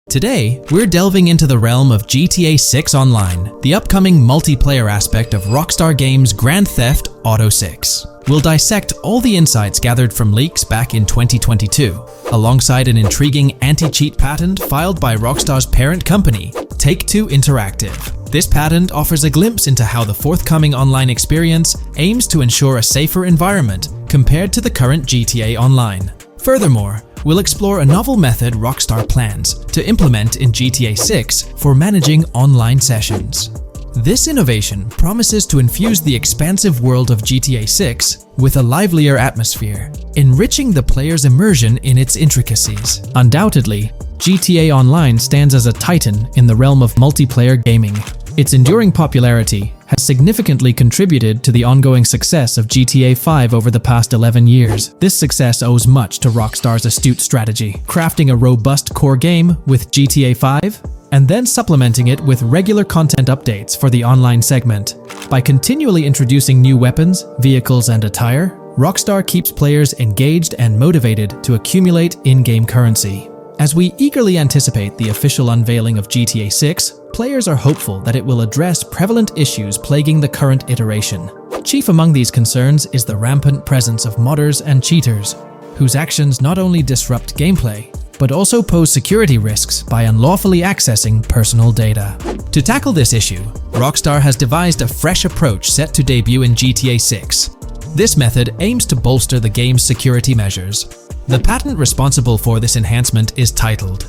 Today, we're delving into the realm of GTA 6 Online, the upcoming multiplayer aspect of Rockstar Games' Grand Theft Auto 6. We'll dissect all the insights gathered from leaks back in 2022, alongside an intriguing anti-cheat patent filed by Rockstar's parent company, Take-Two Interactive. This patent offers a glimpse into how the forthcoming online experience aims to ensure a safer environment compared to the current GTA Online. Furthermore, we'll explore a novel method Rockstar plans to implement in GTA 6 for managing online sessions. This innovation promises to infuse the expansive world of GTA 6 with a livelier atmosphere, enriching the player's immersion in its intricacies. Undoubtedly, GTA Online stands as a titan in the realm of multiplayer gaming. Its enduring popularity has significantly contributed to the ongoing success of GTA 5 over the past 11 years. This success owes much to Rockstar's astute strategy, crafting a robust core game with GTA 5 and then supplementing it with regular content updates for the online segment. By continually introducing new weapons, vehicles, and attire, Rockstar keeps players engaged and motivated to accumulate in-game currency. As we eagerly anticipate the official unveiling of GTA 6, players are hopeful that it will address prevalent issues plaguing the current iteration. Chief among these concerns is the rampant presence of modders and cheaters, whose actions not only disrupt gameplay, but also pose security risks by unlawfully accessing personal data. To tackle this issue, Rockstar has devised a fresh approach set to debut in GTA 6. This method aims to bolster the game's security measures. The patent responsible for this enhancement is titled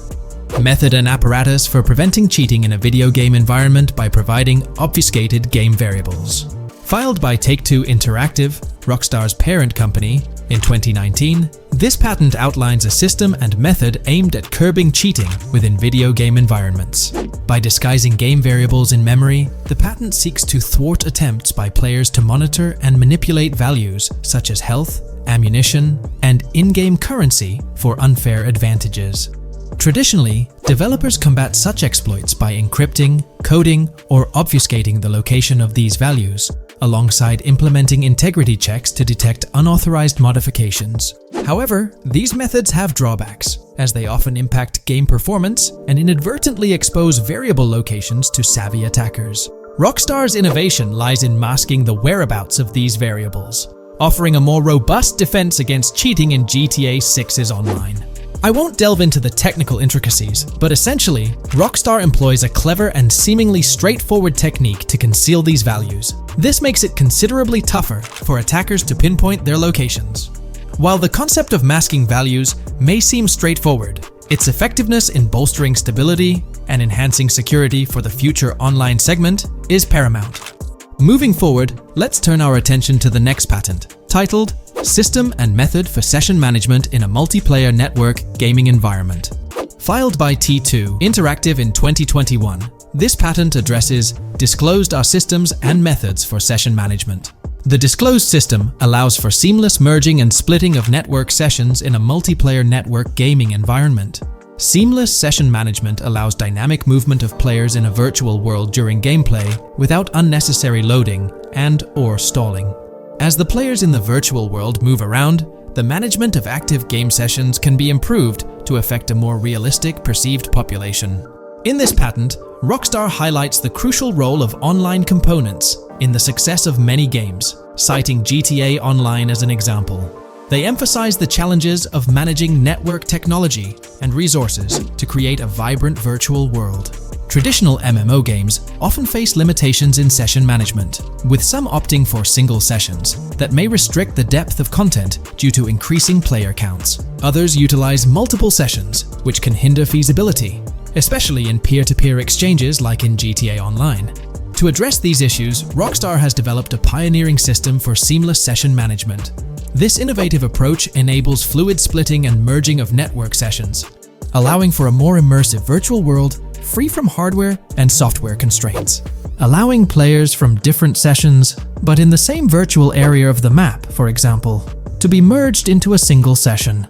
Method and Apparatus for Preventing Cheating in a Video Game Environment by Providing Obfuscated Game Variables. Filed by Take-Two Interactive, Rockstar's parent company, in 2019, this patent outlines a system and method aimed at curbing cheating within video game environments. By disguising game variables in memory, the patent seeks to thwart attempts by players to monitor and manipulate values such as health, ammunition, and in-game currency for unfair advantages. Traditionally, developers combat such exploits by encrypting, coding, or obfuscating the location of these values, alongside implementing integrity checks to detect unauthorized modifications. However, these methods have drawbacks, as they often impact game performance and inadvertently expose variable locations to savvy attackers. Rockstar's innovation lies in masking the whereabouts of these variables, offering a more robust defense against cheating in GTA 6's online. I won't delve into the technical intricacies, but essentially, Rockstar employs a clever and seemingly straightforward technique to conceal these values. This makes it considerably tougher for attackers to pinpoint their locations. While the concept of masking values may seem straightforward, its effectiveness in bolstering stability and enhancing security for the future online segment is paramount. Moving forward, let's turn our attention to the next patent, titled System and Method for Session Management in a Multiplayer Network Gaming Environment. Filed by T2 Interactive in 2021, this patent addresses disclosed are systems and methods for session management. The disclosed system allows for seamless merging and splitting of network sessions in a multiplayer network gaming environment. Seamless session management allows dynamic movement of players in a virtual world during gameplay without unnecessary loading and/or stalling. As the players in the virtual world move around, the management of active game sessions can be improved to affect a more realistic perceived population. In this patent, Rockstar highlights the crucial role of online components in the success of many games, citing GTA Online as an example. They emphasize the challenges of managing network technology and resources to create a vibrant virtual world. Traditional MMO games often face limitations in session management, with some opting for single sessions that may restrict the depth of content due to increasing player counts. Others utilize multiple sessions, which can hinder feasibility, especially in peer-to-peer exchanges like in GTA Online. To address these issues, Rockstar has developed a pioneering system for seamless session management. This innovative approach enables fluid splitting and merging of network sessions, allowing for a more immersive virtual world free from hardware and software constraints. Allowing players from different sessions, but in the same virtual area of the map, for example, to be merged into a single session.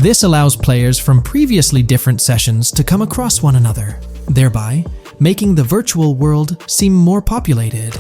This allows players from previously different sessions to come across one another, thereby making the virtual world seem more populated.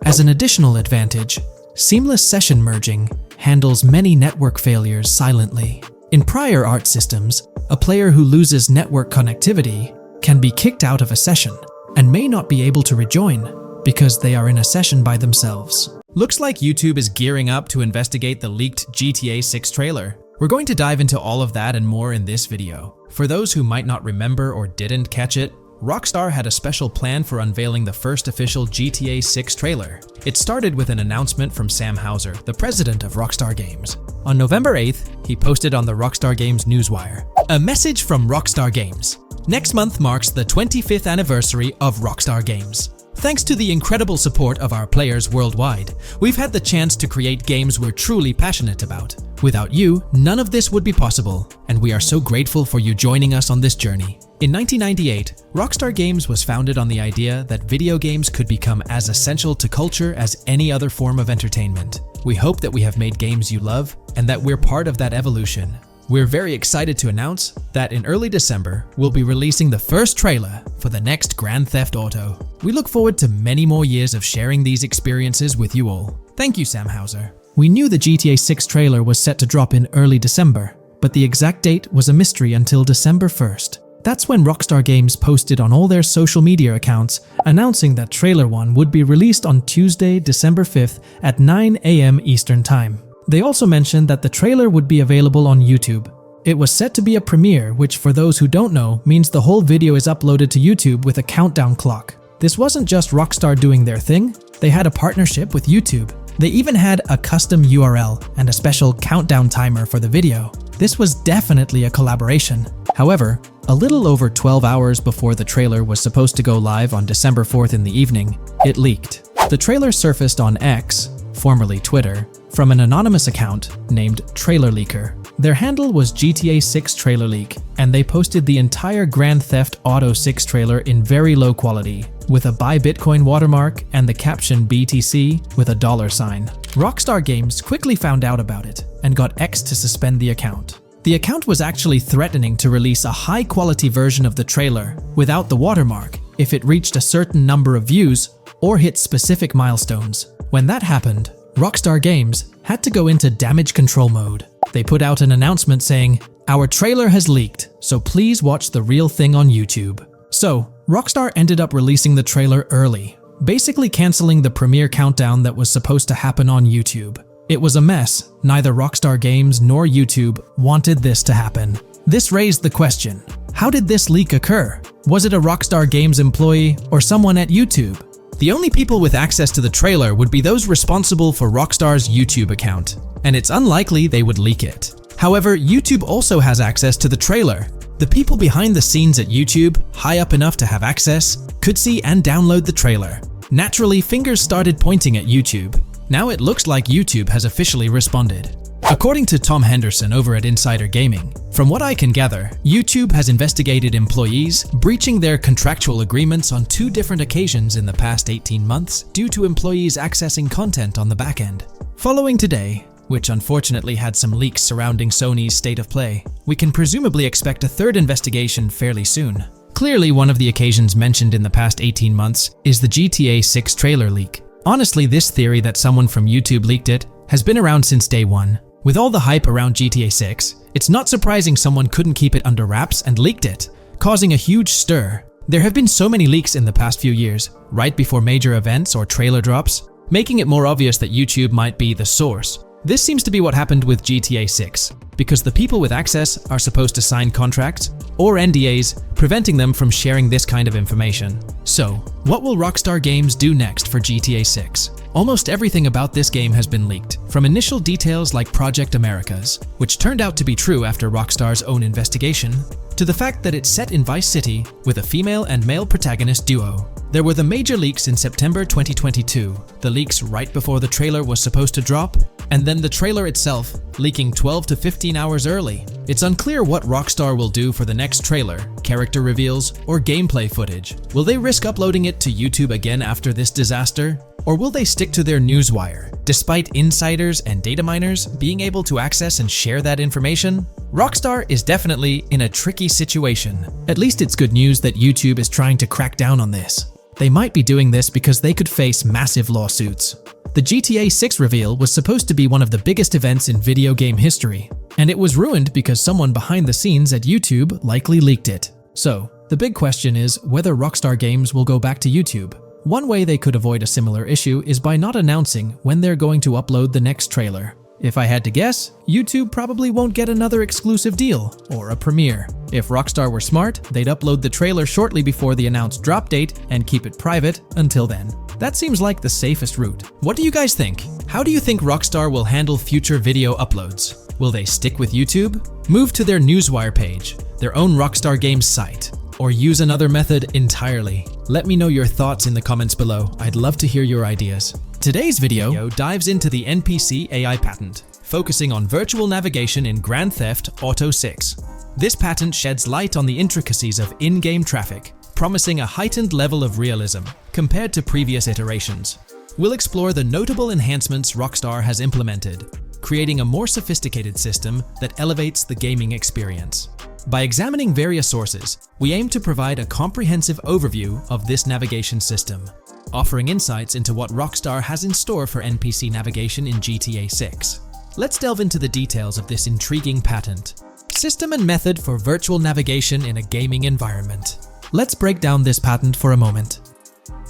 As an additional advantage, seamless session merging handles many network failures silently. In prior art systems, a player who loses network connectivity can be kicked out of a session and may not be able to rejoin because they are in a session by themselves. Looks like YouTube is gearing up to investigate the leaked GTA 6 trailer. We're going to dive into all of that and more in this video. For those who might not remember or didn't catch it, Rockstar had a special plan for unveiling the first official GTA 6 trailer. It started with an announcement from Sam Houser, the president of Rockstar Games. On November 8th, he posted on the Rockstar Games newswire, "A message from Rockstar Games. Next month marks the 25th anniversary of Rockstar Games. Thanks to the incredible support of our players worldwide, we've had the chance to create games we're truly passionate about. Without you, none of this would be possible, and we are so grateful for you joining us on this journey." In 1998, Rockstar Games was founded on the idea that video games could become as essential to culture as any other form of entertainment. We hope that we have made games you love and that we're part of that evolution. We're very excited to announce that in early December, we'll be releasing the first trailer for the next Grand Theft Auto. We look forward to many more years of sharing these experiences with you all. Thank you, Sam Houser. We knew the GTA 6 trailer was set to drop in early December, but the exact date was a mystery until December 1st. That's when Rockstar Games posted on all their social media accounts announcing that Trailer 1 would be released on Tuesday, December 5th at 9 a.m. Eastern Time. They also mentioned that the trailer would be available on YouTube. It was set to be a premiere, which for those who don't know means the whole video is uploaded to YouTube with a countdown clock. This wasn't just Rockstar doing their thing, they had a partnership with YouTube. They even had a custom URL and a special countdown timer for the video. This was definitely a collaboration. However, a little over 12 hours before the trailer was supposed to go live on December 4th in the evening, it leaked. The trailer surfaced on X, formerly Twitter, from an anonymous account named Trailer Leaker. Their handle was GTA 6 Trailer Leak, and they posted the entire Grand Theft Auto 6 trailer in very low quality, with a Buy Bitcoin watermark and the caption BTC with a $sign. Rockstar Games quickly found out about it and got X to suspend the account. The account was actually threatening to release a high-quality version of the trailer without the watermark if it reached a certain number of views or hit specific milestones. When that happened, Rockstar Games had to go into damage control mode. They put out an announcement saying, "Our trailer has leaked, so please watch the real thing on YouTube." So, Rockstar ended up releasing the trailer early, basically canceling the premiere countdown that was supposed to happen on YouTube. It was a mess. Neither Rockstar Games nor YouTube wanted this to happen. This raised the question, how did this leak occur? Was it a Rockstar Games employee or someone at YouTube? The only people with access to the trailer would be those responsible for Rockstar's YouTube account, and it's unlikely they would leak it. However, YouTube also has access to the trailer. The people behind the scenes at YouTube, high up enough to have access, could see and download the trailer. Naturally, fingers started pointing at YouTube. Now it looks like YouTube has officially responded. According to Tom Henderson over at Insider Gaming, from what I can gather, YouTube has investigated employees breaching their contractual agreements on 2 different occasions in the past 18 months due to employees accessing content on the back end. Following today, which unfortunately had some leaks surrounding Sony's state of play, we can presumably expect a 3rd investigation fairly soon. Clearly, one of the occasions mentioned in the past 18 months is the GTA 6 trailer leak. Honestly, this theory that someone from YouTube leaked it has been around since day one. With all the hype around GTA 6, it's not surprising someone couldn't keep it under wraps and leaked it, causing a huge stir. There have been so many leaks in the past few years, right before major events or trailer drops, making it more obvious that YouTube might be the source. This seems to be what happened with GTA 6, because the people with access are supposed to sign contracts or NDAs, preventing them from sharing this kind of information. So, what will Rockstar Games do next for GTA 6? Almost everything about this game has been leaked, from initial details like Project Americas, which turned out to be true after Rockstar's own investigation, to the fact that it's set in Vice City with a female and male protagonist duo. There were the major leaks in September 2022, the leaks right before the trailer was supposed to drop, and then the trailer itself leaking 12 to 15 hours early. It's unclear what Rockstar will do for the next trailer, character reveals, or gameplay footage. Will they risk uploading it to YouTube again after this disaster? Or will they stick to their newswire, despite insiders and data miners being able to access and share that information? Rockstar is definitely in a tricky situation. At least it's good news that YouTube is trying to crack down on this. They might be doing this because they could face massive lawsuits. The GTA 6 reveal was supposed to be one of the biggest events in video game history, and it was ruined because someone behind the scenes at YouTube likely leaked it. So, The big question is whether Rockstar Games will go back to YouTube. One way they could avoid a similar issue is by not announcing when they're going to upload the next trailer. If I had to guess, YouTube probably won't get another exclusive deal or a premiere. If Rockstar were smart, they'd upload the trailer shortly before the announced drop date and keep it private until then. That seems like the safest route. What do you guys think? How do you think Rockstar will handle future video uploads? Will they stick with YouTube, move to their Newswire page, their own Rockstar Games site, or use another method entirely? Let me know your thoughts in the comments below. I'd love to hear your ideas. Today's video dives into the NPC AI patent, focusing on virtual navigation in Grand Theft Auto 6. This patent sheds light on the intricacies of in-game traffic, promising a heightened level of realism compared to previous iterations. We'll explore the notable enhancements Rockstar has implemented, creating a more sophisticated system that elevates the gaming experience. By examining various sources, we aim to provide a comprehensive overview of this navigation system, offering insights into what Rockstar has in store for NPC navigation in GTA 6. Let's delve into the details of this intriguing patent. System and method for virtual navigation in a gaming environment. Let's break down this patent for a moment.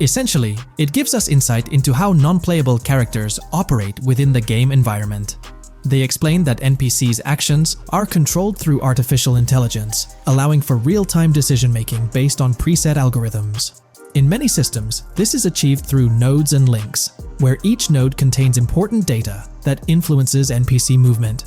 Essentially, it gives us insight into how non-playable characters operate within the game environment. They explain that NPCs' actions are controlled through artificial intelligence, allowing for real-time decision-making based on preset algorithms. In many systems, this is achieved through nodes and links, where each node contains important data that influences NPC movement.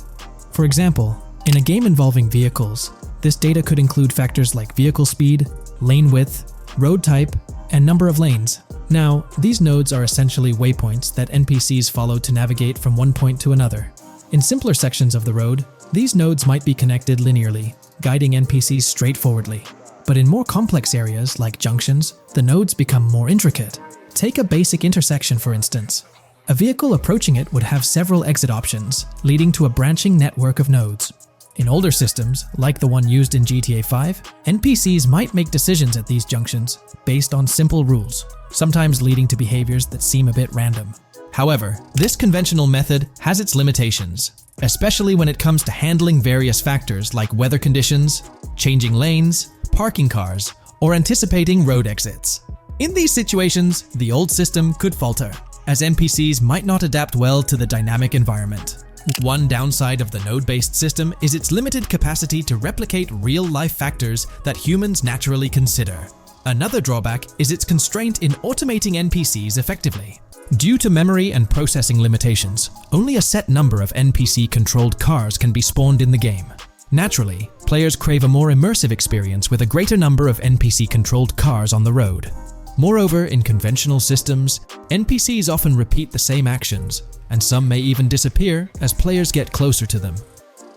For example, in a game involving vehicles, this data could include factors like vehicle speed, lane width, road type, and number of lanes. Now, these nodes are essentially waypoints that NPCs follow to navigate from one point to another. In simpler sections of the road, these nodes might be connected linearly, guiding NPCs straightforwardly. But in more complex areas, like junctions, the nodes become more intricate. Take a basic intersection, for instance. A vehicle approaching it would have several exit options, leading to a branching network of nodes. In older systems, like the one used in GTA 5, NPCs might make decisions at these junctions based on simple rules, sometimes leading to behaviors that seem a bit random. However, this conventional method has its limitations, especially when it comes to handling various factors like weather conditions, changing lanes, parking cars, or anticipating road exits. In these situations, the old system could falter, as NPCs might not adapt well to the dynamic environment. One downside of the node-based system is its limited capacity to replicate real-life factors that humans naturally consider. Another drawback is its constraint in automating NPCs effectively. Due to memory and processing limitations, only a set number of NPC-controlled cars can be spawned in the game. Naturally, players crave a more immersive experience with a greater number of NPC-controlled cars on the road. Moreover, in conventional systems, NPCs often repeat the same actions, and some may even disappear as players get closer to them.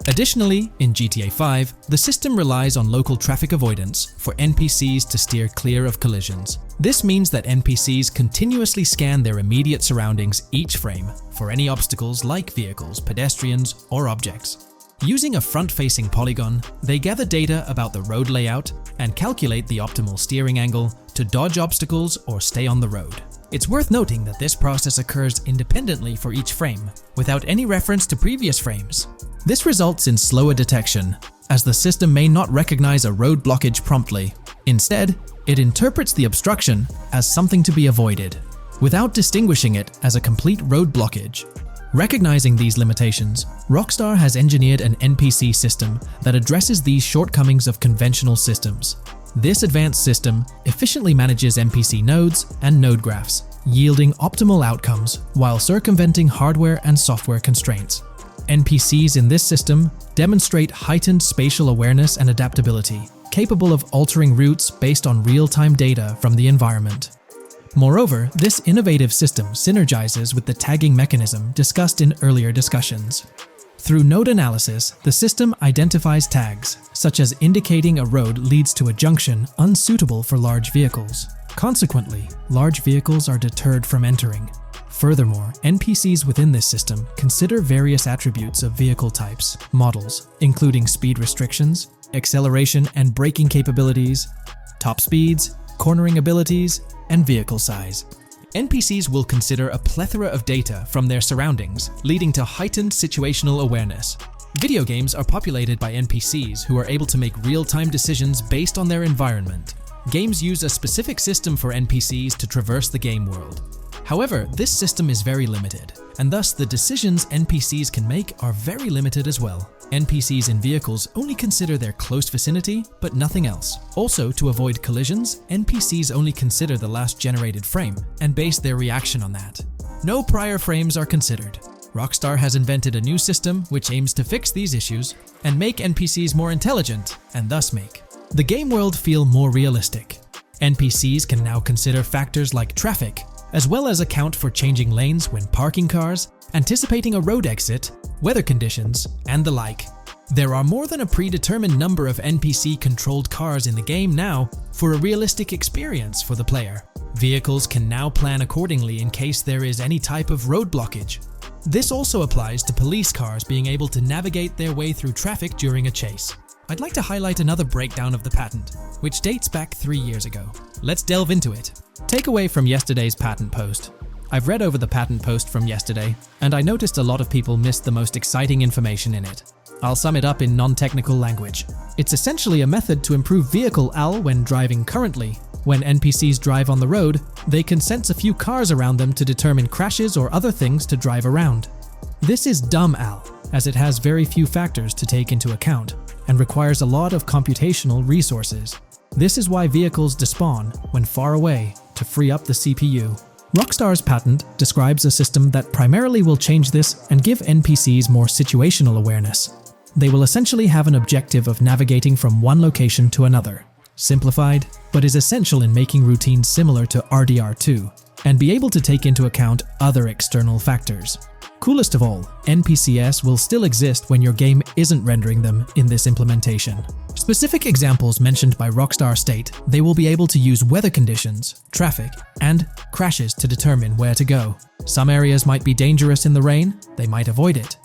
Additionally, in GTA 5, the system relies on local traffic avoidance for NPCs to steer clear of collisions. This means that NPCs continuously scan their immediate surroundings each frame for any obstacles like vehicles, pedestrians, or objects. Using a front-facing polygon, they gather data about the road layout and calculate the optimal steering angle to dodge obstacles or stay on the road. It's worth noting that this process occurs independently for each frame, without any reference to previous frames. This results in slower detection, as the system may not recognize a road blockage promptly. Instead, it interprets the obstruction as something to be avoided, without distinguishing it as a complete road blockage. Recognizing these limitations, Rockstar has engineered an NPC system that addresses these shortcomings of conventional systems. This advanced system efficiently manages NPC nodes and node graphs, yielding optimal outcomes while circumventing hardware and software constraints. NPCs in this system demonstrate heightened spatial awareness and adaptability, capable of altering routes based on real-time data from the environment. Moreover, this innovative system synergizes with the tagging mechanism discussed in earlier discussions. Through node analysis, the system identifies tags, such as indicating a road leads to a junction unsuitable for large vehicles. Consequently, large vehicles are deterred from entering. Furthermore, NPCs within this system consider various attributes of vehicle types, models, including speed restrictions, acceleration and braking capabilities, top speeds, cornering abilities, and vehicle size. NPCs will consider a plethora of data from their surroundings, leading to heightened situational awareness. Video games are populated by NPCs who are able to make real-time decisions based on their environment. Games use a specific system for NPCs to traverse the game world. However, this system is very limited, and thus the decisions NPCs can make are very limited as well. NPCs in vehicles only consider their close vicinity, but nothing else. Also, to avoid collisions, NPCs only consider the last generated frame and base their reaction on that. No prior frames are considered. Rockstar has invented a new system which aims to fix these issues and make NPCs more intelligent, and thus make the game world feel more realistic. NPCs can now consider factors like traffic, as well as account for changing lanes when parking cars, anticipating a road exit, weather conditions, and the like. There are more than a predetermined number of NPC-controlled cars in the game now for a realistic experience for the player. Vehicles can now plan accordingly in case there is any type of road blockage. This also applies to police cars being able to navigate their way through traffic during a chase. I'd like to highlight another breakdown of the patent, which dates back 3 years ago. Let's delve into it. Takeaway from yesterday's patent post. I've read over the patent post from yesterday, and I noticed a lot of people missed the most exciting information in it. I'll sum it up in non-technical language. It's essentially a method to improve vehicle AL when driving currently. When NPCs drive on the road, they can sense a few cars around them to determine crashes or other things to drive around. This is dumb AL, as it has very few factors to take into account, and requires a lot of computational resources. This is why vehicles despawn when far away to free up the CPU. Rockstar's patent describes a system that primarily will change this and give NPCs more situational awareness. They will essentially have an objective of navigating from one location to another. Simplified, but is essential in making routines similar to RDR2, and be able to take into account other external factors. Coolest of all, NPCs will still exist when your game isn't rendering them in this implementation. Specific examples mentioned by Rockstar state they will be able to use weather conditions, traffic, and crashes to determine where to go. Some areas might be dangerous in the rain, they might avoid it.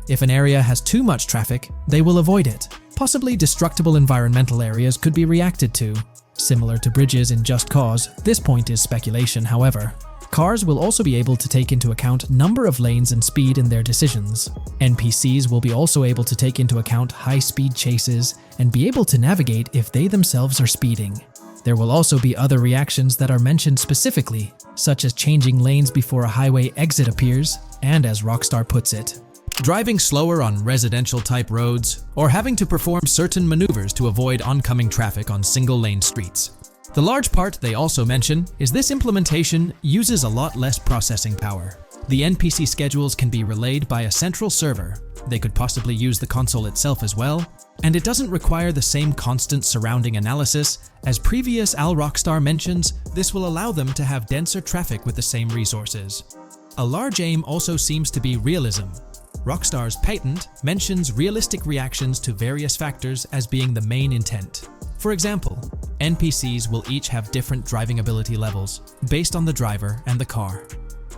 If an area has too much traffic, they will avoid it. Possibly destructible environmental areas could be reacted to. Similar to bridges in Just Cause, this point is speculation, however. Cars will also be able to take into account number of lanes and speed in their decisions. NPCs will be also able to take into account high-speed chases and be able to navigate if they themselves are speeding. There will also be other reactions that are mentioned specifically, such as changing lanes before a highway exit appears, and as Rockstar puts it, driving slower on residential-type roads, or having to perform certain maneuvers to avoid oncoming traffic on single-lane streets. The large part they also mention is this implementation uses a lot less processing power. The NPC schedules can be relayed by a central server. They could possibly use the console itself as well, and it doesn't require the same constant surrounding analysis. As previous Rockstar mentions, this will allow them to have denser traffic with the same resources. A large aim also seems to be realism. Rockstar's patent mentions realistic reactions to various factors as being the main intent. For example, NPCs will each have different driving ability levels based on the driver and the car.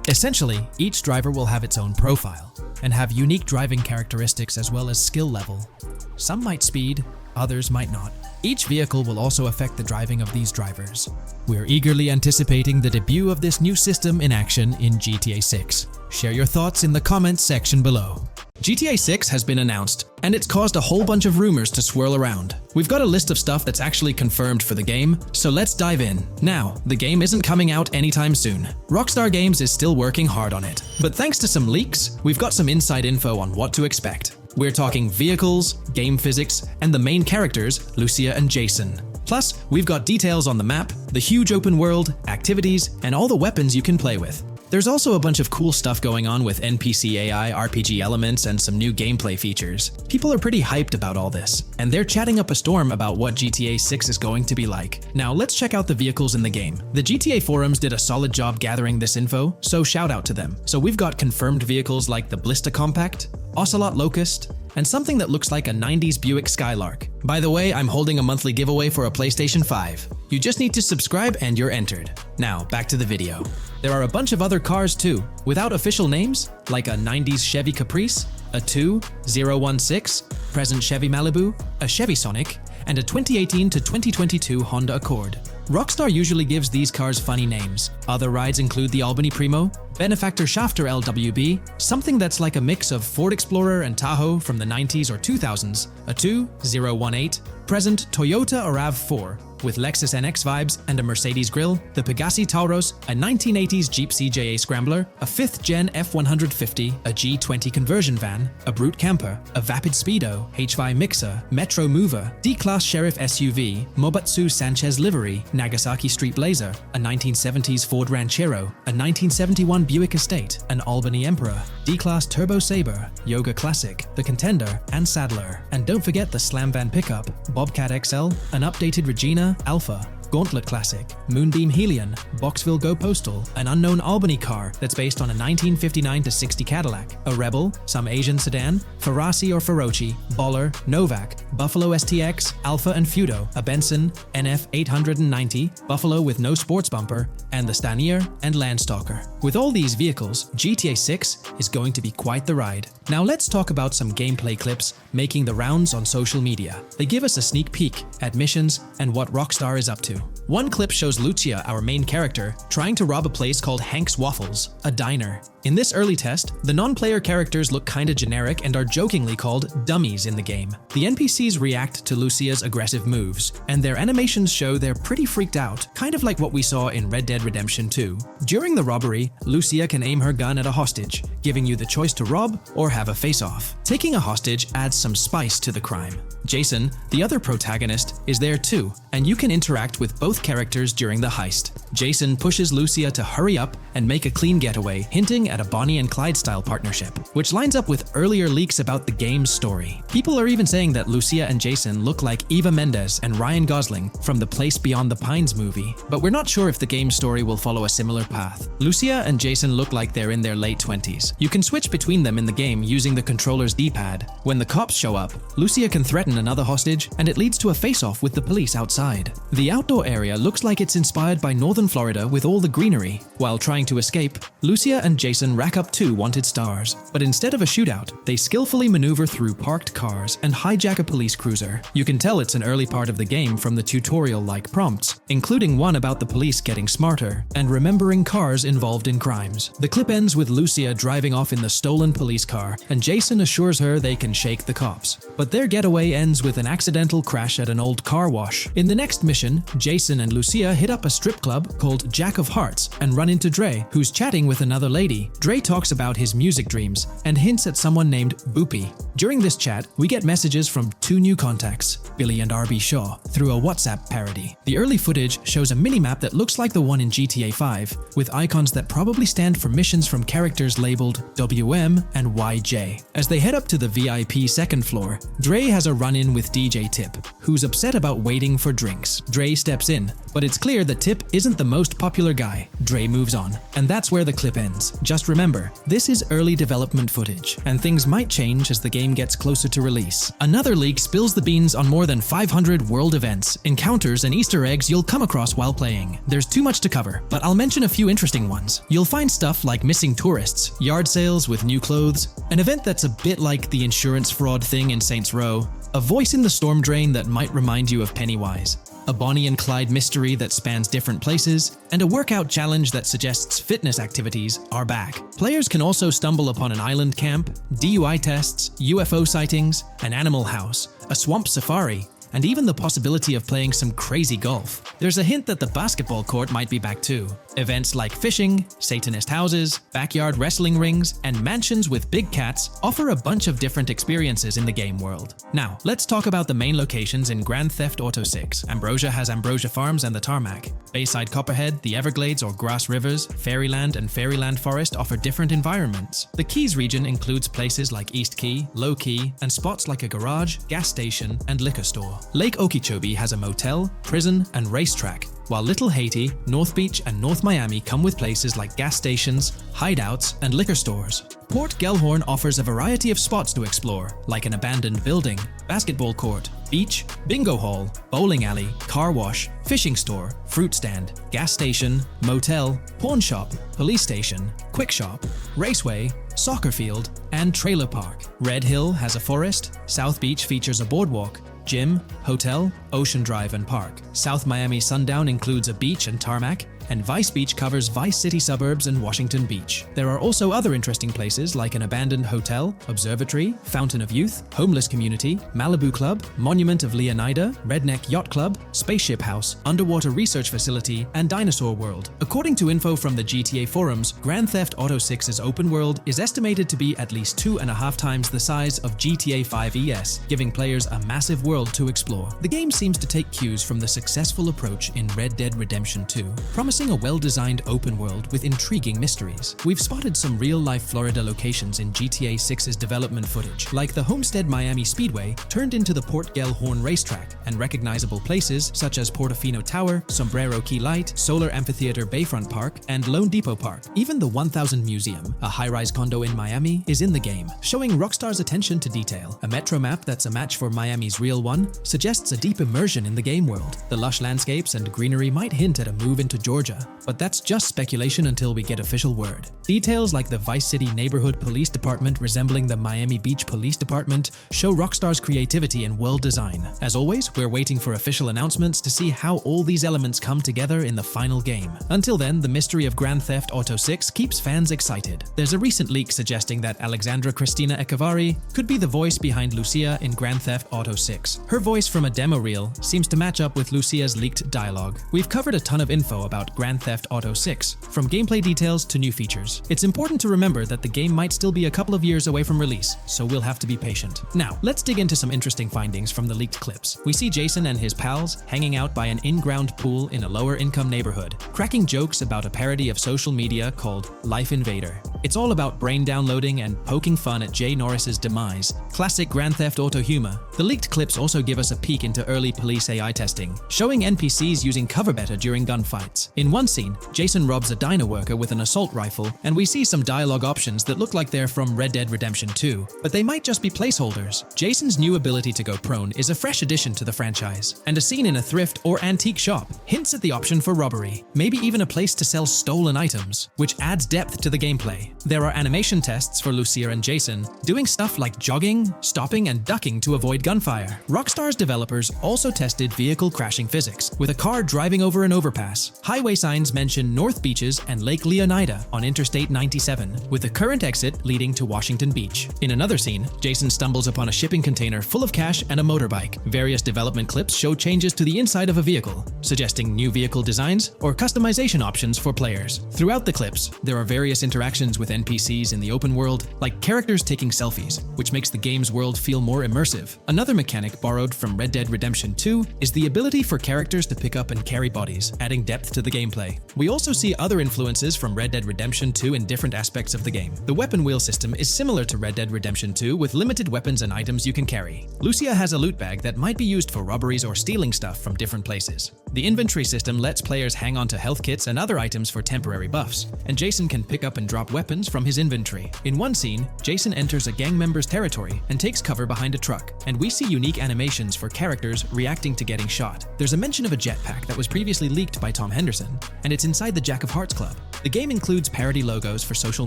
Essentially, each driver will have its own profile and have unique driving characteristics as well as skill level. Some might speed, others might not. Each vehicle will also affect the driving of these drivers. We're eagerly anticipating the debut of this new system in action in GTA 6. Share your thoughts in the comments section below. GTA 6 has been announced, and it's caused a whole bunch of rumors to swirl around. We've got a list of stuff that's actually confirmed for the game, so let's dive in. Now, the game isn't coming out anytime soon. Rockstar Games is still working hard on it, but thanks to some leaks, we've got some inside info on what to expect. We're talking vehicles, game physics, and the main characters, Lucia and Jason. Plus, we've got details on the map, the huge open world, activities, and all the weapons you can play with. There's also a bunch of cool stuff going on with NPC AI RPG elements and some new gameplay features. People are pretty hyped about all this, and they're chatting up a storm about what GTA 6 is going to be like. Now let's check out the vehicles in the game. The GTA forums did a solid job gathering this info, so shout out to them. So we've got confirmed vehicles like the Blista Compact, Ocelot Locust, and something that looks like a 90s Buick Skylark. By the way, I'm holding a monthly giveaway for a PlayStation 5. You just need to subscribe and you're entered. Now, back to the video. There are a bunch of other cars too, without official names, like a 90s Chevy Caprice, a 2016 present Chevy Malibu, a Chevy Sonic, and a 2018 to 2022 Honda Accord. Rockstar usually gives these cars funny names. Other rides include the Albany Primo, Benefactor Shafter LWB, something that's like a mix of Ford Explorer and Tahoe from the 90s or 2000s, a 2018, present Toyota RAV4, with Lexus NX vibes and a Mercedes grille, the Pegassi Tauros, a 1980s Jeep CJA Scrambler, a 5th-gen F150, a G20 conversion van, a Brute Camper, a Vapid Speedo, HY Mixer, Metro Mover, D-Class Sheriff SUV, Mobatsu Sanchez Livery, Nagasaki Street Blazer, a 1970s Ford Ranchero, a 1971 Buick Estate, an Albany Emperor, D-Class Turbo Sabre, Yoga Classic, the Contender, and Sadler. And don't forget the Slam Van pickup, Bobcat XL, an updated Regina, Alpha, Gauntlet Classic, Moonbeam Helion, Boxville Go Postal, an unknown Albany car that's based on a 1959-60 Cadillac, a Rebel, some Asian sedan, Ferrari or Feroci, Baller, Novak, Buffalo STX, Alpha and Feudo, a Benson, NF 890, Buffalo with no sports bumper, and the Stanier and Landstalker. With all these vehicles, GTA 6 is going to be quite the ride. Now let's talk about some gameplay clips making the rounds on social media. They give us a sneak peek at missions and what Rockstar is up to. One clip shows Lucia, our main character, trying to rob a place called Hank's Waffles, a diner. In this early test, the non-player characters look kinda generic and are jokingly called dummies in the game. The NPCs react to Lucia's aggressive moves, and their animations show they're pretty freaked out, kind of like what we saw in Red Dead Redemption 2. During the robbery, Lucia can aim her gun at a hostage, giving you the choice to rob or have a face-off. Taking a hostage adds some spice to the crime. Jason, the other protagonist, is there too, and you can interact with both characters during the heist. Jason pushes Lucia to hurry up and make a clean getaway, hinting at a Bonnie and Clyde-style partnership, which lines up with earlier leaks about the game's story. People are even saying that Lucia and Jason look like Eva Mendes and Ryan Gosling from the Place Beyond the Pines movie, but we're not sure if the game's story will follow a similar path. Lucia and Jason look like they're in their late 20s. You can switch between them in the game using the controller's D-pad. When the cops show up, Lucia can threaten another hostage, and it leads to a face-off with the police outside. The outdoor area looks like it's inspired by northern Florida with all the greenery. While trying to escape, Lucia and Jason rack up 2 wanted stars. But instead of a shootout, they skillfully maneuver through parked cars and hijack a police cruiser. You can tell it's an early part of the game from the tutorial-like prompts, including one about the police getting smarter and remembering cars involved in crimes. The clip ends with Lucia driving off in the stolen police car, and Jason assures her they can shake the cops. But their getaway ends with an accidental crash at an old car wash. In the next mission, Jason and Lucia hit up a strip club called Jack of Hearts and run into Dre, who's chatting with another lady. Dre talks about his music dreams and hints at someone named Boopy. During this chat, we get messages from 2 new contacts, Billy and RB Shaw, through a WhatsApp parody. The early footage shows a minimap that looks like the one in GTA 5, with icons that probably stand for missions from characters labeled WM and YJ. As they head up to the VIP second floor, Dre has a run-in with DJ Tip, who's upset about waiting for drinks. Dre steps in, but it's clear that Tip isn't the most popular guy. Dre moves on, and that's where the clip ends. Just remember, this is early development footage, and things might change as the game gets closer to release. Another leak spills the beans on more than 500 world events, encounters, and Easter eggs you'll come across while playing. There's too much to cover, but I'll mention a few interesting ones. You'll find stuff like missing tourists, yard sales with new clothes, an event that's a bit like the insurance fraud thing in Saints Row, a voice in the storm drain that might remind you of Pennywise, a Bonnie and Clyde mystery that spans different places, and a workout challenge that suggests fitness activities are back. Players can also stumble upon an island camp, DUI tests, UFO sightings, an animal house, a swamp safari, and even the possibility of playing some crazy golf. There's a hint that the basketball court might be back too. Events like fishing, Satanist houses, backyard wrestling rings, and mansions with big cats offer a bunch of different experiences in the game world. Now, let's talk about the main locations in Grand Theft Auto 6. Ambrosia has Ambrosia Farms and the Tarmac. Bayside Copperhead, the Everglades or Grass Rivers, Fairyland and Fairyland Forest offer different environments. The Keys region includes places like East Key, Low Key, and spots like a garage, gas station, and liquor store. Lake Okeechobee has a motel, prison, and racetrack, while Little Haiti, North Beach, and North Miami come with places like gas stations, hideouts, and liquor stores. Port Gellhorn offers a variety of spots to explore, like an abandoned building, basketball court, beach, bingo hall, bowling alley, car wash, fishing store, fruit stand, gas station, motel, pawn shop, police station, quick shop, raceway, soccer field, and trailer park. Red Hill has a forest, South Beach features a boardwalk, gym, hotel, Ocean Drive and Park. South Miami Sundown includes a beach and tarmac, and Vice Beach covers Vice City suburbs and Washington Beach. There are also other interesting places like an abandoned hotel, observatory, Fountain of Youth, homeless community, Malibu Club, Monument of Leonida, Redneck Yacht Club, Spaceship House, underwater research facility, and Dinosaur World. According to info from the GTA forums, Grand Theft Auto 6's open world is estimated to be at least 2.5 times the size of GTA 5 ES, giving players a massive world to explore. The game seems to take cues from the successful approach in Red Dead Redemption 2, promising a well-designed open world with intriguing mysteries. We've spotted some real-life Florida locations in GTA 6's development footage, like the Homestead Miami Speedway turned into the Port Gellhorn racetrack, and recognizable places such as Portofino Tower, Sombrero Key Light, Solar Amphitheater Bayfront Park, and Lone Depot Park. Even the 1000 Museum, a high-rise condo in Miami, is in the game, showing Rockstar's attention to detail. A metro map that's a match for Miami's real one suggests a deep immersion in the game world. The lush landscapes and greenery might hint at a move into Georgia, but that's just speculation until we get official word. Details like the Vice City Neighborhood Police Department resembling the Miami Beach Police Department show Rockstar's creativity in world design. As always, we're waiting for official announcements to see how all these elements come together in the final game. Until then, the mystery of Grand Theft Auto 6 keeps fans excited. There's a recent leak suggesting that Alexandra Christina Echevarri could be the voice behind Lucia in Grand Theft Auto 6. Her voice from a demo reel seems to match up with Lucia's leaked dialogue. We've covered a ton of info about Grand Theft Auto 6, from gameplay details to new features. It's important to remember that the game might still be a couple of years away from release, so we'll have to be patient. Now, let's dig into some interesting findings from the leaked clips. We see Jason and his pals hanging out by an in-ground pool in a lower-income neighborhood, cracking jokes about a parody of social media called Life Invader. It's all about brain downloading and poking fun at Jay Norris's demise. Classic Grand Theft Auto humor. The leaked clips also give us a peek into early police AI testing, showing NPCs using cover better during gunfights. In one scene, Jason robs a diner worker with an assault rifle, and we see some dialogue options that look like they're from Red Dead Redemption 2, but they might just be placeholders. Jason's new ability to go prone is a fresh addition to the franchise, and a scene in a thrift or antique shop hints at the option for robbery, maybe even a place to sell stolen items, which adds depth to the gameplay. There are animation tests for Lucia and Jason, doing stuff like jogging, stopping, and ducking to avoid gunfire. Rockstar's developers also tested vehicle crashing physics, with a car driving over an overpass. Highway signs mention North Beaches and Lake Leonida on Interstate 97, with the current exit leading to Washington Beach. In another scene, Jason stumbles upon a shipping container full of cash and a motorbike. Various development clips show changes to the inside of a vehicle, suggesting new vehicle designs or customization options for players. Throughout the clips, there are various interactions with NPCs in the open world, like characters taking selfies, which makes the game's world feel more immersive. Another mechanic borrowed from Red Dead Redemption 2 is the ability for characters to pick up and carry bodies, adding depth to the gameplay. We also see other influences from Red Dead Redemption 2 in different aspects of the game. The weapon wheel system is similar to Red Dead Redemption 2 with limited weapons and items you can carry. Lucia has a loot bag that might be used for robberies or stealing stuff from different places. The inventory system lets players hang on to health kits and other items for temporary buffs, and Jason can pick up and drop weapons from his inventory. In one scene, Jason enters a gang member's territory and takes cover behind a truck, and we see unique animations for characters reacting to getting shot. There's a mention of a jetpack that was previously leaked by Tom Henderson, and it's inside the Jack of Hearts Club. The game includes parody logos for social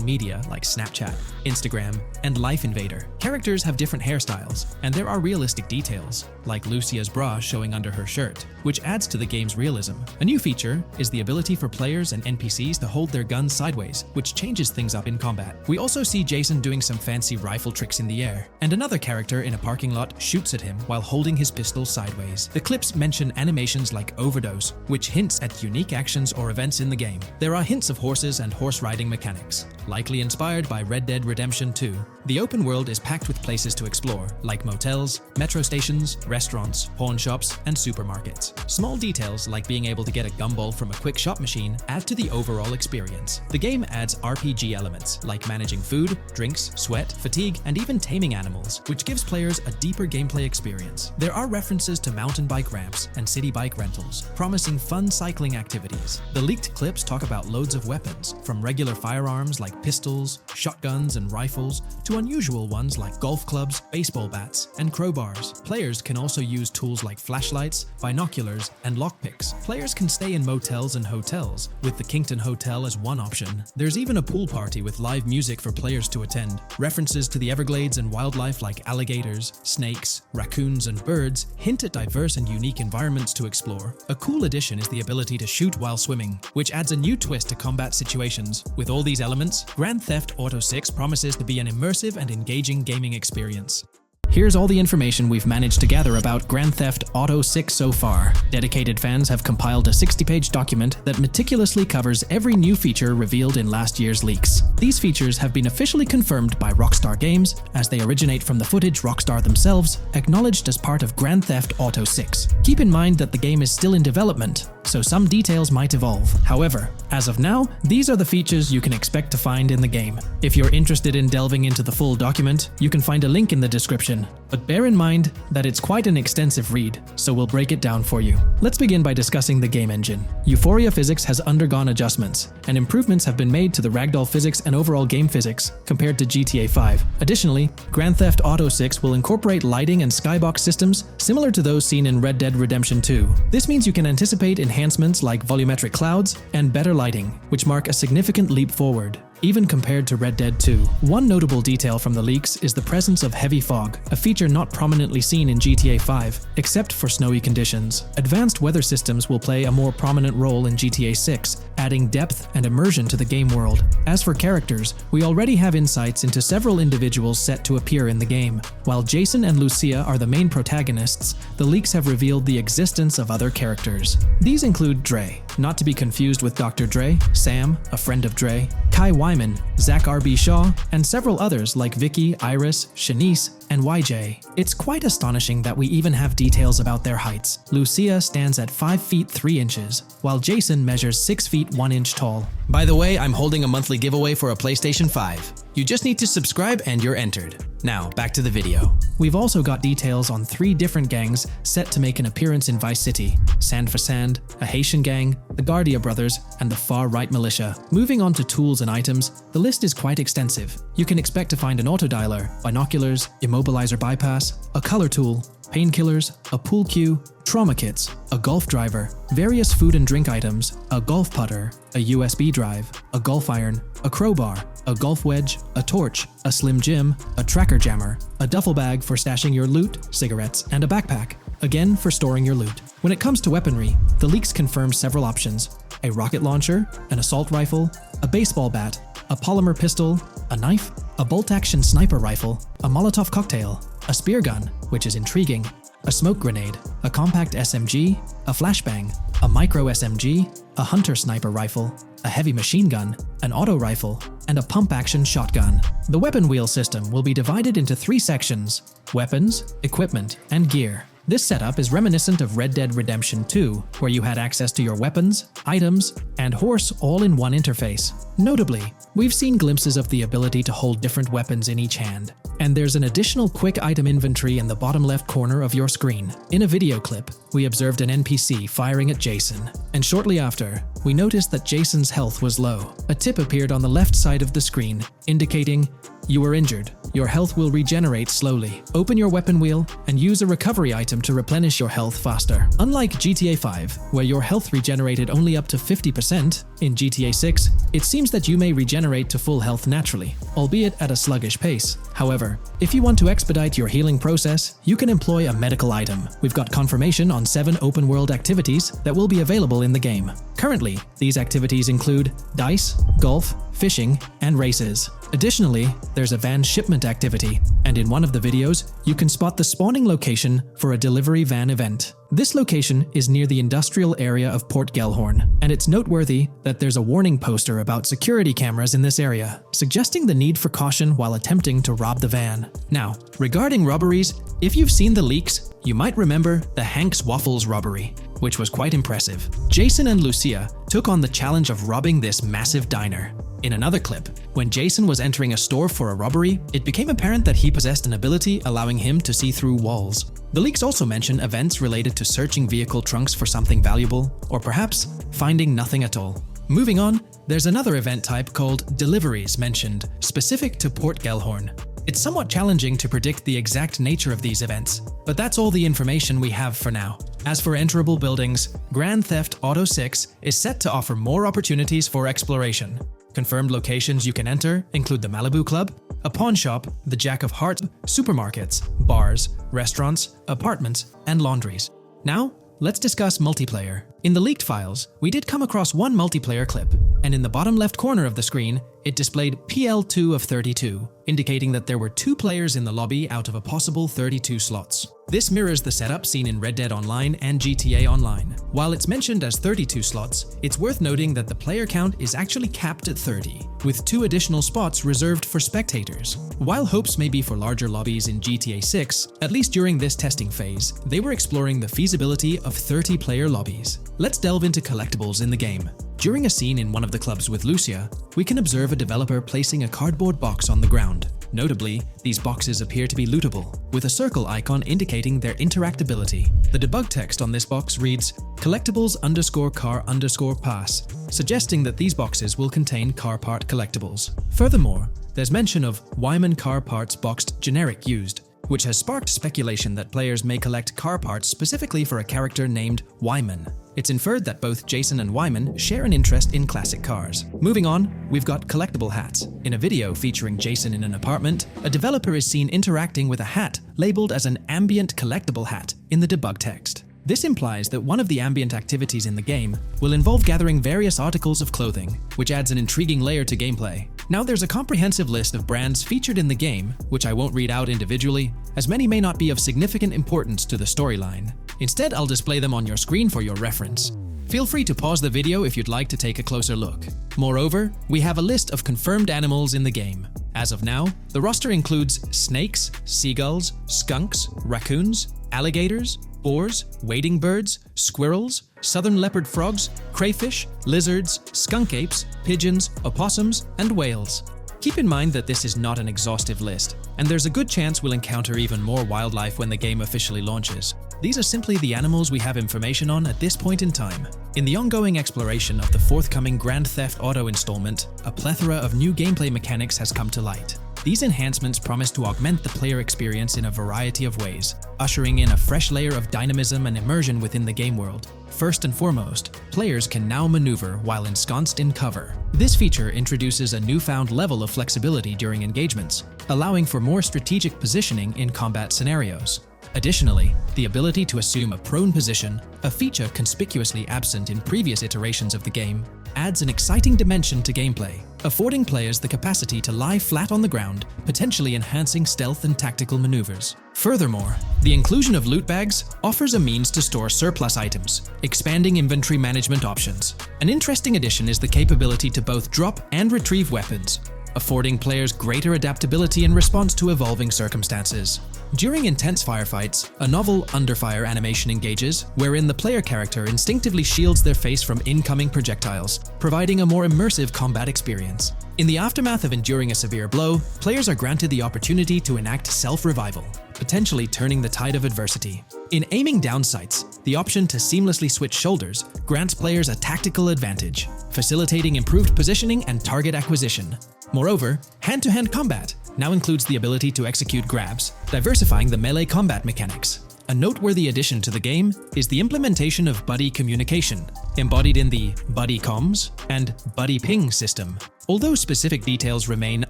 media like Snapchat, Instagram, and Life Invader. Characters have different hairstyles, and there are realistic details, like Lucia's bra showing under her shirt, which adds to the game's realism. A new feature is the ability for players and NPCs to hold their guns sideways, which changes things up in combat. We also see Jason doing some fancy rifle tricks in the air, and another character in a parking lot shoots at him while holding his pistol sideways. The clips mention animations like Overdose, which hints at unique actions or events in the game. There are hints of horses and horse riding mechanics, likely inspired by Red Dead Redemption 2. The open world is packed with places to explore, like motels, metro stations, restaurants, pawn shops, and supermarkets. Small details like being able to get a gumball from a quick shop machine add to the overall experience. The game adds RPG elements, like managing food, drinks, sweat, fatigue, and even taming animals, which gives players a deeper gameplay experience. There are references to mountain bike ramps and city bike rentals, promising fun cycling activities. The leaked clips talk about loads of weapons, from regular firearms like pistols, shotguns, and rifles to unusual ones like golf clubs, baseball bats, and crowbars. Players can also use tools like flashlights, binoculars, and lockpicks. Players can stay in motels and hotels, with the Kington Hotel as one option. There's even a pool party with live music for players to attend. References to the Everglades and wildlife like alligators, snakes, raccoons, and birds hint at diverse and unique environments to explore. A cool addition is the ability to shoot while swimming, which adds a new twist to combat situations. With all these elements, Grand Theft Auto 6 promises to be an immersive and engaging gaming experience. Here's all the information we've managed to gather about Grand Theft Auto 6 so far. Dedicated fans have compiled a 60-page document that meticulously covers every new feature revealed in last year's leaks. These features have been officially confirmed by Rockstar Games, as they originate from the footage Rockstar themselves acknowledged as part of Grand Theft Auto 6. Keep in mind that the game is still in development, so some details might evolve. However, as of now, these are the features you can expect to find in the game. If you're interested in delving into the full document, you can find a link in the description. But bear in mind that it's quite an extensive read, so we'll break it down for you. Let's begin by discussing the game engine. Euphoria physics has undergone adjustments, and improvements have been made to the ragdoll physics and overall game physics compared to GTA 5. Additionally, Grand Theft Auto 6 will incorporate lighting and skybox systems similar to those seen in Red Dead Redemption 2. This means you can anticipate enhancements like volumetric clouds and better lighting, which mark a significant leap forward, even compared to Red Dead 2. One notable detail from the leaks is the presence of heavy fog, a feature not prominently seen in GTA 5, except for snowy conditions. Advanced weather systems will play a more prominent role in GTA 6, adding depth and immersion to the game world. As for characters, we already have insights into several individuals set to appear in the game. While Jason and Lucia are the main protagonists, the leaks have revealed the existence of other characters. These include Dre, not to be confused with Dr. Dre, Sam, a friend of Dre, Kai Wyman, Zach R.B. Shaw, and several others like Vicky, Iris, Shanice, and YJ. It's quite astonishing that we even have details about their heights. Lucia stands at 5 feet 3 inches, while Jason measures 6 feet 1 inch tall. By the way, I'm holding a monthly giveaway for a PlayStation 5. You just need to subscribe and you're entered. Now, back to the video. We've also got details on 3 different gangs set to make an appearance in Vice City: Sand for Sand, a Haitian gang, the Guardia Brothers, and the Far-Right Militia. Moving on to tools and items, the list is quite extensive. You can expect to find an autodialer, binoculars, immobilizer bypass, a color tool, painkillers, a pool cue, trauma kits, a golf driver, various food and drink items, a golf putter, a USB drive, a golf iron, a crowbar, a golf wedge, a torch, a slim jim, a tracker jammer, a duffel bag for stashing your loot, cigarettes, and a backpack, again for storing your loot. When it comes to weaponry, the leaks confirm several options: a rocket launcher, an assault rifle, a baseball bat, a polymer pistol, a knife, a bolt-action sniper rifle, a Molotov cocktail, a spear gun, which is intriguing, a smoke grenade, a compact SMG, a flashbang, a micro SMG, a hunter sniper rifle, a heavy machine gun, an auto rifle, and a pump-action shotgun. The weapon wheel system will be divided into 3 sections: weapons, equipment, and gear. This setup is reminiscent of Red Dead Redemption 2, where you had access to your weapons, items, and horse all in one interface. Notably, we've seen glimpses of the ability to hold different weapons in each hand, and there's an additional quick item inventory in the bottom left corner of your screen. In a video clip, we observed an NPC firing at Jason, and shortly after, we noticed that Jason's health was low. A tip appeared on the left side of the screen, indicating, "You were injured. Your health will regenerate slowly. Open your weapon wheel and use a recovery item to replenish your health faster." Unlike GTA 5, where your health regenerated only up to 50%, in GTA 6, it seems that you may regenerate to full health naturally, albeit at a sluggish pace. However, if you want to expedite your healing process, you can employ a medical item. We've got confirmation on 7 open-world activities that will be available in the game. Currently, these activities include dice, golf, fishing, and races. Additionally, there's a van shipment activity, and in one of the videos, you can spot the spawning location for a delivery van event. This location is near the industrial area of Port Gellhorn, and it's noteworthy that there's a warning poster about security cameras in this area, suggesting the need for caution while attempting to rob the van. Now, regarding robberies, if you've seen the leaks, you might remember the Hank's Waffles robbery, which was quite impressive. Jason and Lucia took on the challenge of robbing this massive diner. In another clip, when Jason was entering a store for a robbery, it became apparent that he possessed an ability allowing him to see through walls. The leaks also mention events related to searching vehicle trunks for something valuable, or perhaps finding nothing at all. Moving on, there's another event type called Deliveries mentioned, specific to Port Gellhorn. It's somewhat challenging to predict the exact nature of these events, but that's all the information we have for now. As for enterable buildings, Grand Theft Auto 6 is set to offer more opportunities for exploration. Confirmed locations you can enter include the Malibu Club, a pawn shop, the Jack of Hearts, supermarkets, bars, restaurants, apartments, and laundries. Now, let's discuss multiplayer. In the leaked files, we did come across one multiplayer clip, and in the bottom left corner of the screen, it displayed PL2 of 32, indicating that there were 2 players in the lobby out of a possible 32 slots. This mirrors the setup seen in Red Dead Online and GTA Online. While it's mentioned as 32 slots, it's worth noting that the player count is actually capped at 30, with 2 additional spots reserved for spectators. While hopes may be for larger lobbies in GTA 6, at least during this testing phase, they were exploring the feasibility of 30-player lobbies. Let's delve into collectibles in the game. During a scene in one of the clubs with Lucia, we can observe a developer placing a cardboard box on the ground. Notably, these boxes appear to be lootable, with a circle icon indicating their interactability. The debug text on this box reads, Collectibles_car_pass, suggesting that these boxes will contain car part collectibles. Furthermore, there's mention of Wyman car parts boxed generic used, which has sparked speculation that players may collect car parts specifically for a character named Wyman. It's inferred that both Jason and Wyman share an interest in classic cars. Moving on, we've got collectible hats. In a video featuring Jason in an apartment, a developer is seen interacting with a hat labeled as an ambient collectible hat in the debug text. This implies that one of the ambient activities in the game will involve gathering various articles of clothing, which adds an intriguing layer to gameplay. Now there's a comprehensive list of brands featured in the game, which I won't read out individually, as many may not be of significant importance to the storyline. Instead, I'll display them on your screen for your reference. Feel free to pause the video if you'd like to take a closer look. Moreover, we have a list of confirmed animals in the game. As of now, the roster includes snakes, seagulls, skunks, raccoons, alligators, boars, wading birds, squirrels, southern leopard frogs, crayfish, lizards, skunk apes, pigeons, opossums, and whales. Keep in mind that this is not an exhaustive list, and there's a good chance we'll encounter even more wildlife when the game officially launches. These are simply the animals we have information on at this point in time. In the ongoing exploration of the forthcoming Grand Theft Auto installment, a plethora of new gameplay mechanics has come to light. These enhancements promise to augment the player experience in a variety of ways, ushering in a fresh layer of dynamism and immersion within the game world. First and foremost, players can now maneuver while ensconced in cover. This feature introduces a newfound level of flexibility during engagements, allowing for more strategic positioning in combat scenarios. Additionally, the ability to assume a prone position, a feature conspicuously absent in previous iterations of the game, adds an exciting dimension to gameplay, affording players the capacity to lie flat on the ground, potentially enhancing stealth and tactical maneuvers. Furthermore, the inclusion of loot bags offers a means to store surplus items, expanding inventory management options. An interesting addition is the capability to both drop and retrieve weapons, affording players greater adaptability in response to evolving circumstances. During intense firefights, a novel under-fire animation engages, wherein the player character instinctively shields their face from incoming projectiles, providing a more immersive combat experience. In the aftermath of enduring a severe blow, players are granted the opportunity to enact self-revival, potentially turning the tide of adversity. In aiming down sights, the option to seamlessly switch shoulders grants players a tactical advantage, facilitating improved positioning and target acquisition. Moreover, hand-to-hand combat now includes the ability to execute grabs, diversifying the melee combat mechanics. A noteworthy addition to the game is the implementation of buddy communication, embodied in the Buddy Comms and Buddy Ping system. Although specific details remain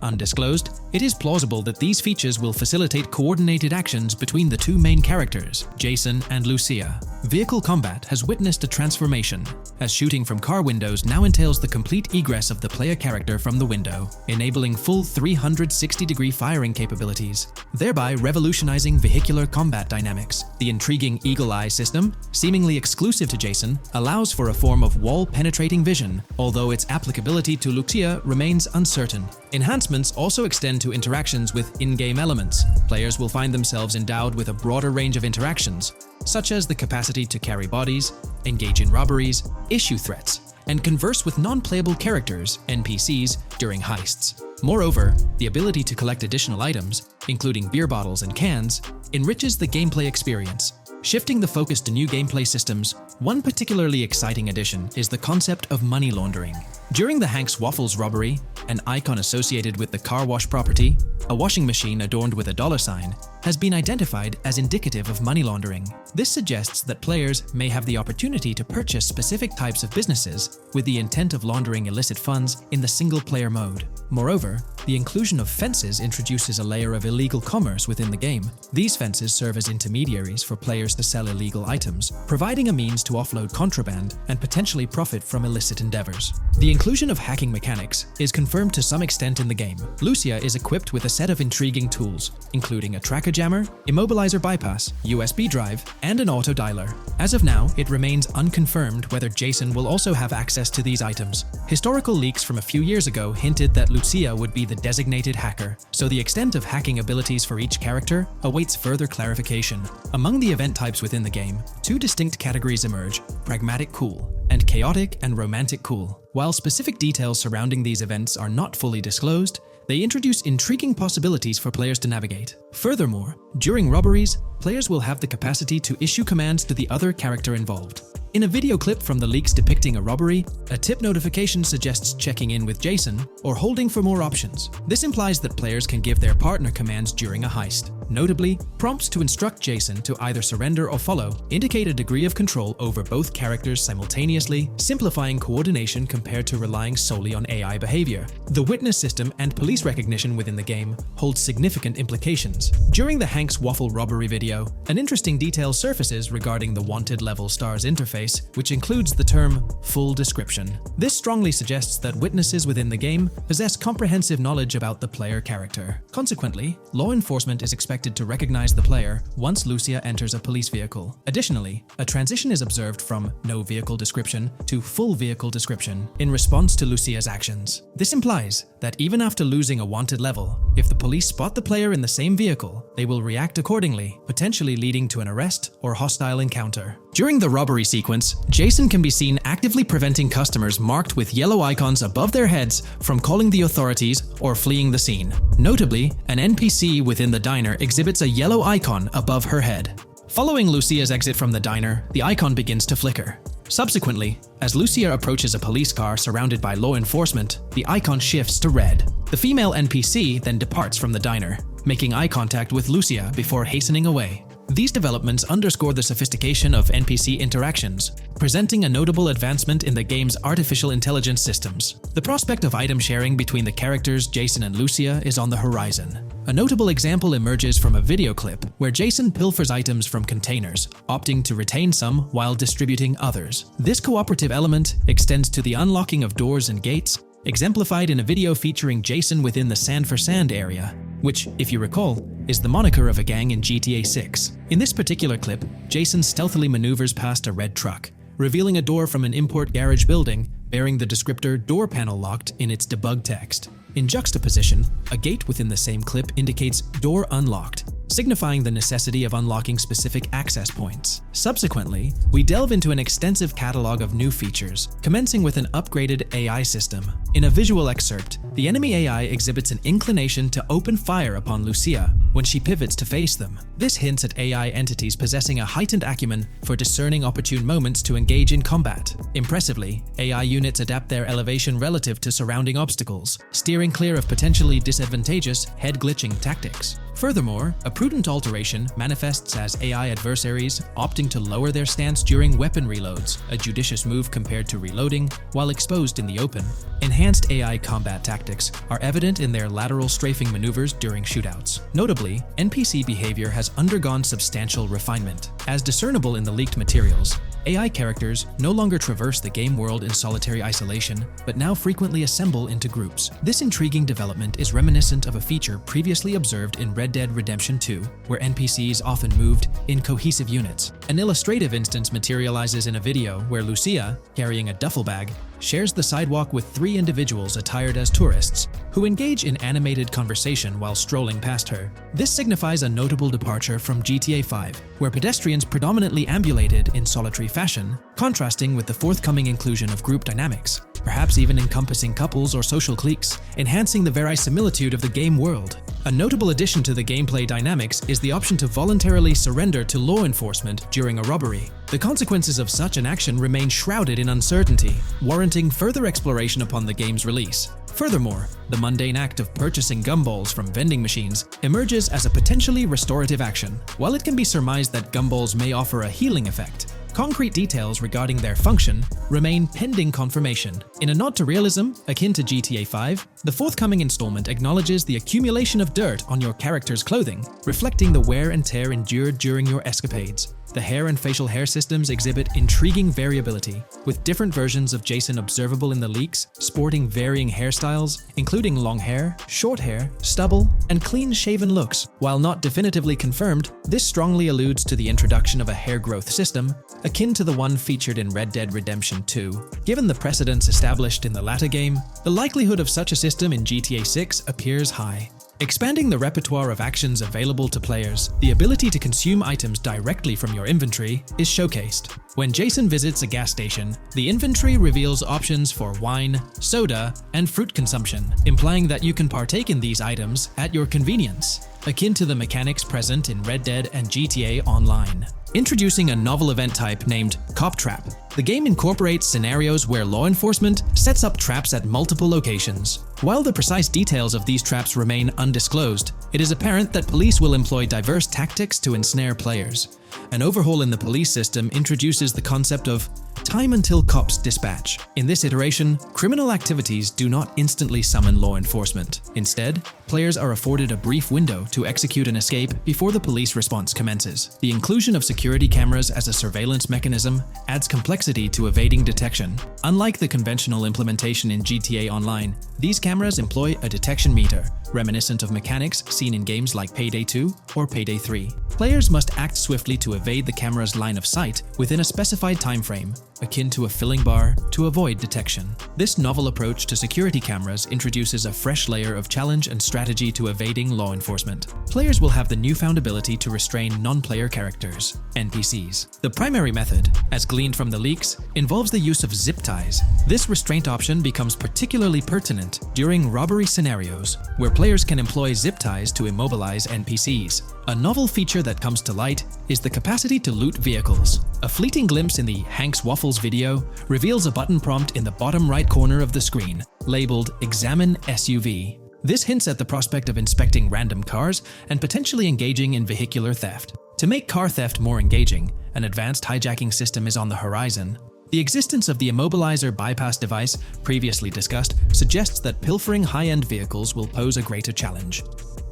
undisclosed, it is plausible that these features will facilitate coordinated actions between the two main characters, Jason and Lucia. Vehicle combat has witnessed a transformation, as shooting from car windows now entails the complete egress of the player character from the window, enabling full 360-degree firing capabilities, thereby revolutionizing vehicular combat dynamics. The intriguing Eagle Eye system, seemingly exclusive to Jason, allows for a form of wall-penetrating vision, although its applicability to Lucia remains uncertain. Enhancements also extend to interactions with in-game elements. Players will find themselves endowed with a broader range of interactions, such as the capacity to carry bodies, engage in robberies, issue threats, and converse with non-playable characters, NPCs, during heists. Moreover, the ability to collect additional items, including beer bottles and cans, enriches the gameplay experience, shifting the focus to new gameplay systems One particularly exciting addition is the concept of money laundering. During the Hank's Waffles robbery, an icon associated with the car wash property, a washing machine adorned with a $sign, has been identified as indicative of money laundering. This suggests that players may have the opportunity to purchase specific types of businesses with the intent of laundering illicit funds in the single-player mode. Moreover, the inclusion of fences introduces a layer of illegal commerce within the game. These fences serve as intermediaries for players to sell illegal items, providing a means to offload contraband and potentially profit from illicit endeavors. The inclusion of hacking mechanics is confirmed to some extent in the game. Lucia is equipped with a set of intriguing tools, including a tracker jammer, immobilizer bypass, USB drive, and an auto dialer. As of now, it remains unconfirmed whether Jason will also have access to these items. Historical leaks from a few years ago hinted that Lucia would be the designated hacker, so the extent of hacking abilities for each character awaits further clarification. Among the event types within the game, two distinct categories emerge: pragmatic cool and chaotic and romantic cool. While specific details surrounding these events are not fully disclosed, they introduce intriguing possibilities for players to navigate. Furthermore, during robberies, players will have the capacity to issue commands to the other character involved. In a video clip from the leaks depicting a robbery, a tip notification suggests checking in with Jason or holding for more options. This implies that players can give their partner commands during a heist. Notably, prompts to instruct Jason to either surrender or follow indicate a degree of control over both characters simultaneously, simplifying coordination compared to relying solely on AI behavior. The witness system and police recognition within the game hold significant implications. During the Hank's Waffle robbery video, an interesting detail surfaces regarding the wanted level stars interface, which includes the term full description. This strongly suggests that witnesses within the game possess comprehensive knowledge about the player character. Consequently, law enforcement is expected to recognize the player once Lucia enters a police vehicle. Additionally, a transition is observed from no vehicle description to full vehicle description in response to Lucia's actions. This implies that even after losing a wanted level, if the police spot the player in the same vehicle, they will react accordingly, potentially leading to an arrest or hostile encounter. During the robbery sequence, Jason can be seen actively preventing customers marked with yellow icons above their heads from calling the authorities or fleeing the scene. Notably, an NPC within the diner exhibits a yellow icon above her head. Following Lucia's exit from the diner, the icon begins to flicker. Subsequently, as Lucia approaches a police car surrounded by law enforcement, the icon shifts to red. The female NPC then departs from the diner, making eye contact with Lucia before hastening away. These developments underscore the sophistication of NPC interactions, presenting a notable advancement in the game's artificial intelligence systems. The prospect of item sharing between the characters Jason and Lucia is on the horizon. A notable example emerges from a video clip where Jason pilfers items from containers, opting to retain some while distributing others. This cooperative element extends to the unlocking of doors and gates, exemplified in a video featuring Jason within the Sand for Sand area, which, if you recall, is the moniker of a gang in GTA 6. In this particular clip, Jason stealthily maneuvers past a red truck, revealing a door from an import garage building bearing the descriptor "door panel locked" in its debug text. In juxtaposition, a gate within the same clip indicates "door unlocked," signifying the necessity of unlocking specific access points. Subsequently, we delve into an extensive catalog of new features, commencing with an upgraded AI system. In a visual excerpt, the enemy AI exhibits an inclination to open fire upon Lucia when she pivots to face them. This hints at AI entities possessing a heightened acumen for discerning opportune moments to engage in combat. Impressively, AI units adapt their elevation relative to surrounding obstacles, steering clear of potentially disadvantageous head-glitching tactics. Furthermore, a prudent alteration manifests as AI adversaries opting to lower their stance during weapon reloads, a judicious move compared to reloading while exposed in the open. Enhanced AI combat tactics are evident in their lateral strafing maneuvers during shootouts. Notably, NPC behavior has undergone substantial refinement. As discernible in the leaked materials, AI characters no longer traverse the game world in solitary isolation, but now frequently assemble into groups. This intriguing development is reminiscent of a feature previously observed in Red Dead Redemption 2, where NPCs often moved in cohesive units. An illustrative instance materializes in a video where Lucia, carrying a duffel bag, shares the sidewalk with 3 individuals attired as tourists, who engage in animated conversation while strolling past her. This signifies a notable departure from GTA 5, where pedestrians predominantly ambulated in solitary fashion, contrasting with the forthcoming inclusion of group dynamics, perhaps even encompassing couples or social cliques, enhancing the verisimilitude of the game world. A notable addition to the gameplay dynamics is the option to voluntarily surrender to law enforcement during a robbery. The consequences of such an action remain shrouded in uncertainty, warranting further exploration upon the game's release. Furthermore, the mundane act of purchasing gumballs from vending machines emerges as a potentially restorative action. While it can be surmised that gumballs may offer a healing effect, concrete details regarding their function remain pending confirmation. In a nod to realism, akin to GTA 5, the forthcoming installment acknowledges the accumulation of dirt on your character's clothing, reflecting the wear and tear endured during your escapades. The hair and facial hair systems exhibit intriguing variability, with different versions of Jason observable in the leaks, sporting varying hairstyles, including long hair, short hair, stubble, and clean-shaven looks. While not definitively confirmed, this strongly alludes to the introduction of a hair growth system, akin to the one featured in Red Dead Redemption 2. Given the precedents established in the latter game, the likelihood of such a system in GTA 6 appears high. Expanding the repertoire of actions available to players, the ability to consume items directly from your inventory is showcased. When Jason visits a gas station, the inventory reveals options for wine, soda, and fruit consumption, implying that you can partake in these items at your convenience, akin to the mechanics present in Red Dead and GTA Online. Introducing a novel event type named Cop Trap, the game incorporates scenarios where law enforcement sets up traps at multiple locations. While the precise details of these traps remain undisclosed, it is apparent that police will employ diverse tactics to ensnare players. An overhaul in the police system introduces the concept of time until cops dispatch. In this iteration, criminal activities do not instantly summon law enforcement. Instead, players are afforded a brief window to execute an escape before the police response commences. The inclusion of security cameras as a surveillance mechanism adds complexity to evading detection. Unlike the conventional implementation in GTA Online, these cameras employ a detection meter, reminiscent of mechanics seen in games like Payday 2 or Payday 3. Players must act swiftly to evade the camera's line of sight within a specified time frame, akin to a filling bar, to avoid detection. This novel approach to security cameras introduces a fresh layer of challenge and strategy to evading law enforcement. Players will have the newfound ability to restrain non-player characters, NPCs. The primary method, as gleaned from the leaks, involves the use of zip ties. This restraint option becomes particularly pertinent during robbery scenarios, where players can employ zip ties to immobilize NPCs. A novel feature that comes to light is the capacity to loot vehicles. A fleeting glimpse in the Hank's Waffles video reveals a button prompt in the bottom right corner of the screen, labeled Examine SUV. This hints at the prospect of inspecting random cars and potentially engaging in vehicular theft. To make car theft more engaging, an advanced hijacking system is on the horizon. The existence of the immobilizer bypass device, previously discussed, suggests that pilfering high-end vehicles will pose a greater challenge.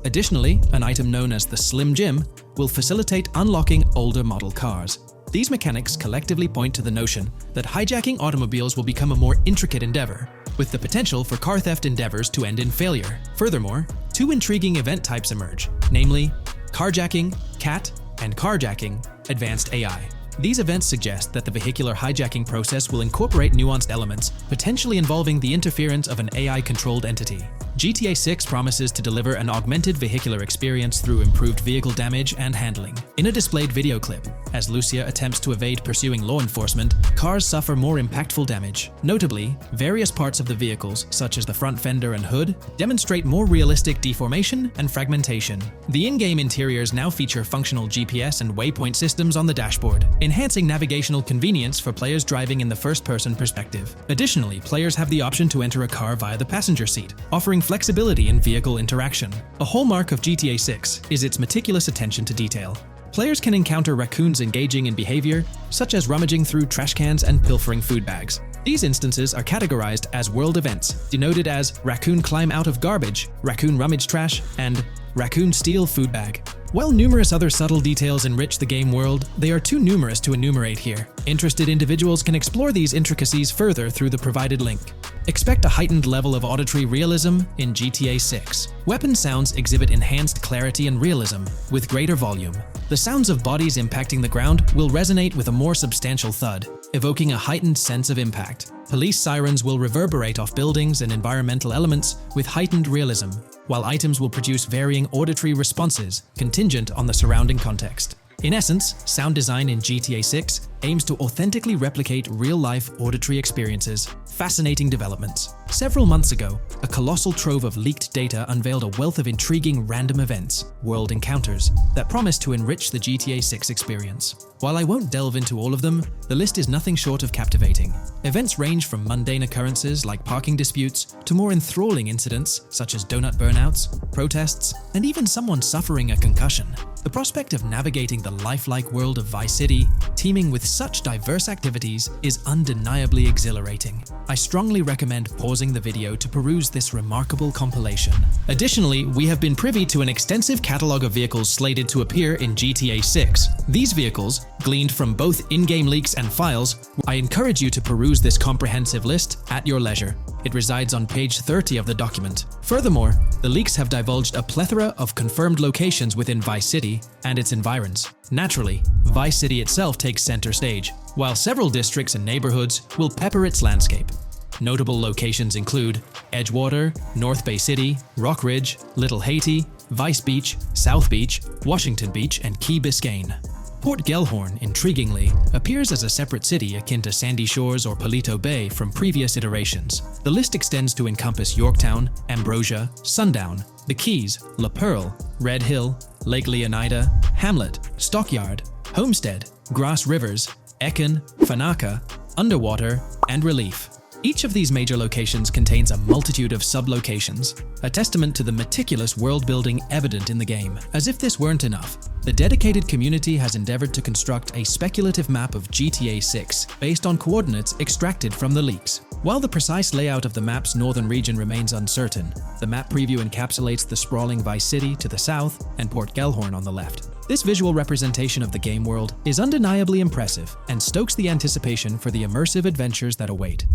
Additionally, an item known as the Slim Jim will facilitate unlocking older model cars. These mechanics collectively point to the notion that hijacking automobiles will become a more intricate endeavor, with the potential for car theft endeavors to end in failure. Furthermore, two intriguing event types emerge, namely carjacking, CAT, and carjacking, advanced AI. These events suggest that the vehicular hijacking process will incorporate nuanced elements, potentially involving the interference of an AI-controlled entity. GTA 6 promises to deliver an augmented vehicular experience through improved vehicle damage and handling. In a displayed video clip, as Lucia attempts to evade pursuing law enforcement, cars suffer more impactful damage. Notably, various parts of the vehicles, such as the front fender and hood, demonstrate more realistic deformation and fragmentation. The in-game interiors now feature functional GPS and waypoint systems on the dashboard, enhancing navigational convenience for players driving in the first-person perspective. Additionally, players have the option to enter a car via the passenger seat, offering flexibility in vehicle interaction. A hallmark of GTA 6 is its meticulous attention to detail. Players can encounter raccoons engaging in behavior, such as rummaging through trash cans and pilfering food bags. These instances are categorized as world events, denoted as raccoon climb out of garbage, raccoon rummage trash, and raccoon steal food bag. While numerous other subtle details enrich the game world, they are too numerous to enumerate here. Interested individuals can explore these intricacies further through the provided link. Expect a heightened level of auditory realism in GTA 6. Weapon sounds exhibit enhanced clarity and realism, with greater volume. The sounds of bodies impacting the ground will resonate with a more substantial thud, evoking a heightened sense of impact. Police sirens will reverberate off buildings and environmental elements with heightened realism, while items will produce varying auditory responses contingent on the surrounding context. In essence, sound design in GTA 6 aims to authentically replicate real-life auditory experiences. Fascinating developments. Several months ago, a colossal trove of leaked data unveiled a wealth of intriguing random events, world encounters, that promise to enrich the GTA 6 experience. While I won't delve into all of them, the list is nothing short of captivating. Events range from mundane occurrences like parking disputes to more enthralling incidents such as donut burnouts, protests, and even someone suffering a concussion. The prospect of navigating the lifelike world of Vice City, teeming with such diverse activities, is undeniably exhilarating. I strongly recommend pausing the video to peruse this remarkable compilation. Additionally, we have been privy to an extensive catalog of vehicles slated to appear in GTA 6. These vehicles, gleaned from both in-game leaks and files, I encourage you to peruse this comprehensive list at your leisure. It resides on page 30 of the document. Furthermore, the leaks have divulged a plethora of confirmed locations within Vice City and its environs. Naturally, Vice City itself takes center stage, while several districts and neighborhoods will pepper its landscape. Notable locations include Edgewater, North Bay City, Rock Ridge, Little Haiti, Vice Beach, South Beach, Washington Beach, and Key Biscayne. Port Gellhorn, intriguingly, appears as a separate city akin to Sandy Shores or Palito Bay from previous iterations. The list extends to encompass Yorktown, Ambrosia, Sundown, the Keys, La Pearl, Red Hill, Lake Leonida, Hamlet, Stockyard, Homestead, Grass Rivers, Ekin, Fanaka, Underwater, and Relief. Each of these major locations contains a multitude of sub-locations, a testament to the meticulous world building evident in the game. As if this weren't enough, the dedicated community has endeavored to construct a speculative map of GTA 6 based on coordinates extracted from the leaks. While the precise layout of the map's northern region remains uncertain, the map preview encapsulates the sprawling Vice City to the south and Port Gellhorn on the left. This visual representation of the game world is undeniably impressive and stokes the anticipation for the immersive adventures that await.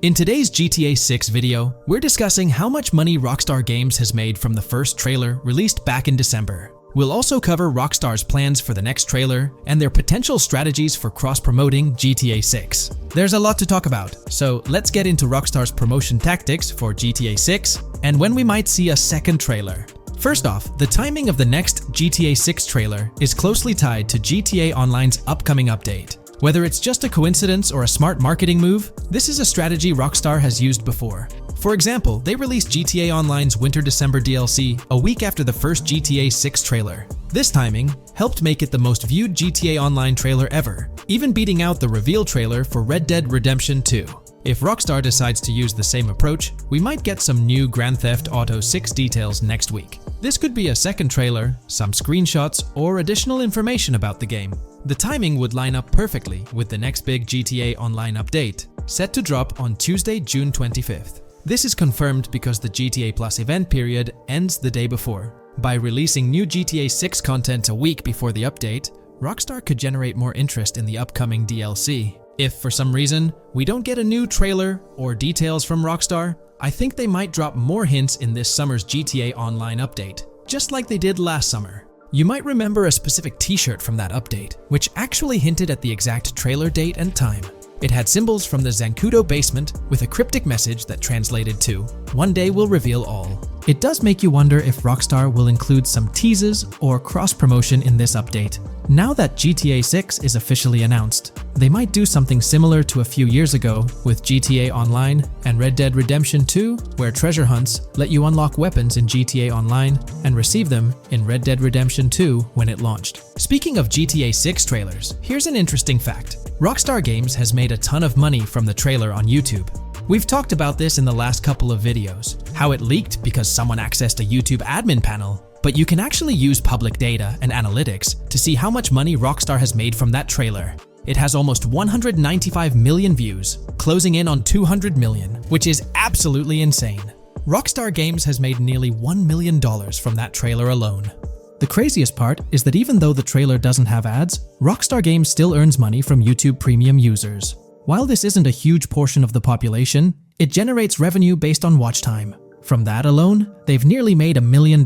In today's GTA 6 video, we're discussing how much money Rockstar Games has made from the first trailer released back in December. We'll also cover Rockstar's plans for the next trailer and their potential strategies for cross-promoting GTA 6. There's a lot to talk about, so let's get into Rockstar's promotion tactics for GTA 6 and when we might see a second trailer. First off, the timing of the next GTA 6 trailer is closely tied to GTA Online's upcoming update. Whether it's just a coincidence or a smart marketing move, this is a strategy Rockstar has used before. For example, they released GTA Online's Winter-December DLC a week after the first GTA 6 trailer. This timing helped make it the most viewed GTA Online trailer ever, even beating out the reveal trailer for Red Dead Redemption 2. If Rockstar decides to use the same approach, we might get some new Grand Theft Auto 6 details next week. This could be a second trailer, some screenshots, or additional information about the game. The timing would line up perfectly with the next big GTA Online update, set to drop on Tuesday, June 25th. This is confirmed because the GTA Plus event period ends the day before. By releasing new GTA 6 content a week before the update, Rockstar could generate more interest in the upcoming DLC. If for some reason we don't get a new trailer or details from Rockstar, I think they might drop more hints in this summer's GTA Online update, just like they did last summer. You might remember a specific t-shirt from that update, which actually hinted at the exact trailer date and time. It had symbols from the Zancudo basement with a cryptic message that translated to, "One day we'll reveal all." It does make you wonder if Rockstar will include some teases or cross-promotion in this update. Now that GTA 6 is officially announced, they might do something similar to a few years ago with GTA Online and Red Dead Redemption 2, where treasure hunts let you unlock weapons in GTA Online and receive them in Red Dead Redemption 2 when it launched. Speaking of GTA 6 trailers, here's an interesting fact. Rockstar Games has made a ton of money from the trailer on YouTube. We've talked about this in the last couple of videos, how it leaked because someone accessed a YouTube admin panel, but you can actually use public data and analytics to see how much money Rockstar has made from that trailer. It has almost 195 million views, closing in on 200 million, which is absolutely insane. Rockstar Games has made nearly $1 million from that trailer alone. The craziest part is that even though the trailer doesn't have ads, Rockstar Games still earns money from YouTube Premium users. While this isn't a huge portion of the population, it generates revenue based on watch time. From that alone, they've nearly made $1 million.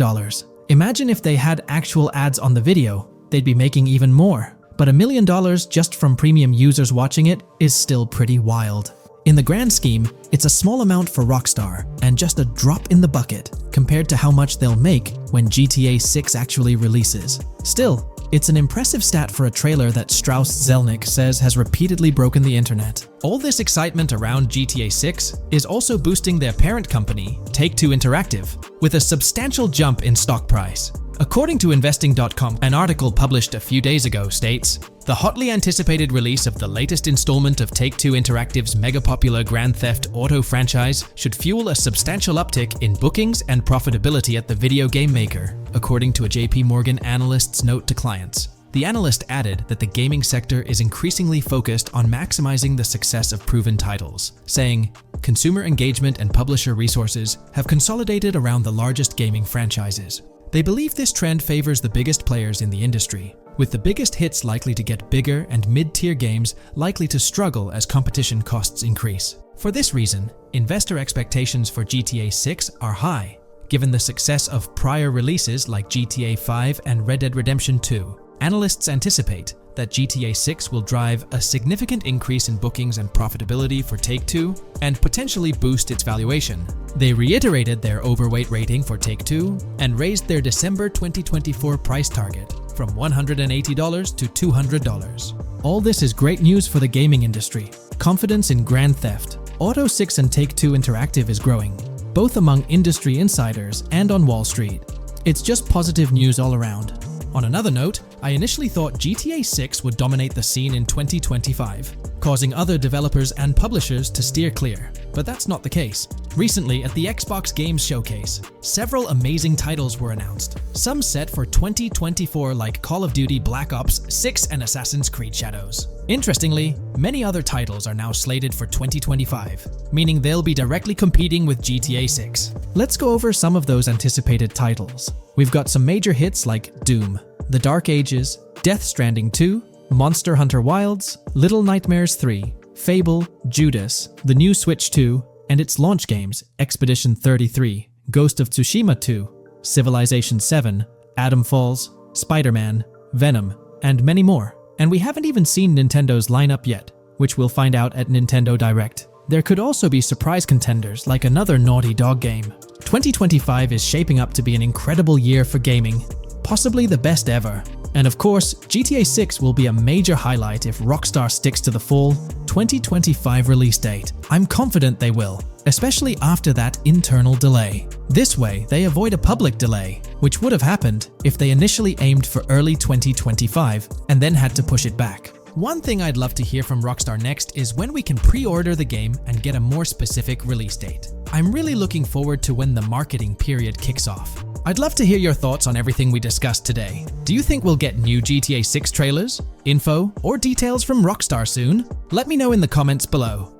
Imagine if they had actual ads on the video, they'd be making even more. But $1 million just from premium users watching it is still pretty wild. In the grand scheme, it's a small amount for Rockstar and just a drop in the bucket compared to how much they'll make when GTA 6 actually releases. Still, It's an impressive stat for a trailer that Strauss Zelnick says has repeatedly broken the internet. All this excitement around GTA 6 is also boosting their parent company, Take-Two Interactive, with a substantial jump in stock price. According to Investing.com, an article published a few days ago states, the hotly anticipated release of the latest installment of Take-Two Interactive's mega-popular Grand Theft Auto franchise should fuel a substantial uptick in bookings and profitability at the video game maker, according to a JP Morgan analyst's note to clients. The analyst added that the gaming sector is increasingly focused on maximizing the success of proven titles, saying, consumer engagement and publisher resources have consolidated around the largest gaming franchises. They believe this trend favors the biggest players in the industry, with the biggest hits likely to get bigger and mid-tier games likely to struggle as competition costs increase. For this reason, investor expectations for GTA 6 are high, given the success of prior releases like GTA 5 and Red Dead Redemption 2. Analysts anticipate that GTA 6 will drive a significant increase in bookings and profitability for Take-Two and potentially boost its valuation. They reiterated their overweight rating for Take-Two and raised their December 2024 price target from $180 to $200. All this is great news for the gaming industry. Confidence in Grand Theft Auto 6 and Take-Two Interactive is growing, both among industry insiders and on Wall Street. It's just positive news all around. On another note, I initially thought GTA 6 would dominate the scene in 2025, causing other developers and publishers to steer clear, but that's not the case. Recently, at the Xbox Games Showcase, several amazing titles were announced, some set for 2024 like Call of Duty Black Ops 6 and Assassin's Creed Shadows. Interestingly, many other titles are now slated for 2025, meaning they'll be directly competing with GTA 6. Let's go over some of those anticipated titles. We've got some major hits like Doom, The Dark Ages, Death Stranding 2, Monster Hunter Wilds, Little Nightmares 3, Fable, Judas, the new Switch 2, and its launch games Expedition 33, Ghost of Tsushima 2, Civilization 7, Atom Falls, Spider-Man, Venom, and many more. And we haven't even seen Nintendo's lineup yet, which we'll find out at Nintendo Direct. There could also be surprise contenders like another Naughty Dog game. 2025 is shaping up to be an incredible year for gaming, possibly the best ever. And of course, GTA 6 will be a major highlight if Rockstar sticks to the fall 2025 release date. I'm confident they will, especially after that internal delay. This way, they avoid a public delay, which would have happened if they initially aimed for early 2025 and then had to push it back. One thing I'd love to hear from Rockstar next is when we can pre-order the game and get a more specific release date. I'm really looking forward to when the marketing period kicks off. I'd love to hear your thoughts on everything we discussed today. Do you think we'll get new GTA 6 trailers, info, or details from Rockstar soon? Let me know in the comments below.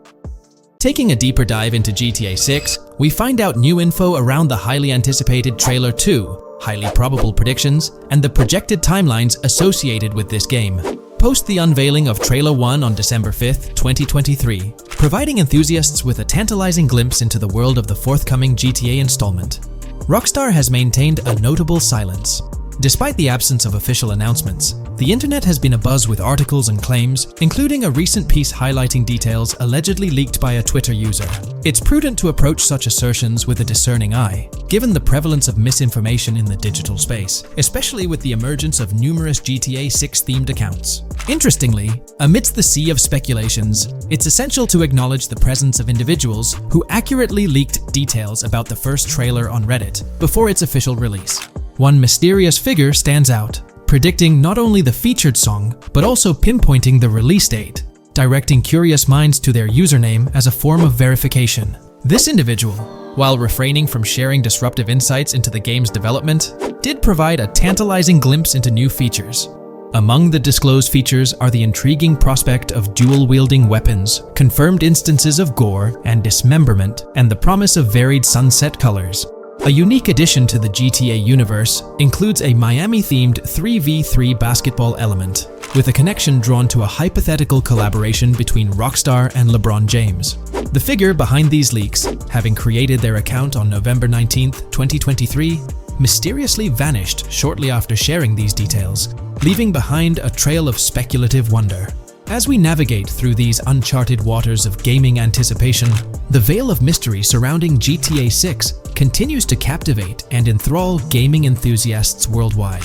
Taking a deeper dive into GTA 6, we find out new info around the highly anticipated Trailer 2, highly probable predictions, and the projected timelines associated with this game. Post the unveiling of Trailer 1 on December 5th, 2023, providing enthusiasts with a tantalizing glimpse into the world of the forthcoming GTA installment. Rockstar has maintained a notable silence. Despite the absence of official announcements, the internet has been abuzz with articles and claims, including a recent piece highlighting details allegedly leaked by a Twitter user. It's prudent to approach such assertions with a discerning eye, given the prevalence of misinformation in the digital space, especially with the emergence of numerous GTA 6-themed accounts. Interestingly, amidst the sea of speculations, it's essential to acknowledge the presence of individuals who accurately leaked details about the first trailer on Reddit before its official release. One mysterious figure stands out, predicting not only the featured song, but also pinpointing the release date, directing curious minds to their username as a form of verification. This individual, while refraining from sharing disruptive insights into the game's development, did provide a tantalizing glimpse into new features. Among the disclosed features are the intriguing prospect of dual-wielding weapons, confirmed instances of gore and dismemberment, and the promise of varied sunset colors. A unique addition to the GTA universe includes a Miami-themed 3v3 basketball element, with a connection drawn to a hypothetical collaboration between Rockstar and LeBron James. The figure behind these leaks, having created their account on November 19, 2023, mysteriously vanished shortly after sharing these details, leaving behind a trail of speculative wonder. As we navigate through these uncharted waters of gaming anticipation, the veil of mystery surrounding GTA 6 continues to captivate and enthrall gaming enthusiasts worldwide.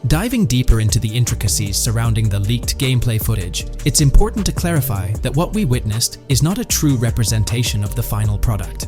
Diving deeper into the intricacies surrounding the leaked gameplay footage, it's important to clarify that what we witnessed is not a true representation of the final product.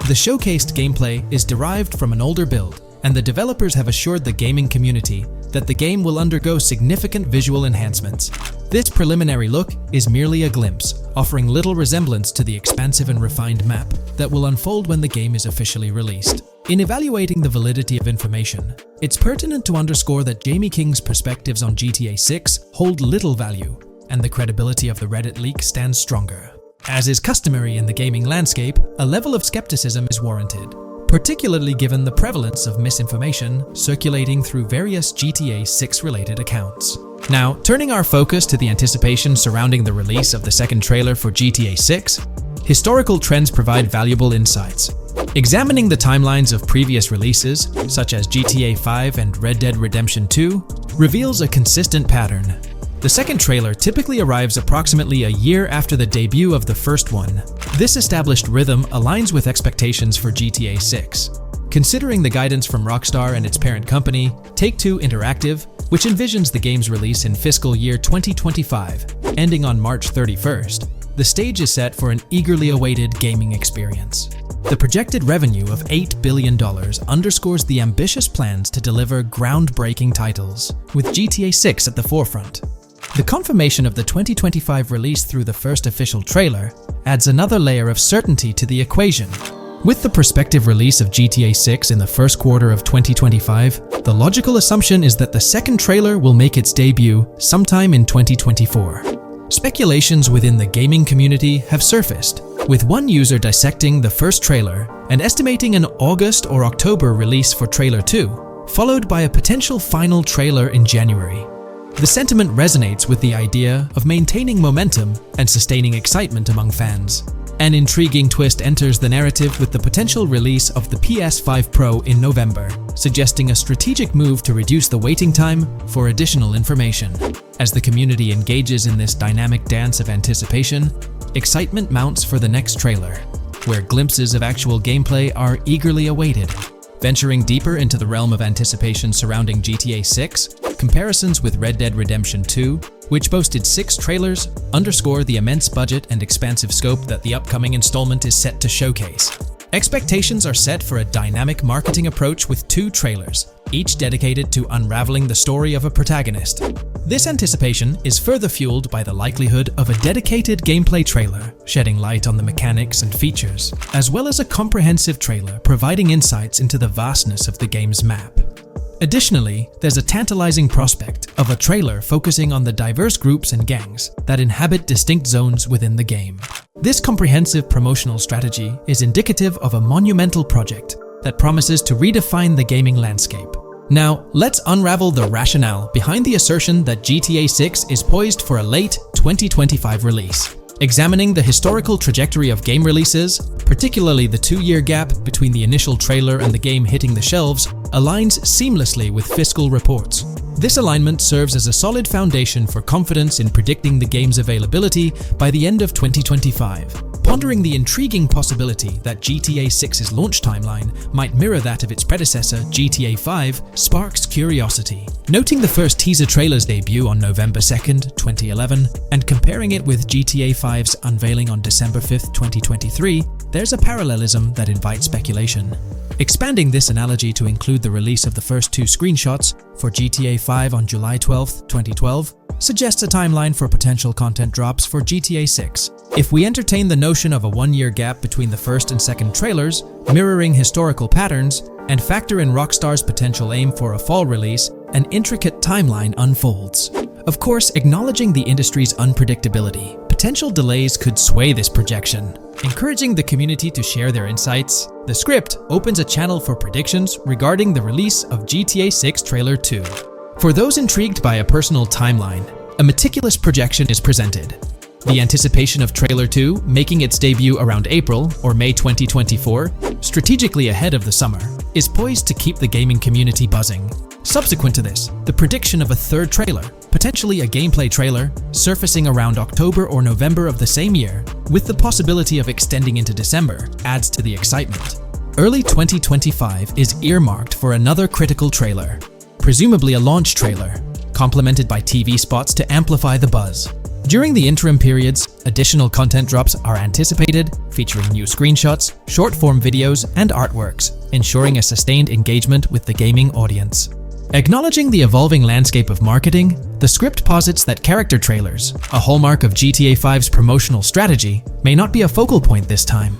The showcased gameplay is derived from an older build, and the developers have assured the gaming community that the game will undergo significant visual enhancements. This preliminary look is merely a glimpse, offering little resemblance to the expansive and refined map that will unfold when the game is officially released. In evaluating the validity of information, it's pertinent to underscore that Jamie King's perspectives on GTA 6 hold little value, and the credibility of the Reddit leak stands stronger. As is customary in the gaming landscape, a level of skepticism is warranted, particularly given the prevalence of misinformation circulating through various GTA 6 related accounts. Now, turning our focus to the anticipation surrounding the release of the second trailer for GTA 6, historical trends provide valuable insights. Examining the timelines of previous releases, such as GTA 5 and Red Dead Redemption 2, reveals a consistent pattern. The second trailer typically arrives approximately a year after the debut of the first one. This established rhythm aligns with expectations for GTA 6. Considering the guidance from Rockstar and its parent company, Take-Two Interactive, which envisions the game's release in fiscal year 2025, ending on March 31st, the stage is set for an eagerly awaited gaming experience. The projected revenue of $8 billion underscores the ambitious plans to deliver groundbreaking titles, with GTA 6 at the forefront. The confirmation of the 2025 release through the first official trailer adds another layer of certainty to the equation. With the prospective release of GTA 6 in the first quarter of 2025, the logical assumption is that the second trailer will make its debut sometime in 2024. Speculations within the gaming community have surfaced, with one user dissecting the first trailer and estimating an August or October release for Trailer 2, followed by a potential final trailer in January. The sentiment resonates with the idea of maintaining momentum and sustaining excitement among fans. An intriguing twist enters the narrative with the potential release of the PS5 Pro in November, suggesting a strategic move to reduce the waiting time for additional information. As the community engages in this dynamic dance of anticipation, excitement mounts for the next trailer, where glimpses of actual gameplay are eagerly awaited. Venturing deeper into the realm of anticipation surrounding GTA 6, comparisons with Red Dead Redemption 2, which boasted 6 trailers, underscore the immense budget and expansive scope that the upcoming installment is set to showcase. Expectations are set for a dynamic marketing approach with 2 trailers, each dedicated to unraveling the story of a protagonist. This anticipation is further fueled by the likelihood of a dedicated gameplay trailer, shedding light on the mechanics and features, as well as a comprehensive trailer providing insights into the vastness of the game's map. Additionally, there's a tantalizing prospect of a trailer focusing on the diverse groups and gangs that inhabit distinct zones within the game. This comprehensive promotional strategy is indicative of a monumental project that promises to redefine the gaming landscape. Now, let's unravel the rationale behind the assertion that GTA 6 is poised for a late 2025 release. Examining the historical trajectory of game releases, particularly the 2-year gap between the initial trailer and the game hitting the shelves, aligns seamlessly with fiscal reports. This alignment serves as a solid foundation for confidence in predicting the game's availability by the end of 2025. Pondering the intriguing possibility that GTA 6's launch timeline might mirror that of its predecessor, GTA 5, sparks curiosity. Noting the first teaser trailer's debut on November 2nd, 2011, and comparing it with GTA 5's unveiling on December 5th, 2023, there's a parallelism that invites speculation. Expanding this analogy to include the release of the first 2 screenshots for GTA 5 on July 12, 2012, suggests a timeline for potential content drops for GTA 6. If we entertain the notion of a 1-year gap between the first and second trailers, mirroring historical patterns, and factor in Rockstar's potential aim for a fall release, an intricate timeline unfolds. Of course, acknowledging the industry's unpredictability, potential delays could sway this projection. Encouraging the community to share their insights, the script opens a channel for predictions regarding the release of GTA 6 Trailer 2. For those intrigued by a personal timeline, a meticulous projection is presented. The anticipation of Trailer 2 making its debut around April or May 2024, strategically ahead of the summer, is poised to keep the gaming community buzzing. Subsequent to this, the prediction of a third trailer, potentially a gameplay trailer, surfacing around October or November of the same year, with the possibility of extending into December, adds to the excitement. Early 2025 is earmarked for another critical trailer. presumably a launch trailer, complemented by TV spots to amplify the buzz. During the interim periods, additional content drops are anticipated, featuring new screenshots, short-form videos, and artworks, ensuring a sustained engagement with the gaming audience. Acknowledging the evolving landscape of marketing, the script posits that character trailers, a hallmark of GTA 5's promotional strategy, may not be a focal point this time.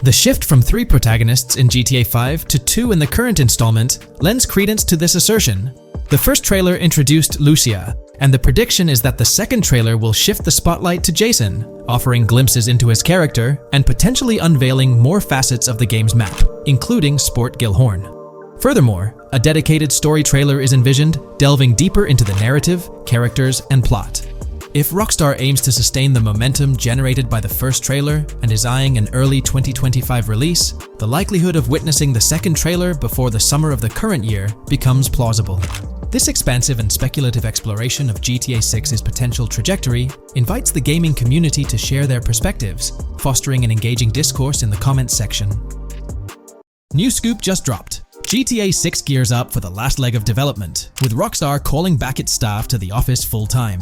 The shift from 3 protagonists in GTA 5 to 2 in the current installment lends credence to this assertion. The first trailer introduced Lucia, and the prediction is that the second trailer will shift the spotlight to Jason, offering glimpses into his character and potentially unveiling more facets of the game's map, including Sport Gilhorn. Furthermore, a dedicated story trailer is envisioned, delving deeper into the narrative, characters, and plot. If Rockstar aims to sustain the momentum generated by the first trailer and is eyeing an early 2025 release, the likelihood of witnessing the second trailer before the summer of the current year becomes plausible. This expansive and speculative exploration of GTA 6's potential trajectory invites the gaming community to share their perspectives, fostering an engaging discourse in the comments section. New scoop just dropped. GTA 6 gears up for the last leg of development, with Rockstar calling back its staff to the office full-time.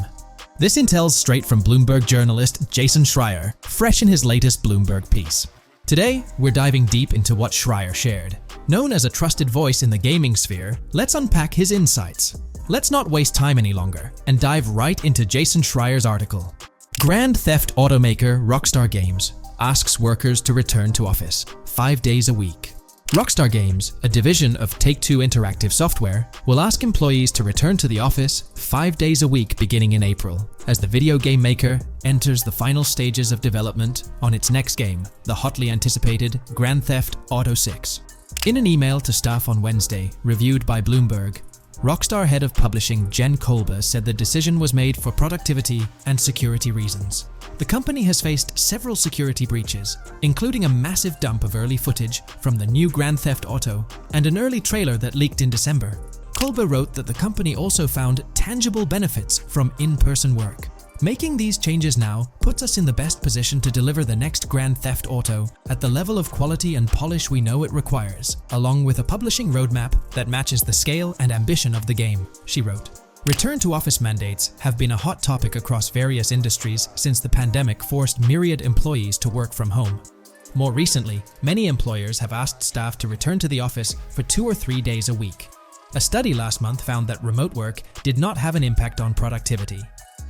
This intel's straight from Bloomberg journalist Jason Schreier, fresh in his latest Bloomberg piece. Today, we're diving deep into what Schreier shared. Known as a trusted voice in the gaming sphere, let's unpack his insights. Let's not waste time any longer, and dive right into Jason Schreier's article. Grand Theft automaker Rockstar Games asks workers to return to office 5 days a week. Rockstar Games, a division of Take-Two Interactive Software, will ask employees to return to the office 5 days a week beginning in April, as the video game maker enters the final stages of development on its next game, the hotly anticipated Grand Theft Auto 6. In an email to staff on Wednesday, reviewed by Bloomberg, Rockstar head of publishing Jen Kolba said the decision was made for productivity and security reasons. The company has faced several security breaches, including a massive dump of early footage from the new Grand Theft Auto and an early trailer that leaked in December. Kolba wrote that the company also found tangible benefits from in-person work. Making these changes now puts us in the best position to deliver the next Grand Theft Auto at the level of quality and polish we know it requires, along with a publishing roadmap that matches the scale and ambition of the game, she wrote. Return-to-office mandates have been a hot topic across various industries since the pandemic forced myriad employees to work from home. More recently, many employers have asked staff to return to the office for 2 or 3 days a week. A study last month found that remote work did not have an impact on productivity.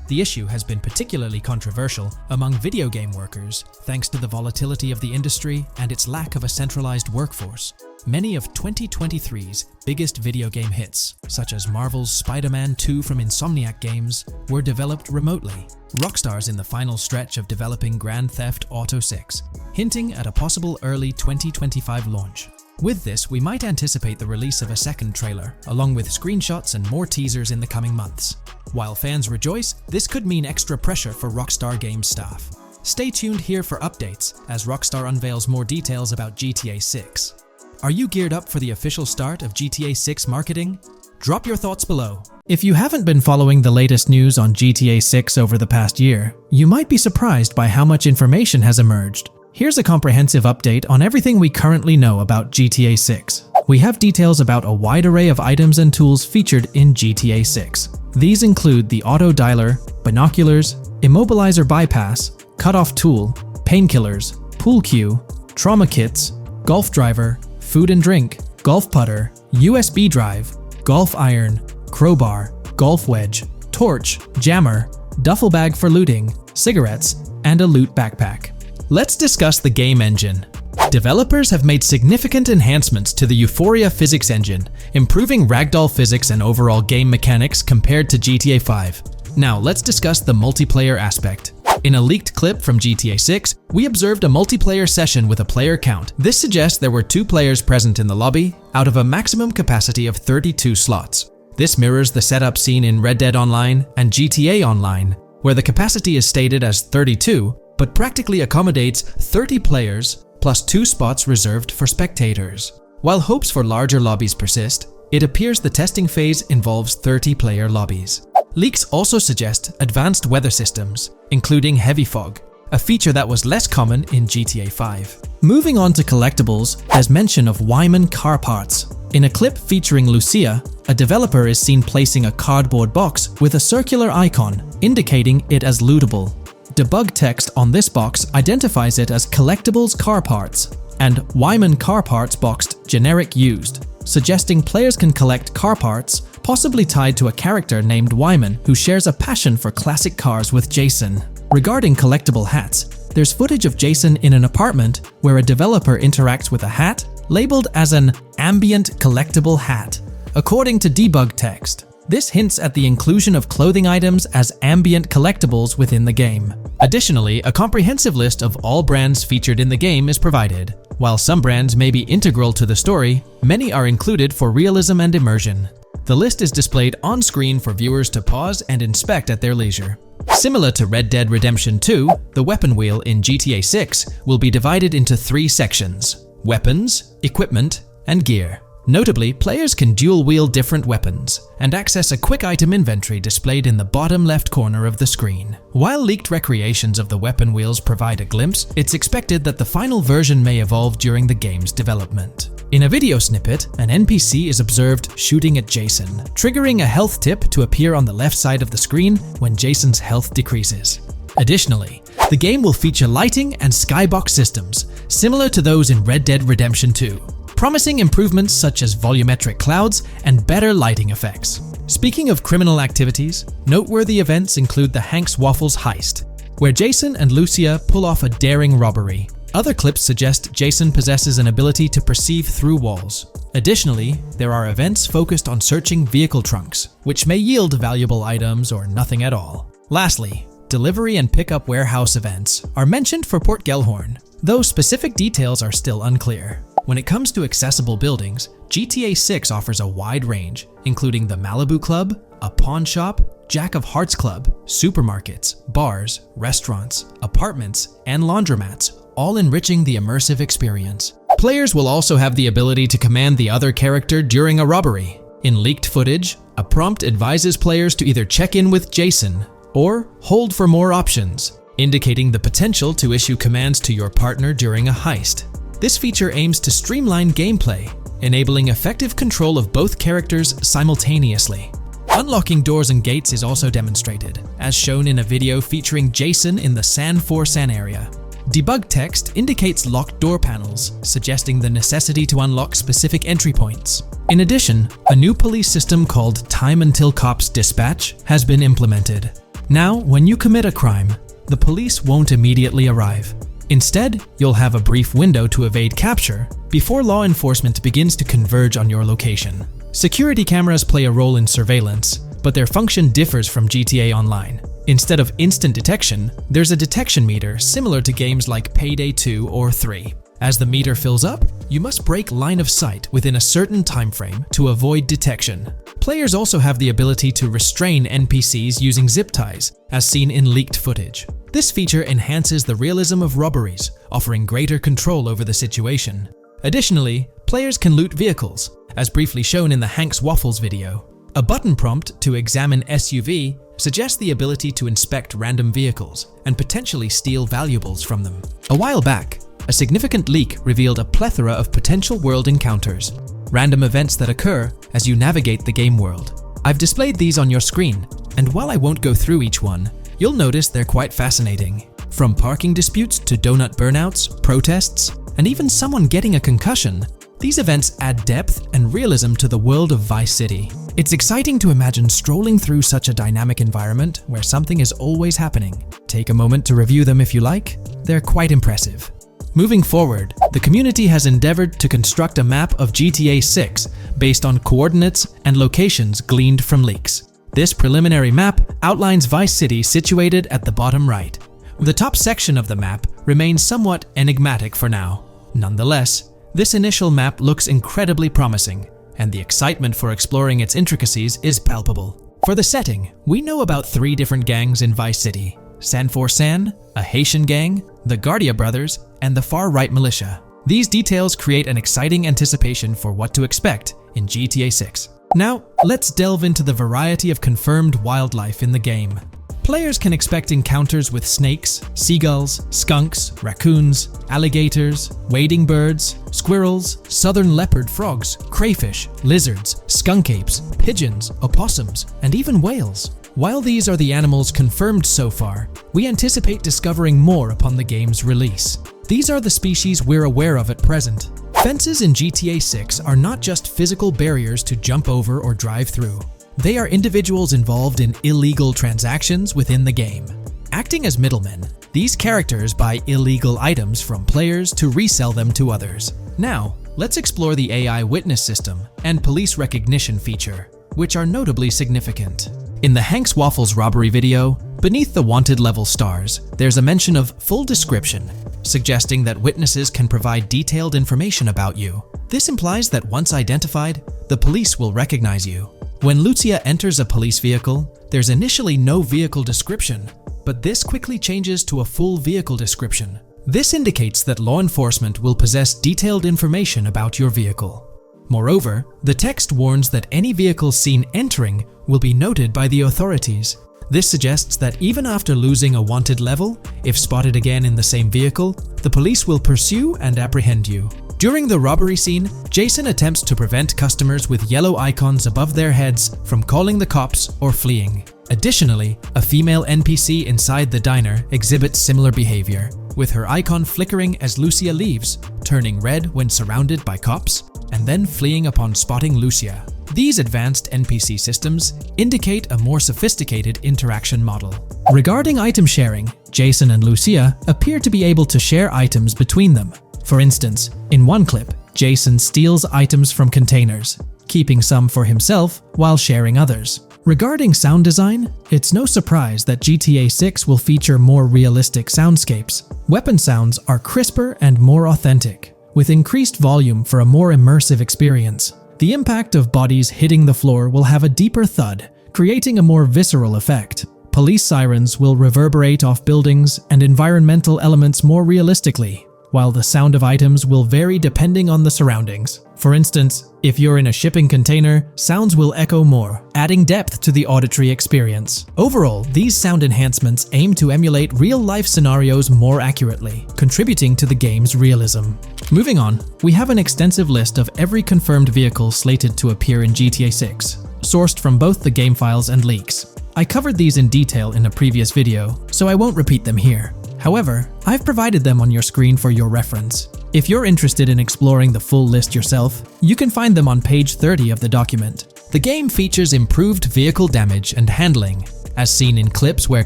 The issue has been particularly controversial among video game workers, thanks to the volatility of the industry and its lack of a centralized workforce. Many of 2023's biggest video game hits, such as Marvel's Spider-Man 2 from Insomniac Games, were developed remotely. Rockstar's in the final stretch of developing Grand Theft Auto 6, hinting at a possible early 2025 launch. With this, we might anticipate the release of a second trailer, along with screenshots and more teasers in the coming months. While fans rejoice, this could mean extra pressure for Rockstar Games staff. Stay tuned here for updates as Rockstar unveils more details about GTA 6. Are you geared up for the official start of GTA 6 marketing? Drop your thoughts below. If you haven't been following the latest news on GTA 6 over the past year, you might be surprised by how much information has emerged. Here's a comprehensive update on everything we currently know about GTA 6. We have details about a wide array of items and tools featured in GTA 6. These include the auto dialer, binoculars, immobilizer bypass, cutoff tool, painkillers, pool cue, trauma kits, golf driver, food and drink, golf putter, USB drive, golf iron, crowbar, golf wedge, torch, jammer, duffel bag for looting, cigarettes, and a loot backpack. Let's discuss the game engine. Developers have made significant enhancements to the Euphoria physics engine, improving ragdoll physics and overall game mechanics compared to GTA 5. Now let's discuss the multiplayer aspect. In a leaked clip from GTA 6, we observed a multiplayer session with a player count. This suggests there were 2 players present in the lobby, out of a maximum capacity of 32 slots. This mirrors the setup seen in Red Dead Online and GTA Online, where the capacity is stated as 32, but practically accommodates 30 players plus 2 spots reserved for spectators. While hopes for larger lobbies persist, it appears the testing phase involves 30-player lobbies. Leaks also suggest advanced weather systems, including heavy fog, a feature that was less common in GTA 5. Moving on to collectibles, there's mention of Wyman car parts. In a clip featuring Lucia, a developer is seen placing a cardboard box with a circular icon, indicating it as lootable. Debug text on this box identifies it as Collectibles car parts and Wyman car parts boxed generic used, suggesting players can collect car parts, possibly tied to a character named Wyman who shares a passion for classic cars with Jason. Regarding collectible hats, there's footage of Jason in an apartment where a developer interacts with a hat labeled as an ambient collectible hat. According to debug text, this hints at the inclusion of clothing items as ambient collectibles within the game. Additionally, a comprehensive list of all brands featured in the game is provided. While some brands may be integral to the story, many are included for realism and immersion. The list is displayed on screen for viewers to pause and inspect at their leisure. Similar to Red Dead Redemption 2, the weapon wheel in GTA 6 will be divided into 3 sections: weapons, equipment, and gear. Notably, players can dual-wield different weapons and access a quick item inventory displayed in the bottom left corner of the screen. While leaked recreations of the weapon wheels provide a glimpse, it's expected that the final version may evolve during the game's development. In a video snippet, an NPC is observed shooting at Jason, triggering a health tip to appear on the left side of the screen when Jason's health decreases. Additionally, the game will feature lighting and skybox systems, similar to those in Red Dead Redemption 2. Promising improvements such as volumetric clouds and better lighting effects. Speaking of criminal activities, noteworthy events include the Hank's Waffles heist, where Jason and Lucia pull off a daring robbery. Other clips suggest Jason possesses an ability to perceive through walls. Additionally, there are events focused on searching vehicle trunks, which may yield valuable items or nothing at all. Lastly, delivery and pickup warehouse events are mentioned for Port Gellhorn, though specific details are still unclear. When it comes to accessible buildings, GTA 6 offers a wide range, including the Malibu Club, a pawn shop, Jack of Hearts Club, supermarkets, bars, restaurants, apartments, and laundromats, all enriching the immersive experience. Players will also have the ability to command the other character during a robbery. In leaked footage, a prompt advises players to either check in with Jason or hold for more options, indicating the potential to issue commands to your partner during a heist. This feature aims to streamline gameplay, enabling effective control of both characters simultaneously. Unlocking doors and gates is also demonstrated, as shown in a video featuring Jason in the San Forsan area. Debug text indicates locked door panels, suggesting the necessity to unlock specific entry points. In addition, a new police system called Time Until Cops Dispatch has been implemented. Now, when you commit a crime, the police won't immediately arrive. Instead, you'll have a brief window to evade capture before law enforcement begins to converge on your location. Security cameras play a role in surveillance, but their function differs from GTA Online. Instead of instant detection, there's a detection meter similar to games like Payday 2 or 3. As the meter fills up, you must break line of sight within a certain time frame to avoid detection. Players also have the ability to restrain NPCs using zip ties, as seen in leaked footage. This feature enhances the realism of robberies, offering greater control over the situation. Additionally, players can loot vehicles, as briefly shown in the Hank's Waffles video. A button prompt to examine SUV suggests the ability to inspect random vehicles and potentially steal valuables from them. A while back, a significant leak revealed a plethora of potential world encounters, random events that occur as you navigate the game world. I've displayed these on your screen, and while I won't go through each one, you'll notice they're quite fascinating. From parking disputes to donut burnouts, protests, and even someone getting a concussion, these events add depth and realism to the world of Vice City. It's exciting to imagine strolling through such a dynamic environment where something is always happening. Take a moment to review them if you like. They're quite impressive. Moving forward, the community has endeavored to construct a map of GTA 6 based on coordinates and locations gleaned from leaks. This preliminary map outlines Vice City situated at the bottom right. The top section of the map remains somewhat enigmatic for now. Nonetheless, this initial map looks incredibly promising, and the excitement for exploring its intricacies is palpable. For the setting, we know about 3 different gangs in Vice City: San Forsan, a Haitian gang, the Guardia Brothers, and the far-right militia. These details create an exciting anticipation for what to expect in GTA 6. Now, let's delve into the variety of confirmed wildlife in the game. Players can expect encounters with snakes, seagulls, skunks, raccoons, alligators, wading birds, squirrels, southern leopard frogs, crayfish, lizards, skunk apes, pigeons, opossums, and even whales. While these are the animals confirmed so far, we anticipate discovering more upon the game's release. These are the species we're aware of at present. Fences in GTA 6 are not just physical barriers to jump over or drive through. They are individuals involved in illegal transactions within the game. Acting as middlemen, these characters buy illegal items from players to resell them to others. Now, let's explore the AI witness system and police recognition feature, which are notably significant. In the Hank's Waffles robbery video, beneath the wanted level stars, there's a mention of full description, suggesting that witnesses can provide detailed information about you. This implies that once identified, the police will recognize you. When Lucia enters a police vehicle, there's initially no vehicle description, but this quickly changes to a full vehicle description. This indicates that law enforcement will possess detailed information about your vehicle. Moreover, the text warns that any vehicle seen entering will be noted by the authorities. This suggests that even after losing a wanted level, if spotted again in the same vehicle, the police will pursue and apprehend you. During the robbery scene, Jason attempts to prevent customers with yellow icons above their heads from calling the cops or fleeing. Additionally, a female NPC inside the diner exhibits similar behavior, with her icon flickering as Lucia leaves, turning red when surrounded by cops, and then fleeing upon spotting Lucia. These advanced NPC systems indicate a more sophisticated interaction model. Regarding item sharing, Jason and Lucia appear to be able to share items between them. For instance, in one clip, Jason steals items from containers, keeping some for himself while sharing others. Regarding sound design, it's no surprise that GTA 6 will feature more realistic soundscapes. Weapon sounds are crisper and more authentic, with increased volume for a more immersive experience. The impact of bodies hitting the floor will have a deeper thud, creating a more visceral effect. Police sirens will reverberate off buildings and environmental elements more realistically, while the sound of items will vary depending on the surroundings. For instance, if you're in a shipping container, sounds will echo more, adding depth to the auditory experience. Overall, these sound enhancements aim to emulate real-life scenarios more accurately, contributing to the game's realism. Moving on, we have an extensive list of every confirmed vehicle slated to appear in GTA 6, sourced from both the game files and leaks. I covered these in detail in a previous video, so I won't repeat them here. However, I've provided them on your screen for your reference. If you're interested in exploring the full list yourself, you can find them on page 30 of the document. The game features improved vehicle damage and handling, as seen in clips where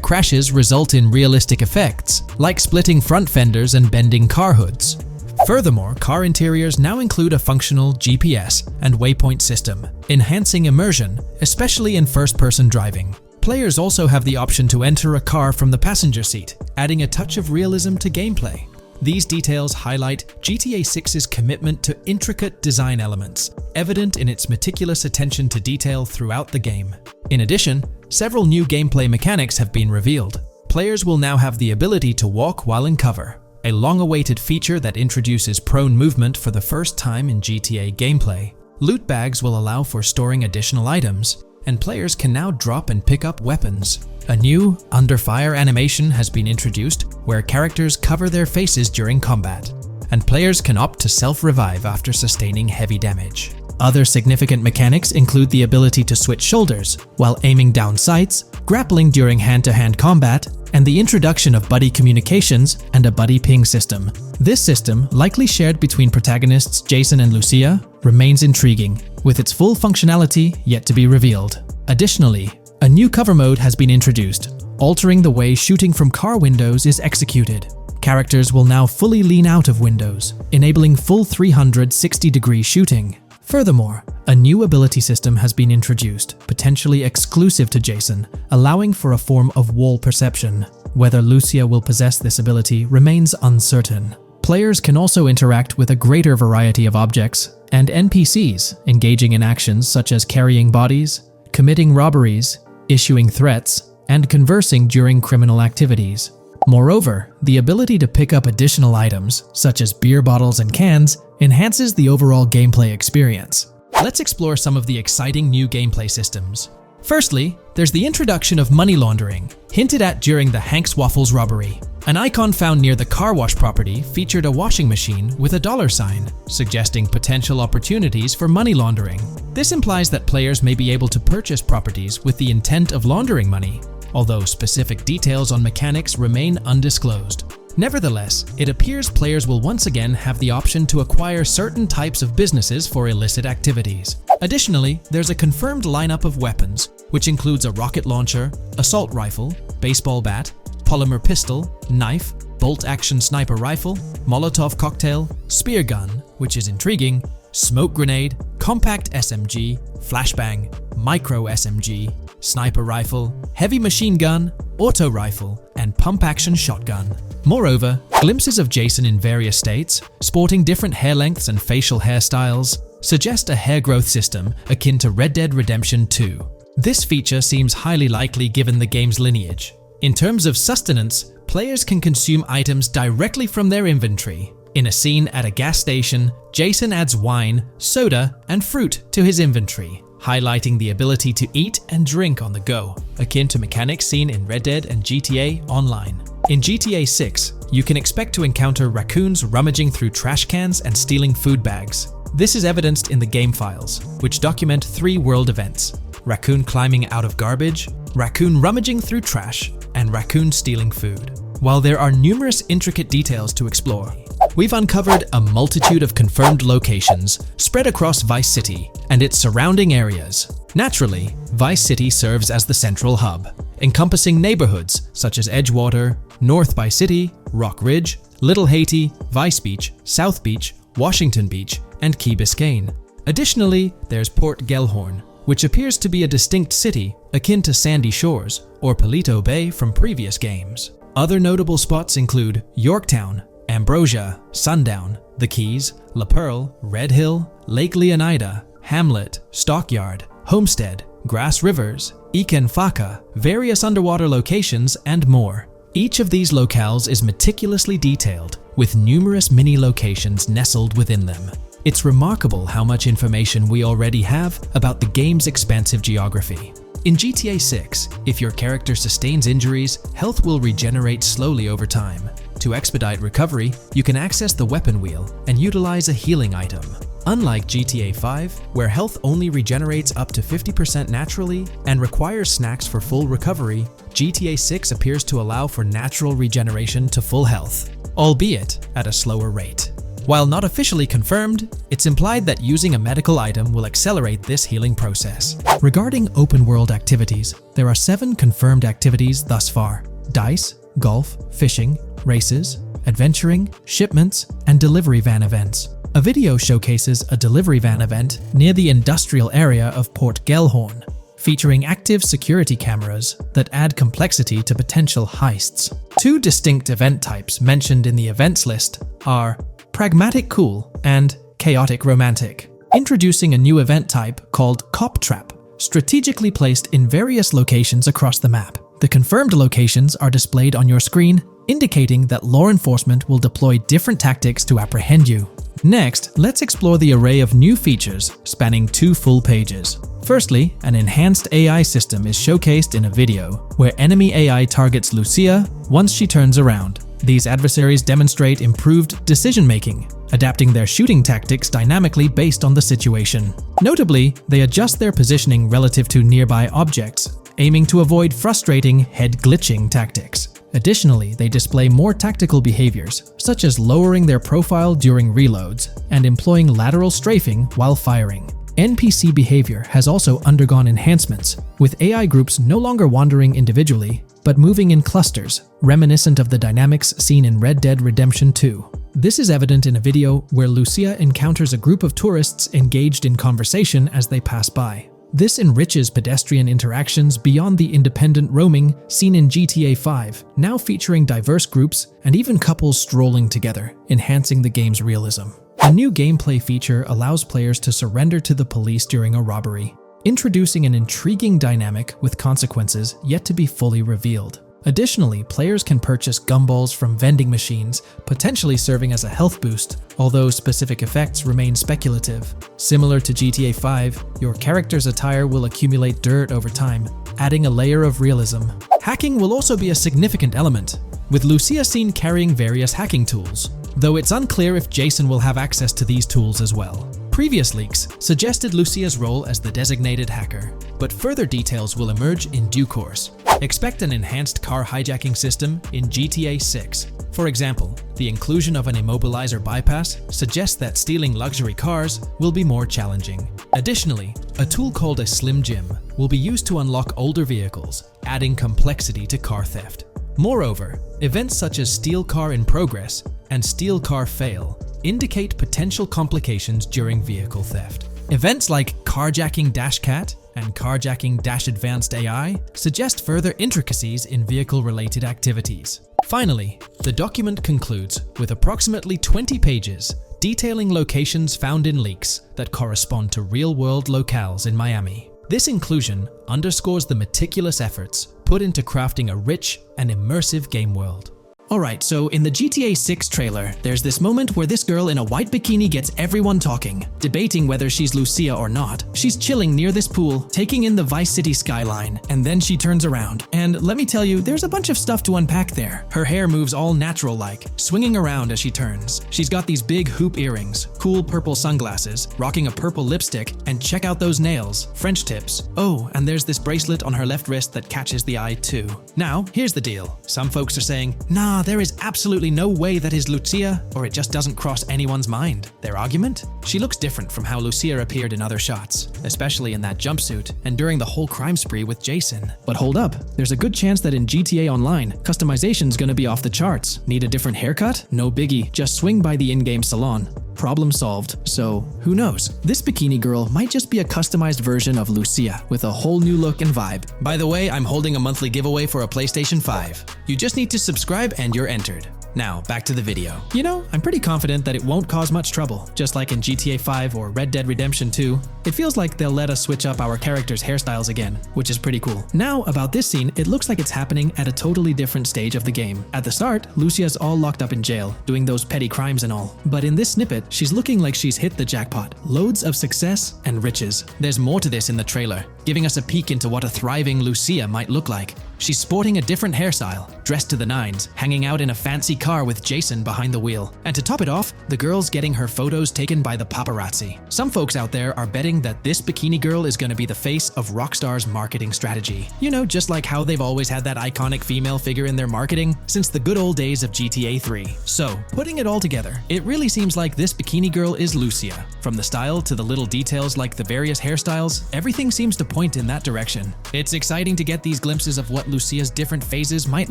crashes result in realistic effects, like splitting front fenders and bending car hoods. Furthermore, car interiors now include a functional GPS and waypoint system, enhancing immersion, especially in first-person driving. Players also have the option to enter a car from the passenger seat, adding a touch of realism to gameplay. These details highlight GTA 6's commitment to intricate design elements, evident in its meticulous attention to detail throughout the game. In addition, several new gameplay mechanics have been revealed. Players will now have the ability to walk while in cover, a long-awaited feature that introduces prone movement for the first time in GTA gameplay. Loot bags will allow for storing additional items, and players can now drop and pick up weapons. A new Under Fire animation has been introduced where characters cover their faces during combat, and players can opt to self-revive after sustaining heavy damage. Other significant mechanics include the ability to switch shoulders while aiming down sights, grappling during hand-to-hand combat, and the introduction of buddy communications and a buddy ping system. This system, likely shared between protagonists Jason and Lucia, remains intriguing, with its full functionality yet to be revealed. Additionally, a new cover mode has been introduced, altering the way shooting from car windows is executed. Characters will now fully lean out of windows, enabling full 360-degree shooting. Furthermore, a new ability system has been introduced, potentially exclusive to Jason, allowing for a form of wall perception. Whether Lucia will possess this ability remains uncertain. Players can also interact with a greater variety of objects and NPCs, engaging in actions such as carrying bodies, committing robberies, issuing threats, and conversing during criminal activities. Moreover, the ability to pick up additional items, such as beer bottles and cans, enhances the overall gameplay experience. Let's explore some of the exciting new gameplay systems. Firstly, there's the introduction of money laundering, hinted at during the Hank's Waffles robbery. An icon found near the car wash property featured a washing machine with a dollar sign, suggesting potential opportunities for money laundering. This implies that players may be able to purchase properties with the intent of laundering money, although specific details on mechanics remain undisclosed. Nevertheless, it appears players will once again have the option to acquire certain types of businesses for illicit activities. Additionally, there's a confirmed lineup of weapons, which includes a rocket launcher, assault rifle, baseball bat, polymer pistol, knife, bolt-action sniper rifle, Molotov cocktail, spear gun, which is intriguing, smoke grenade, compact SMG, flashbang, micro SMG, sniper rifle, heavy machine gun, auto rifle, and pump-action shotgun. Moreover, glimpses of Jason in various states, sporting different hair lengths and facial hairstyles, suggest a hair growth system akin to Red Dead Redemption 2. This feature seems highly likely given the game's lineage. In terms of sustenance, players can consume items directly from their inventory. In a scene at a gas station, Jason adds wine, soda, and fruit to his inventory, highlighting the ability to eat and drink on the go, akin to mechanics seen in Red Dead and GTA Online. In GTA 6, you can expect to encounter raccoons rummaging through trash cans and stealing food bags. This is evidenced in the game files, which document 3 world events: raccoon climbing out of garbage, raccoon rummaging through trash, and raccoon stealing food. While there are numerous intricate details to explore, we've uncovered a multitude of confirmed locations spread across Vice City and its surrounding areas. Naturally, Vice City serves as the central hub, encompassing neighborhoods such as Edgewater, North Vice City, Rock Ridge, Little Haiti, Vice Beach, South Beach, Washington Beach, and Key Biscayne. Additionally, there's Port Gellhorn, which appears to be a distinct city akin to Sandy Shores or Palito Bay from previous games. Other notable spots include Yorktown, Ambrosia, Sundown, The Keys, La Pearl, Red Hill, Lake Leonida, Hamlet, Stockyard, Homestead, Grass Rivers, Ikenfaka, various underwater locations, and more. Each of these locales is meticulously detailed, with numerous mini locations nestled within them. It's remarkable how much information we already have about the game's expansive geography. In GTA 6, if your character sustains injuries, health will regenerate slowly over time. To expedite recovery, you can access the weapon wheel and utilize a healing item. Unlike GTA 5, where health only regenerates up to 50% naturally and requires snacks for full recovery, GTA 6 appears to allow for natural regeneration to full health, albeit at a slower rate. While not officially confirmed, it's implied that using a medical item will accelerate this healing process. Regarding open-world activities, there are 7 confirmed activities thus far: dice, golf, fishing, races, adventuring, shipments, and delivery van events. A video showcases a delivery van event near the industrial area of Port Gellhorn, featuring active security cameras that add complexity to potential heists. 2 distinct event types mentioned in the events list are Pragmatic Cool and Chaotic Romantic, introducing a new event type called Cop Trap, strategically placed in various locations across the map. The confirmed locations are displayed on your screen, indicating that law enforcement will deploy different tactics to apprehend you. Next, let's explore the array of new features spanning 2 full pages. Firstly, an enhanced AI system is showcased in a video, where enemy AI targets Lucia once she turns around. These adversaries demonstrate improved decision-making, adapting their shooting tactics dynamically based on the situation. Notably, they adjust their positioning relative to nearby objects, aiming to avoid frustrating head-glitching tactics. Additionally, they display more tactical behaviors, such as lowering their profile during reloads and employing lateral strafing while firing. NPC behavior has also undergone enhancements, with AI groups no longer wandering individually, but moving in clusters, reminiscent of the dynamics seen in Red Dead Redemption 2. This is evident in a video where Lucia encounters a group of tourists engaged in conversation as they pass by. This enriches pedestrian interactions beyond the independent roaming seen in GTA 5, now featuring diverse groups and even couples strolling together, enhancing the game's realism. A new gameplay feature allows players to surrender to the police during a robbery, introducing an intriguing dynamic with consequences yet to be fully revealed. Additionally, players can purchase gumballs from vending machines, potentially serving as a health boost, although specific effects remain speculative. Similar to GTA 5, your character's attire will accumulate dirt over time, adding a layer of realism. Hacking will also be a significant element, with Lucia seen carrying various hacking tools, though it's unclear if Jason will have access to these tools as well. Previous leaks suggested Lucia's role as the designated hacker, but further details will emerge in due course. Expect an enhanced car hijacking system in GTA 6. For example, the inclusion of an immobilizer bypass suggests that stealing luxury cars will be more challenging. Additionally, a tool called a Slim Jim will be used to unlock older vehicles, adding complexity to car theft. Moreover, events such as Steal Car in Progress and Steal Car Fail indicate potential complications during vehicle theft. Events like Carjacking Cat and Carjacking Advanced AI suggest further intricacies in vehicle-related activities. Finally, the document concludes with approximately 20 pages detailing locations found in leaks that correspond to real-world locales in Miami. This inclusion underscores the meticulous efforts put into crafting a rich and immersive game world. Alright, so in the GTA 6 trailer, there's this moment where this girl in a white bikini gets everyone talking, debating whether she's Lucia or not. She's chilling near this pool, taking in the Vice City skyline, and then she turns around. And let me tell you, there's a bunch of stuff to unpack there. Her hair moves all natural-like, swinging around as she turns. She's got these big hoop earrings, cool purple sunglasses, rocking a purple lipstick, and check out those nails, French tips. Oh, and there's this bracelet on her left wrist that catches the eye too. Now, here's the deal. Some folks are saying, nah, there is absolutely no way that is Lucia, or it just doesn't cross anyone's mind. Their argument? She looks different from how Lucia appeared in other shots, especially in that jumpsuit and during the whole crime spree with Jason. But hold up, there's a good chance that in GTA Online, customization's gonna be off the charts. Need a different haircut? No biggie, just swing by the in-game salon. Problem solved. So, who knows? This bikini girl might just be a customized version of Lucia with a whole new look and vibe. By the way, I'm holding a monthly giveaway for a PlayStation 5. You just need to subscribe and you're entered. Now, back to the video. You know, I'm pretty confident that it won't cause much trouble, just like in GTA 5 or Red Dead Redemption 2. It feels like they'll let us switch up our characters' hairstyles again, which is pretty cool. Now, about this scene, it looks like it's happening at a totally different stage of the game. At the start, Lucia's all locked up in jail, doing those petty crimes and all. But in this snippet, she's looking like she's hit the jackpot. Loads of success and riches. There's more to this in the trailer, giving us a peek into what a thriving Lucia might look like. She's sporting a different hairstyle, dressed to the nines, hanging out in a fancy car with Jason behind the wheel. And to top it off, the girl's getting her photos taken by the paparazzi. Some folks out there are betting that this bikini girl is going to be the face of Rockstar's marketing strategy. You know, just like how they've always had that iconic female figure in their marketing since the good old days of GTA 3. So, putting it all together, it really seems like this bikini girl is Lucia. From the style to the little details like the various hairstyles, everything seems to point in that direction. It's exciting to get these glimpses of what Lucia's different phases might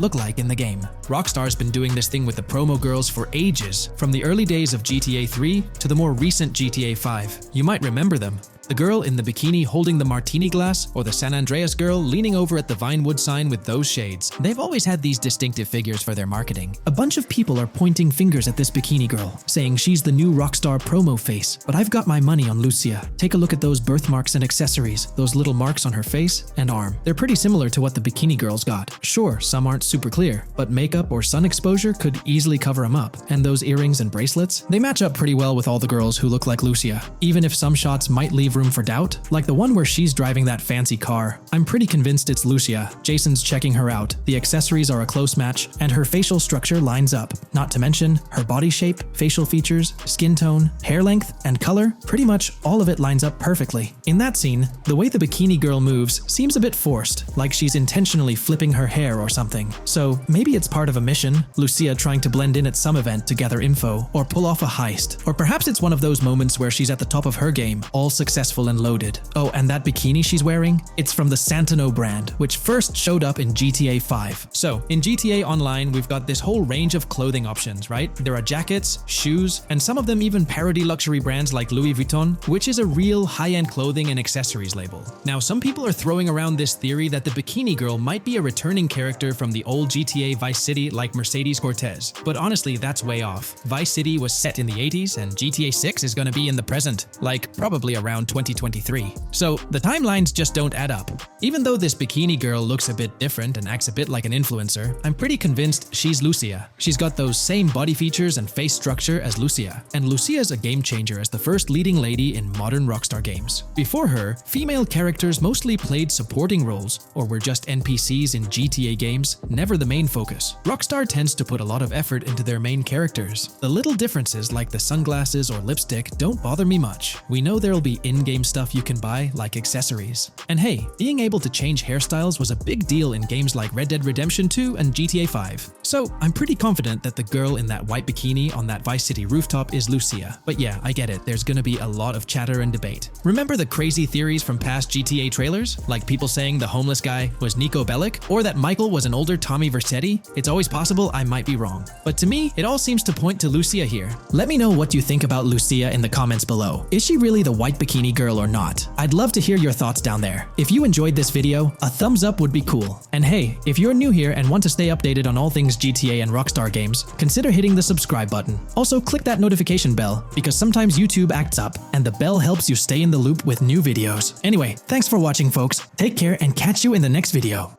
look like in the game. Rockstar's been doing this thing with the promo girls for ages, from the early days of GTA 3 to the more recent GTA 5. You might remember them. The girl in the bikini holding the martini glass, or the San Andreas girl leaning over at the Vinewood sign with those shades. They've always had these distinctive figures for their marketing. A bunch of people are pointing fingers at this bikini girl, saying she's the new Rockstar promo face. But I've got my money on Lucia. Take a look at those birthmarks and accessories, those little marks on her face and arm. They're pretty similar to what the bikini girl's got. Sure, some aren't super clear, but makeup or sun exposure could easily cover them up. And those earrings and bracelets, they match up pretty well with all the girls who look like Lucia. Even if some shots might leave room for doubt, like the one where she's driving that fancy car. I'm pretty convinced it's Lucia. Jason's checking her out. The accessories are a close match, and her facial structure lines up. Not to mention, her body shape, facial features, skin tone, hair length, and color, pretty much all of it lines up perfectly. In that scene, the way the bikini girl moves seems a bit forced, like she's intentionally flipping her hair or something. So maybe it's part of a mission, Lucia trying to blend in at some event to gather info, or pull off a heist. Or perhaps it's one of those moments where she's at the top of her game, all successful and loaded. Oh, and that bikini she's wearing? It's from the Santino brand, which first showed up in GTA 5. So, in GTA Online, we've got this whole range of clothing options, right? There are jackets, shoes, and some of them even parody luxury brands like Louis Vuitton, which is a real high-end clothing and accessories label. Now, some people are throwing around this theory that the bikini girl might be a returning character from the old GTA Vice City like Mercedes Cortez. But honestly, that's way off. Vice City was set in the 80s, and GTA 6 is gonna be in the present, like probably around 2023. So the timelines just don't add up. Even though this bikini girl looks a bit different and acts a bit like an influencer, I'm pretty convinced she's Lucia. She's got those same body features and face structure as Lucia, and Lucia's a game changer as the first leading lady in modern Rockstar games. Before her, female characters mostly played supporting roles or were just NPCs in GTA games, never the main focus. Rockstar tends to put a lot of effort into their main characters. The little differences like the sunglasses or lipstick don't bother me much. We know there'll be in-game stuff you can buy, like accessories. And hey, being able to change hairstyles was a big deal in games like Red Dead Redemption 2 and GTA 5. So I'm pretty confident that the girl in that white bikini on that Vice City rooftop is Lucia. But yeah, I get it, there's gonna be a lot of chatter and debate. Remember the crazy theories from past GTA trailers? Like people saying the homeless guy was Nico Bellic, or that Michael was an older Tommy Vercetti? It's always possible I might be wrong. But to me, it all seems to point to Lucia here. Let me know what you think about Lucia in the comments below. Is she really the white bikini girl or not? I'd love to hear your thoughts down there. If you enjoyed this video, a thumbs up would be cool. And hey, if you're new here and want to stay updated on all things GTA and Rockstar games, consider hitting the subscribe button. Also, click that notification bell, because sometimes YouTube acts up, and the bell helps you stay in the loop with new videos. Anyway, thanks for watching, folks. Take care and catch you in the next video.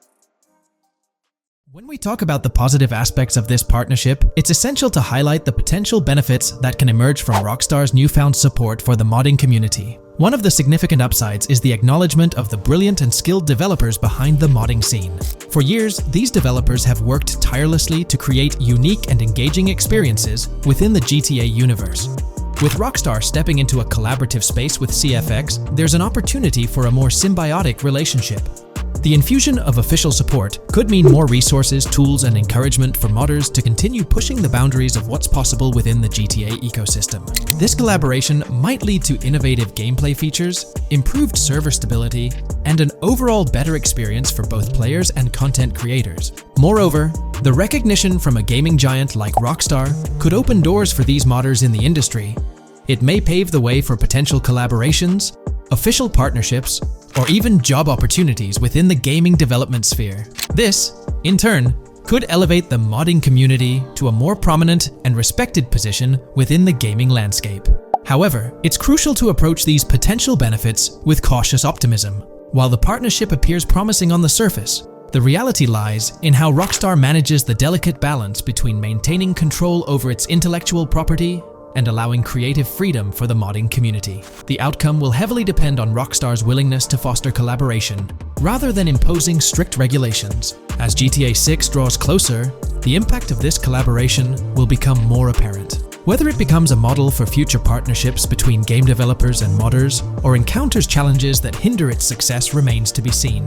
When we talk about the positive aspects of this partnership, it's essential to highlight the potential benefits that can emerge from Rockstar's newfound support for the modding community. One of the significant upsides is the acknowledgement of the brilliant and skilled developers behind the modding scene. For years, these developers have worked tirelessly to create unique and engaging experiences within the GTA universe. With Rockstar stepping into a collaborative space with CFX, there's an opportunity for a more symbiotic relationship. The infusion of official support could mean more resources, tools, and encouragement for modders to continue pushing the boundaries of what's possible within the GTA ecosystem. This collaboration might lead to innovative gameplay features, improved server stability, and an overall better experience for both players and content creators. Moreover, the recognition from a gaming giant like Rockstar could open doors for these modders in the industry. It may pave the way for potential collaborations, official partnerships, or even job opportunities within the gaming development sphere. This, in turn, could elevate the modding community to a more prominent and respected position within the gaming landscape. However, it's crucial to approach these potential benefits with cautious optimism. While the partnership appears promising on the surface, the reality lies in how Rockstar manages the delicate balance between maintaining control over its intellectual property and allowing creative freedom for the modding community. The outcome will heavily depend on Rockstar's willingness to foster collaboration, rather than imposing strict regulations. As GTA 6 draws closer, the impact of this collaboration will become more apparent. Whether it becomes a model for future partnerships between game developers and modders, or encounters challenges that hinder its success remains to be seen.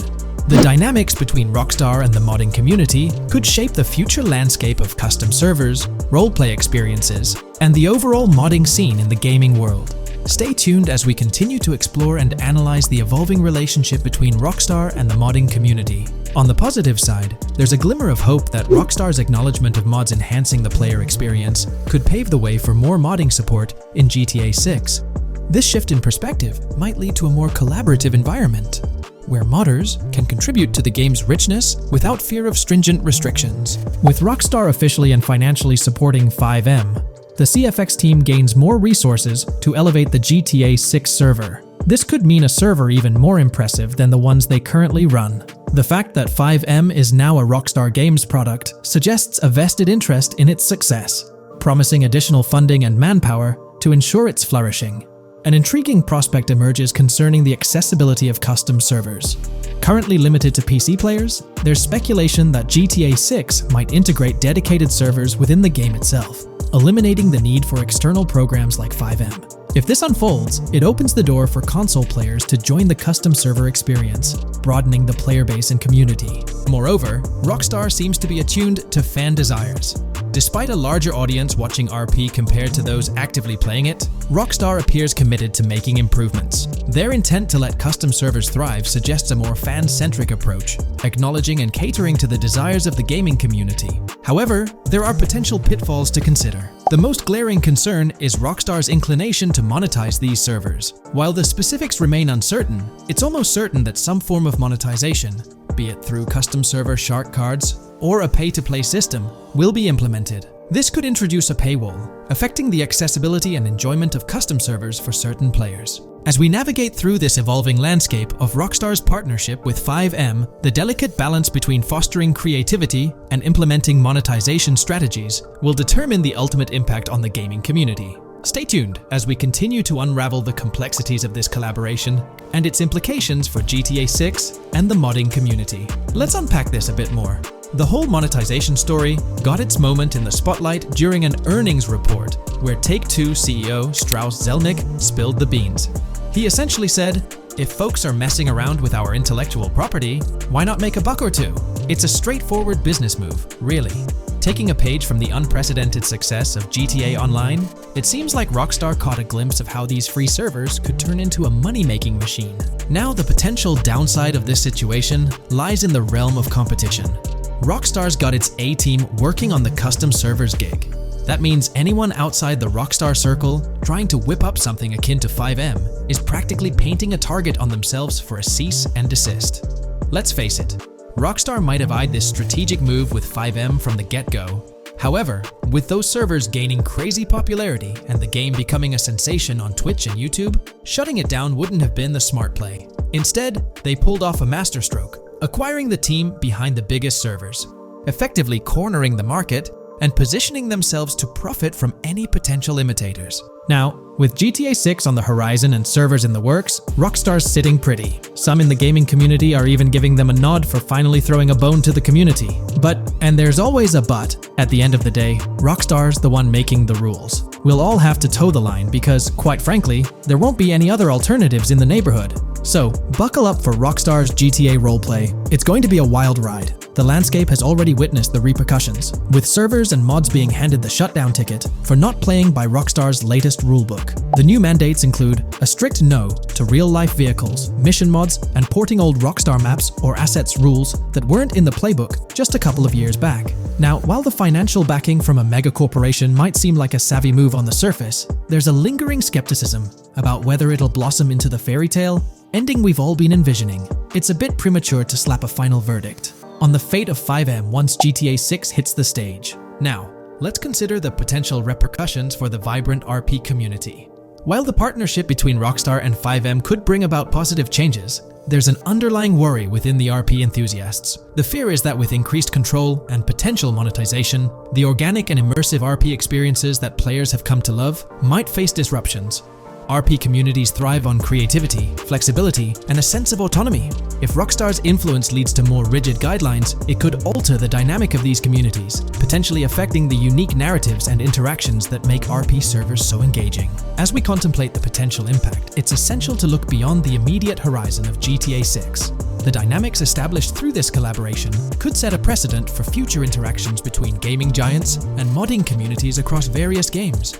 The dynamics between Rockstar and the modding community could shape the future landscape of custom servers, roleplay experiences, and the overall modding scene in the gaming world. Stay tuned as we continue to explore and analyze the evolving relationship between Rockstar and the modding community. On the positive side, there's a glimmer of hope that Rockstar's acknowledgement of mods enhancing the player experience could pave the way for more modding support in GTA 6. This shift in perspective might lead to a more collaborative environment, where modders can contribute to the game's richness without fear of stringent restrictions. With Rockstar officially and financially supporting FiveM, the CFX team gains more resources to elevate the GTA 6 server. This could mean a server even more impressive than the ones they currently run. The fact that FiveM is now a Rockstar Games product suggests a vested interest in its success, promising additional funding and manpower to ensure its flourishing. An intriguing prospect emerges concerning the accessibility of custom servers. Currently limited to PC players, there's speculation that GTA 6 might integrate dedicated servers within the game itself, eliminating the need for external programs like FiveM. If this unfolds, it opens the door for console players to join the custom server experience, broadening the player base and community. Moreover, Rockstar seems to be attuned to fan desires. Despite a larger audience watching RP compared to those actively playing it, Rockstar appears committed to making improvements. Their intent to let custom servers thrive suggests a more fan-centric approach, acknowledging and catering to the desires of the gaming community. However, there are potential pitfalls to consider. The most glaring concern is Rockstar's inclination to monetize these servers. While the specifics remain uncertain, it's almost certain that some form of monetization, be it through custom server shark cards or a pay-to-play system, will be implemented. This could introduce a paywall, affecting the accessibility and enjoyment of custom servers for certain players. As we navigate through this evolving landscape of Rockstar's partnership with 5M, the delicate balance between fostering creativity and implementing monetization strategies will determine the ultimate impact on the gaming community. Stay tuned as we continue to unravel the complexities of this collaboration and its implications for GTA 6 and the modding community. Let's unpack this a bit more. The whole monetization story got its moment in the spotlight during an earnings report where Take-Two CEO Strauss Zelnick spilled the beans. He essentially said, "If folks are messing around with our intellectual property, why not make a buck or two?" It's a straightforward business move, really. Taking a page from the unprecedented success of GTA Online, it seems like Rockstar caught a glimpse of how these free servers could turn into a money-making machine. Now, the potential downside of this situation lies in the realm of competition. Rockstar's got its A-team working on the custom servers gig. That means anyone outside the Rockstar circle trying to whip up something akin to 5M is practically painting a target on themselves for a cease and desist. Let's face it, Rockstar might have eyed this strategic move with 5M from the get-go. However, with those servers gaining crazy popularity and the game becoming a sensation on Twitch and YouTube, shutting it down wouldn't have been the smart play. Instead, they pulled off a masterstroke, acquiring the team behind the biggest servers, effectively cornering the market and positioning themselves to profit from any potential imitators. Now, with GTA 6 on the horizon and servers in the works, Rockstar's sitting pretty. Some in the gaming community are even giving them a nod for finally throwing a bone to the community. But, and there's always a but, at the end of the day, Rockstar's the one making the rules. We'll all have to toe the line because, quite frankly, there won't be any other alternatives in the neighborhood. So, buckle up for Rockstar's GTA roleplay. It's going to be a wild ride. The landscape has already witnessed the repercussions, with servers and mods being handed the shutdown ticket for not playing by Rockstar's latest rulebook. The new mandates include a strict no to real-life vehicles, mission mods, and porting old Rockstar maps or assets rules that weren't in the playbook just a couple of years back. Now, while the financial backing from a mega corporation might seem like a savvy move on the surface, there's a lingering skepticism about whether it'll blossom into the fairy tale ending we've all been envisioning. It's a bit premature to slap a final verdict on the fate of 5M once GTA 6 hits the stage. Now, let's consider the potential repercussions for the vibrant RP community. While the partnership between Rockstar and 5M could bring about positive changes, there's an underlying worry within the RP enthusiasts. The fear is that with increased control and potential monetization, the organic and immersive RP experiences that players have come to love might face disruptions. RP communities thrive on creativity, flexibility, and a sense of autonomy. If Rockstar's influence leads to more rigid guidelines, it could alter the dynamic of these communities, potentially affecting the unique narratives and interactions that make RP servers so engaging. As we contemplate the potential impact, it's essential to look beyond the immediate horizon of GTA 6. The dynamics established through this collaboration could set a precedent for future interactions between gaming giants and modding communities across various games.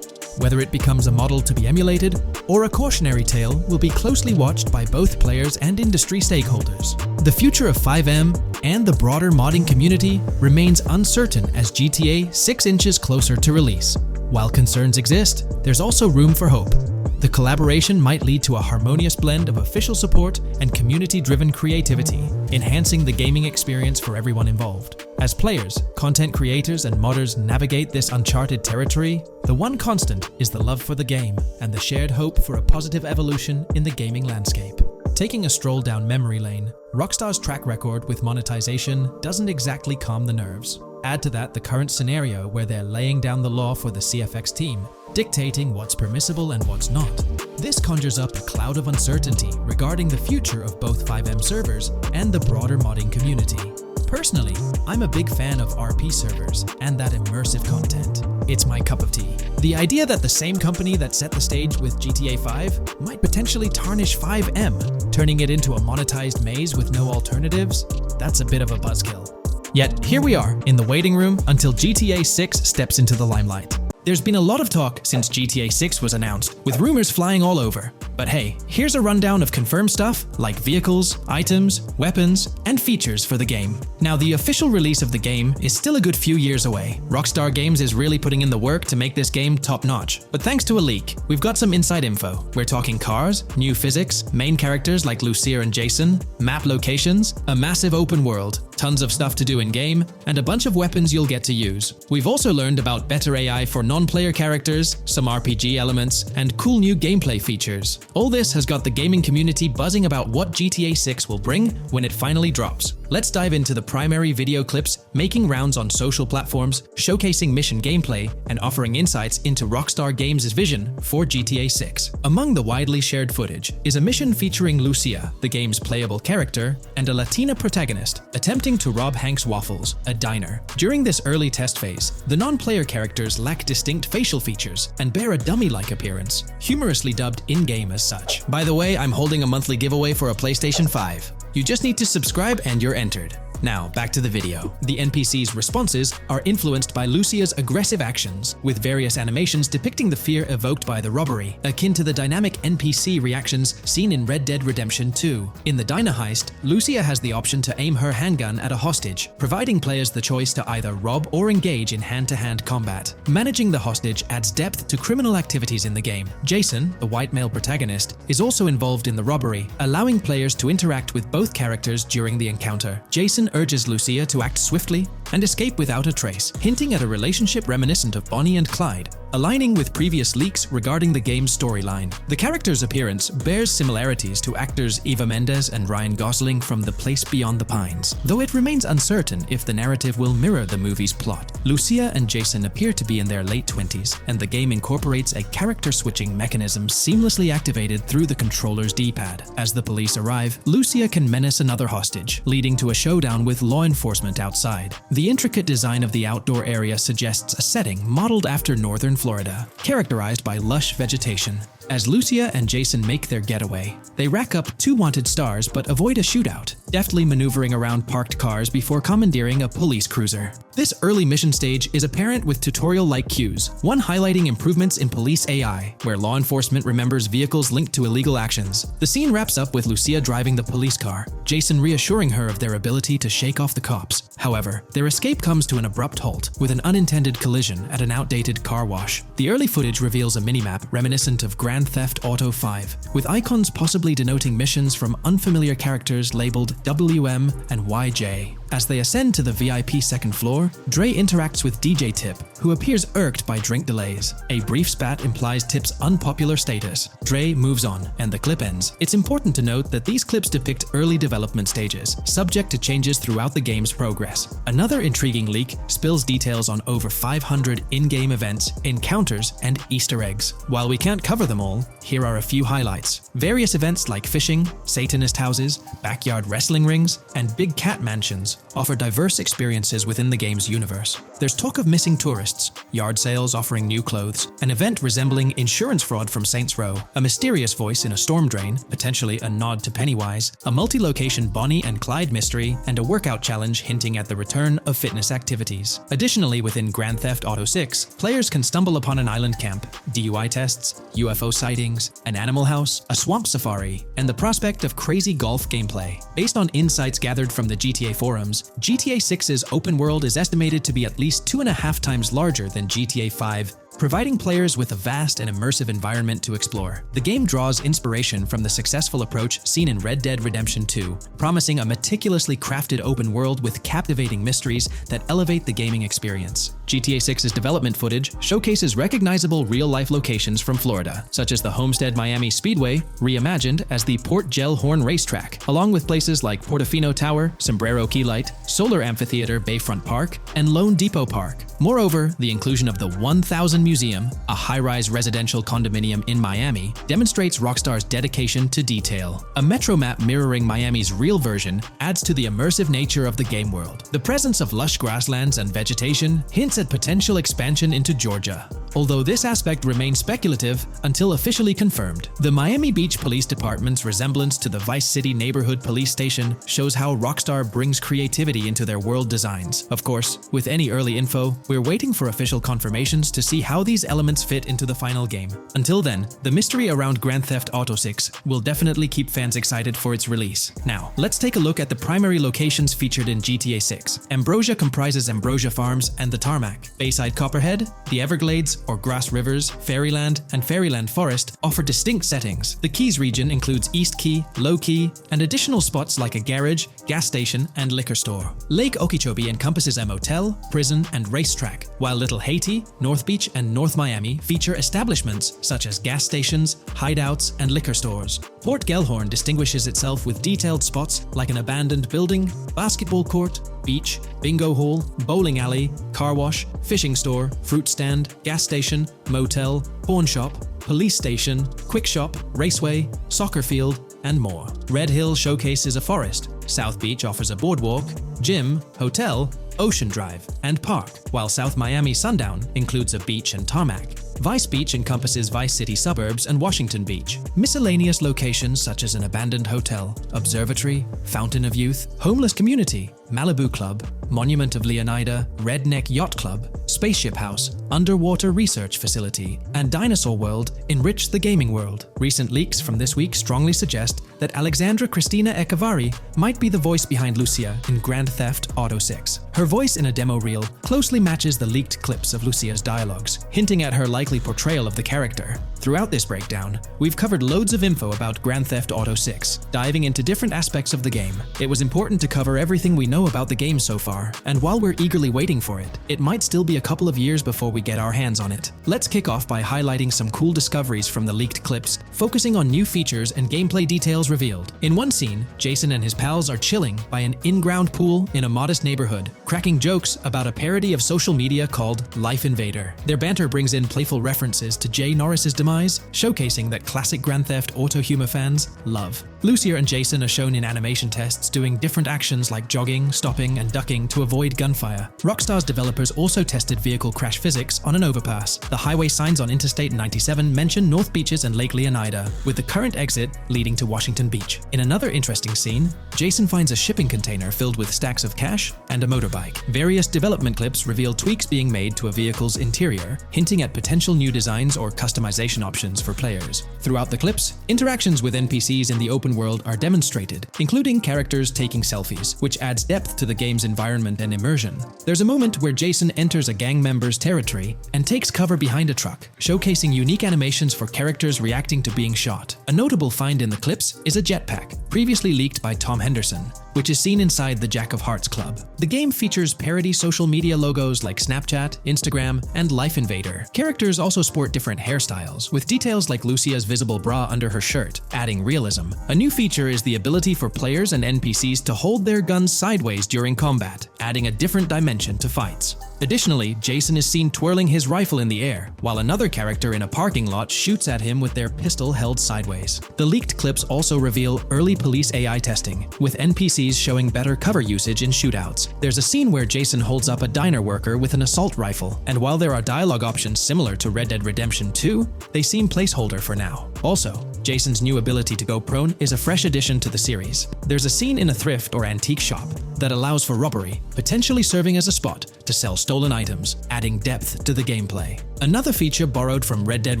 Whether it becomes a model to be emulated or a cautionary tale will be closely watched by both players and industry stakeholders. The future of 5M and the broader modding community remains uncertain as GTA 6 inches closer to release. While concerns exist, there's also room for hope. The collaboration might lead to a harmonious blend of official support and community-driven creativity, enhancing the gaming experience for everyone involved. As players, content creators, and modders navigate this uncharted territory, the one constant is the love for the game and the shared hope for a positive evolution in the gaming landscape. Taking a stroll down memory lane, Rockstar's track record with monetization doesn't exactly calm the nerves. Add to that the current scenario where they're laying down the law for the CFX team, dictating what's permissible and what's not. This conjures up a cloud of uncertainty regarding the future of both 5M servers and the broader modding community. Personally, I'm a big fan of RP servers and that immersive content. It's my cup of tea. The idea that the same company that set the stage with GTA 5 might potentially tarnish 5M, turning it into a monetized maze with no alternatives, that's a bit of a buzzkill. Yet, here we are, in the waiting room until GTA 6 steps into the limelight. There's been a lot of talk since GTA 6 was announced, with rumors flying all over. But hey, here's a rundown of confirmed stuff like vehicles, items, weapons, and features for the game. Now, the official release of the game is still a good few years away. Rockstar Games is really putting in the work to make this game top-notch. But thanks to a leak, we've got some inside info. We're talking cars, new physics, main characters like Lucia and Jason, map locations, a massive open world, tons of stuff to do in-game, and a bunch of weapons you'll get to use. We've also learned about better AI for non-player characters, some RPG elements, and cool new gameplay features. All this has got the gaming community buzzing about what GTA 6 will bring when it finally drops. Let's dive into the primary video clips making rounds on social platforms, showcasing mission gameplay, and offering insights into Rockstar Games' vision for GTA 6. Among the widely shared footage is a mission featuring Lucia, the game's playable character, and a Latina protagonist attempting to rob Hank's Waffles, a diner. During this early test phase, the non-player characters lack distinct facial features and bear a dummy-like appearance, humorously dubbed in-game as such. By the way, I'm holding a monthly giveaway for a PlayStation 5. You just need to subscribe and you're entered. Now, back to the video. The NPC's responses are influenced by Lucia's aggressive actions, with various animations depicting the fear evoked by the robbery, akin to the dynamic NPC reactions seen in Red Dead Redemption 2. In the diner heist, Lucia has the option to aim her handgun at a hostage, providing players the choice to either rob or engage in hand-to-hand combat. Managing the hostage adds depth to criminal activities in the game. Jason, the white male protagonist, is also involved in the robbery, allowing players to interact with both characters during the encounter. Jason urges Lucia to act swiftly and escape without a trace, hinting at a relationship reminiscent of Bonnie and Clyde, aligning with previous leaks regarding the game's storyline. The character's appearance bears similarities to actors Eva Mendes and Ryan Gosling from The Place Beyond the Pines, though it remains uncertain if the narrative will mirror the movie's plot. Lucia and Jason appear to be in their late 20s, and the game incorporates a character switching mechanism seamlessly activated through the controller's D-pad. As the police arrive, Lucia can menace another hostage, leading to a showdown with law enforcement outside. The intricate design of the outdoor area suggests a setting modeled after northern Florida, characterized by lush vegetation. As Lucia and Jason make their getaway, they rack up 2 wanted stars but avoid a shootout, deftly maneuvering around parked cars before commandeering a police cruiser. This early mission stage is apparent with tutorial-like cues, one highlighting improvements in police AI, where law enforcement remembers vehicles linked to illegal actions. The scene wraps up with Lucia driving the police car, Jason reassuring her of their ability to shake off the cops. However, their escape comes to an abrupt halt, with an unintended collision at an outdated car wash. The early footage reveals a minimap reminiscent of Grand Theft Auto 5, with icons possibly denoting missions from unfamiliar characters labeled WM and YJ. As they ascend to the VIP second floor, Dre interacts with DJ Tip, who appears irked by drink delays. A brief spat implies Tip's unpopular status. Dre moves on, and the clip ends. It's important to note that these clips depict early development stages, subject to changes throughout the game's progress. Another intriguing leak spills details on over 500 in-game events, encounters, and Easter eggs. While we can't cover them all, here are a few highlights. Various events like fishing, Satanist houses, backyard wrestling rings, and big cat mansions offer diverse experiences within the game's universe. There's talk of missing tourists, yard sales offering new clothes, an event resembling insurance fraud from Saints Row, a mysterious voice in a storm drain, potentially a nod to Pennywise, a multi-location Bonnie and Clyde mystery, and a workout challenge hinting at the return of fitness activities. Additionally, within Grand Theft Auto 6, players can stumble upon an island camp, DUI tests, UFO sightings, an animal house, a swamp safari, and the prospect of crazy golf gameplay. Based on insights gathered from the GTA forums, GTA 6's open world is estimated to be at least 2.5 times larger than GTA 5, providing players with a vast and immersive environment to explore. The game draws inspiration from the successful approach seen in Red Dead Redemption 2, promising a meticulously crafted open world with captivating mysteries that elevate the gaming experience. GTA 6's development footage showcases recognizable real-life locations from Florida, such as the Homestead Miami Speedway, reimagined as the Port Gel Horn Racetrack, along with places like Portofino Tower, Sombrero Key Light, Solar Amphitheater Bayfront Park, and Lone Depot Park. Moreover, the inclusion of the 1000 Museum, a high-rise residential condominium in Miami, demonstrates Rockstar's dedication to detail. A metro map mirroring Miami's real version adds to the immersive nature of the game world. The presence of lush grasslands and vegetation hints at potential expansion into Georgia, although this aspect remains speculative until officially confirmed. The Miami Beach Police Department's resemblance to the Vice City Neighborhood Police Station shows how Rockstar brings creativity into their world designs. Of course, with any early info, we're waiting for official confirmations to see how these elements fit into the final game. Until then, the mystery around Grand Theft Auto 6 will definitely keep fans excited for its release. Now, let's take a look at the primary locations featured in GTA 6. Ambrosia comprises Ambrosia Farms and the Tarmac. Bayside Copperhead, the Everglades or Grass Rivers, Fairyland, and Fairyland Forest offer distinct settings. The Keys region includes East Key, Low Key, and additional spots like a garage, gas station, and liquor store. Lake Okeechobee encompasses a motel, prison, and racetrack, while Little Haiti, North Beach, and and North Miami feature establishments such as gas stations, hideouts, and liquor stores. Port Gellhorn distinguishes itself with detailed spots like an abandoned building, basketball court, beach, bingo hall, bowling alley, car wash, fishing store, fruit stand, gas station, motel, pawn shop, police station, quick shop, raceway, soccer field, and more. Red Hill showcases a forest. South Beach offers a boardwalk, gym, hotel, ocean drive, and park, while South Miami Sundown includes a beach and tarmac. Vice Beach encompasses Vice City suburbs and Washington Beach. Miscellaneous locations such as an abandoned hotel, observatory, Fountain of Youth, homeless community, Malibu Club, Monument of Leonida, Redneck Yacht Club, Spaceship House, Underwater Research Facility, and Dinosaur World enrich the gaming world. Recent leaks from this week strongly suggest that Alexandra Christina Echevarri might be the voice behind Lucia in Grand Theft Auto 6. Her voice in a demo reel closely matches the leaked clips of Lucia's dialogues, hinting at her likely portrayal of the character. Throughout this breakdown, we've covered loads of info about Grand Theft Auto 6, diving into different aspects of the game. It was important to cover everything we know about the game so far, and while we're eagerly waiting for it, it might still be a couple of years before we get our hands on it. Let's kick off by highlighting some cool discoveries from the leaked clips, focusing on new features and gameplay details revealed. In one scene, Jason and his pals are chilling by an in-ground pool in a modest neighborhood, cracking jokes about a parody of social media called Life Invader. Their banter brings in playful references to Jay Norris's demise, showcasing that classic Grand Theft Auto humor fans love. Lucia and Jason are shown in animation tests doing different actions like jogging, stopping, and ducking to avoid gunfire. Rockstar's developers also tested vehicle crash physics on an overpass. The highway signs on Interstate 97 mention North Beaches and Lake Leonida, with the current exit leading to Washington Beach. In another interesting scene, Jason finds a shipping container filled with stacks of cash and a motorbike. Various development clips reveal tweaks being made to a vehicle's interior, hinting at potential new designs or customization options for players. Throughout the clips, interactions with NPCs in the open world are demonstrated, including characters taking selfies, which adds depth to the game's environment and immersion. There's a moment where Jason enters a gang member's territory and takes cover behind a truck, showcasing unique animations for characters reacting to being shot. A notable find in the clips is a jetpack, previously leaked by Tom Henderson, which is seen inside the Jack of Hearts Club. The game features parody social media logos like Snapchat, Instagram, and Life Invader. Characters also sport different hairstyles, with details like Lucia's visible bra under her shirt, adding realism. A new feature is the ability for players and NPCs to hold their guns sideways during combat, adding a different dimension to fights. Additionally, Jason is seen twirling his rifle in the air, while another character in a parking lot shoots at him with their pistol held sideways. The leaked clips also reveal early police AI testing, with NPCs showing better cover usage in shootouts. There's a scene where Jason holds up a diner worker with an assault rifle, and while there are dialogue options similar to Red Dead Redemption 2, they seem placeholder for now. Also, Jason's new ability to go prone is a fresh addition to the series. There's a scene in a thrift or antique shop that allows for robbery, potentially serving as a spot to sell stolen items, adding depth to the gameplay. Another feature borrowed from Red Dead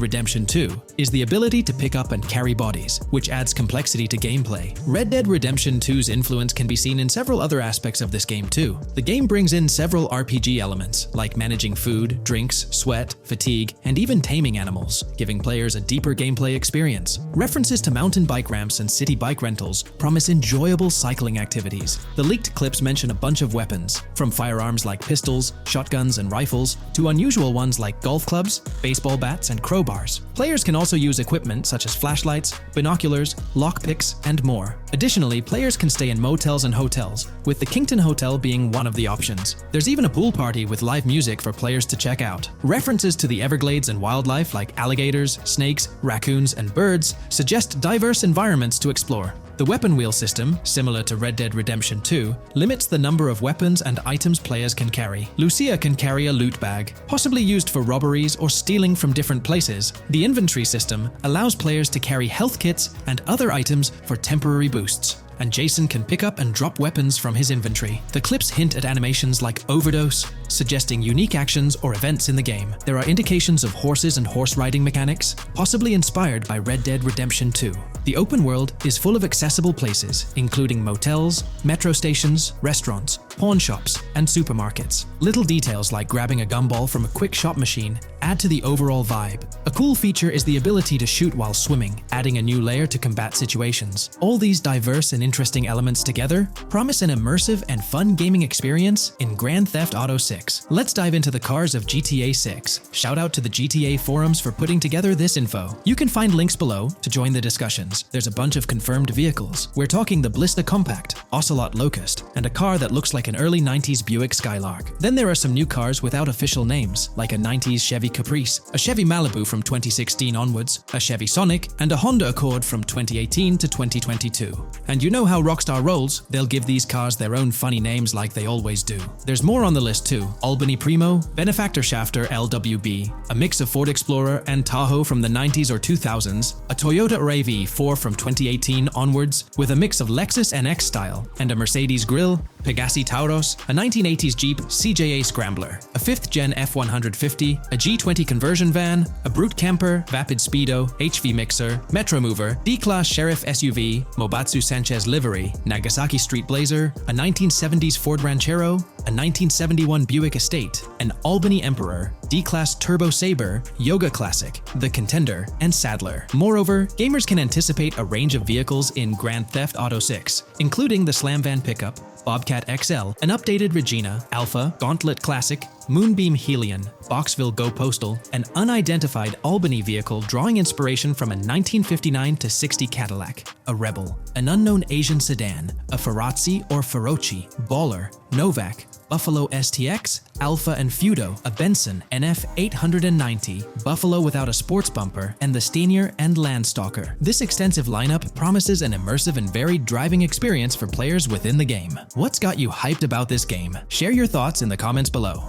Redemption 2 is the ability to pick up and carry bodies, which adds complexity to gameplay. Red Dead Redemption 2's influence can be seen in several other aspects of this game too. The game brings in several RPG elements, like managing food, drinks, sweat, fatigue, and even taming animals, giving players a deeper gameplay experience. References to mountain bike ramps and city bike rentals promise enjoyable cycling activities. The leaked clips mention a bunch of weapons, from firearms like pistols, shotguns, and rifles, to unusual ones like golf clubs, baseball bats, and crowbars. Players can also use equipment such as flashlights, binoculars, lockpicks, and more. Additionally, players can stay in motels and hotels, with the Kington Hotel being one of the options. There's even a pool party with live music for players to check out. References to the Everglades and wildlife like alligators, snakes, raccoons, and birds suggest diverse environments to explore. The weapon wheel system, similar to Red Dead Redemption 2, limits the number of weapons and items players can carry. Lucia can carry a loot bag, possibly used for robberies or stealing from different places. The inventory system allows players to carry health kits and other items for temporary boosts, and Jason can pick up and drop weapons from his inventory. The clips hint at animations like overdose, suggesting unique actions or events in the game. There are indications of horses and horse riding mechanics, possibly inspired by Red Dead Redemption 2. The open world is full of accessible places, including motels, metro stations, restaurants, pawn shops, and supermarkets. Little details like grabbing a gumball from a quick shop machine add to the overall vibe. A cool feature is the ability to shoot while swimming, adding a new layer to combat situations. All these diverse and interesting elements together promise an immersive and fun gaming experience in Grand Theft Auto 6. Let's dive into the cars of GTA 6. Shout out to the GTA forums for putting together this info. You can find links below to join the discussions. There's a bunch of confirmed vehicles. We're talking the Blista Compact, Ocelot Locust, and a car that looks like an early 90s Buick Skylark. Then there are some new cars without official names, like a 90s Chevy Caprice, a Chevy Malibu from 2016 onwards, a Chevy Sonic, and a Honda Accord from 2018 to 2022. And you know how Rockstar rolls, they'll give these cars their own funny names like they always do. There's more on the list too. Albany Primo, Benefactor Shafter LWB, a mix of Ford Explorer and Tahoe from the 90s or 2000s, a Toyota RAV4 from 2018 onwards with a mix of Lexus NX style, and a Mercedes Grill, Pegassi Tauros, a 1980s Jeep CJA Scrambler, a 5th Gen F150, a G20 conversion van, a Brute Camper, Vapid Speedo, HV Mixer, Metro Mover, D-Class Sheriff SUV, Mobatsu Sanchez Livery, Nagasaki Street Blazer, a 1970s Ford Ranchero, a 1971 Buick Estate, an Albany Emperor, D-Class Turbo Sabre, Yoga Classic, the Contender, and Sadler. Moreover, gamers can anticipate a range of vehicles in Grand Theft Auto 6, including the Slam Van Pickup, Bobcat XL, an updated Regina, Alpha, Gauntlet Classic, Moonbeam Helion, Boxville Go Postal, an unidentified Albany vehicle drawing inspiration from a 1959-60 Cadillac, a Rebel, an unknown Asian sedan, a Ferrazzi or Feroci, Baller, Novak, Buffalo STX, Alpha and Feudo, a Benson NF 890, Buffalo without a sports bumper, and the Stanier and Landstalker. This extensive lineup promises an immersive and varied driving experience for players within the game. What's got you hyped about this game? Share your thoughts in the comments below.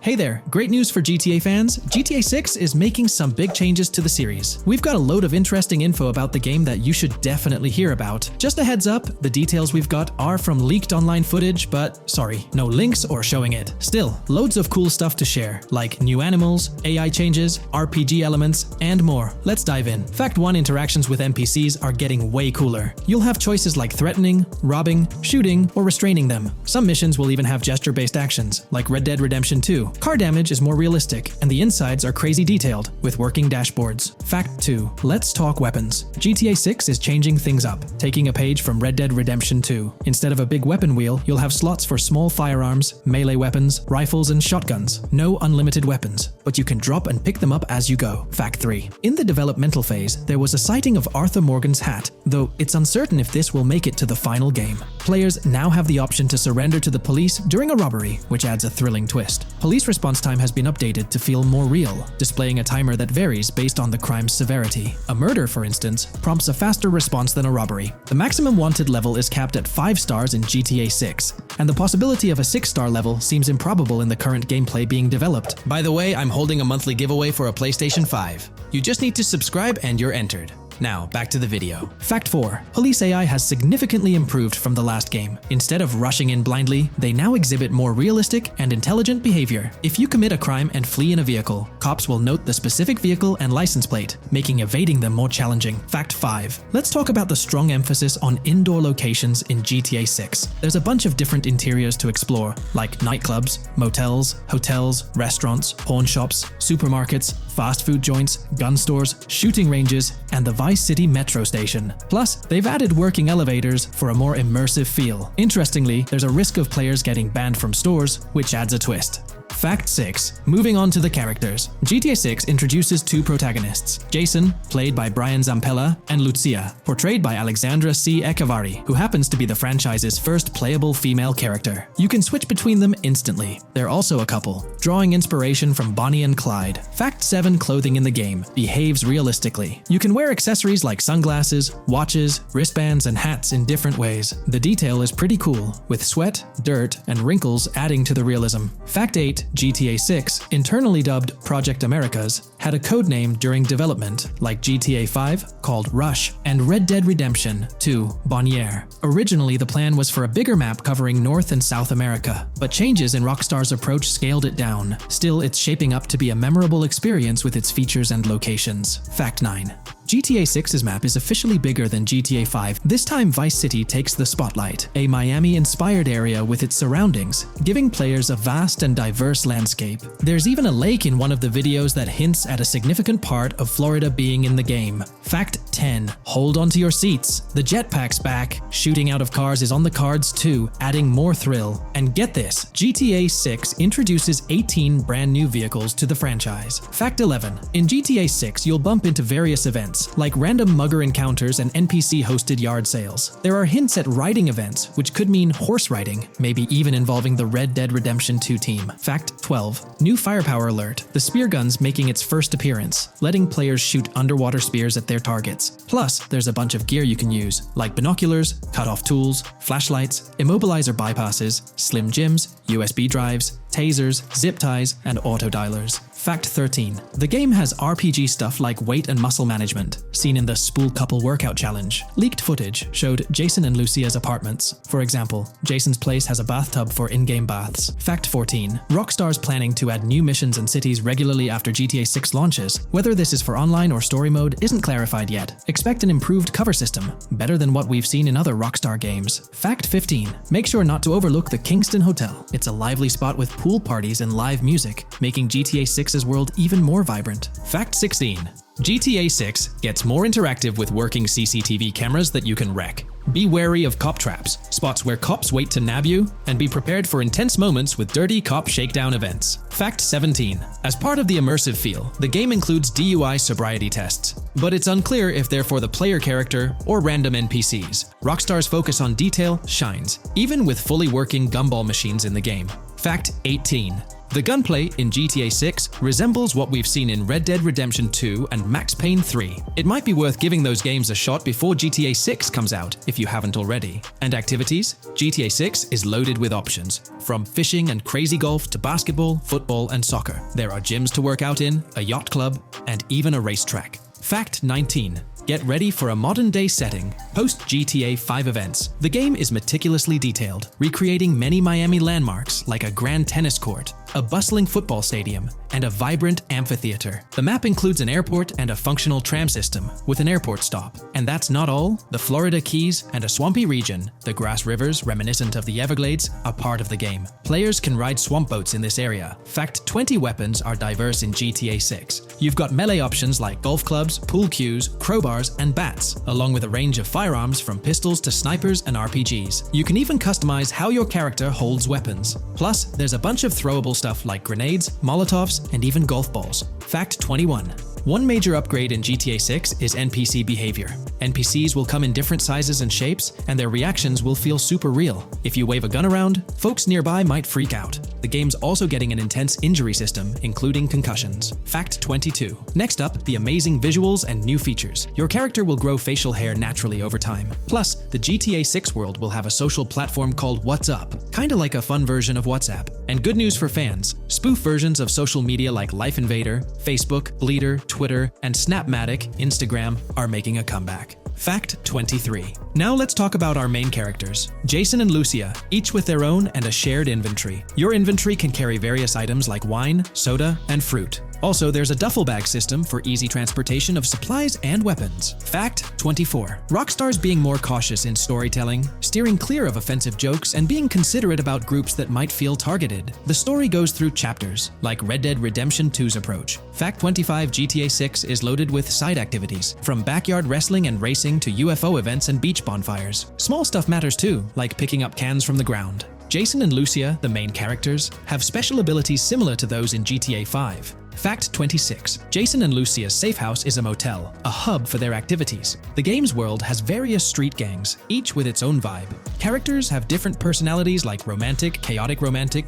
Hey there, great news for GTA fans. GTA 6 is making some big changes to the series. We've got a load of interesting info about the game that you should definitely hear about. Just a heads up, the details we've got are from leaked online footage, but sorry, no links or showing it. Still, loads of cool stuff to share, like new animals, AI changes, RPG elements, and more. Let's dive in. Fact 1, interactions with NPCs are getting way cooler. You'll have choices like threatening, robbing, shooting, or restraining them. Some missions will even have gesture-based actions, like Red Dead Redemption 2. Car damage is more realistic, and the insides are crazy detailed, with working dashboards. Fact 2. Let's talk weapons. GTA 6 is changing things up, taking a page from Red Dead Redemption 2. Instead of a big weapon wheel, you'll have slots for small firearms, melee weapons, rifles, and shotguns. No unlimited weapons, but you can drop and pick them up as you go. Fact 3. In the developmental phase, there was a sighting of Arthur Morgan's hat, though it's uncertain if this will make it to the final game. Players now have the option to surrender to the police during a robbery, which adds a thrilling twist. Police response time has been updated to feel more real, displaying a timer that varies based on the crime's severity. A murder, for instance, prompts a faster response than a robbery. The maximum wanted level is capped at 5 stars in GTA 6, and the possibility of a 6-star level seems improbable in the current gameplay being developed. By the way, I'm holding a monthly giveaway for a PlayStation 5. You just need to subscribe and you're entered. Now, back to the video. Fact 4. Police AI has significantly improved from the last game. Instead of rushing in blindly, they now exhibit more realistic and intelligent behavior. If you commit a crime and flee in a vehicle, cops will note the specific vehicle and license plate, making evading them more challenging. Fact 5. Let's talk about the strong emphasis on indoor locations in GTA 6. There's a bunch of different interiors to explore, like nightclubs, motels, hotels, restaurants, pawn shops, supermarkets, fast food joints, gun stores, shooting ranges, and the Vice City Metro Station. Plus, they've added working elevators for a more immersive feel. Interestingly, there's a risk of players getting banned from stores, which adds a twist. Fact 6. Moving on to the characters. GTA 6 introduces 2 protagonists, Jason, played by Brian Zampella, and Lucia, portrayed by Alexandra C. Echevarri, who happens to be the franchise's first playable female character. You can switch between them instantly. They're also a couple, drawing inspiration from Bonnie and Clyde. Fact 7. Clothing in the game behaves realistically. You can wear accessories like sunglasses, watches, wristbands, and hats in different ways. The detail is pretty cool, with sweat, dirt, and wrinkles adding to the realism. Fact 8. GTA 6, internally dubbed Project Americas, had a codename during development, like GTA 5, called Rush, and Red Dead Redemption 2, Bonniere. Originally, the plan was for a bigger map covering North and South America, but changes in Rockstar's approach scaled it down. Still, it's shaping up to be a memorable experience with its features and locations. Fact 9. GTA 6's map is officially bigger than GTA 5. This time, Vice City takes the spotlight, a Miami-inspired area with its surroundings, giving players a vast and diverse landscape. There's even a lake in one of the videos that hints at a significant part of Florida being in the game. Fact 10. Hold on to your seats. The jetpack's back. Shooting out of cars is on the cards too, adding more thrill. And get this, GTA 6 introduces 18 brand new vehicles to the franchise. Fact 11. In GTA 6, you'll bump into various events, like random mugger encounters and NPC-hosted yard sales. There are hints at riding events, which could mean horse riding, maybe even involving the Red Dead Redemption 2 team. Fact 12. New firepower alert. The spear gun's making its first appearance, letting players shoot underwater spears at their targets. Plus, there's a bunch of gear you can use, like binoculars, cut-off tools, flashlights, immobilizer bypasses, slim gyms, USB drives, tasers, zip ties, and auto dialers. Fact 13. The game has RPG stuff like weight and muscle management, seen in the Spool Couple Workout Challenge. Leaked footage showed Jason and Lucia's apartments. For example, Jason's place has a bathtub for in-game baths. Fact 14. Rockstar's planning to add new missions and cities regularly after GTA 6 launches. Whether this is for online or story mode isn't clarified yet. Expect an improved cover system, better than what we've seen in other Rockstar games. Fact 15. Make sure not to overlook the Kingston Hotel. It's a lively spot with pool parties and live music, making GTA 6's world even more vibrant. Fact 16. GTA 6 gets more interactive with working CCTV cameras that you can wreck. Be wary of cop traps, spots where cops wait to nab you, and be prepared for intense moments with dirty cop shakedown events. Fact 17. As part of the immersive feel, the game includes DUI sobriety tests, but it's unclear if they're for the player character or random NPCs. Rockstar's focus on detail shines, even with fully working gumball machines in the game. Fact 18. The gunplay in GTA 6 resembles what we've seen in Red Dead Redemption 2 and Max Payne 3. It might be worth giving those games a shot before GTA 6 comes out, if you haven't already. And activities? GTA 6 is loaded with options, from fishing and crazy golf to basketball, football, and soccer. There are gyms to work out in, a yacht club, and even a racetrack. Fact 19. Get ready for a modern-day setting. Post-GTA 5 events, the game is meticulously detailed, recreating many Miami landmarks like a grand tennis court, a bustling football stadium, and a vibrant amphitheater. The map includes an airport and a functional tram system with an airport stop. And that's not all. The Florida Keys and a swampy region, the grass rivers reminiscent of the Everglades, are part of the game. Players can ride swamp boats in this area. Fact 20 weapons are diverse in GTA 6. You've got melee options like golf clubs, pool cues, crowbars, and bats, along with a range of firearms from pistols to snipers and RPGs. You can even customize how your character holds weapons. Plus, there's a bunch of throwable stuff like grenades, molotovs, and even golf balls. Fact 21. One major upgrade in GTA 6 is NPC behavior. NPCs will come in different sizes and shapes, and their reactions will feel super real. If you wave a gun around, folks nearby might freak out. The game's also getting an intense injury system, including concussions. Fact 22. Next up, the amazing visuals and new features. Your character will grow facial hair naturally over time. Plus, the GTA 6 world will have a social platform called What's Up, kinda like a fun version of WhatsApp. And good news for fans, spoof versions of social media like Life Invader, Facebook, Bleeder, Twitter, and Snapmatic, Instagram, are making a comeback. Fact 23. Now let's talk about our main characters, Jason and Lucia, each with their own and a shared inventory. Your inventory can carry various items like wine, soda, and fruit. Also, there's a duffel bag system for easy transportation of supplies and weapons. Fact 24. Rockstar's being more cautious in storytelling, steering clear of offensive jokes, and being considerate about groups that might feel targeted. The story goes through chapters, like Red Dead Redemption 2's approach. Fact 25. GTA 6 is loaded with side activities, from backyard wrestling and racing to UFO events and beach bonfires. Small stuff matters too, like picking up cans from the ground. Jason and Lucia, the main characters, have special abilities similar to those in GTA 5. Fact 26. Jason and Lucia's safe house is a motel, a hub for their activities. The game's world has various street gangs, each with its own vibe. Characters have different personalities like romantic,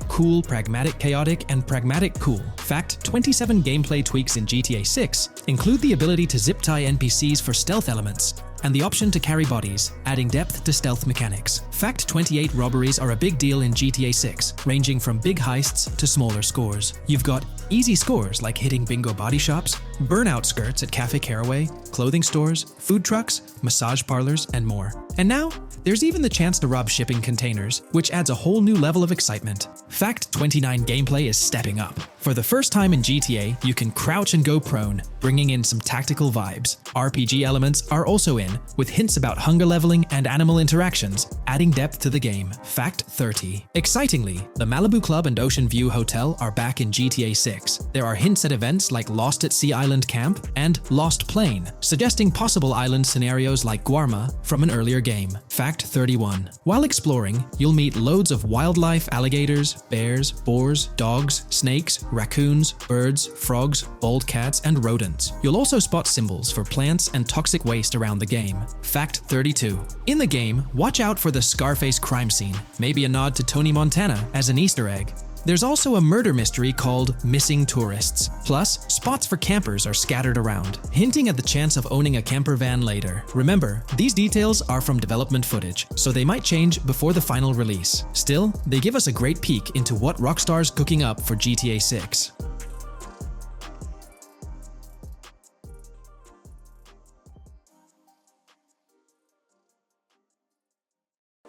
cool, pragmatic, chaotic, and pragmatic cool. Fact 27. Gameplay tweaks in GTA 6 include the ability to zip tie NPCs for stealth elements, and the option to carry bodies, adding depth to stealth mechanics. Fact 28 robberies are a big deal in GTA 6, ranging from big heists to smaller scores. You've got easy scores like hitting bingo body shops, burnout skirts at Cafe Caraway, clothing stores, food trucks, massage parlors, and more. And now, there's even the chance to rob shipping containers, which adds a whole new level of excitement. Fact 29 gameplay is stepping up. For the first time in GTA, you can crouch and go prone, bringing in some tactical vibes. RPG elements are also in, with hints about hunger leveling and animal interactions, adding depth to the game. Fact 30. Excitingly, the Malibu Club and Ocean View Hotel are back in GTA 6. There are hints at events like Lost at Sea Island Camp and Lost Plane, suggesting possible island scenarios like Guarma from an earlier game. Fact 31. While exploring, you'll meet loads of wildlife, alligators, bears, boars, dogs, snakes, raccoons, birds, frogs, bald cats, and rodents. You'll also spot symbols for plants and toxic waste around the game. Fact 32. In the game, watch out for the Scarface crime scene, maybe a nod to Tony Montana as an Easter egg. There's also a murder mystery called Missing Tourists. Plus, spots for campers are scattered around, hinting at the chance of owning a camper van later. Remember, these details are from development footage, so they might change before the final release. Still, they give us a great peek into what Rockstar's cooking up for GTA 6.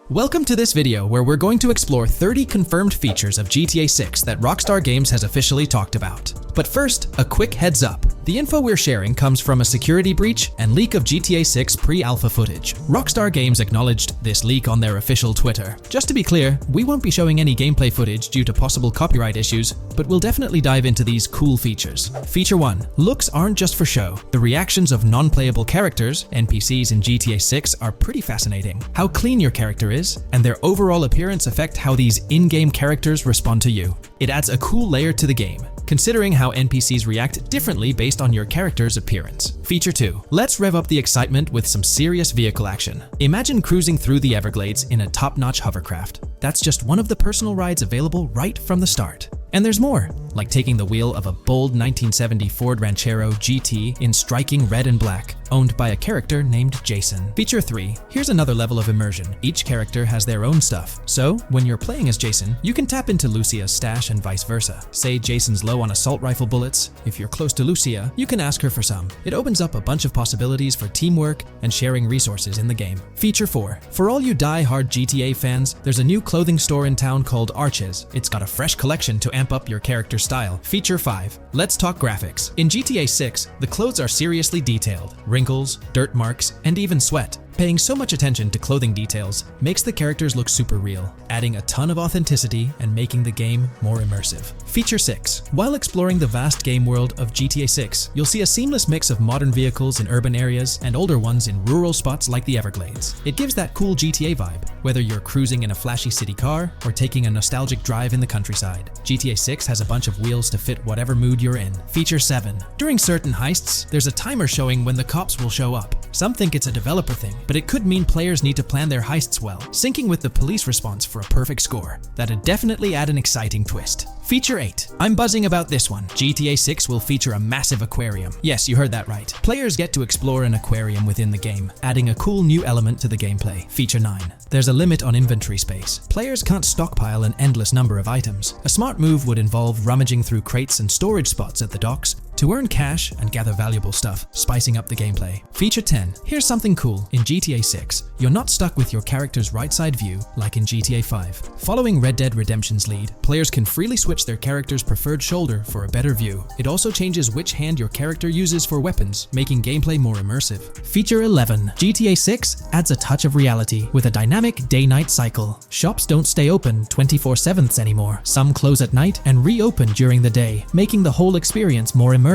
Welcome to this video where we're going to explore 30 confirmed features of GTA 6 that Rockstar Games has officially talked about. But first, a quick heads up. The info we're sharing comes from a security breach and leak of GTA 6 pre-alpha footage. Rockstar Games acknowledged this leak on their official Twitter. Just to be clear, we won't be showing any gameplay footage due to possible copyright issues, but we'll definitely dive into these cool features. Feature 1. Looks aren't just for show. The reactions of non-playable characters, NPCs in GTA 6, are pretty fascinating. How clean your character is, and their overall appearance affect how these in-game characters respond to you. It adds a cool layer to the game, considering how NPCs react differently based on your character's appearance. Feature 2. Let's rev up the excitement with some serious vehicle action. Imagine cruising through the Everglades in a top-notch hovercraft. That's just one of the personal rides available right from the start. And there's more, like taking the wheel of a bold 1970 Ford Ranchero GT in striking red and black, owned by a character named Jason. Feature 3. Here's another level of immersion. Each character has their own stuff. So, when you're playing as Jason, you can tap into Lucia's stash and vice versa. Say Jason's low on assault rifle bullets. If you're close to Lucia, you can ask her for some. It opens up a bunch of possibilities for teamwork and sharing resources in the game. Feature 4. For all you die-hard GTA fans, there's a new clothing store in town called Arches. It's got a fresh collection to amp up your character's style. Feature 5. Let's talk graphics. In GTA 6, the clothes are seriously detailed. Wrinkles, dirt marks, and even sweat. Paying so much attention to clothing details makes the characters look super real, adding a ton of authenticity and making the game more immersive. Feature 6. While exploring the vast game world of GTA 6, you'll see a seamless mix of modern vehicles in urban areas and older ones in rural spots like the Everglades. It gives that cool GTA vibe, whether you're cruising in a flashy city car or taking a nostalgic drive in the countryside. GTA 6 has a bunch of wheels to fit whatever mood you're in. Feature 7. During certain heists, there's a timer showing when the cops will show up. Some think it's a developer thing, but it could mean players need to plan their heists well, syncing with the police response for a perfect score. That'd definitely add an exciting twist. Feature 8. I'm buzzing about this one. GTA 6 will feature a massive aquarium. Yes, you heard that right. Players get to explore an aquarium within the game, adding a cool new element to the gameplay. Feature 9. There's a limit on inventory space. Players can't stockpile an endless number of items. A smart move would involve rummaging through crates and storage spots at the docks to earn cash and gather valuable stuff, spicing up the gameplay. Feature 10. Here's something cool. In GTA 6, you're not stuck with your character's right side view like in GTA 5. Following Red Dead Redemption's lead, players can freely switch their character's preferred shoulder for a better view. It also changes which hand your character uses for weapons, making gameplay more immersive. Feature 11. GTA 6 adds a touch of reality with a dynamic day-night cycle. Shops don't stay open 24/7 anymore. Some close at night and reopen during the day, making the whole experience more immersive.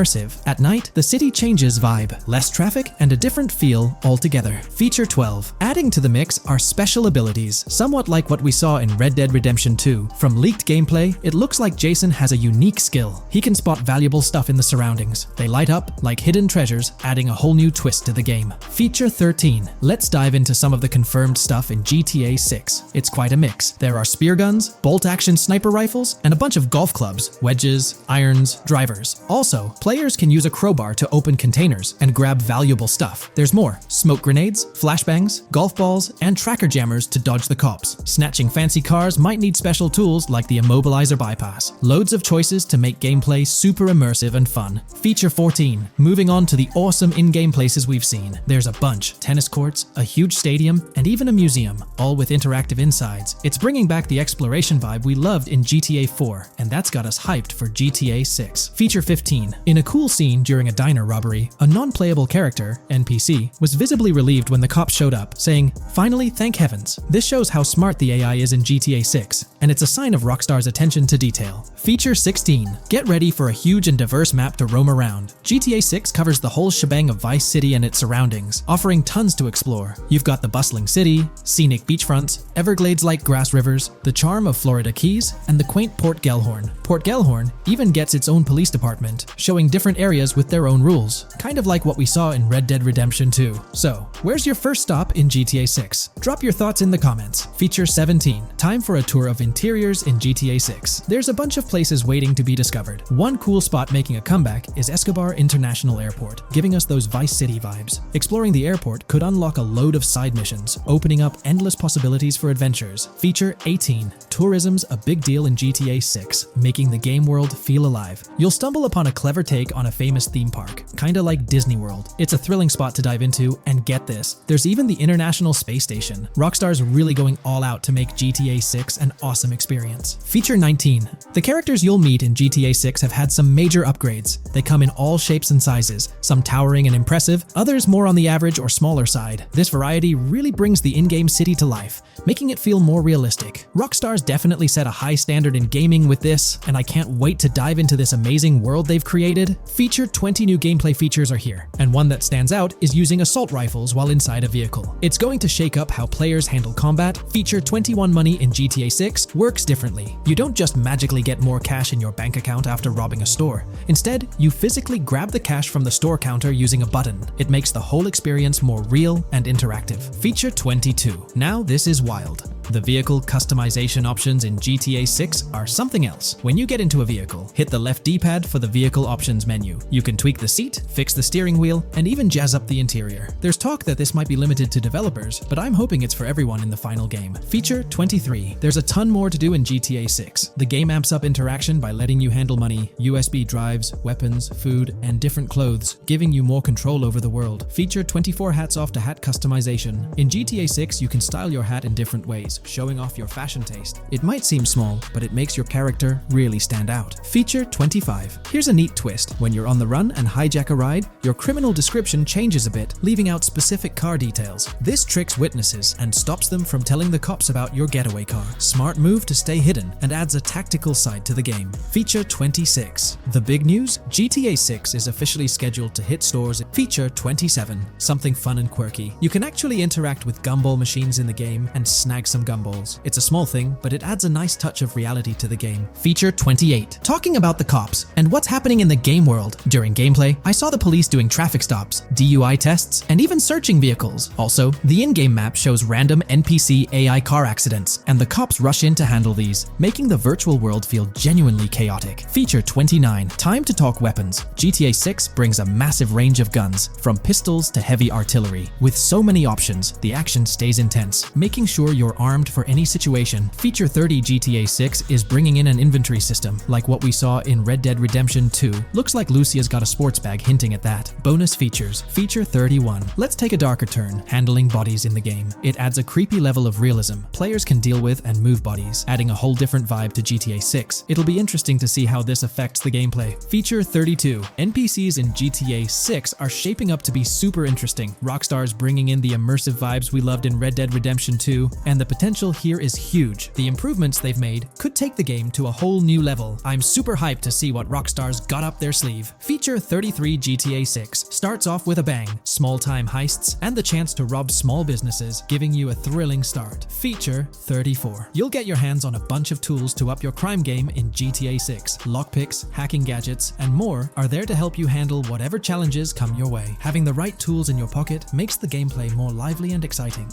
At night, the city changes vibe, less traffic, and a different feel altogether. Feature 12. Adding to the mix are special abilities, somewhat like what we saw in Red Dead Redemption 2. From leaked gameplay, it looks like Jason has a unique skill. He can spot valuable stuff in the surroundings. They light up like hidden treasures, adding a whole new twist to the game. Feature 13. Let's dive into some of the confirmed stuff in GTA 6. It's quite a mix. There are spear guns, bolt-action sniper rifles, and a bunch of golf clubs, wedges, irons, drivers. Also, Players can use a crowbar to open containers and grab valuable stuff. There's more: smoke grenades, flashbangs, golf balls, and tracker jammers to dodge the cops. Snatching fancy cars might need special tools like the immobilizer bypass. Loads of choices to make gameplay super immersive and fun. Feature 14. Moving on to the awesome in-game places we've seen. There's a bunch: tennis courts, a huge stadium, and even a museum, all with interactive insides. It's bringing back the exploration vibe we loved in GTA 4, and that's got us hyped for GTA 6. Feature 15. In a cool scene during a diner robbery, a non-playable character, NPC, was visibly relieved when the cops showed up, saying, "Finally, thank heavens." This shows how smart the AI is in GTA 6, and it's a sign of Rockstar's attention to detail. Feature 16. Get ready for a huge and diverse map to roam around. GTA 6 covers the whole shebang of Vice City and its surroundings, offering tons to explore. You've got the bustling city, scenic beachfronts, Everglades-like grass rivers, the charm of Florida Keys, and the quaint Port Gellhorn. Port Gellhorn even gets its own police department, showing different areas with their own rules, kind of like what we saw in Red Dead Redemption 2. So, where's your first stop in GTA 6? Drop your thoughts in the comments. Feature 17. Time for a tour of interiors in GTA 6. There's a bunch of places waiting to be discovered. One cool spot making a comeback is Escobar International Airport, giving us those Vice City vibes. Exploring the airport could unlock a load of side missions, opening up endless possibilities for adventures. Feature 18. Tourism's a big deal in GTA 6, making the game world feel alive. You'll stumble upon a clever take on a famous theme park, kinda like Disney World. It's a thrilling spot to dive into, and get this, there's even the International Space Station. Rockstar's really going all out to make GTA 6 an awesome experience. Feature 19. The characters you'll meet in GTA 6 have had some major upgrades. They come in all shapes and sizes, some towering and impressive, others more on the average or smaller side. This variety really brings the in-game city to life, making it feel more realistic. Rockstar's definitely set a high standard in gaming with this, and I can't wait to dive into this amazing world they've created. Feature 20 new gameplay features are here, and one that stands out is using assault rifles while inside a vehicle. It's going to shake up how players handle combat. Feature 21 money in GTA 6 works differently. You don't just magically get more cash in your bank account after robbing a store. Instead, you physically grab the cash from the store counter using a button. It makes the whole experience more real and interactive. Feature 22. Now this is wild. The vehicle customization options in GTA 6 are something else. When you get into a vehicle, hit the left D-pad for the vehicle options menu. You can tweak the seat, fix the steering wheel, and even jazz up the interior. There's talk that this might be limited to developers, but I'm hoping it's for everyone in the final game. Feature 23. There's a ton more to do in GTA 6. The game amps up interaction by letting you handle money, USB drives, weapons, food, and different clothes, giving you more control over the world. Feature 24 hats off to hat customization. In GTA 6, you can style your hat in different ways, showing off your fashion taste. It might seem small, but it makes your character really stand out. Feature 25. Here's a neat twist. When you're on the run and hijack a ride, your criminal description changes a bit, leaving out specific car details. This tricks witnesses and stops them from telling the cops about your getaway car. Smart move to stay hidden and adds a tactical side to the game. Feature 26. The big news? GTA 6 is officially scheduled to hit stores. Feature 27. Something fun and quirky. You can actually interact with gumball machines in the game and snag some gumballs. It's a small thing, but it adds a nice touch of reality to the game. Feature 28. Talking about the cops and what's happening in the game world. During gameplay, I saw the police doing traffic stops, DUI tests, and even searching vehicles. Also, the in-game map shows random NPC AI car accidents, and the cops rush in to handle these, making the virtual world feel genuinely chaotic. Feature 29. Time to talk weapons. GTA 6 brings a massive range of guns, from pistols to heavy artillery. With so many options, the action stays intense, making sure you're armed for any situation. Feature 30. GTA 6 is bringing in an inventory system, like what we saw in Red Dead Redemption 2. Looks like Lucia's got a sports bag hinting at that. Bonus features. Feature 31. Let's take a darker turn, handling bodies in the game. It adds a creepy level of realism. Players can deal with and move bodies, adding a whole different vibe to GTA 6. It'll be interesting to see how this affects the gameplay. Feature 32. NPCs in GTA 6 are shaping up to be super interesting. Rockstar's bringing in the immersive vibes we loved in Red Dead Redemption 2, and the potential here is huge. The improvements they've made could take the game to a whole new level. I'm super hyped to see what Rockstar's got up their sleeve. Feature 33. GTA 6 starts off with a bang, small-time heists, and the chance to rob small businesses, giving you a thrilling start. Feature 34. You'll get your hands on a bunch of tools to up your crime game in GTA 6. Lockpicks, hacking gadgets, and more are there to help you handle whatever challenges come your way. Having the right tools in your pocket makes the gameplay more lively and exciting.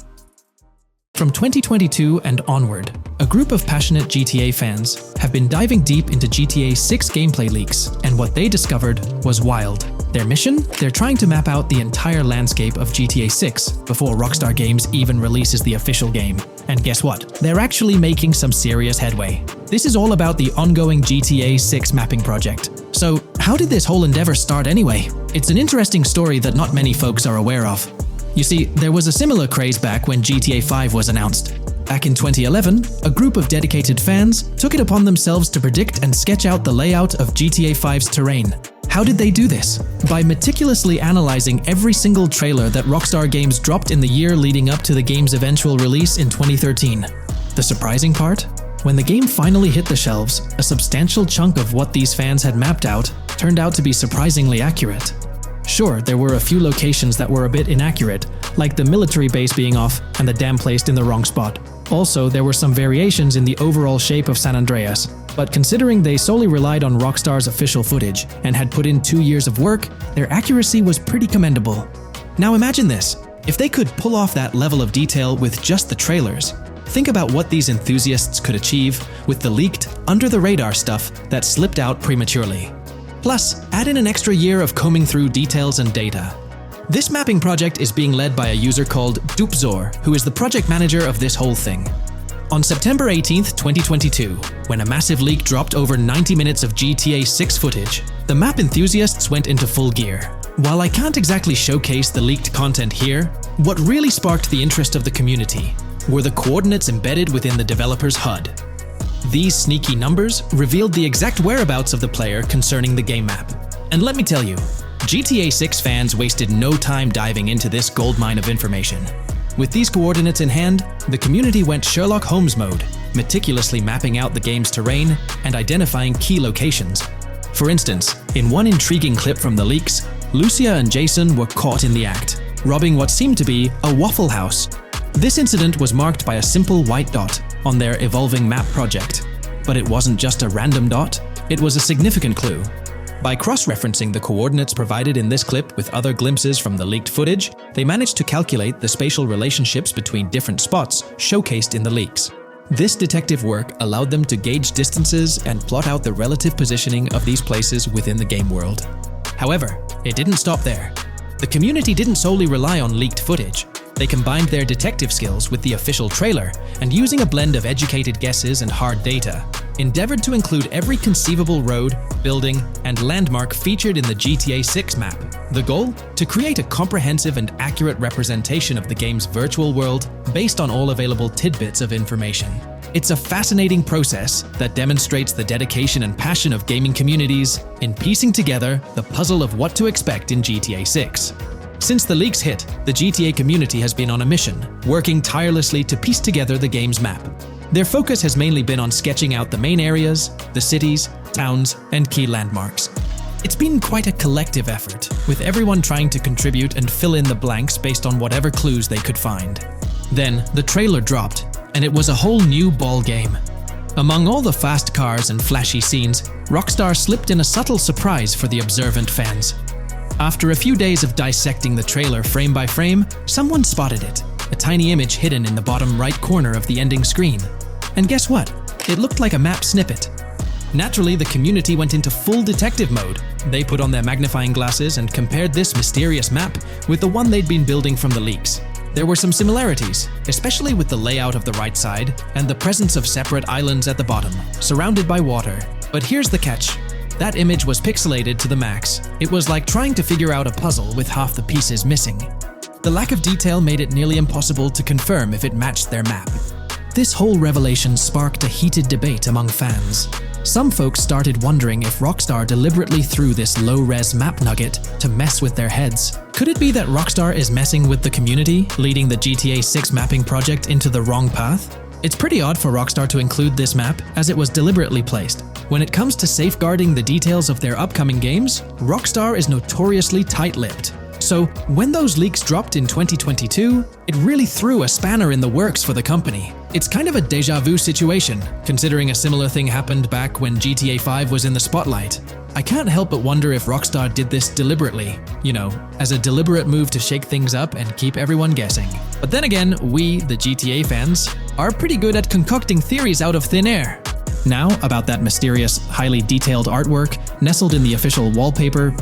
From 2022 and onward, a group of passionate GTA fans have been diving deep into GTA 6 gameplay leaks, and what they discovered was wild. Their mission? They're trying to map out the entire landscape of GTA 6 before Rockstar Games even releases the official game. And guess what? They're actually making some serious headway. This is all about the ongoing GTA 6 mapping project. So, how did this whole endeavor start anyway? It's an interesting story that not many folks are aware of. You see, there was a similar craze back when GTA 5 was announced. Back in 2011, a group of dedicated fans took it upon themselves to predict and sketch out the layout of GTA 5's terrain. How did they do this? By meticulously analyzing every single trailer that Rockstar Games dropped in the year leading up to the game's eventual release in 2013. The surprising part? When the game finally hit the shelves, a substantial chunk of what these fans had mapped out turned out to be surprisingly accurate. Sure, there were a few locations that were a bit inaccurate, like the military base being off and the dam placed in the wrong spot. Also, there were some variations in the overall shape of San Andreas, but considering they solely relied on Rockstar's official footage and had put in 2 years of work, their accuracy was pretty commendable. Now imagine this, if they could pull off that level of detail with just the trailers, think about what these enthusiasts could achieve with the leaked, under-the-radar stuff that slipped out prematurely. Plus, add in an extra year of combing through details and data. This mapping project is being led by a user called Dupzor, who is the project manager of this whole thing. On September 18th, 2022, when a massive leak dropped over 90 minutes of GTA 6 footage, the map enthusiasts went into full gear. While I can't exactly showcase the leaked content here, what really sparked the interest of the community were the coordinates embedded within the developer's HUD. These sneaky numbers revealed the exact whereabouts of the player concerning the game map. And let me tell you, GTA 6 fans wasted no time diving into this goldmine of information. With these coordinates in hand, the community went Sherlock Holmes mode, meticulously mapping out the game's terrain and identifying key locations. For instance, in one intriguing clip from the leaks, Lucia and Jason were caught in the act, robbing what seemed to be a Waffle House. This incident was marked by a simple white dot on their evolving map project. But it wasn't just a random dot, it was a significant clue. By cross-referencing the coordinates provided in this clip with other glimpses from the leaked footage, they managed to calculate the spatial relationships between different spots showcased in the leaks. This detective work allowed them to gauge distances and plot out the relative positioning of these places within the game world. However, it didn't stop there. The community didn't solely rely on leaked footage. They combined their detective skills with the official trailer and, using a blend of educated guesses and hard data, endeavored to include every conceivable road, building, and landmark featured in the GTA 6 map. The goal? To create a comprehensive and accurate representation of the game's virtual world based on all available tidbits of information. It's a fascinating process that demonstrates the dedication and passion of gaming communities in piecing together the puzzle of what to expect in GTA 6. Since the leaks hit, the GTA community has been on a mission, working tirelessly to piece together the game's map. Their focus has mainly been on sketching out the main areas, the cities, towns, and key landmarks. It's been quite a collective effort, with everyone trying to contribute and fill in the blanks based on whatever clues they could find. Then, the trailer dropped, and it was a whole new ball game. Among all the fast cars and flashy scenes, Rockstar slipped in a subtle surprise for the observant fans. After a few days of dissecting the trailer frame by frame, someone spotted it, a tiny image hidden in the bottom right corner of the ending screen. And guess what? It looked like a map snippet. Naturally, the community went into full detective mode. They put on their magnifying glasses and compared this mysterious map with the one they'd been building from the leaks. There were some similarities, especially with the layout of the right side and the presence of separate islands at the bottom, surrounded by water. But here's the catch. That image was pixelated to the max. It was like trying to figure out a puzzle with half the pieces missing. The lack of detail made it nearly impossible to confirm if it matched their map. This whole revelation sparked a heated debate among fans. Some folks started wondering if Rockstar deliberately threw this low-res map nugget to mess with their heads. Could it be that Rockstar is messing with the community, leading the GTA 6 mapping project into the wrong path? It's pretty odd for Rockstar to include this map, as it was deliberately placed. When it comes to safeguarding the details of their upcoming games, Rockstar is notoriously tight-lipped. So, when those leaks dropped in 2022, it really threw a spanner in the works for the company. It's kind of a déjà vu situation, considering a similar thing happened back when GTA 5 was in the spotlight. I can't help but wonder if Rockstar did this deliberately, as a deliberate move to shake things up and keep everyone guessing. But then again, we, the GTA fans, are pretty good at concocting theories out of thin air. Now, about that mysterious, highly detailed artwork nestled in the official wallpaper,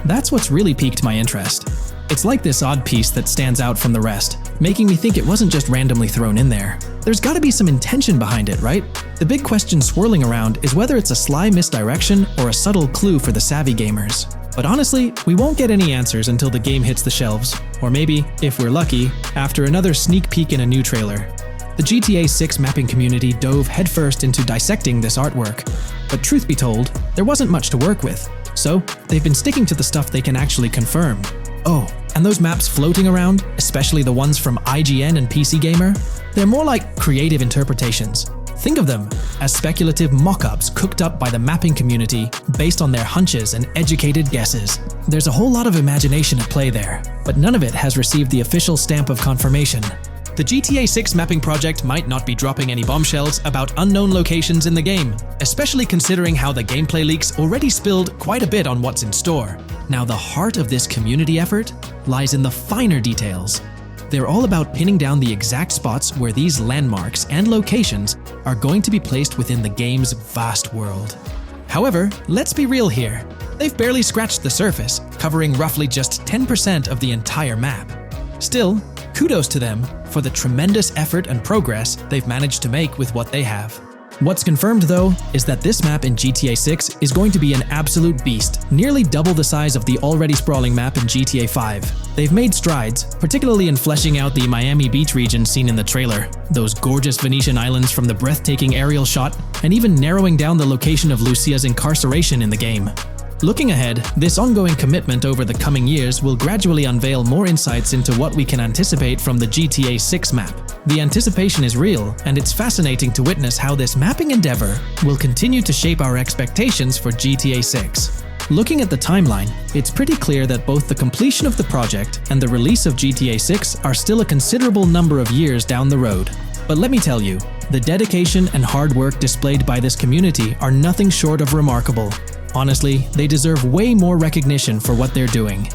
that's what's really piqued my interest. It's like this odd piece that stands out from the rest, making me think it wasn't just randomly thrown in there. There's gotta be some intention behind it, right? The big question swirling around is whether it's a sly misdirection or a subtle clue for the savvy gamers. But honestly, we won't get any answers until the game hits the shelves, or maybe, if we're lucky, after another sneak peek in a new trailer. The GTA 6 mapping community dove headfirst into dissecting this artwork, but truth be told, there wasn't much to work with, so they've been sticking to the stuff they can actually confirm. Oh, and those maps floating around, especially the ones from IGN and PC Gamer, they're more like creative interpretations. Think of them as speculative mock-ups cooked up by the mapping community based on their hunches and educated guesses. There's a whole lot of imagination at play there, but none of it has received the official stamp of confirmation. The GTA 6 mapping project might not be dropping any bombshells about unknown locations in the game, especially considering how the gameplay leaks already spilled quite a bit on what's in store. Now, the heart of this community effort lies in the finer details. They're all about pinning down the exact spots where these landmarks and locations are going to be placed within the game's vast world. However, let's be real here. They've barely scratched the surface, covering roughly just 10% of the entire map. Still, kudos to them for the tremendous effort and progress they've managed to make with what they have. What's confirmed though is that this map in GTA 6 is going to be an absolute beast, nearly double the size of the already sprawling map in GTA 5. They've made strides, particularly in fleshing out the Miami Beach region seen in the trailer, those gorgeous Venetian islands from the breathtaking aerial shot, and even narrowing down the location of Lucia's incarceration in the game. Looking ahead, this ongoing commitment over the coming years will gradually unveil more insights into what we can anticipate from the GTA 6 map. The anticipation is real, and it's fascinating to witness how this mapping endeavor will continue to shape our expectations for GTA 6. Looking at the timeline, it's pretty clear that both the completion of the project and the release of GTA 6 are still a considerable number of years down the road. But let me tell you, the dedication and hard work displayed by this community are nothing short of remarkable. Honestly, they deserve way more recognition for what they're doing.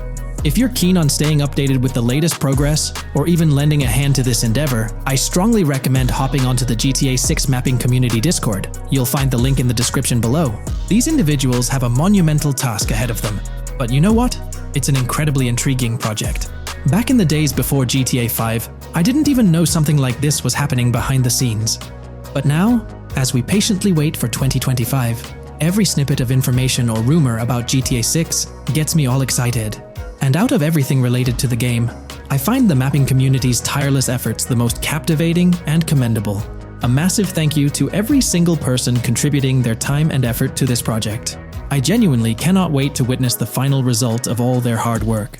If you're keen on staying updated with the latest progress, or even lending a hand to this endeavor, I strongly recommend hopping onto the GTA 6 mapping community Discord. You'll find the link in the description below. These individuals have a monumental task ahead of them. But you know what? It's an incredibly intriguing project. Back in the days before GTA 5, I didn't even know something like this was happening behind the scenes. But now, as we patiently wait for 2025, every snippet of information or rumor about GTA 6 gets me all excited. And out of everything related to the game, I find the mapping community's tireless efforts the most captivating and commendable. A massive thank you to every single person contributing their time and effort to this project. I genuinely cannot wait to witness the final result of all their hard work.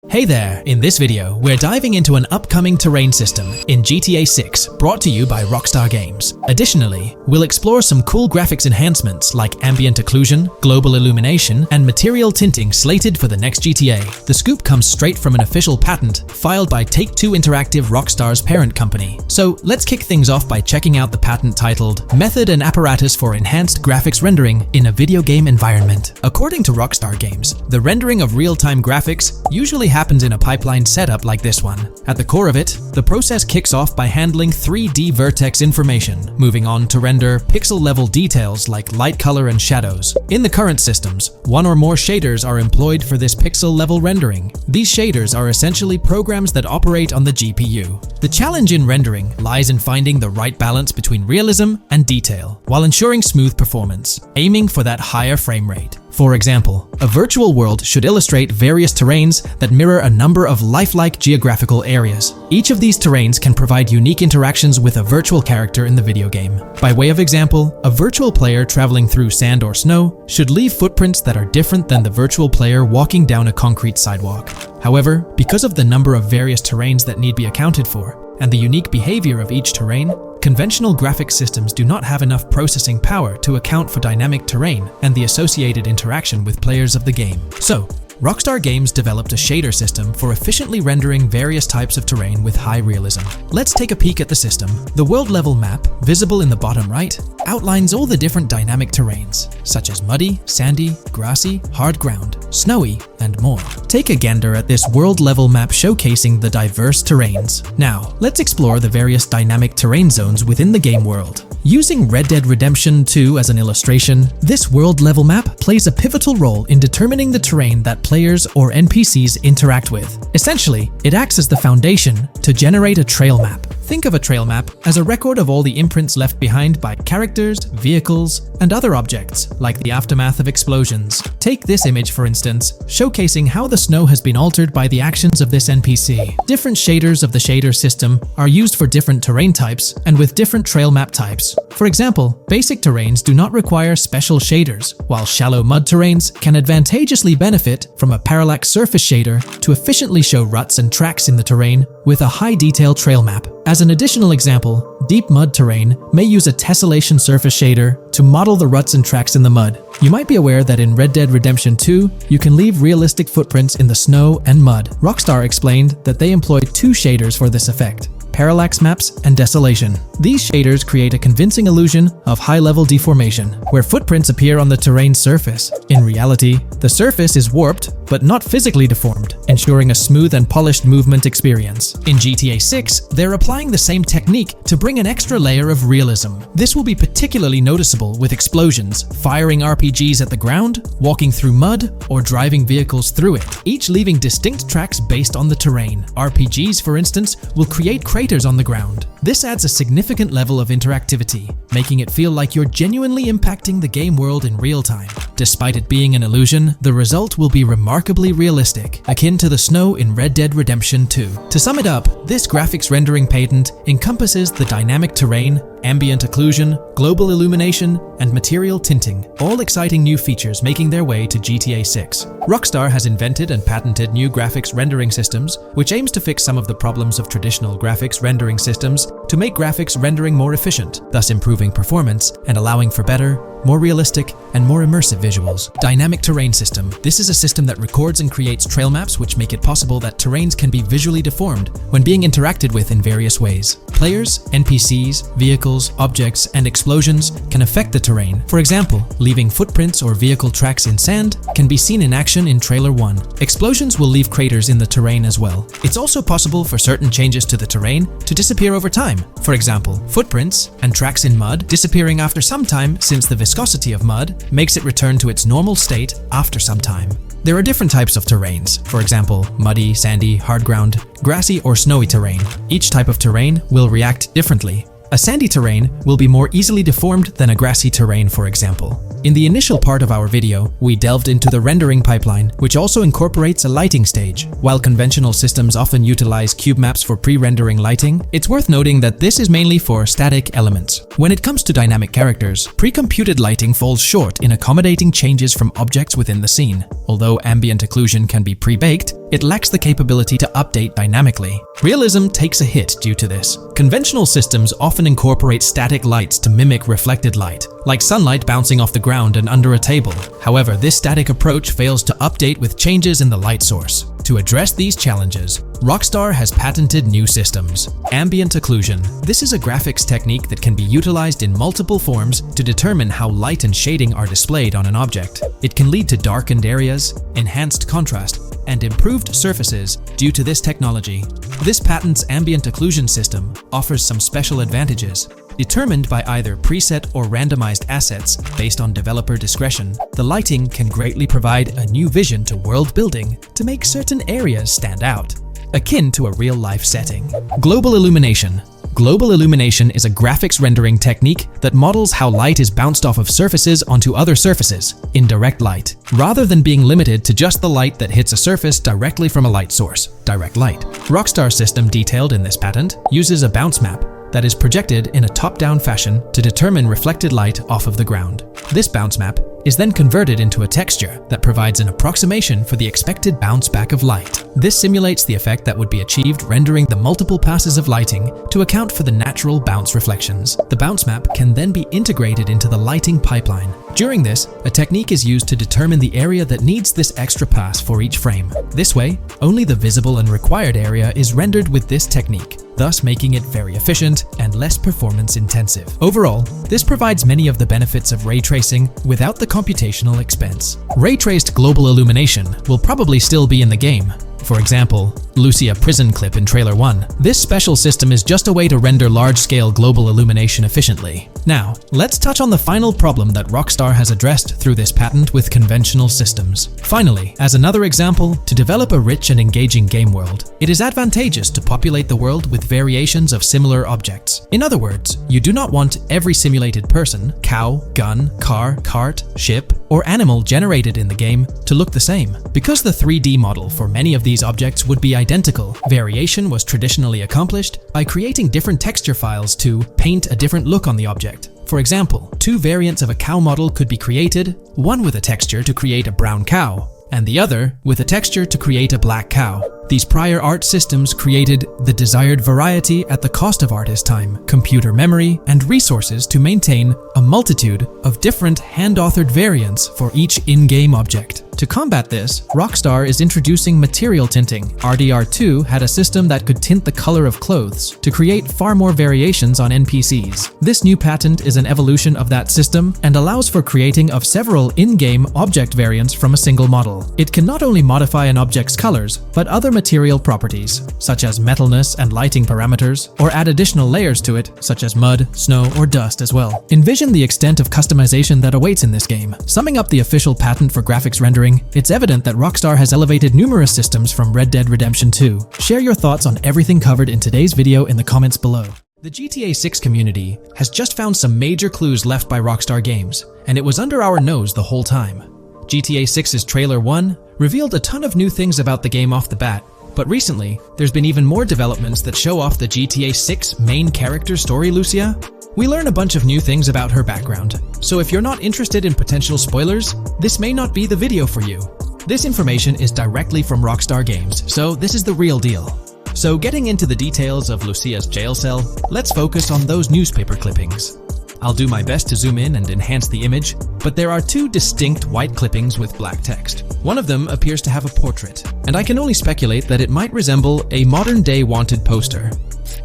Hey there! In this video, we're diving into an upcoming terrain system in GTA 6 brought to you by Rockstar Games. Additionally, we'll explore some cool graphics enhancements like ambient occlusion, global illumination, and material tinting slated for the next GTA. The scoop comes straight from an official patent filed by Take-Two Interactive, Rockstar's parent company. So let's kick things off by checking out the patent titled Method and Apparatus for Enhanced Graphics Rendering in a Video Game Environment. According to Rockstar Games, the rendering of real-time graphics usually happens in a pipeline setup like this one. At the core of it, the process kicks off by handling 3D vertex information, moving on to render pixel-level details like light color and shadows. In the current systems, one or more shaders are employed for this pixel-level rendering. These shaders are essentially programs that operate on the GPU. The challenge in rendering lies in finding the right balance between realism and detail, while ensuring smooth performance, aiming for that higher frame rate. For example, a virtual world should illustrate various terrains that mirror a number of lifelike geographical areas. Each of these terrains can provide unique interactions with a virtual character in the video game. By way of example, a virtual player traveling through sand or snow should leave footprints that are different than the virtual player walking down a concrete sidewalk. However, because of the number of various terrains that need be accounted for, and the unique behavior of each terrain, conventional graphics systems do not have enough processing power to account for dynamic terrain and the associated interaction with players of the game. So, Rockstar Games developed a shader system for efficiently rendering various types of terrain with high realism. Let's take a peek at the system. The world level map, visible in the bottom right, outlines all the different dynamic terrains, such as muddy, sandy, grassy, hard ground, snowy, and more. Take a gander at this world level map showcasing the diverse terrains. Now, let's explore the various dynamic terrain zones within the game world. Using Red Dead Redemption 2 as an illustration, this world-level map plays a pivotal role in determining the terrain that players or NPCs interact with. Essentially, it acts as the foundation to generate a trail map. Think of a trail map as a record of all the imprints left behind by characters, vehicles, and other objects, like the aftermath of explosions. Take this image, for instance, showcasing how the snow has been altered by the actions of this NPC. Different shaders of the shader system are used for different terrain types and with different trail map types. For example, basic terrains do not require special shaders, while shallow mud terrains can advantageously benefit from a parallax surface shader to efficiently show ruts and tracks in the terrain with a high-detail trail map. As an additional example, deep mud terrain may use a tessellation surface shader to model the ruts and tracks in the mud. You might be aware that in Red Dead Redemption 2, you can leave realistic footprints in the snow and mud. Rockstar explained that they employed two shaders for this effect: parallax maps and desolation. These shaders create a convincing illusion of high-level deformation, where footprints appear on the terrain's surface. In reality, the surface is warped but not physically deformed, ensuring a smooth and polished movement experience. In GTA 6, they're applying the same technique to bring an extra layer of realism. This will be particularly noticeable with explosions, firing RPGs at the ground, walking through mud, or driving vehicles through it, each leaving distinct tracks based on the terrain. RPGs, for instance, will create craters on the ground. This adds a significant level of interactivity, making it feel like you're genuinely impacting the game world in real time. Despite it being an illusion, the result will be remarkably realistic, akin to the snow in Red Dead Redemption 2. To sum it up, this graphics rendering patent encompasses the dynamic terrain, ambient occlusion, global illumination, and material tinting, all exciting new features making their way to GTA 6. Rockstar has invented and patented new graphics rendering systems, which aims to fix some of the problems of traditional graphics rendering systems to make graphics rendering more efficient, thus improving performance and allowing for better, more realistic, and more immersive visuals. Dynamic Terrain System. This is a system that records and creates trail maps which make it possible that terrains can be visually deformed when being interacted with in various ways. Players, NPCs, vehicles, objects, and explosions can affect the terrain. For example, leaving footprints or vehicle tracks in sand can be seen in action in Trailer 1. Explosions will leave craters in the terrain as well. It's also possible for certain changes to the terrain to disappear over time. For example, footprints and tracks in mud disappearing after some time, since the viscosity of mud makes it return to its normal state after some time. There are different types of terrains, for example, muddy, sandy, hard ground, grassy, or snowy terrain. Each type of terrain will react differently. A sandy terrain will be more easily deformed than a grassy terrain, for example. In the initial part of our video, we delved into the rendering pipeline, which also incorporates a lighting stage. While conventional systems often utilize cube maps for pre-rendering lighting, it's worth noting that this is mainly for static elements. When it comes to dynamic characters, pre-computed lighting falls short in accommodating changes from objects within the scene. Although ambient occlusion can be pre-baked, it lacks the capability to update dynamically. Realism takes a hit due to this. Conventional systems often incorporate static lights to mimic reflected light, like sunlight bouncing off the ground and under a table. However, this static approach fails to update with changes in the light source. To address these challenges, Rockstar has patented new systems. Ambient occlusion. This is a graphics technique that can be utilized in multiple forms to determine how light and shading are displayed on an object. It can lead to darkened areas, enhanced contrast, and improved surfaces due to this technology. This patent's ambient occlusion system offers some special advantages. Determined by either preset or randomized assets based on developer discretion, the lighting can greatly provide a new vision to world building to make certain areas stand out, akin to a real-life setting. Global illumination. Global illumination is a graphics rendering technique that models how light is bounced off of surfaces onto other surfaces in direct light, rather than being limited to just the light that hits a surface directly from a light source, direct light. Rockstar's system detailed in this patent uses a bounce map that is projected in a top-down fashion to determine reflected light off of the ground. This bounce map is then converted into a texture that provides an approximation for the expected bounce back of light. This simulates the effect that would be achieved rendering the multiple passes of lighting to account for the natural bounce reflections. The bounce map can then be integrated into the lighting pipeline, During this, a technique is used to determine the area that needs this extra pass for each frame. This way, only the visible and required area is rendered with this technique, thus making it very efficient and less performance intensive. Overall, this provides many of the benefits of ray tracing without the computational expense. Ray-traced global illumination will probably still be in the game. For example, Lucia prison clip in Trailer 1. This special system is just a way to render large-scale global illumination efficiently. Now, let's touch on the final problem that Rockstar has addressed through this patent with conventional systems. Finally, as another example, to develop a rich and engaging game world, it is advantageous to populate the world with variations of similar objects. In other words, you do not want every simulated person, cow, gun, car, cart, ship, or animal generated in the game to look the same. Because the 3D model for many of these objects would be identical, variation was traditionally accomplished by creating different texture files to paint a different look on the object. For example, two variants of a cow model could be created, one with a texture to create a brown cow, and the other with a texture to create a black cow. These prior art systems created the desired variety at the cost of artist time, computer memory, and resources to maintain a multitude of different hand-authored variants for each in-game object. To combat this, Rockstar is introducing material tinting. RDR2 had a system that could tint the color of clothes to create far more variations on NPCs. This new patent is an evolution of that system and allows for creating of several in-game object variants from a single model. It can not only modify an object's colors, but other material properties, such as metalness and lighting parameters, or add additional layers to it, such as mud, snow, or dust as well. Envision the extent of customization that awaits in this game. Summing up the official patent for graphics rendering, it's evident that Rockstar has elevated numerous systems from Red Dead Redemption 2. Share your thoughts on everything covered in today's video in the comments below. The GTA 6 community has just found some major clues left by Rockstar Games, and it was under our nose the whole time. GTA 6's Trailer 1 revealed a ton of new things about the game off the bat, but recently, there's been even more developments that show off the GTA 6 main character story, Lucia. We learn a bunch of new things about her background, so if you're not interested in potential spoilers, this may not be the video for you. This information is directly from Rockstar Games, so this is the real deal. So getting into the details of Lucia's jail cell, let's focus on those newspaper clippings. I'll do my best to zoom in and enhance the image, but there are two distinct white clippings with black text. One of them appears to have a portrait, and I can only speculate that it might resemble a modern-day wanted poster.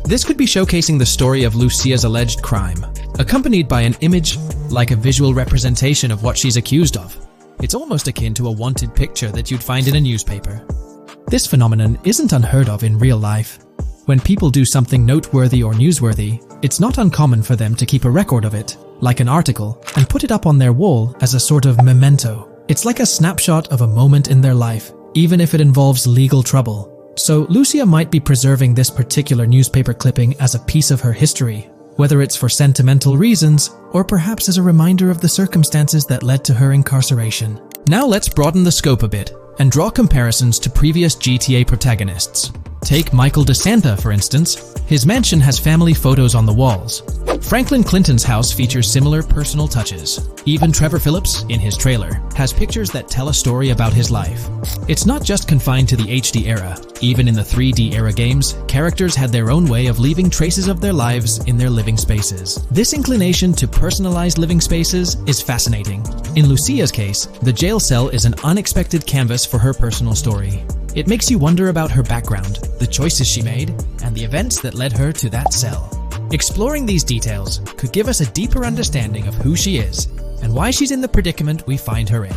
This could be showcasing the story of Lucia's alleged crime, accompanied by an image like a visual representation of what she's accused of. It's almost akin to a wanted picture that you'd find in a newspaper. This phenomenon isn't unheard of in real life. When people do something noteworthy or newsworthy, it's not uncommon for them to keep a record of it, like an article, and put it up on their wall as a sort of memento. It's like a snapshot of a moment in their life, even if it involves legal trouble. So Lucia might be preserving this particular newspaper clipping as a piece of her history, whether it's for sentimental reasons or perhaps as a reminder of the circumstances that led to her incarceration. Now let's broaden the scope a bit and draw comparisons to previous GTA protagonists. Take Michael DeSanta, for instance. His mansion has family photos on the walls. Franklin Clinton's house features similar personal touches. Even Trevor Phillips, in his trailer, has pictures that tell a story about his life. It's not just confined to the HD era. Even in the 3D era games, characters had their own way of leaving traces of their lives in their living spaces. This inclination to personalized living spaces is fascinating. In Lucia's case, the jail cell is an unexpected canvas for her personal story. It makes you wonder about her background, the choices she made, and the events that led her to that cell. Exploring these details could give us a deeper understanding of who she is and why she's in the predicament we find her in.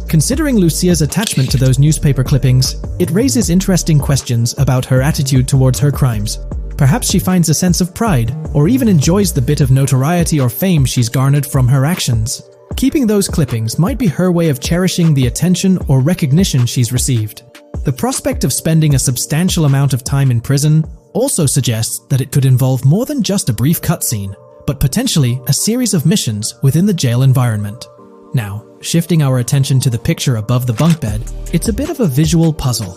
Considering Lucia's attachment to those newspaper clippings, it raises interesting questions about her attitude towards her crimes. Perhaps she finds a sense of pride, or even enjoys the bit of notoriety or fame she's garnered from her actions. Keeping those clippings might be her way of cherishing the attention or recognition she's received. The prospect of spending a substantial amount of time in prison also suggests that it could involve more than just a brief cutscene, but potentially a series of missions within the jail environment. Now, shifting our attention to the picture above the bunk bed, it's a bit of a visual puzzle.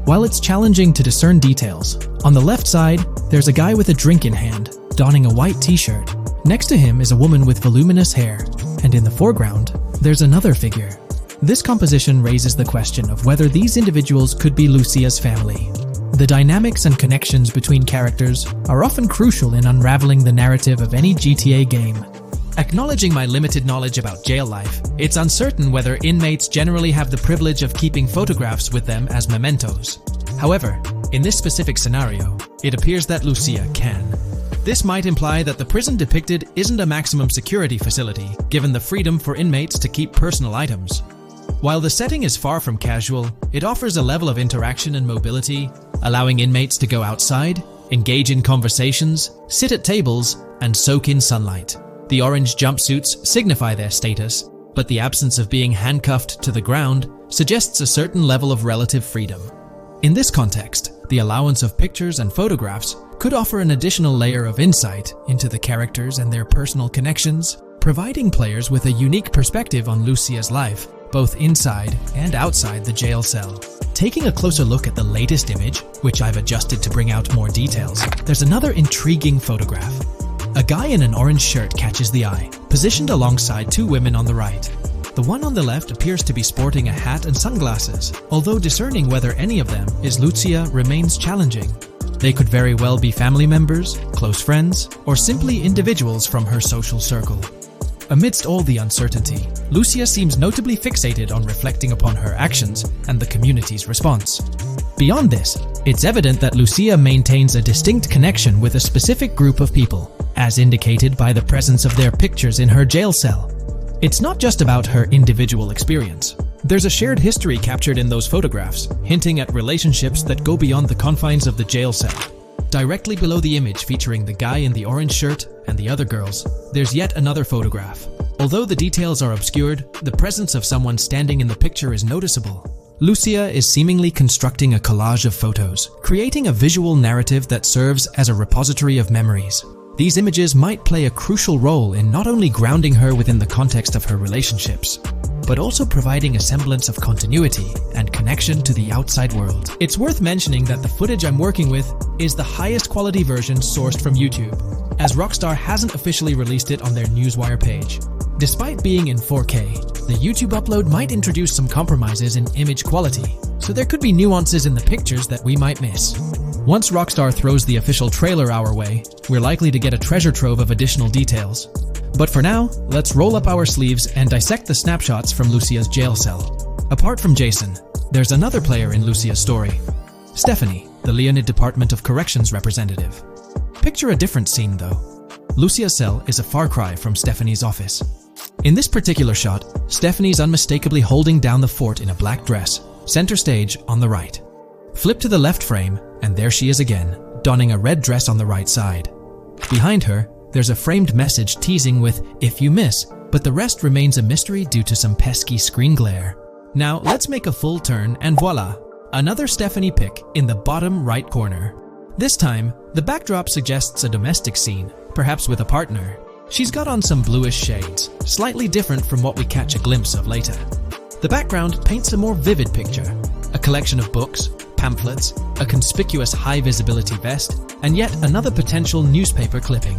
While it's challenging to discern details, on the left side, there's a guy with a drink in hand, donning a white t-shirt. Next to him is a woman with voluminous hair, and in the foreground, there's another figure. This composition raises the question of whether these individuals could be Lucia's family. The dynamics and connections between characters are often crucial in unraveling the narrative of any GTA game. Acknowledging my limited knowledge about jail life, it's uncertain whether inmates generally have the privilege of keeping photographs with them as mementos. However, in this specific scenario, it appears that Lucia can. This might imply that the prison depicted isn't a maximum security facility, given the freedom for inmates to keep personal items. While the setting is far from casual, it offers a level of interaction and mobility, allowing inmates to go outside, engage in conversations, sit at tables, and soak in sunlight. The orange jumpsuits signify their status, but the absence of being handcuffed to the ground suggests a certain level of relative freedom. In this context, the allowance of pictures and photographs could offer an additional layer of insight into the characters and their personal connections, providing players with a unique perspective on Lucia's life, both inside and outside the jail cell. Taking a closer look at the latest image, which I've adjusted to bring out more details, there's another intriguing photograph. A guy in an orange shirt catches the eye, positioned alongside two women on the right. The one on the left appears to be sporting a hat and sunglasses, although discerning whether any of them is Lucia remains challenging. They could very well be family members, close friends, or simply individuals from her social circle. Amidst all the uncertainty, Lucia seems notably fixated on reflecting upon her actions and the community's response. Beyond this, it's evident that Lucia maintains a distinct connection with a specific group of people, as indicated by the presence of their pictures in her jail cell. It's not just about her individual experience. There's a shared history captured in those photographs, hinting at relationships that go beyond the confines of the jail cell. Directly below the image featuring the guy in the orange shirt and the other girls, there's yet another photograph. Although the details are obscured, the presence of someone standing in the picture is noticeable. Lucia is seemingly constructing a collage of photos, creating a visual narrative that serves as a repository of memories. These images might play a crucial role in not only grounding her within the context of her relationships, but also providing a semblance of continuity and connection to the outside world. It's worth mentioning that the footage I'm working with is the highest quality version sourced from YouTube, as Rockstar hasn't officially released it on their Newswire page. Despite being in 4K, the YouTube upload might introduce some compromises in image quality, so there could be nuances in the pictures that we might miss. Once Rockstar throws the official trailer our way, we're likely to get a treasure trove of additional details. But for now, let's roll up our sleeves and dissect the snapshots from Lucia's jail cell. Apart from Jason, there's another player in Lucia's story. Stephanie, the Leonid Department of Corrections representative. Picture a different scene though. Lucia's cell is a far cry from Stephanie's office. In this particular shot, Stephanie's unmistakably holding down the fort in a black dress, center stage on the right. Flip to the left frame, and there she is again, donning a red dress on the right side. Behind her, there's a framed message teasing with "if you miss," but the rest remains a mystery due to some pesky screen glare. Now let's make a full turn and voila, another Stephanie pic in the bottom right corner. This time, the backdrop suggests a domestic scene, perhaps with a partner. She's got on some bluish shades, slightly different from what we catch a glimpse of later. The background paints a more vivid picture, a collection of books, pamphlets, a conspicuous high-visibility vest, and yet another potential newspaper clipping.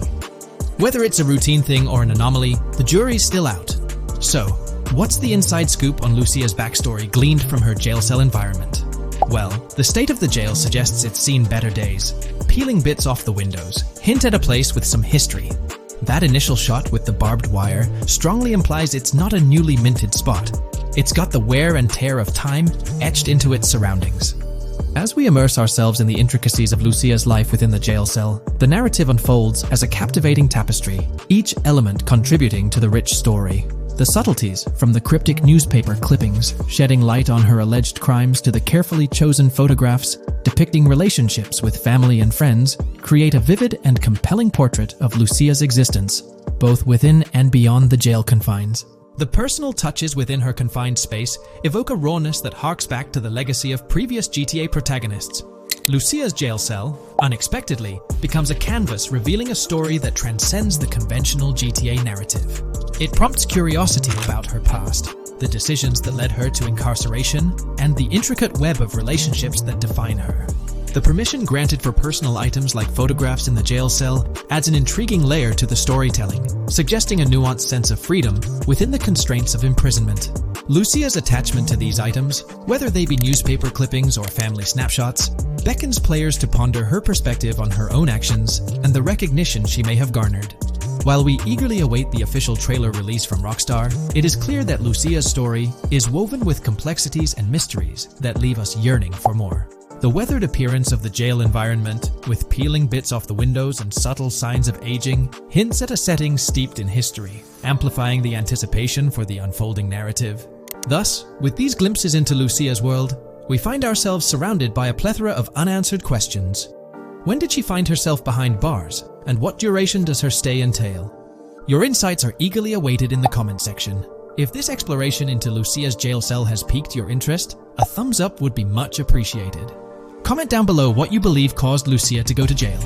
Whether it's a routine thing or an anomaly, the jury's still out. So, what's the inside scoop on Lucia's backstory gleaned from her jail cell environment? Well, the state of the jail suggests it's seen better days. Peeling bits off the windows hint at a place with some history. That initial shot with the barbed wire strongly implies it's not a newly minted spot. It's got the wear and tear of time etched into its surroundings. As we immerse ourselves in the intricacies of Lucia's life within the jail cell, the narrative unfolds as a captivating tapestry, each element contributing to the rich story. The subtleties, from the cryptic newspaper clippings shedding light on her alleged crimes to the carefully chosen photographs depicting relationships with family and friends, create a vivid and compelling portrait of Lucia's existence, both within and beyond the jail confines. The personal touches within her confined space evoke a rawness that harks back to the legacy of previous GTA protagonists. Lucia's jail cell, unexpectedly, becomes a canvas revealing a story that transcends the conventional GTA narrative. It prompts curiosity about her past, the decisions that led her to incarceration, and the intricate web of relationships that define her. The permission granted for personal items like photographs in the jail cell adds an intriguing layer to the storytelling, suggesting a nuanced sense of freedom within the constraints of imprisonment. Lucia's attachment to these items, whether they be newspaper clippings or family snapshots, beckons players to ponder her perspective on her own actions and the recognition she may have garnered. While we eagerly await the official trailer release from Rockstar, it is clear that Lucia's story is woven with complexities and mysteries that leave us yearning for more. The weathered appearance of the jail environment, with peeling bits off the windows and subtle signs of aging, hints at a setting steeped in history, amplifying the anticipation for the unfolding narrative. Thus, with these glimpses into Lucia's world, we find ourselves surrounded by a plethora of unanswered questions. When did she find herself behind bars, and what duration does her stay entail? Your insights are eagerly awaited in the comment section. If this exploration into Lucia's jail cell has piqued your interest, a thumbs up would be much appreciated. Comment down below what you believe caused Lucia to go to jail.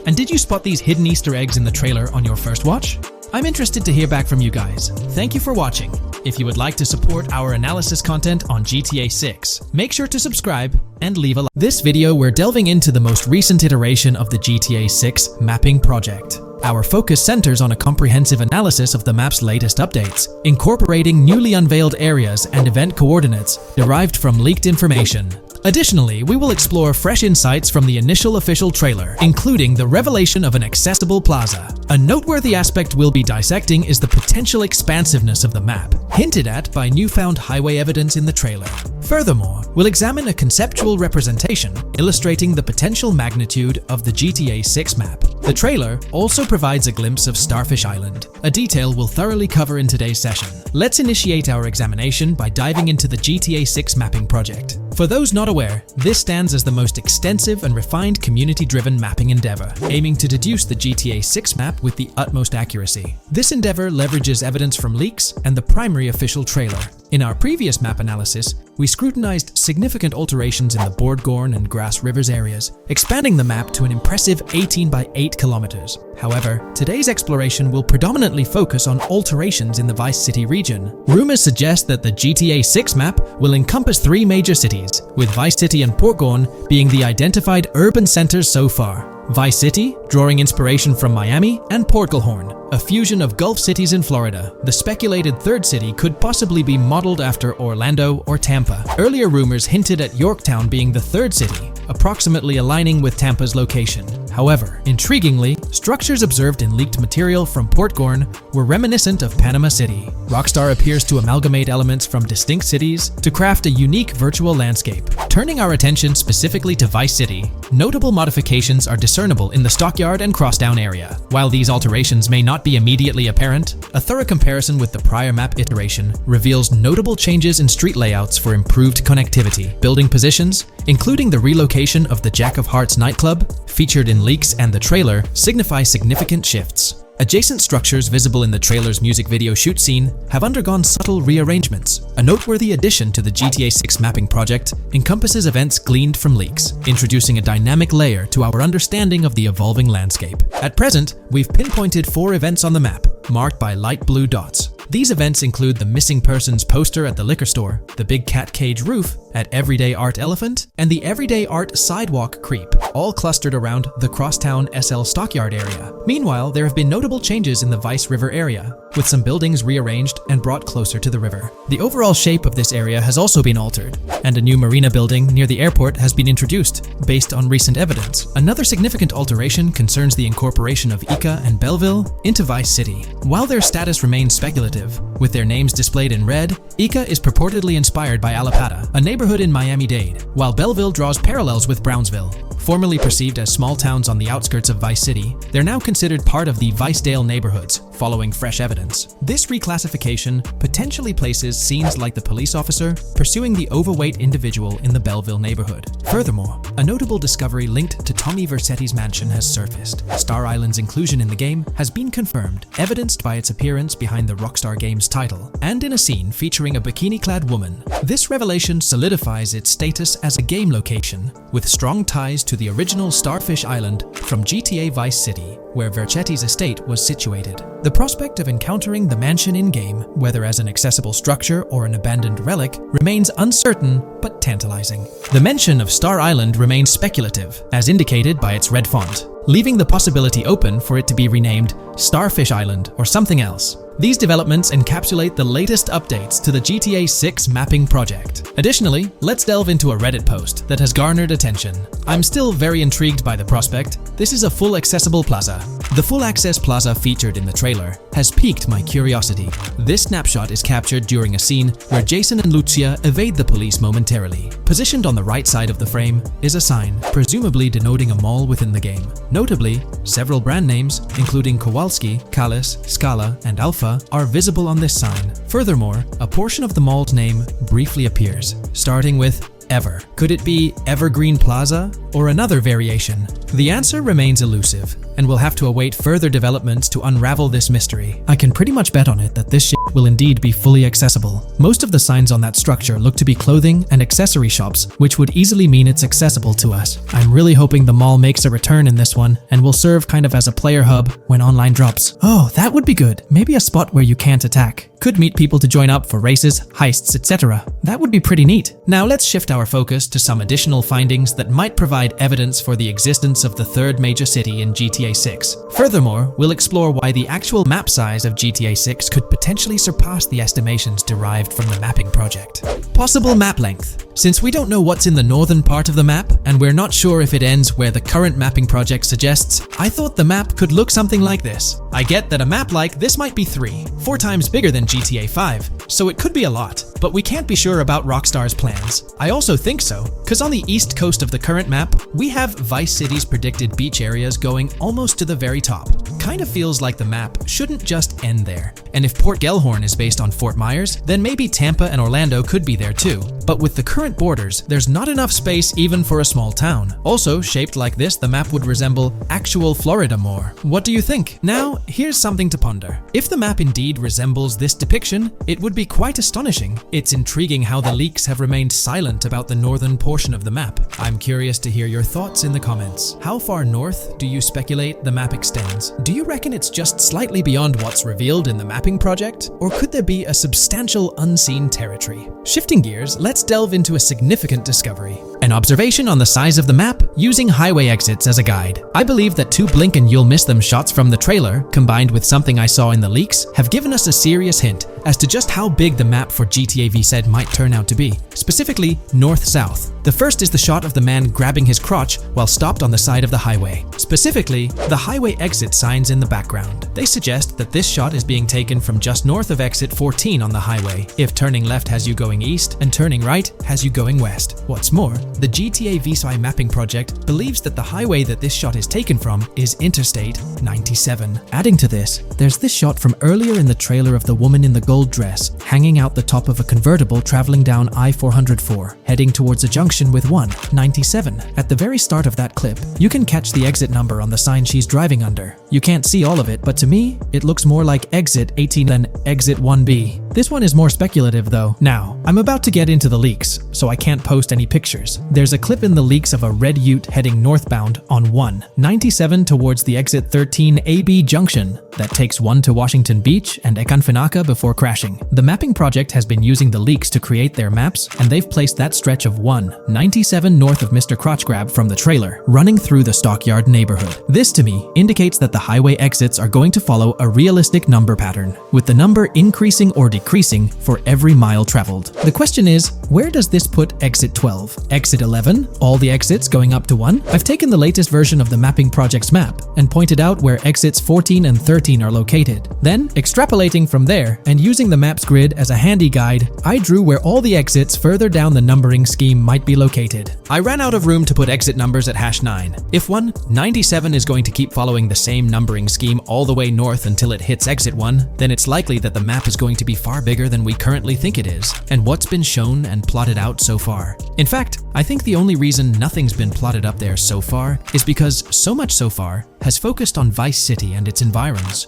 And did you spot these hidden Easter eggs in the trailer on your first watch? I'm interested to hear back from you guys. Thank you for watching. If you would like to support our analysis content on GTA 6, make sure to subscribe and leave a like. This video we're delving into the most recent iteration of the GTA 6 mapping project. Our focus centers on a comprehensive analysis of the map's latest updates, incorporating newly unveiled areas and event coordinates derived from leaked information. Additionally, we will explore fresh insights from the initial official trailer, including the revelation of an accessible plaza. A noteworthy aspect we'll be dissecting is the potential expansiveness of the map, hinted at by newfound highway evidence in the trailer. Furthermore, we'll examine a conceptual representation illustrating the potential magnitude of the GTA 6 map. The trailer also provides a glimpse of Starfish Island, a detail we'll thoroughly cover in today's session. Let's initiate our examination by diving into the GTA 6 mapping project. For those not aware, this stands as the most extensive and refined community-driven mapping endeavor, aiming to deduce the GTA 6 map with the utmost accuracy. This endeavor leverages evidence from leaks and the primary official trailer. In our previous map analysis, we scrutinized significant alterations in the Gorn and Grass Rivers areas, expanding the map to an impressive 18 by 8 kilometers. However, today's exploration will predominantly focus on alterations in the Vice City region. Rumors suggest that the GTA 6 map will encompass 3 major cities, with Vice City and Gorn being the identified urban centers so far. Vice City, drawing inspiration from Miami, and Gorn, a fusion of Gulf cities in Florida. The speculated third city could possibly be modeled after Orlando or Tampa. Earlier rumors hinted at Yorktown being the third city, approximately aligning with Tampa's location. However, intriguingly, structures observed in leaked material from Gorn were reminiscent of Panama City. Rockstar appears to amalgamate elements from distinct cities to craft a unique virtual landscape. Turning our attention specifically to Vice City, notable modifications are discernible in the Stockyard and Crosstown area. While these alterations may not be immediately apparent, a thorough comparison with the prior map iteration reveals notable changes in street layouts for improved connectivity. Building positions, including the relocation of the Jack of Hearts nightclub, featured in leaks and the trailer, signify significant shifts. Adjacent structures visible in the trailer's music video shoot scene have undergone subtle rearrangements. A noteworthy addition to the GTA 6 mapping project encompasses events gleaned from leaks, introducing a dynamic layer to our understanding of the evolving landscape. At present, we've pinpointed 4 events on the map, marked by light blue dots. These events include the missing persons poster at the liquor store, the big cat cage roof at Everyday Art Elephant, and the Everyday Art Sidewalk Creep, all clustered around the Crosstown SL Stockyard area. Meanwhile, there have been notable changes in the Vice River area, with some buildings rearranged and brought closer to the river. The overall shape of this area has also been altered, and a new marina building near the airport has been introduced, based on recent evidence. Another significant alteration concerns the incorporation of Ica and Belleville into Vice City. While their status remains speculative, with their names displayed in red, Ica is purportedly inspired by Alapata, a neighborhood in Miami-Dade, while Belleville draws parallels with Brownsville. Formerly perceived as small towns on the outskirts of Vice City, they're now considered part of the Vicedale neighborhoods, following fresh evidence. This reclassification potentially places scenes like the police officer pursuing the overweight individual in the Belleville neighborhood. Furthermore, a notable discovery linked to Tommy Vercetti's mansion has surfaced. Star Island's inclusion in the game has been confirmed, evidenced by its appearance behind the Rockstar game's title, and in a scene featuring a bikini-clad woman. This revelation solidifies its status as a game location, with strong ties to the original Starfish Island from GTA Vice City, where Vercetti's estate was situated. The prospect of encountering the mansion in-game, whether as an accessible structure or an abandoned relic, remains uncertain but tantalizing. The mention of Star Island remains speculative, as indicated by its red font, leaving the possibility open for it to be renamed Starfish Island or something else. These developments encapsulate the latest updates to the GTA 6 mapping project. Additionally, let's delve into a Reddit post that has garnered attention. I'm still very intrigued by the prospect. This is a full accessible plaza. The full access plaza featured in the trailer has piqued my curiosity. This snapshot is captured during a scene where Jason and Lucia evade the police momentarily. Positioned on the right side of the frame is a sign, presumably denoting a mall within the game. Notably, several brand names, including Kowalski, Kalis, Scala, and Alpha, are visible on this sign. Furthermore, a portion of the mall's name briefly appears, starting with Ever. Could it be Evergreen Plaza or another variation? The answer remains elusive, and we'll have to await further developments to unravel this mystery. I can pretty much bet on it that this shit will indeed be fully accessible. Most of the signs on that structure look to be clothing and accessory shops, which would easily mean it's accessible to us. I'm really hoping the mall makes a return in this one and will serve kind of as a player hub when online drops. Oh, that would be good. Maybe a spot where you can't attack. Could meet people to join up for races, heists, etc. That would be pretty neat. Now let's shift our focus to some additional findings that might provide evidence for the existence of the third major city in GTA 6. Furthermore, we'll explore why the actual map size of GTA 6 could potentially surpass the estimations derived from the mapping project. Possible map length. Since we don't know what's in the northern part of the map, and we're not sure if it ends where the current mapping project suggests, I thought the map could look something like this. I get that a map like this might be 4 times bigger than GTA 5, so it could be a lot, but we can't be sure about Rockstar's plans. I also think so, because on the east coast of the current map, we have Vice City's predicted beach areas going almost to the very top. Kind of feels like the map shouldn't just end there. And if Port Gellhorn is based on Fort Myers, then maybe Tampa and Orlando could be there too. But with the current borders, there's not enough space even for a small town. Also, shaped like this, the map would resemble actual Florida more. What do you think? Now, here's something to ponder. If the map indeed resembles this depiction, it would be quite astonishing. It's intriguing how the leaks have remained silent about the northern portion of the map. I'm curious to hear your thoughts in the comments. How far north do you speculate the map extends? Do you reckon it's just slightly beyond what's revealed in the mapping project? Or could there be a substantial unseen territory? Shifting gears, let's delve into a significant discovery. An observation on the size of the map using highway exits as a guide. I believe that 2 blink and you'll miss them shots from the trailer, combined with something I saw in the leaks, have given us a serious hint as to just how big the map for GTA VZ might turn out to be. Specifically, north-south. The first is the shot of the man grabbing his crotch while stopped on the side of the highway. Specifically, the highway exit signs in the background. They suggest that this shot is being taken from just north of exit 14 on the highway, if turning left has you going east and turning right has you going west. What's more, the GTA VSI mapping project believes that the highway that this shot is taken from is Interstate 97. Adding to this, there's this shot from earlier in the trailer of the woman in the gold dress hanging out the top of a convertible traveling down I-404, heading towards a junction with 197. At the very start of that clip, you can catch the exit number on the sign she's driving under. You can't see all of it, but to me, it looks more like exit 18 than exit 1B. This one is more speculative though. Now, I'm about to get into the leaks, so I can't post any pictures. There's a clip in the leaks of a red ute heading northbound on 197 towards the exit 13 AB junction that takes 1 to Washington Beach and Ekanfinaka before crashing. The mapping project has been using the leaks to create their maps, and they've placed that stretch of 197 north of Mr. Crotch Grab from the trailer, running through the Stockyard neighborhood. This to me indicates that the highway exits are going to follow a realistic number pattern, with the number increasing or decreasing for every mile traveled. The question is, where does this put exit 12? Exit 11? All the exits going up to 1? I've taken the latest version of the mapping project's map and pointed out where exits 14 and 13 are located. Then, extrapolating from there and using the map's grid as a handy guide, I drew where all the exits further down the numbering scheme might be located. I ran out of room to put exit numbers at #9. If 197 is going to keep following the same numbering scheme all the way north until it hits exit 1, then it's likely that the map is going to be far bigger than we currently think it is, and what's been shown and plotted out so far. In fact, I think the only reason nothing's been plotted up there so far is because so much so far has focused on Vice City and its environs.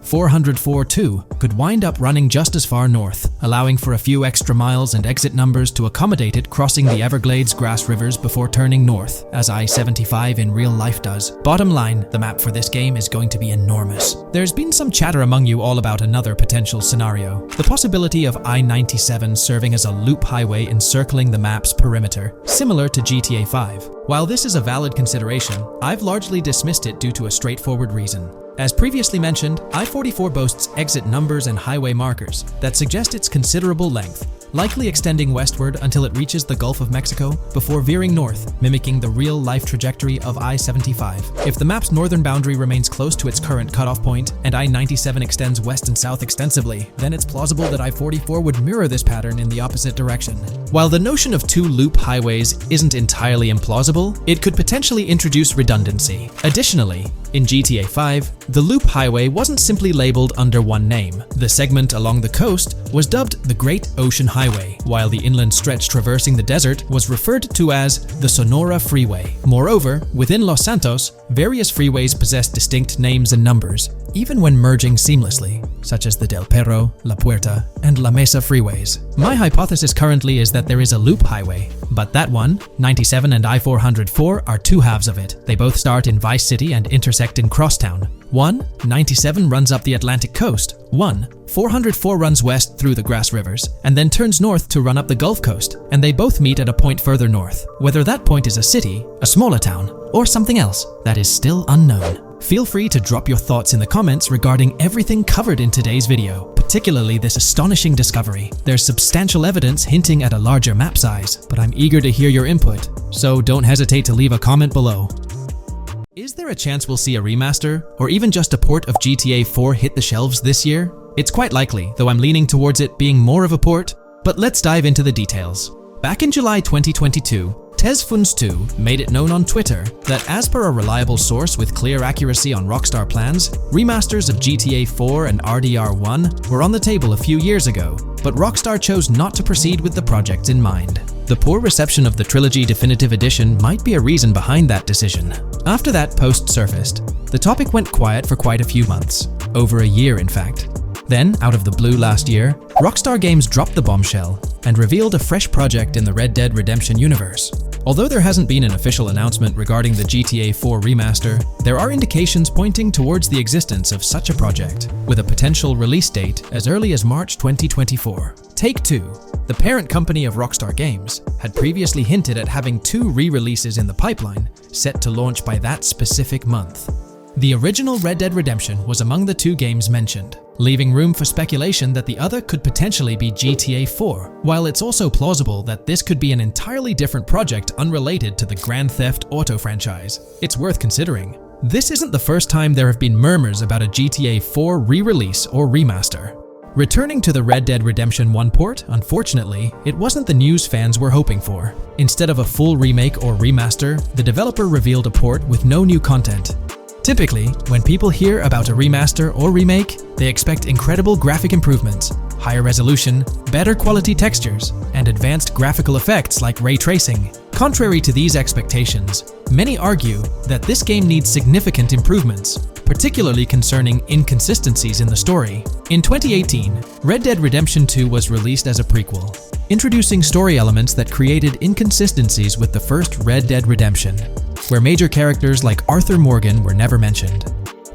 404.2 could wind up running just as far north, allowing for a few extra miles and exit numbers to accommodate it crossing the Everglades grass rivers before turning north, as I-75 in real life does. Bottom line, the map for this game is going to be enormous. There's been some chatter among you all about another potential scenario, the possibility of I-97 serving as a loop highway encircling the map's perimeter, similar to GTA 5. While this is a valid consideration, I've largely dismissed it due to a straightforward reason. As previously mentioned, I-44 boasts exit numbers and highway markers that suggest its considerable length, likely extending westward until it reaches the Gulf of Mexico before veering north, mimicking the real-life trajectory of I-75. If the map's northern boundary remains close to its current cutoff point and I-97 extends west and south extensively, then it's plausible that I-44 would mirror this pattern in the opposite direction. While the notion of two loop highways isn't entirely implausible, it could potentially introduce redundancy. Additionally, in GTA 5, the loop highway wasn't simply labeled under one name. The segment along the coast was dubbed the Great Ocean Highway, while the inland stretch traversing the desert was referred to as the Sonora Freeway. Moreover, within Los Santos, various freeways possess distinct names and numbers, even when merging seamlessly, such as the Del Perro, La Puerta, and La Mesa freeways. My hypothesis currently is that there is a loop highway, but that one, 97 and I-404, are two halves of it. They both start in Vice City and intersect in Crosstown. 97 runs up the Atlantic coast. 404 runs west through the Grass Rivers, and then turns north to run up the Gulf Coast, and they both meet at a point further north. Whether that point is a city, a smaller town, or something else, that is still unknown. Feel free to drop your thoughts in the comments regarding everything covered in today's video, particularly this astonishing discovery. There's substantial evidence hinting at a larger map size, but I'm eager to hear your input, so don't hesitate to leave a comment below. Is there a chance we'll see a remaster, or even just a port of GTA 4 hit the shelves this year? It's quite likely, though I'm leaning towards it being more of a port, but let's dive into the details. Back in July 2022, TezFuns2 made it known on Twitter that as per a reliable source with clear accuracy on Rockstar plans, remasters of GTA 4 and RDR1 were on the table a few years ago, but Rockstar chose not to proceed with the projects in mind. The poor reception of the Trilogy Definitive Edition might be a reason behind that decision. After that post surfaced, the topic went quiet for quite a few months, over a year in fact. Then, out of the blue last year, Rockstar Games dropped the bombshell and revealed a fresh project in the Red Dead Redemption universe. Although there hasn't been an official announcement regarding the GTA 4 remaster, there are indications pointing towards the existence of such a project, with a potential release date as early as March 2024. Take-Two, the parent company of Rockstar Games, had previously hinted at having 2 re-releases in the pipeline, set to launch by that specific month. The original Red Dead Redemption was among the 2 games mentioned, leaving room for speculation that the other could potentially be GTA 4, while it's also plausible that this could be an entirely different project unrelated to the Grand Theft Auto franchise. It's worth considering. This isn't the first time there have been murmurs about a GTA 4 re-release or remaster. Returning to the Red Dead Redemption 1 port, unfortunately, it wasn't the news fans were hoping for. Instead of a full remake or remaster, the developer revealed a port with no new content. Typically, when people hear about a remaster or remake, they expect incredible graphic improvements, higher resolution, better quality textures, and advanced graphical effects like ray tracing. Contrary to these expectations, many argue that this game needs significant improvements, particularly concerning inconsistencies in the story. In 2018, Red Dead Redemption 2 was released as a prequel, introducing story elements that created inconsistencies with the first Red Dead Redemption, where major characters like Arthur Morgan were never mentioned.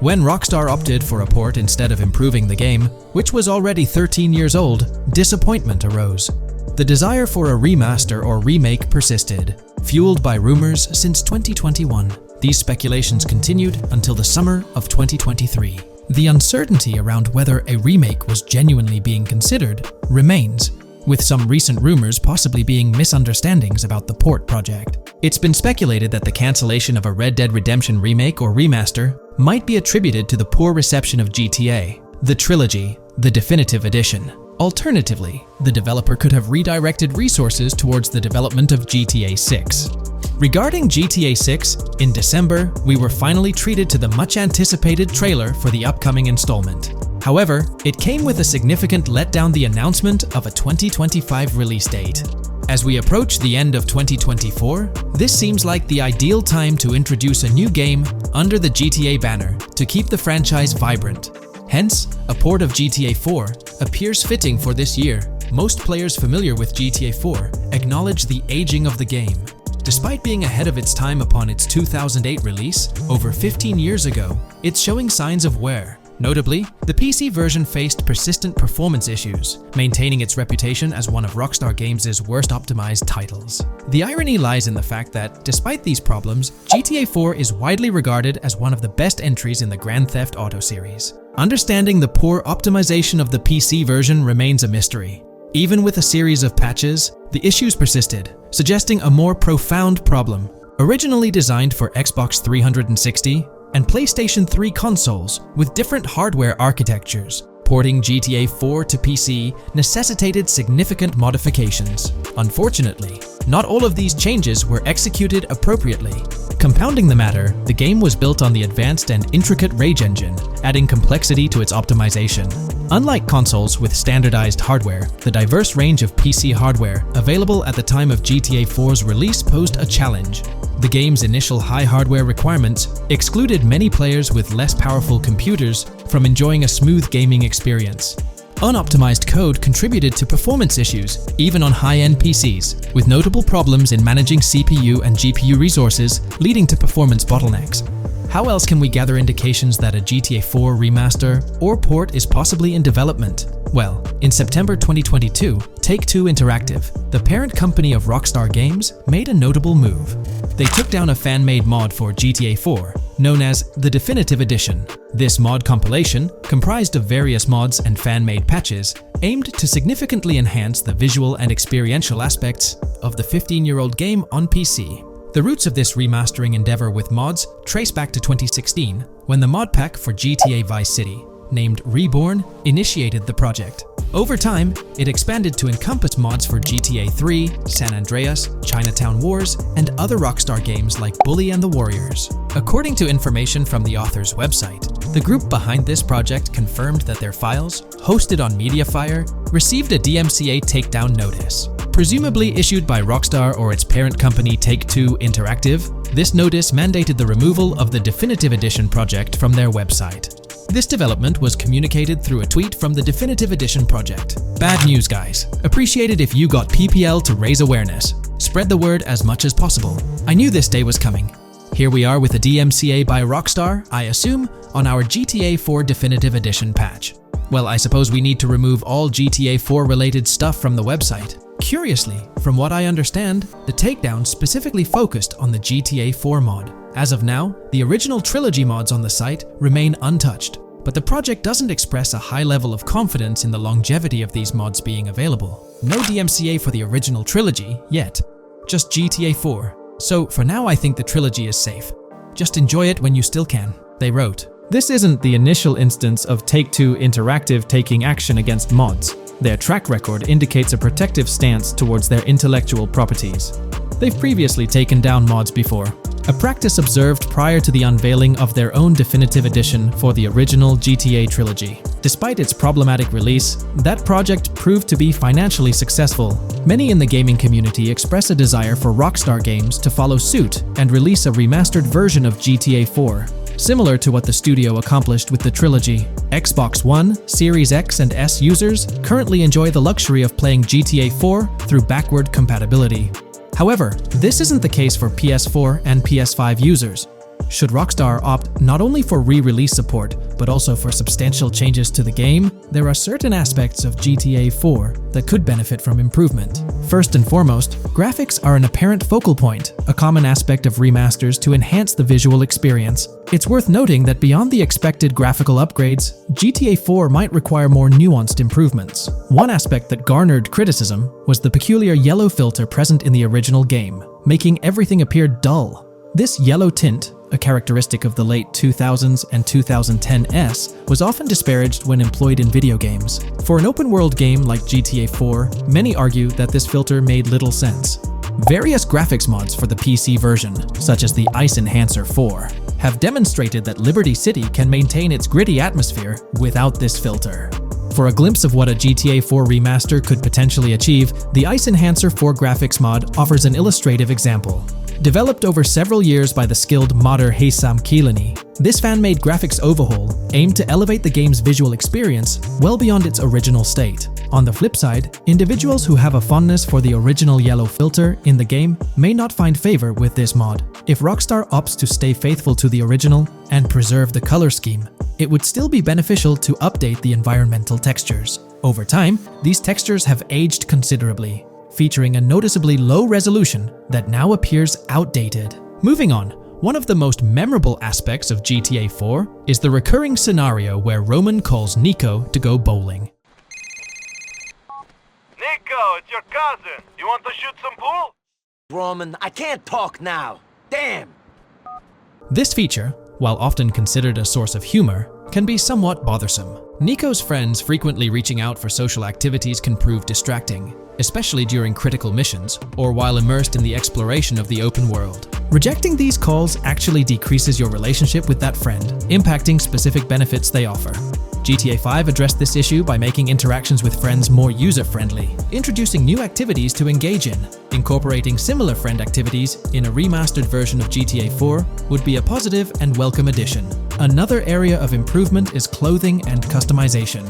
When Rockstar opted for a port instead of improving the game, which was already 13 years old, disappointment arose. The desire for a remaster or remake persisted, fueled by rumors since 2021. These speculations continued until the summer of 2023. The uncertainty around whether a remake was genuinely being considered remains, with some recent rumors possibly being misunderstandings about the port project. It's been speculated that the cancellation of a Red Dead Redemption remake or remaster might be attributed to the poor reception of GTA, the Trilogy, the Definitive Edition. Alternatively, the developer could have redirected resources towards the development of GTA 6. Regarding GTA 6, in December, we were finally treated to the much-anticipated trailer for the upcoming installment. However, it came with a significant letdown: the announcement of a 2025 release date. As we approach the end of 2024, this seems like the ideal time to introduce a new game under the GTA banner to keep the franchise vibrant. Hence, a port of GTA 4 appears fitting for this year. Most players familiar with GTA 4 acknowledge the aging of the game. Despite being ahead of its time upon its 2008 release, over 15 years ago, it's showing signs of wear, Notably, the PC version faced persistent performance issues, maintaining its reputation as one of Rockstar Games' worst optimized titles. The irony lies in the fact that, despite these problems, GTA 4 is widely regarded as one of the best entries in the Grand Theft Auto series. Understanding the poor optimization of the PC version remains a mystery. Even with a series of patches, the issues persisted, suggesting a more profound problem. Originally designed for Xbox 360 and PlayStation 3 consoles with different hardware architectures, porting GTA 4 to PC necessitated significant modifications. Unfortunately, not all of these changes were executed appropriately. Compounding the matter, the game was built on the advanced and intricate Rage engine, adding complexity to its optimization. Unlike consoles with standardized hardware, the diverse range of PC hardware available at the time of GTA 4's release posed a challenge. The game's initial high hardware requirements excluded many players with less powerful computers from enjoying a smooth gaming experience. Unoptimized code contributed to performance issues, even on high-end PCs, with notable problems in managing CPU and GPU resources, leading to performance bottlenecks. How else can we gather indications that a GTA 4 remaster or port is possibly in development? Well, in September 2022, Take-Two Interactive, the parent company of Rockstar Games, made a notable move. They took down a fan-made mod for GTA 4, known as the Definitive Edition. This mod compilation, comprised of various mods and fan-made patches, aimed to significantly enhance the visual and experiential aspects of the 15-year-old game on PC. The roots of this remastering endeavor with mods trace back to 2016, when the mod pack for GTA Vice City, named Reborn, initiated the project. Over time, it expanded to encompass mods for GTA 3, San Andreas, Chinatown Wars, and other Rockstar games like Bully and the Warriors. According to information from the author's website, the group behind this project confirmed that their files, hosted on Mediafire, received a DMCA takedown notice. Presumably issued by Rockstar or its parent company Take-Two Interactive, this notice mandated the removal of the Definitive Edition project from their website. This development was communicated through a tweet from the Definitive Edition project. Bad news, guys. Appreciate it if you got PPL to raise awareness. Spread the word as much as possible. I knew this day was coming. Here we are with a DMCA by Rockstar, I assume, on our GTA 4 Definitive Edition patch. Well, I suppose we need to remove all GTA 4 related stuff from the website. Curiously, from what I understand, the takedown specifically focused on the GTA 4 mod. As of now, the original trilogy mods on the site remain untouched, but the project doesn't express a high level of confidence in the longevity of these mods being available. No DMCA for the original trilogy yet, just GTA 4. So for now I think the trilogy is safe. Just enjoy it when you still can, they wrote. This isn't the initial instance of Take-Two Interactive taking action against mods. Their track record indicates a protective stance towards their intellectual properties. They've previously taken down mods before, a practice observed prior to the unveiling of their own Definitive Edition for the original GTA trilogy. Despite its problematic release, that project proved to be financially successful. Many in the gaming community express a desire for Rockstar Games to follow suit and release a remastered version of GTA 4. Similar to what the studio accomplished with the trilogy. Xbox One, Series X and S users currently enjoy the luxury of playing GTA 4 through backward compatibility. However, this isn't the case for PS4 and PS5 users. Should Rockstar opt not only for re-release support, but also for substantial changes to the game, there are certain aspects of GTA 4 that could benefit from improvement. First and foremost, graphics are an apparent focal point, a common aspect of remasters to enhance the visual experience. It's worth noting that beyond the expected graphical upgrades, GTA 4 might require more nuanced improvements. One aspect that garnered criticism was the peculiar yellow filter present in the original game, making everything appear dull. This yellow tint, a characteristic of the late 2000s and 2010s, was often disparaged when employed in video games. For an open-world game like GTA 4, many argue that this filter made little sense. Various graphics mods for the PC version, such as the Ice Enhancer 4, have demonstrated that Liberty City can maintain its gritty atmosphere without this filter. For a glimpse of what a GTA 4 remaster could potentially achieve, the Ice Enhancer 4 graphics mod offers an illustrative example. Developed over several years by the skilled modder Haysam Keelani, this fan-made graphics overhaul aimed to elevate the game's visual experience well beyond its original state. On the flip side, individuals who have a fondness for the original yellow filter in the game may not find favor with this mod. If Rockstar opts to stay faithful to the original and preserve the color scheme, it would still be beneficial to update the environmental textures. Over time, these textures have aged considerably, featuring a noticeably low resolution that now appears outdated. Moving on, one of the most memorable aspects of GTA 4 is the recurring scenario where Roman calls Nico to go bowling. Nico, it's your cousin. You want to shoot some pool? Roman, I can't talk now. Damn! This feature, while often considered a source of humor, can be somewhat bothersome. Nico's friends frequently reaching out for social activities can prove distracting, especially during critical missions or while immersed in the exploration of the open world. Rejecting these calls actually decreases your relationship with that friend, impacting specific benefits they offer. GTA 5 addressed this issue by making interactions with friends more user-friendly, introducing new activities to engage in. Incorporating similar friend activities in a remastered version of GTA 4 would be a positive and welcome addition. Another area of improvement is clothing and customization.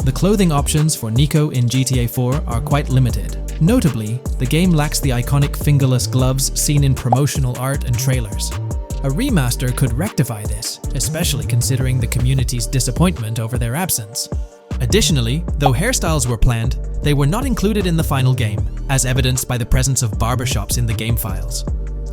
The clothing options for Nico in GTA 4 are quite limited. Notably, the game lacks the iconic fingerless gloves seen in promotional art and trailers. A remaster could rectify this, especially considering the community's disappointment over their absence. Additionally, though hairstyles were planned, they were not included in the final game, as evidenced by the presence of barbershops in the game files.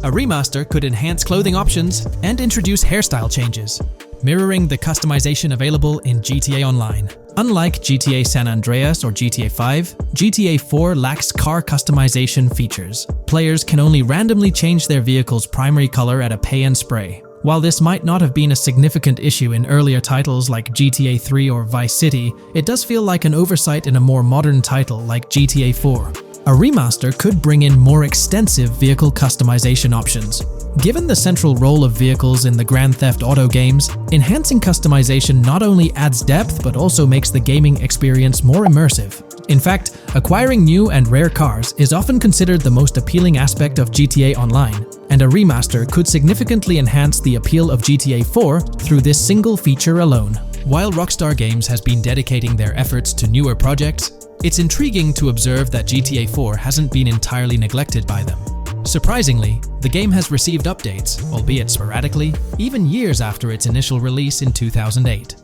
A remaster could enhance clothing options and introduce hairstyle changes, mirroring the customization available in GTA Online. Unlike GTA San Andreas or GTA 5, GTA 4 lacks car customization features. Players can only randomly change their vehicle's primary color at a pay and spray. While this might not have been a significant issue in earlier titles like GTA 3 or Vice City, it does feel like an oversight in a more modern title like GTA 4. A remaster could bring in more extensive vehicle customization options. Given the central role of vehicles in the Grand Theft Auto games, enhancing customization not only adds depth but also makes the gaming experience more immersive. In fact, acquiring new and rare cars is often considered the most appealing aspect of GTA Online, and a remaster could significantly enhance the appeal of GTA 4 through this single feature alone. While Rockstar Games has been dedicating their efforts to newer projects, it's intriguing to observe that GTA 4 hasn't been entirely neglected by them. Surprisingly, the game has received updates, albeit sporadically, even years after its initial release in 2008.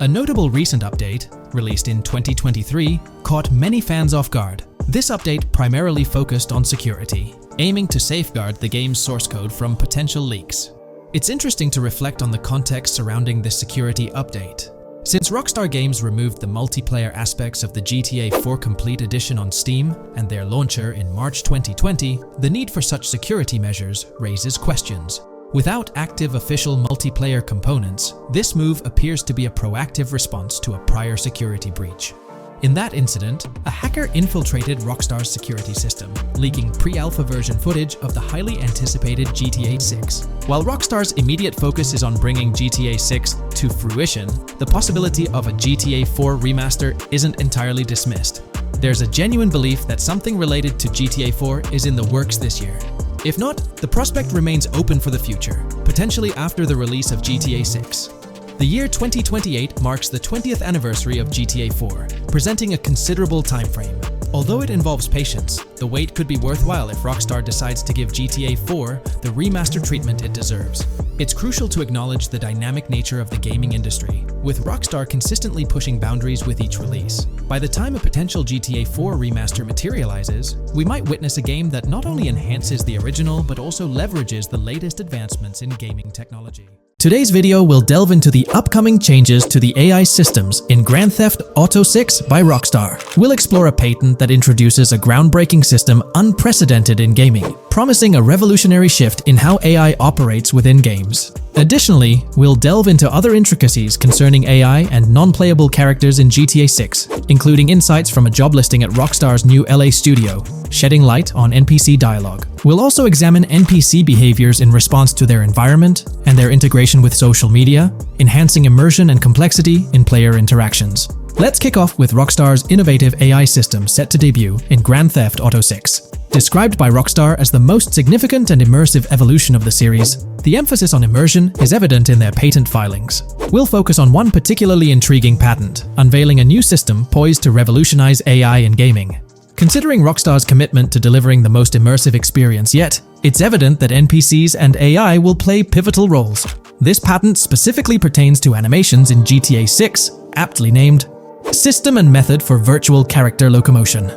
A notable recent update, released in 2023, caught many fans off guard. This update primarily focused on security, aiming to safeguard the game's source code from potential leaks. It's interesting to reflect on the context surrounding this security update. Since Rockstar Games removed the multiplayer aspects of the GTA 4 Complete Edition on Steam and their launcher in March 2020, the need for such security measures raises questions. Without active official multiplayer components, this move appears to be a proactive response to a prior security breach. In that incident, a hacker infiltrated Rockstar's security system, leaking pre-alpha version footage of the highly anticipated GTA 6. While Rockstar's immediate focus is on bringing GTA 6 to fruition, the possibility of a GTA 4 remaster isn't entirely dismissed. There's a genuine belief that something related to GTA 4 is in the works this year. If not, the prospect remains open for the future, potentially after the release of GTA 6. The year 2028 marks the 20th anniversary of GTA 4, presenting a considerable time frame. Although it involves patience, the wait could be worthwhile if Rockstar decides to give GTA 4 the remaster treatment it deserves. It's crucial to acknowledge the dynamic nature of the gaming industry, with Rockstar consistently pushing boundaries with each release. By the time a potential GTA 4 remaster materializes, we might witness a game that not only enhances the original but also leverages the latest advancements in gaming technology. Today's video will delve into the upcoming changes to the AI systems in Grand Theft Auto 6 by Rockstar. We'll explore a patent that introduces a groundbreaking system unprecedented in gaming, promising a revolutionary shift in how AI operates within games. Additionally, we'll delve into other intricacies concerning AI and non-playable characters in GTA 6, including insights from a job listing at Rockstar's new LA studio, shedding light on NPC dialogue. We'll also examine NPC behaviors in response to their environment and their integration with social media, enhancing immersion and complexity in player interactions. Let's kick off with Rockstar's innovative AI system set to debut in Grand Theft Auto 6. Described by Rockstar as the most significant and immersive evolution of the series, the emphasis on immersion is evident in their patent filings. We'll focus on one particularly intriguing patent, unveiling a new system poised to revolutionize AI in gaming. Considering Rockstar's commitment to delivering the most immersive experience yet, it's evident that NPCs and AI will play pivotal roles. This patent specifically pertains to animations in GTA 6, aptly named System and Method for Virtual Character Locomotion.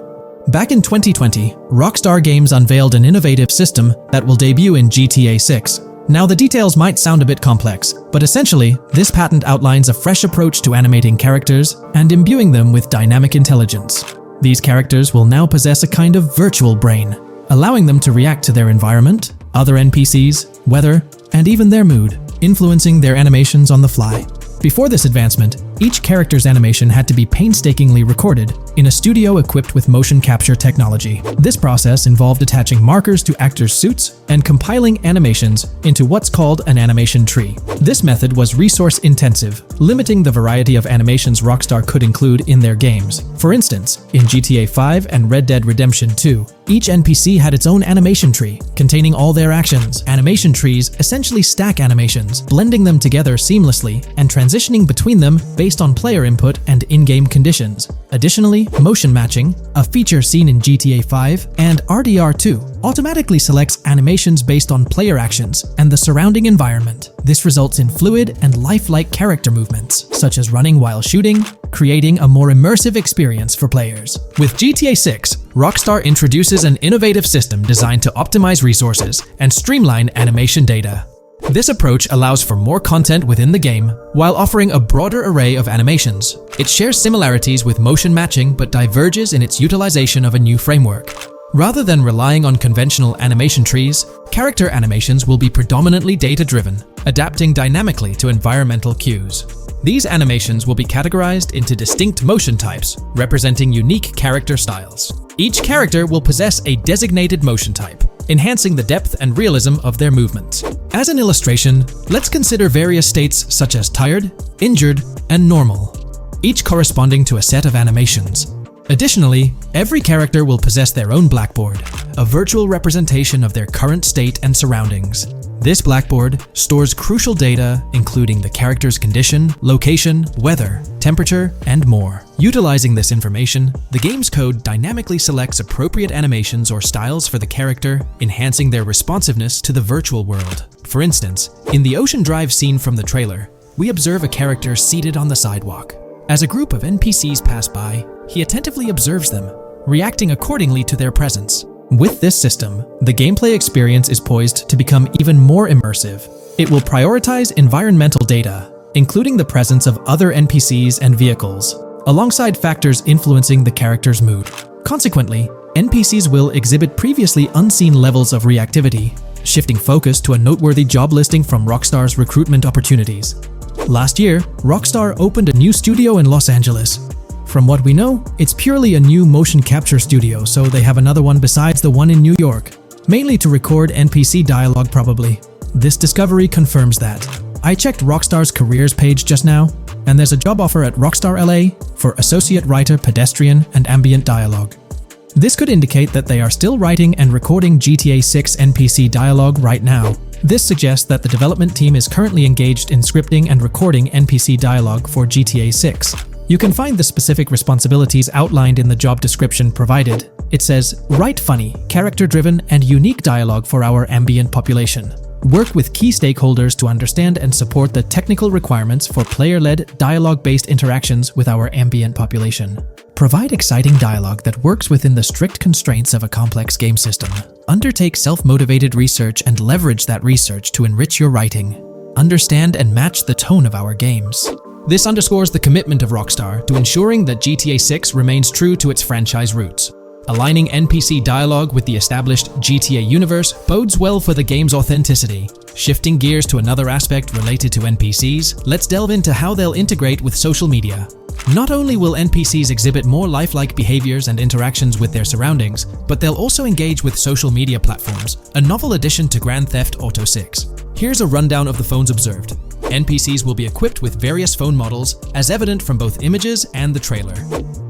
Back in 2020, Rockstar Games unveiled an innovative system that will debut in GTA 6. Now, the details might sound a bit complex, but essentially, this patent outlines a fresh approach to animating characters and imbuing them with dynamic intelligence. These characters will now possess a kind of virtual brain, allowing them to react to their environment, other NPCs, weather, and even their mood, influencing their animations on the fly. Before this advancement, each character's animation had to be painstakingly recorded in a studio equipped with motion capture technology. This process involved attaching markers to actors' suits and compiling animations into what's called an animation tree. This method was resource-intensive, limiting the variety of animations Rockstar could include in their games. For instance, in GTA 5 and Red Dead Redemption 2, each NPC had its own animation tree, containing all their actions. Animation trees essentially stack animations, blending them together seamlessly and transitioning between them based on player input and in-game conditions. Additionally, motion matching, a feature seen in GTA 5 and RDR2, automatically selects animations based on player actions and the surrounding environment. This results in fluid and lifelike character movements, such as running while shooting, creating a more immersive experience for players. With GTA 6, Rockstar introduces an innovative system designed to optimize resources and streamline animation data. This approach allows for more content within the game while offering a broader array of animations. It shares similarities with motion matching but diverges in its utilization of a new framework. Rather than relying on conventional animation trees, character animations will be predominantly data-driven, adapting dynamically to environmental cues. These animations will be categorized into distinct motion types, representing unique character styles. Each character will possess a designated motion type, enhancing the depth and realism of their movements. As an illustration, let's consider various states such as tired, injured, and normal, each corresponding to a set of animations. Additionally, every character will possess their own blackboard, a virtual representation of their current state and surroundings. This blackboard stores crucial data including the character's condition, location, weather, temperature, and more. Utilizing this information, the game's code dynamically selects appropriate animations or styles for the character, enhancing their responsiveness to the virtual world. For instance, in the Ocean Drive scene from the trailer, we observe a character seated on the sidewalk. As a group of NPCs pass by, he attentively observes them, reacting accordingly to their presence. With this system, the gameplay experience is poised to become even more immersive. It will prioritize environmental data, including the presence of other NPCs and vehicles, alongside factors influencing the character's mood. Consequently, NPCs will exhibit previously unseen levels of reactivity, shifting focus to a noteworthy job listing from Rockstar's recruitment opportunities. Last year, Rockstar opened a new studio in Los Angeles. From what we know, it's purely a new motion capture studio, so they have another one besides the one in New York, mainly to record NPC dialogue probably. This discovery confirms that. I checked Rockstar's careers page just now, and there's a job offer at Rockstar LA for Associate Writer Pedestrian and Ambient Dialogue. This could indicate that they are still writing and recording GTA 6 NPC dialogue right now. This suggests that the development team is currently engaged in scripting and recording NPC dialogue for GTA 6. You can find the specific responsibilities outlined in the job description provided. It says, write funny, character-driven, and unique dialogue for our ambient population. Work with key stakeholders to understand and support the technical requirements for player-led, dialogue-based interactions with our ambient population. Provide exciting dialogue that works within the strict constraints of a complex game system. Undertake self-motivated research and leverage that research to enrich your writing. Understand and match the tone of our games. This underscores the commitment of Rockstar to ensuring that GTA 6 remains true to its franchise roots. Aligning NPC dialogue with the established GTA universe bodes well for the game's authenticity. Shifting gears to another aspect related to NPCs, let's delve into how they'll integrate with social media. Not only will NPCs exhibit more lifelike behaviors and interactions with their surroundings, but they'll also engage with social media platforms, a novel addition to Grand Theft Auto 6. Here's a rundown of the phones observed. NPCs will be equipped with various phone models, as evident from both images and the trailer.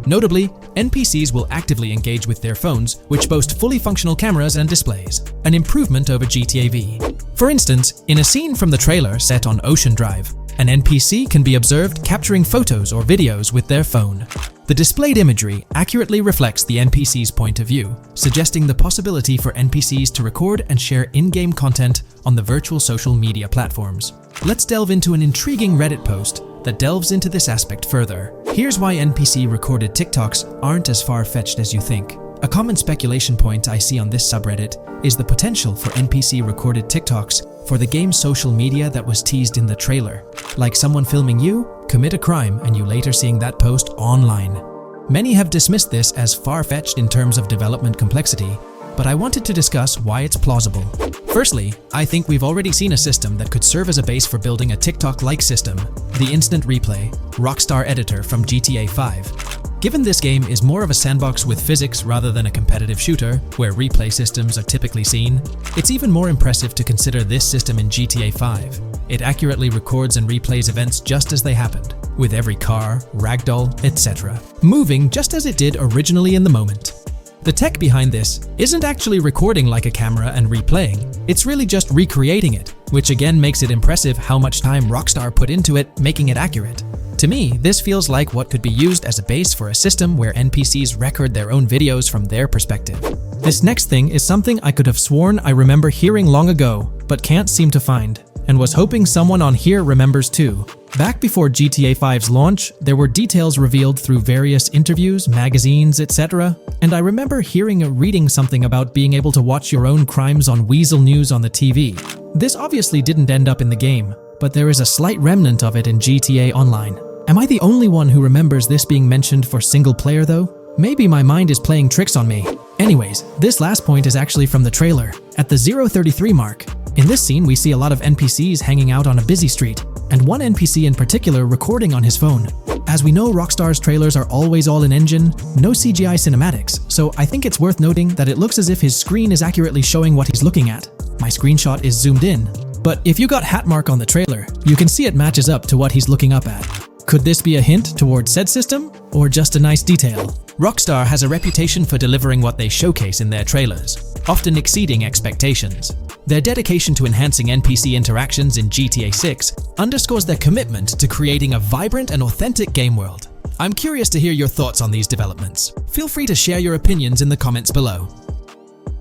Notably, NPCs will actively engage with their phones, which boast fully functional cameras and displays, an improvement over GTA V. For instance, in a scene from the trailer set on Ocean Drive, An NPC can be observed capturing photos or videos with their phone. The displayed imagery accurately reflects the NPC's point of view, suggesting the possibility for NPCs to record and share in-game content on the virtual social media platforms. Let's delve into an intriguing Reddit post that delves into this aspect further. Here's why NPC-recorded TikToks aren't as far-fetched as you think. A common speculation point I see on this subreddit is the potential for NPC-recorded TikToks for the game's social media that was teased in the trailer. Like someone filming you, commit a crime, and you later seeing that post online. Many have dismissed this as far-fetched in terms of development complexity, but I wanted to discuss why it's plausible. Firstly, I think we've already seen a system that could serve as a base for building a TikTok-like system, the Instant Replay, Rockstar editor from GTA 5. Given this game is more of a sandbox with physics rather than a competitive shooter, where replay systems are typically seen, it's even more impressive to consider this system in GTA 5. It accurately records and replays events just as they happened, with every car, ragdoll, etc., moving just as it did originally in the moment. The tech behind this isn't actually recording like a camera and replaying, it's really just recreating it, which again makes it impressive how much time Rockstar put into it, making it accurate. To me, this feels like what could be used as a base for a system where NPCs record their own videos from their perspective. This next thing is something I could have sworn I remember hearing long ago, but can't seem to find, and was hoping someone on here remembers too. Back before GTA 5's launch, there were details revealed through various interviews, magazines, etc., and I remember hearing or reading something about being able to watch your own crimes on Weasel News on the TV. This obviously didn't end up in the game, but there is a slight remnant of it in GTA Online. Am I the only one who remembers this being mentioned for single player though? Maybe my mind is playing tricks on me. Anyways, this last point is actually from the trailer. At the 0:33 mark, in this scene we see a lot of NPCs hanging out on a busy street, and one NPC in particular recording on his phone. As we know, Rockstar's trailers are always all in engine, no CGI cinematics, so I think it's worth noting that it looks as if his screen is accurately showing what he's looking at. My screenshot is zoomed in, but if you got Hatmark on the trailer, you can see it matches up to what he's looking up at. Could this be a hint towards said system, or just a nice detail? Rockstar has a reputation for delivering what they showcase in their trailers, often exceeding expectations. Their dedication to enhancing NPC interactions in GTA 6 underscores their commitment to creating a vibrant and authentic game world. I'm curious to hear your thoughts on these developments. Feel free to share your opinions in the comments below.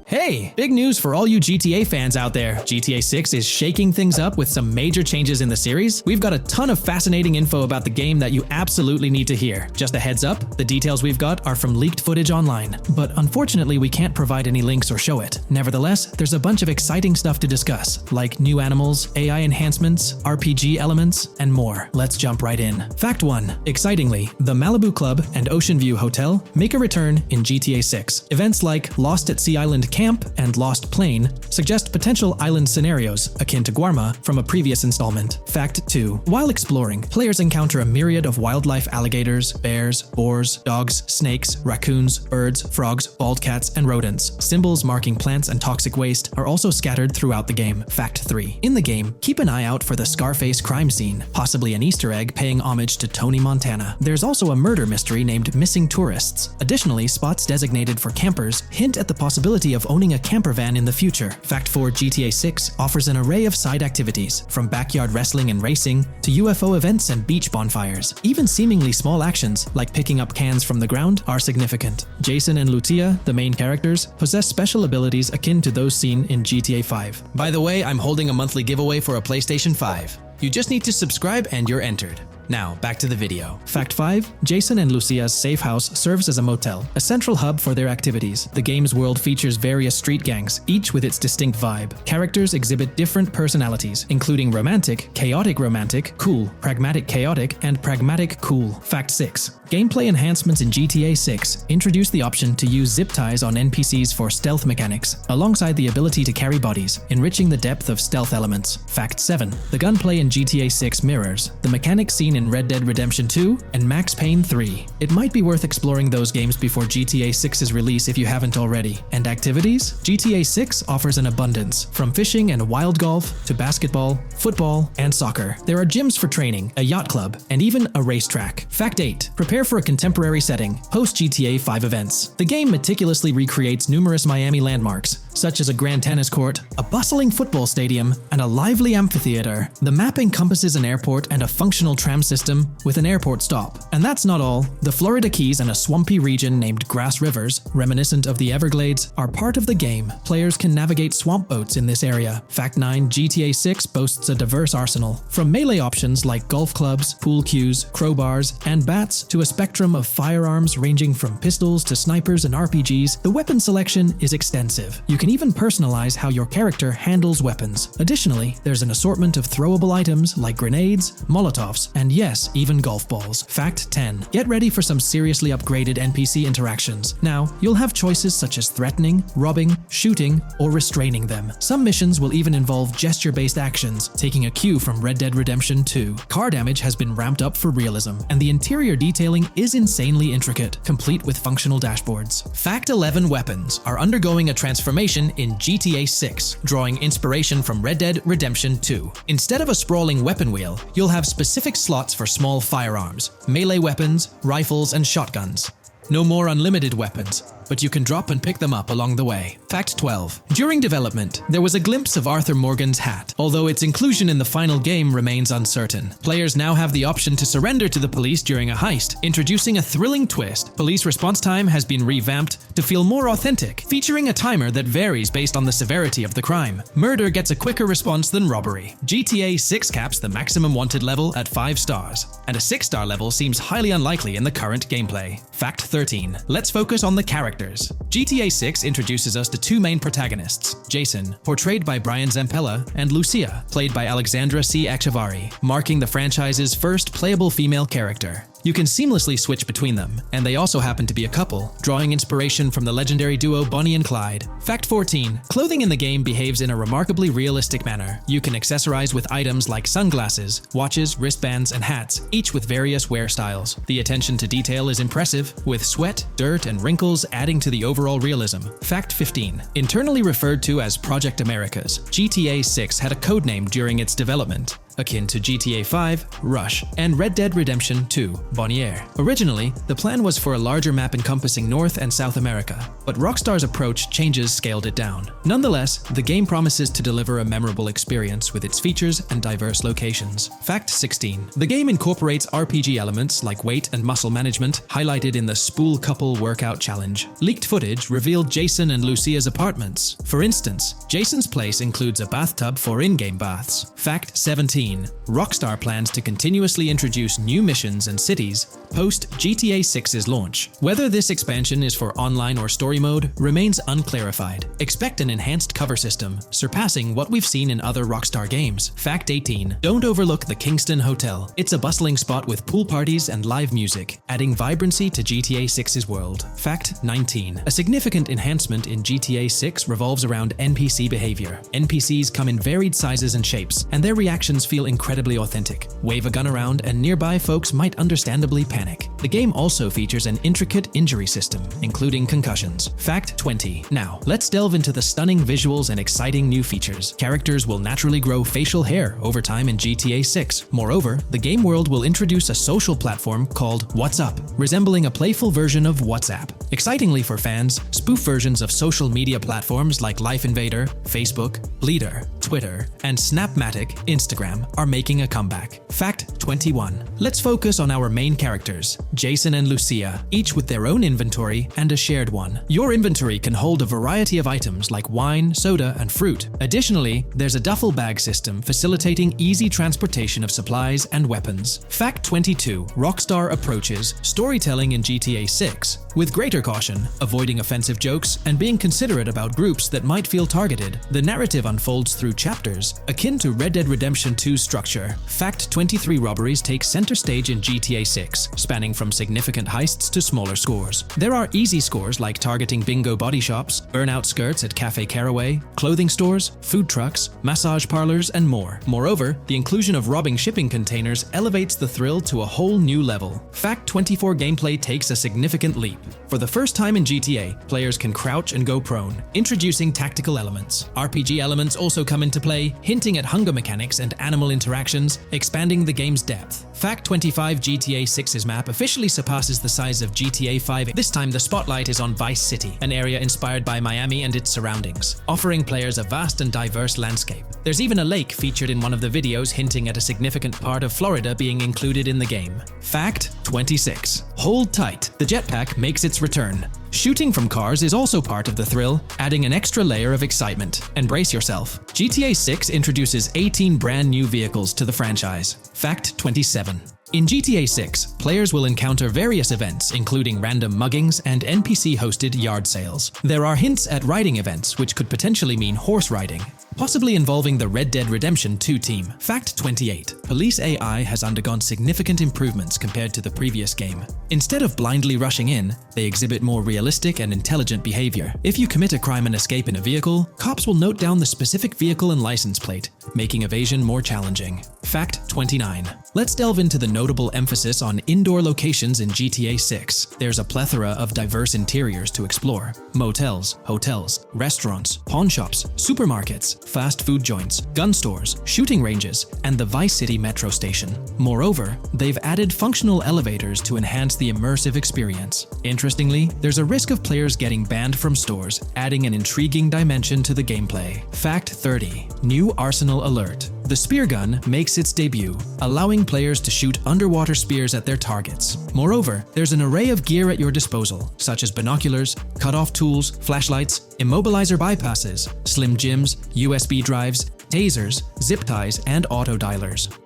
Hey, big news for all you GTA fans out there. GTA 6 is shaking things up with some major changes in the series. We've got a ton of fascinating info about the game that you absolutely need to hear. Just a heads up, the details we've got are from leaked footage online, but unfortunately we can't provide any links or show it. Nevertheless, there's a bunch of exciting stuff to discuss, like new animals, AI enhancements, RPG elements, and more. Let's jump right in. Fact 1. Excitingly, the Malibu Club and Ocean View Hotel make a return in GTA 6. Events like Lost at Sea Island Camp and Lost Plane suggest potential island scenarios akin to Guarma from a previous installment. Fact 2. While exploring, players encounter a myriad of wildlife: alligators, bears, boars, dogs, snakes, raccoons, birds, frogs, bald cats, and rodents. Symbols marking plants and toxic waste are also scattered throughout the game. Fact 3. In the game, keep an eye out for the Scarface crime scene, possibly an Easter egg paying homage to Tony Montana. There's also a murder mystery named Missing Tourists. Additionally, spots designated for campers hint at the possibility of owning a camper van in the future. Fact 4. GTA 6 offers an array of side activities, from backyard wrestling and racing to UFO events and beach bonfires. Even seemingly small actions, like picking up cans from the ground, are significant. Jason and Lucia, the main characters, possess special abilities akin to those seen in GTA 5. By the way, I'm holding a monthly giveaway for a PlayStation 5. You just need to subscribe and you're entered. Now, back to the video. Fact 5. Jason and Lucia's safe house serves as a motel, a central hub for their activities. The game's world features various street gangs, each with its distinct vibe. Characters exhibit different personalities, including romantic, chaotic romantic, cool, pragmatic chaotic, and pragmatic cool. Fact 6. Gameplay enhancements in GTA 6 introduce the option to use zip ties on NPCs for stealth mechanics, alongside the ability to carry bodies, enriching the depth of stealth elements. Fact 7. The gunplay in GTA 6 mirrors the mechanics seen in Red Dead Redemption 2 and Max Payne 3. It might be worth exploring those games before GTA 6's release if you haven't already. And activities? GTA 6 offers an abundance, from fishing and wild golf to basketball, football, and soccer. There are gyms for training, a yacht club, and even a racetrack. Fact 8. Prepare for a contemporary setting, post GTA 5 events. The game meticulously recreates numerous Miami landmarks, such as a grand tennis court, a bustling football stadium, and a lively amphitheater. The map encompasses an airport and a functional tram system with an airport stop. And that's not all. The Florida Keys and a swampy region named Grass Rivers, reminiscent of the Everglades, are part of the game. Players can navigate swamp boats in this area. Fact 9, GTA 6 boasts a diverse arsenal. From melee options like golf clubs, pool cues, crowbars, and bats to a spectrum of firearms ranging from pistols to snipers and RPGs, the weapon selection is extensive. You can even personalize how your character handles weapons. Additionally, there's an assortment of throwable items like grenades, molotovs, and yes, even golf balls. Fact 10. Get ready for some seriously upgraded NPC interactions. Now, you'll have choices such as threatening, robbing, shooting, or restraining them. Some missions will even involve gesture-based actions, taking a cue from Red Dead Redemption 2. Car damage has been ramped up for realism, and the interior detailing is insanely intricate, complete with functional dashboards. Fact 11. Weapons are undergoing a transformation in GTA 6, drawing inspiration from Red Dead Redemption 2. Instead of a sprawling weapon wheel, you'll have specific slots for small firearms, melee weapons, rifles, and shotguns. No more unlimited weapons, but you can drop and pick them up along the way. Fact 12. During development, there was a glimpse of Arthur Morgan's hat, although its inclusion in the final game remains uncertain. Players now have the option to surrender to the police during a heist, introducing a thrilling twist. Police response time has been revamped to feel more authentic, featuring a timer that varies based on the severity of the crime. Murder gets a quicker response than robbery. GTA 6 caps the maximum wanted level at 5 stars, and a 6-star level seems highly unlikely in the current gameplay. Fact 13. Let's focus on the characters. GTA 6 introduces us to two main protagonists, Jason, portrayed by Brian Zampella, and Lucia, played by Alexandra C. Echevarri, marking the franchise's first playable female character. You can seamlessly switch between them, and they also happen to be a couple, drawing inspiration from the legendary duo Bonnie and Clyde. Fact 14. Clothing in the game behaves in a remarkably realistic manner. You can accessorize with items like sunglasses, watches, wristbands, and hats, each with various wear styles. The attention to detail is impressive, with sweat, dirt, and wrinkles adding to the overall realism. Fact 15. Internally referred to as Project Americas, GTA 6 had a codename during its development, akin to GTA 5, Rush, and Red Dead Redemption 2, Bonnier. Originally, the plan was for a larger map encompassing North and South America, but Rockstar's approach changes scaled it down. Nonetheless, the game promises to deliver a memorable experience with its features and diverse locations. Fact 16. The game incorporates RPG elements like weight and muscle management, highlighted in the Spool Couple Workout Challenge. Leaked footage revealed Jason and Lucia's apartments. For instance, Jason's place includes a bathtub for in-game baths. Fact 17. Rockstar plans to continuously introduce new missions and cities post GTA 6's launch. Whether this expansion is for online or story mode remains unclarified. Expect an enhanced cover system, surpassing what we've seen in other Rockstar games. Fact 18. Don't overlook the Kingston Hotel. It's a bustling spot with pool parties and live music, adding vibrancy to GTA 6's world. Fact 19. A significant enhancement in GTA 6 revolves around NPC behavior. NPCs come in varied sizes and shapes, and their reactions feel incredibly authentic. Wave a gun around and nearby folks might understandably panic. The game also features an intricate injury system, including concussions. Fact 20. Now, let's delve into the stunning visuals and exciting new features. Characters will naturally grow facial hair over time in GTA 6. Moreover, the game world will introduce a social platform called What's Up, resembling a playful version of WhatsApp. Excitingly for fans, spoof versions of social media platforms like Life Invader, Facebook, Bleeder, Twitter, and Snapmatic, Instagram, are making a comeback. Fact 21. Let's focus on our main characters, Jason and Lucia, each with their own inventory and a shared one. Your inventory can hold a variety of items like wine, soda, and fruit. Additionally, there's a duffel bag system facilitating easy transportation of supplies and weapons. Fact 22. Rockstar approaches storytelling in GTA 6 with greater caution, avoiding offensive jokes and being considerate about groups that might feel targeted. The narrative unfolds through chapters, akin to Red Dead Redemption 2's structure. Fact 23. Robberies take center stage in GTA 6, spanning from significant heists to smaller scores. There are easy scores like targeting bingo body shops, burnout skirts at Cafe Caraway, clothing stores, food trucks, massage parlors, and more. Moreover, the inclusion of robbing shipping containers elevates the thrill to a whole new level. Fact 24. Gameplay takes a significant leap. For the first time in GTA, players can crouch and go prone, introducing tactical elements. RPG elements also come into play, hinting at hunger mechanics and animal interactions, expanding the game's depth. Fact 25. GTA 6's map officially officially surpasses the size of GTA 5. This time the spotlight is on Vice City, an area inspired by Miami and its surroundings, offering players a vast and diverse landscape. There's even a lake featured in one of the videos hinting at a significant part of Florida being included in the game. Fact 26. Hold tight, the jetpack makes its return. Shooting from cars is also part of the thrill, adding an extra layer of excitement. And brace yourself. GTA 6 introduces 18 brand new vehicles to the franchise. Fact 27. In GTA 6, players will encounter various events, including random muggings and NPC-hosted yard sales. There are hints at riding events, which could potentially mean horse riding, possibly involving the Red Dead Redemption 2 team. Fact 28. Police AI has undergone significant improvements compared to the previous game. Instead of blindly rushing in, they exhibit more realistic and intelligent behavior. If you commit a crime and escape in a vehicle, cops will note down the specific vehicle and license plate, making evasion more challenging. Fact 29. Let's delve into the notable emphasis on indoor locations in GTA 6. There's a plethora of diverse interiors to explore. Motels, hotels, restaurants, pawn shops, supermarkets, fast food joints, gun stores, shooting ranges, and the Vice City metro station. Moreover, they've added functional elevators to enhance the immersive experience. Interestingly, there's a risk of players getting banned from stores, adding an intriguing dimension to the gameplay. Fact 30. New Arsenal Alert. The spear gun makes its debut, allowing players to shoot underwater spears at their targets. Moreover, there's an array of gear at your disposal, such as binoculars, cut-off tools, flashlights, immobilizer bypasses, slim jims, USB drives, tasers, zip ties, and auto dialers.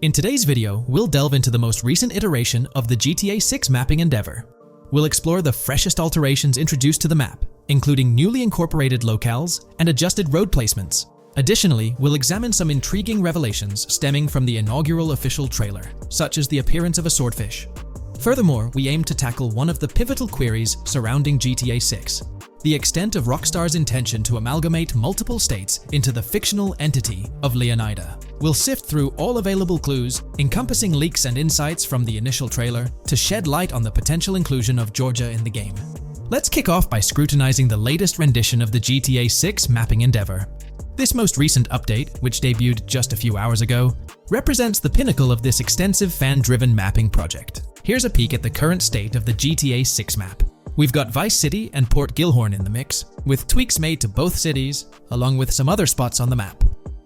In today's video, we'll delve into the most recent iteration of the GTA 6 mapping endeavor. We'll explore the freshest alterations introduced to the map, including newly incorporated locales and adjusted road placements. Additionally, we'll examine some intriguing revelations stemming from the inaugural official trailer, such as the appearance of a swordfish. Furthermore, we aim to tackle one of the pivotal queries surrounding GTA 6, the extent of Rockstar's intention to amalgamate multiple states into the fictional entity of Leonida. We'll sift through all available clues, encompassing leaks and insights from the initial trailer, to shed light on the potential inclusion of Georgia in the game. Let's kick off by scrutinizing the latest rendition of the GTA 6 mapping endeavor. This most recent update, which debuted just a few hours ago, represents the pinnacle of this extensive fan-driven mapping project. Here's a peek at the current state of the GTA 6 map. We've got Vice City and Port Gilhorn in the mix, with tweaks made to both cities, along with some other spots on the map.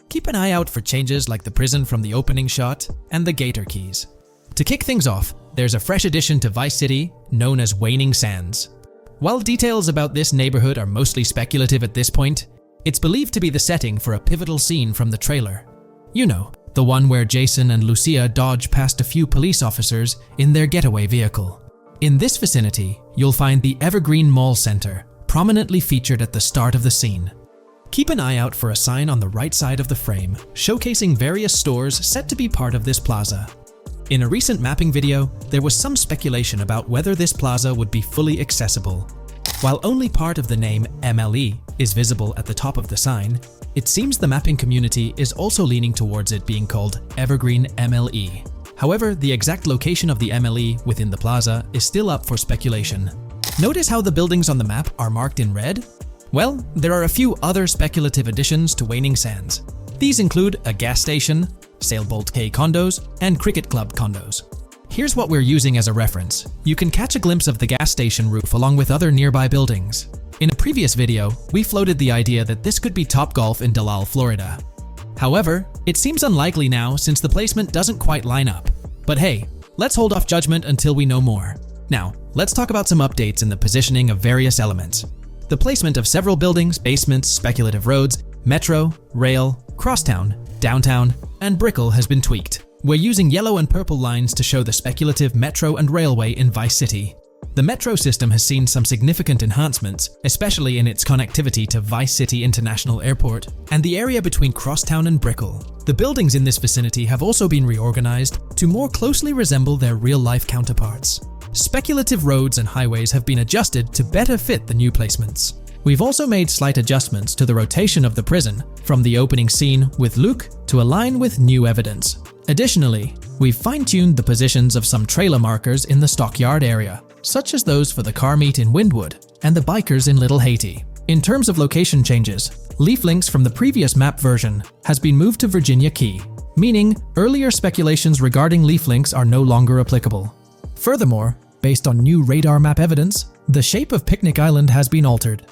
Keep an eye out for changes like the prison from the opening shot and the Gator Keys. To kick things off, there's a fresh addition to Vice City known as Waning Sands. While details about this neighborhood are mostly speculative at this point, it's believed to be the setting for a pivotal scene from the trailer. You know, the one where Jason and Lucia dodge past a few police officers in their getaway vehicle. In this vicinity, you'll find the Evergreen Mall Center, prominently featured at the start of the scene. Keep an eye out for a sign on the right side of the frame, showcasing various stores set to be part of this plaza. In a recent mapping video, there was some speculation about whether this plaza would be fully accessible. While only part of the name MLE is visible at the top of the sign, it seems the mapping community is also leaning towards it being called Evergreen MLE. However, the exact location of the MLE within the plaza is still up for speculation. Notice how the buildings on the map are marked in red? Well, there are a few other speculative additions to Waning Sands. These include a gas station, Sailbolt K condos, and Cricket Club condos. Here's what we're using as a reference. You can catch a glimpse of the gas station roof along with other nearby buildings. In a previous video, we floated the idea that this could be Topgolf in Dalal, Florida. However, it seems unlikely now since the placement doesn't quite line up. But hey, let's hold off judgment until we know more. Now, let's talk about some updates in the positioning of various elements. The placement of several buildings, basements, speculative roads, metro, rail, crosstown, downtown, and Brickell has been tweaked. We're using yellow and purple lines to show the speculative metro and railway in Vice City. The metro system has seen some significant enhancements, especially in its connectivity to Vice City International Airport and the area between Crosstown and Brickell. The buildings in this vicinity have also been reorganized to more closely resemble their real-life counterparts. Speculative roads and highways have been adjusted to better fit the new placements. We've also made slight adjustments to the rotation of the prison from the opening scene with Luke to align with new evidence. Additionally, we've fine-tuned the positions of some trailer markers in the stockyard area, such as those for the car meet in Windwood and the bikers in Little Haiti. In terms of location changes, leaf links from the previous map version has been moved to Virginia Key, meaning earlier speculations regarding leaf links are no longer applicable. Furthermore, based on new radar map evidence, the shape of Picnic Island has been altered.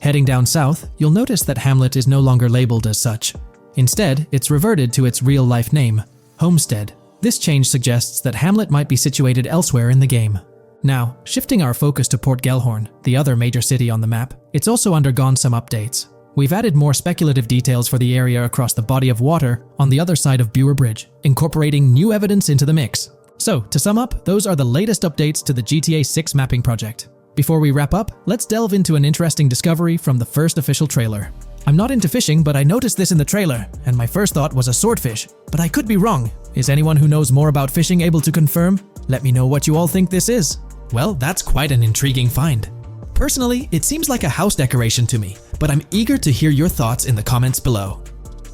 Heading down south, you'll notice that Hamlet is no longer labeled as such. Instead, it's reverted to its real-life name, Homestead. This change suggests that Hamlet might be situated elsewhere in the game. Now, shifting our focus to Port Gellhorn, the other major city on the map, it's also undergone some updates. We've added more speculative details for the area across the body of water on the other side of Buer Bridge, incorporating new evidence into the mix. So, to sum up, those are the latest updates to the GTA 6 mapping project. Before we wrap up, let's delve into an interesting discovery from the first official trailer. I'm not into fishing, but I noticed this in the trailer, and my first thought was a swordfish, but I could be wrong. Is anyone who knows more about fishing able to confirm? Let me know what you all think this is. Well, that's quite an intriguing find. Personally, it seems like a house decoration to me, but I'm eager to hear your thoughts in the comments below.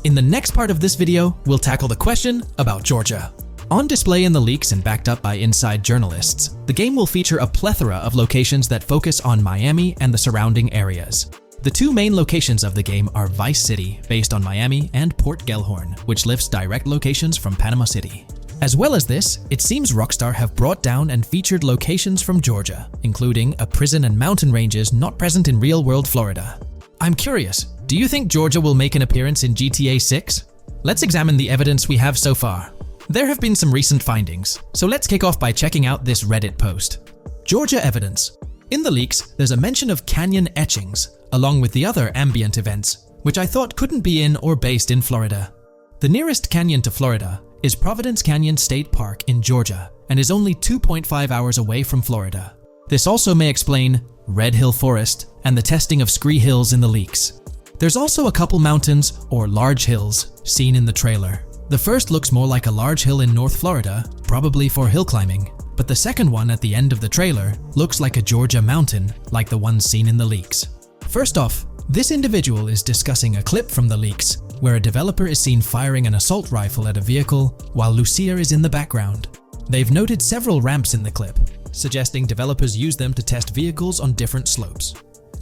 In the next part of this video, we'll tackle the question about Georgia. On display in the leaks and backed up by inside journalists, the game will feature a plethora of locations that focus on Miami and the surrounding areas. The two main locations of the game are Vice City, based on Miami, and Port Gellhorn, which lifts direct locations from Panama City. As well as this, it seems Rockstar have brought down and featured locations from Georgia, including a prison and mountain ranges not present in real-world Florida. I'm curious, do you think Georgia will make an appearance in GTA 6? Let's examine the evidence we have so far. There have been some recent findings, so let's kick off by checking out this Reddit post. Georgia evidence. In the leaks, there's a mention of canyon etchings, along with the other ambient events, which I thought couldn't be in or based in Florida. The nearest canyon to Florida is Providence Canyon State Park in Georgia and is only 2.5 hours away from Florida. This also may explain Red Hill Forest and the testing of Scree Hills in the leaks. There's also a couple mountains or large hills seen in the trailer. The first looks more like a large hill in North Florida, probably for hill climbing, but the second one at the end of the trailer looks like a Georgia mountain like the one seen in the leaks. First off, this individual is discussing a clip from the leaks where a developer is seen firing an assault rifle at a vehicle while Lucia is in the background. They've noted several ramps in the clip, suggesting developers use them to test vehicles on different slopes.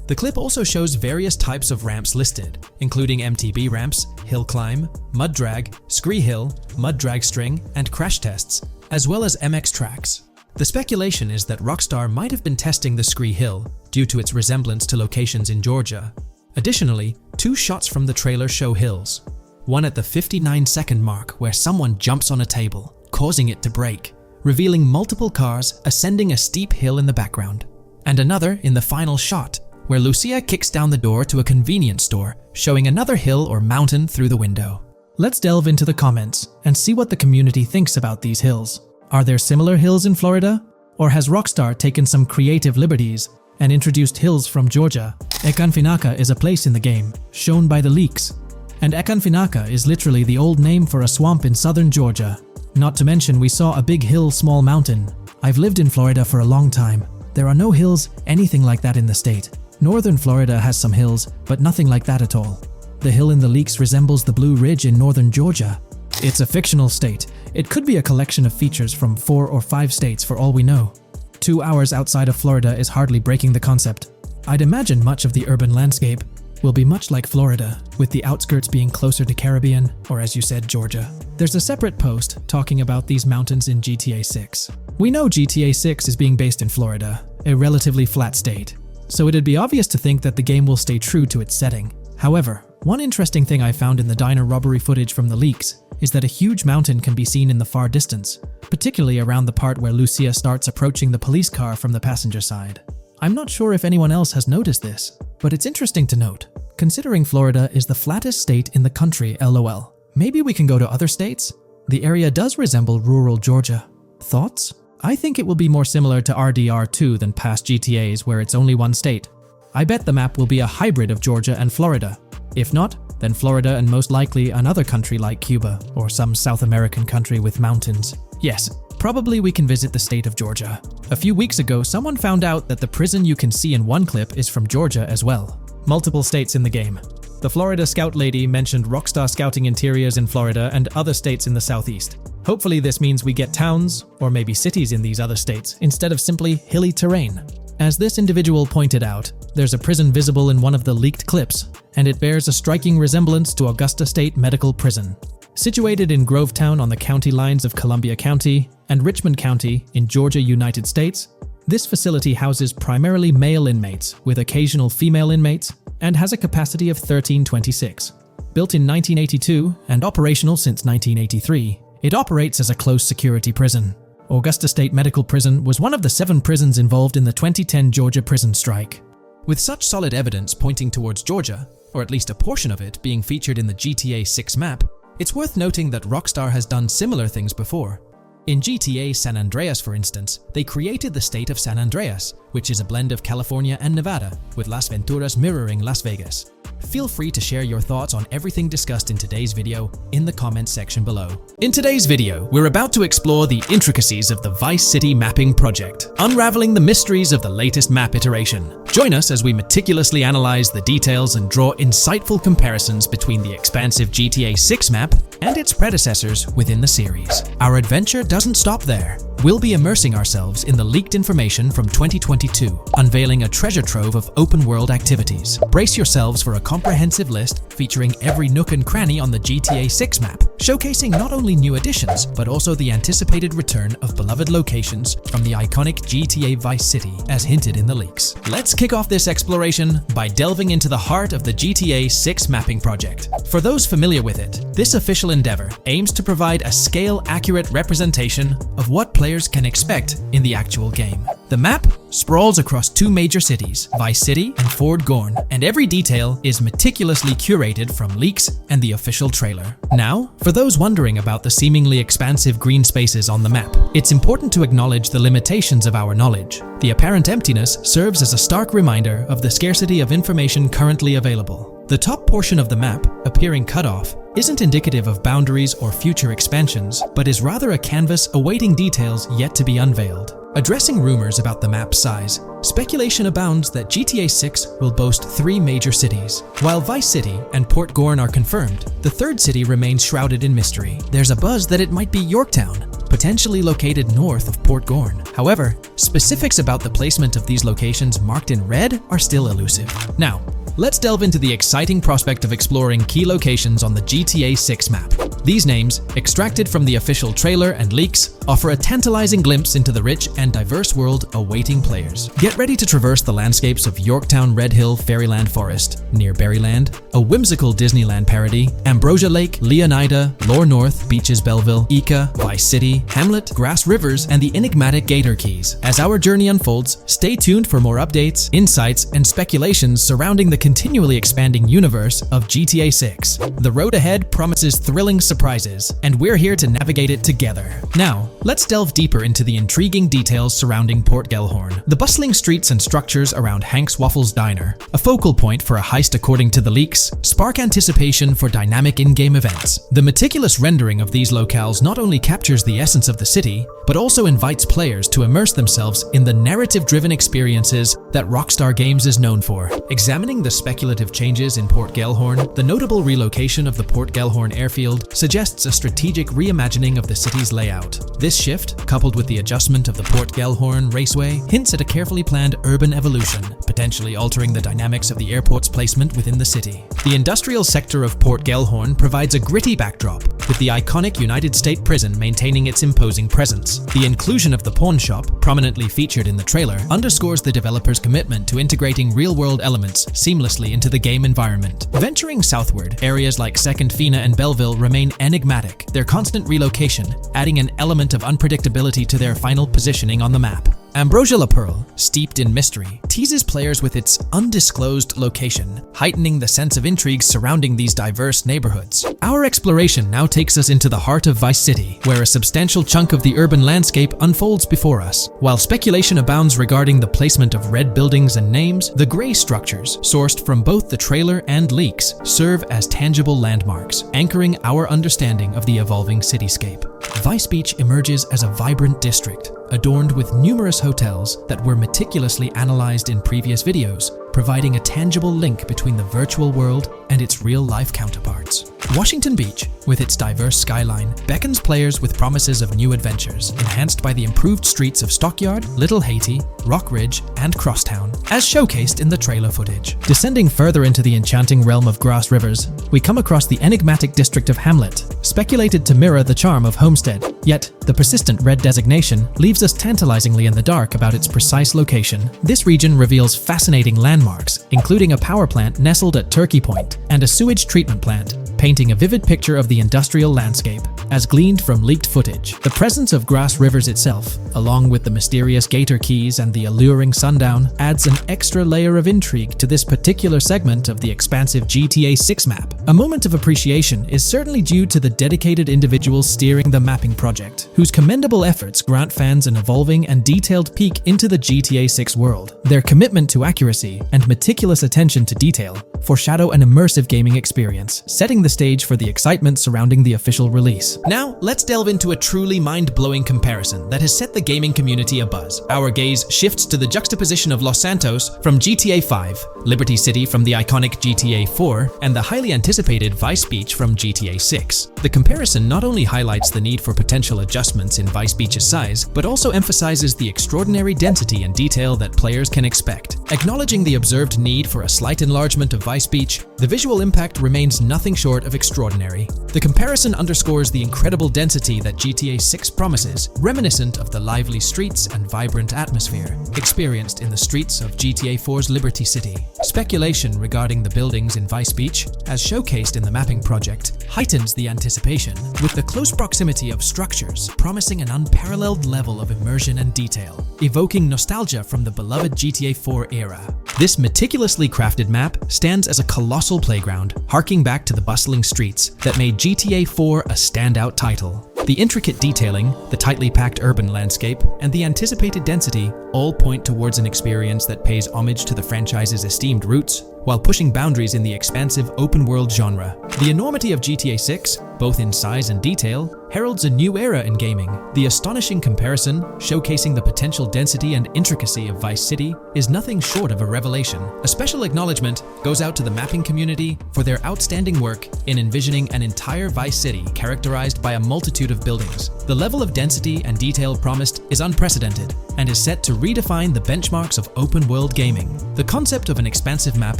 The clip also shows various types of ramps listed, including MTB ramps, hill climb, mud drag, Scree Hill, mud drag string, and crash tests, as well as MX tracks. The speculation is that Rockstar might have been testing the Scree Hill due to its resemblance to locations in Georgia. Additionally, two shots from the trailer show hills. One at the 59-second mark where someone jumps on a table, causing it to break, revealing multiple cars ascending a steep hill in the background. And another in the final shot, where Lucia kicks down the door to a convenience store, showing another hill or mountain through the window. Let's delve into the comments and see what the community thinks about these hills. Are there similar hills in Florida? Or has Rockstar taken some creative liberties and introduced hills from Georgia? Ekanfinaka is a place in the game, shown by the leaks. And Ekanfinaka is literally the old name for a swamp in southern Georgia. Not to mention we saw a big hill, small mountain. I've lived in Florida for a long time. There are no hills, anything like that in the state. Northern Florida has some hills, but nothing like that at all. The hill in the leaks resembles the Blue Ridge in northern Georgia. It's a fictional state. It could be a collection of features from 4 or 5 states for all we know. 2 hours outside of Florida is hardly breaking the concept. I'd imagine much of the urban landscape will be much like Florida, with the outskirts being closer to Caribbean, or as you said, Georgia. There's a separate post talking about these mountains in GTA 6. We know GTA 6 is being based in Florida, a relatively flat state, so it'd be obvious to think that the game will stay true to its setting. However, one interesting thing I found in the diner robbery footage from the leaks is that a huge mountain can be seen in the far distance, particularly around the part where Lucia starts approaching the police car from the passenger side. I'm not sure if anyone else has noticed this, but it's interesting to note, considering Florida is the flattest state in the country, LOL. Maybe we can go to other states? The area does resemble rural Georgia. Thoughts? I think it will be more similar to RDR2 than past GTAs where it's only one state. I bet the map will be a hybrid of Georgia and Florida. If not, then Florida and most likely another country like Cuba or some South American country with mountains. Yes, probably we can visit the state of Georgia. A few weeks ago, someone found out that the prison you can see in one clip is from Georgia as well. Multiple states in the game. The Florida Scout lady mentioned Rockstar scouting interiors in Florida and other states in the southeast. Hopefully this means we get towns, or maybe cities in these other states, instead of simply hilly terrain. As this individual pointed out, there's a prison visible in one of the leaked clips, and it bears a striking resemblance to Augusta State Medical Prison. Situated in Grovetown on the county lines of Columbia County and Richmond County in Georgia, United States, this facility houses primarily male inmates with occasional female inmates and has a capacity of 1326. Built in 1982 and operational since 1983, it operates as a close security prison. Augusta State Medical Prison was one of the 7 prisons involved in the 2010 Georgia prison strike. With such solid evidence pointing towards Georgia, or at least a portion of it being featured in the GTA 6 map, it's worth noting that Rockstar has done similar things before. In GTA San Andreas, for instance, they created the state of San Andreas, which is a blend of California and Nevada, with Las Venturas mirroring Las Vegas. Feel free to share your thoughts on everything discussed in today's video in the comments section below. In today's video, we're about to explore the intricacies of the Vice City mapping project, unraveling the mysteries of the latest map iteration. Join us as we meticulously analyze the details and draw insightful comparisons between the expansive GTA 6 map and its predecessors within the series. Our adventure doesn't stop there. We'll be immersing ourselves in the leaked information from 2022, unveiling a treasure trove of open-world activities. Brace yourselves for a comprehensive list featuring every nook and cranny on the GTA 6 map, showcasing not only new additions, but also the anticipated return of beloved locations from the iconic GTA Vice City, as hinted in the leaks. Let's kick off this exploration by delving into the heart of the GTA 6 mapping project. For those familiar with it, this official endeavor aims to provide a scale-accurate representation of what players can expect in the actual game. The map sprawls across 2 major cities, Vice City and Fort Gorn, and every detail is meticulously curated from leaks and the official trailer. Now, for those wondering about the seemingly expansive green spaces on the map, it's important to acknowledge the limitations of our knowledge. The apparent emptiness serves as a stark reminder of the scarcity of information currently available. The top portion of the map, appearing cut off, isn't indicative of boundaries or future expansions, but is rather a canvas awaiting details yet to be unveiled. Addressing rumors about the map's size, speculation abounds that GTA 6 will boast 3 major cities. While Vice City and Port Gorn are confirmed, the third city remains shrouded in mystery. There's a buzz that it might be Yorktown, potentially located north of Port Gorn. However, specifics about the placement of these locations marked in red are still elusive. Now, let's delve into the exciting prospect of exploring key locations on the GTA 6 map. These names, extracted from the official trailer and leaks, offer a tantalizing glimpse into the rich and diverse world awaiting players. Get ready to traverse the landscapes of Yorktown Red Hill Fairyland Forest, near Berryland, a whimsical Disneyland parody, Ambrosia Lake, Leonida, Lore North, Beaches Belleville, Ica, Vice City, Hamlet, Grass Rivers, and the enigmatic Gator Keys. As our journey unfolds, stay tuned for more updates, insights, and speculations surrounding the continually expanding universe of GTA 6. The road ahead promises thrilling surprises, and we're here to navigate it together. Now, let's delve deeper into the intriguing details surrounding Port Gellhorn. The bustling streets and structures around Hank's Waffles Diner, a focal point for a heist according to the leaks, spark anticipation for dynamic in-game events. The meticulous rendering of these locales not only captures the essence of the city, but also invites players to immerse themselves in the narrative-driven experiences that Rockstar Games is known for. Examining the speculative changes in Port Gellhorn, the notable relocation of the Port Gellhorn airfield suggests a strategic reimagining of the city's layout. This shift, coupled with the adjustment of the Port Gellhorn Raceway, hints at a carefully planned urban evolution, potentially altering the dynamics of the airport's placement within the city. The industrial sector of Port Gellhorn provides a gritty backdrop, with the iconic United States prison maintaining its imposing presence. The inclusion of the pawn shop, prominently featured in the trailer, underscores the developer's commitment to integrating real-world elements seamlessly into the game environment. Venturing southward, areas like Second Fina and Belleville remain enigmatic, their constant relocation adding an element of unpredictability to their final positioning on the map. Ambrosia La Pearl, steeped in mystery, teases players with its undisclosed location, heightening the sense of intrigue surrounding these diverse neighborhoods. Our exploration now takes us into the heart of Vice City, where a substantial chunk of the urban landscape unfolds before us. While speculation abounds regarding the placement of red buildings and names, the gray structures, sourced from both the trailer and leaks, serve as tangible landmarks, anchoring our understanding of the evolving cityscape. Vice Beach emerges as a vibrant district, adorned with numerous hotels that were meticulously analyzed in previous videos, providing a tangible link between the virtual world and its real-life counterparts. Washington Beach, with its diverse skyline, beckons players with promises of new adventures, enhanced by the improved streets of Stockyard, Little Haiti, Rock Ridge, and Crosstown, as showcased in the trailer footage. Descending further into the enchanting realm of Grass Rivers, we come across the enigmatic district of Hamlet, speculated to mirror the charm of Homestead. Yet, the persistent red designation leaves us tantalizingly in the dark about its precise location. This region reveals fascinating landmarks, including a power plant nestled at Turkey Point and a sewage treatment plant, painting a vivid picture of the industrial landscape, as gleaned from leaked footage. The presence of Grass Rivers itself, along with the mysterious Gator Keys and the alluring sundown, adds an extra layer of intrigue to this particular segment of the expansive GTA 6 map. A moment of appreciation is certainly due to the dedicated individuals steering the mapping project, whose commendable efforts grant fans an evolving and detailed peek into the GTA 6 world. Their commitment to accuracy and meticulous attention to detail foreshadow an immersive gaming experience, setting the stage for the excitement surrounding the official release. Now, let's delve into a truly mind-blowing comparison that has set the gaming community abuzz. Our gaze shifts to the juxtaposition of Los Santos from GTA 5, Liberty City from the iconic GTA 4, and the highly anticipated Vice Beach from GTA 6. The comparison not only highlights the need for potential adjustments in Vice Beach's size, but also emphasizes the extraordinary density and detail that players can expect. Acknowledging the observed need for a slight enlargement of Vice Beach, the visual impact remains nothing short of extraordinary. The comparison underscores the incredible density that GTA 6 promises, reminiscent of the lively streets and vibrant atmosphere experienced in the streets of GTA 4's Liberty City. Speculation regarding the buildings in Vice Beach, as showcased in the mapping project, heightens the anticipation, with the close proximity of structures promising an unparalleled level of immersion and detail, evoking nostalgia from the beloved GTA 4 era. This meticulously crafted map stands as a colossal playground, harking back to the bustling streets that made GTA 4 a standout title. The intricate detailing, the tightly packed urban landscape, and the anticipated density all point towards an experience that pays homage to the franchise's esteemed roots, while pushing boundaries in the expansive open-world genre. The enormity of GTA 6, both in size and detail, heralds a new era in gaming. The astonishing comparison, showcasing the potential density and intricacy of Vice City, is nothing short of a revelation. A special acknowledgement goes out to the mapping community for their outstanding work in envisioning an entire Vice City characterized by a multitude of buildings. The level of density and detail promised is unprecedented and is set to redefine the benchmarks of open-world gaming. The concept of an expansive map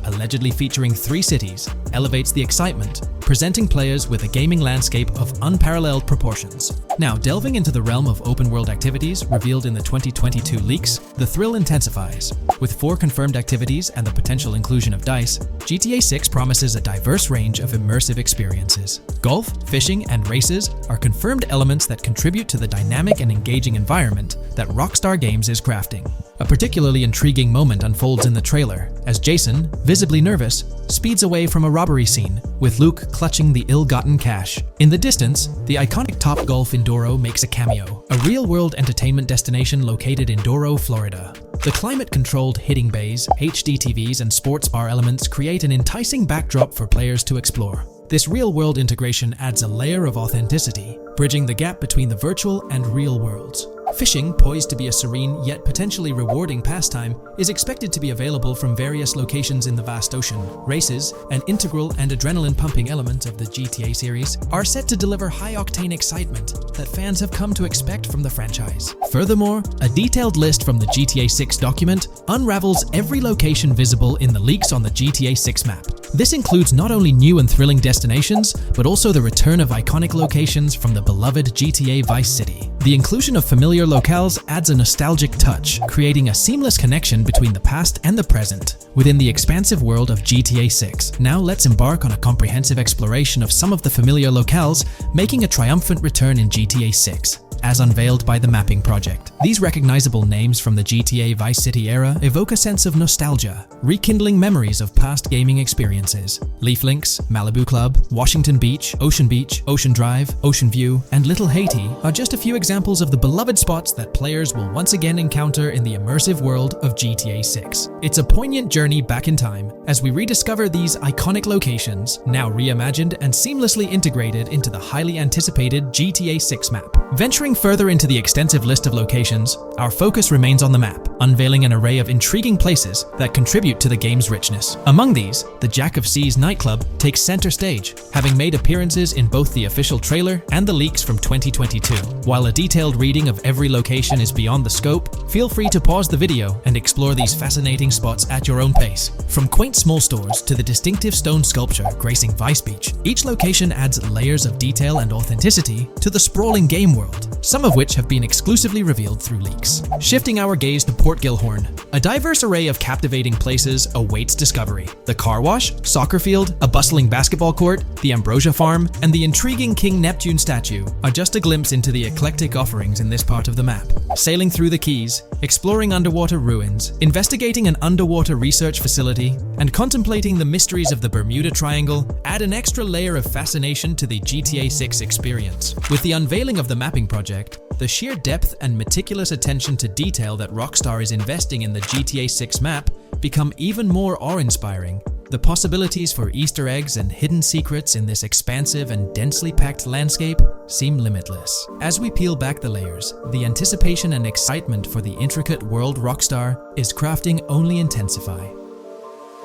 allegedly featuring 3 cities elevates the excitement, presenting players with a gaming landscape of unparalleled proportions. Now, delving into the realm of open-world activities revealed in the 2022 leaks, the thrill intensifies. With 4 confirmed activities and the potential inclusion of DICE, GTA 6 promises a diverse range of immersive experiences. Golf, fishing, and races are confirmed elements that contribute to the dynamic and engaging environment that Rockstar Games is crafting. A particularly intriguing moment unfolds in the trailer, as Jason, visibly nervous, speeds away from a robbery scene, with Luke clutching the ill-gotten cash. In the distance, the iconic Topgolf in Doro makes a cameo, a real-world entertainment destination located in Doro, Florida. The climate-controlled hitting bays, HD TVs, and sports bar elements create an enticing backdrop for players to explore. This real-world integration adds a layer of authenticity, bridging the gap between the virtual and real worlds. Fishing, poised to be a serene yet potentially rewarding pastime, is expected to be available from various locations in the vast ocean. Races, an integral and adrenaline-pumping element of the GTA series, are set to deliver high-octane excitement that fans have come to expect from the franchise. Furthermore, a detailed list from the GTA 6 document unravels every location visible in the leaks on the GTA 6 map. This includes not only new and thrilling destinations, but also the return of iconic locations from the beloved GTA Vice City. The inclusion of familiar locales adds a nostalgic touch, creating a seamless connection between the past and the present within the expansive world of GTA 6. Now let's embark on a comprehensive exploration of some of the familiar locales, making a triumphant return in GTA 6. As unveiled by the mapping project. These recognizable names from the GTA Vice City era evoke a sense of nostalgia, rekindling memories of past gaming experiences. Leaf Links, Malibu Club, Washington Beach, Ocean Drive, Ocean View, and Little Haiti are just a few examples of the beloved spots that players will once again encounter in the immersive world of GTA 6. It's a poignant journey back in time as we rediscover these iconic locations, now reimagined and seamlessly integrated into the highly anticipated GTA 6 map. Venturing Exploring further into the extensive list of locations, our focus remains on the map, unveiling an array of intriguing places that contribute to the game's richness. Among these, the Jack of Seas nightclub takes center stage, having made appearances in both the official trailer and the leaks from 2022. While a detailed reading of every location is beyond the scope, feel free to pause the video and explore these fascinating spots at your own pace. From quaint small stores to the distinctive stone sculpture gracing Vice Beach, each location adds layers of detail and authenticity to the sprawling game world, some of which have been exclusively revealed through leaks. Shifting our gaze to Port Gilhorn, a diverse array of captivating places awaits discovery. The car wash, soccer field, a bustling basketball court, the Ambrosia farm, and the intriguing King Neptune statue are just a glimpse into the eclectic offerings in this part of the map. Sailing through the quays, exploring underwater ruins, investigating an underwater research facility, and contemplating the mysteries of the Bermuda Triangle add an extra layer of fascination to the GTA 6 experience. With the unveiling of the mapping project, the sheer depth and meticulous attention to detail that Rockstar is investing in the GTA 6 map become even more awe-inspiring. The possibilities for Easter eggs and hidden secrets in this expansive and densely packed landscape seem limitless. As we peel back the layers, the anticipation and excitement for the intricate world Rockstar is crafting only intensify.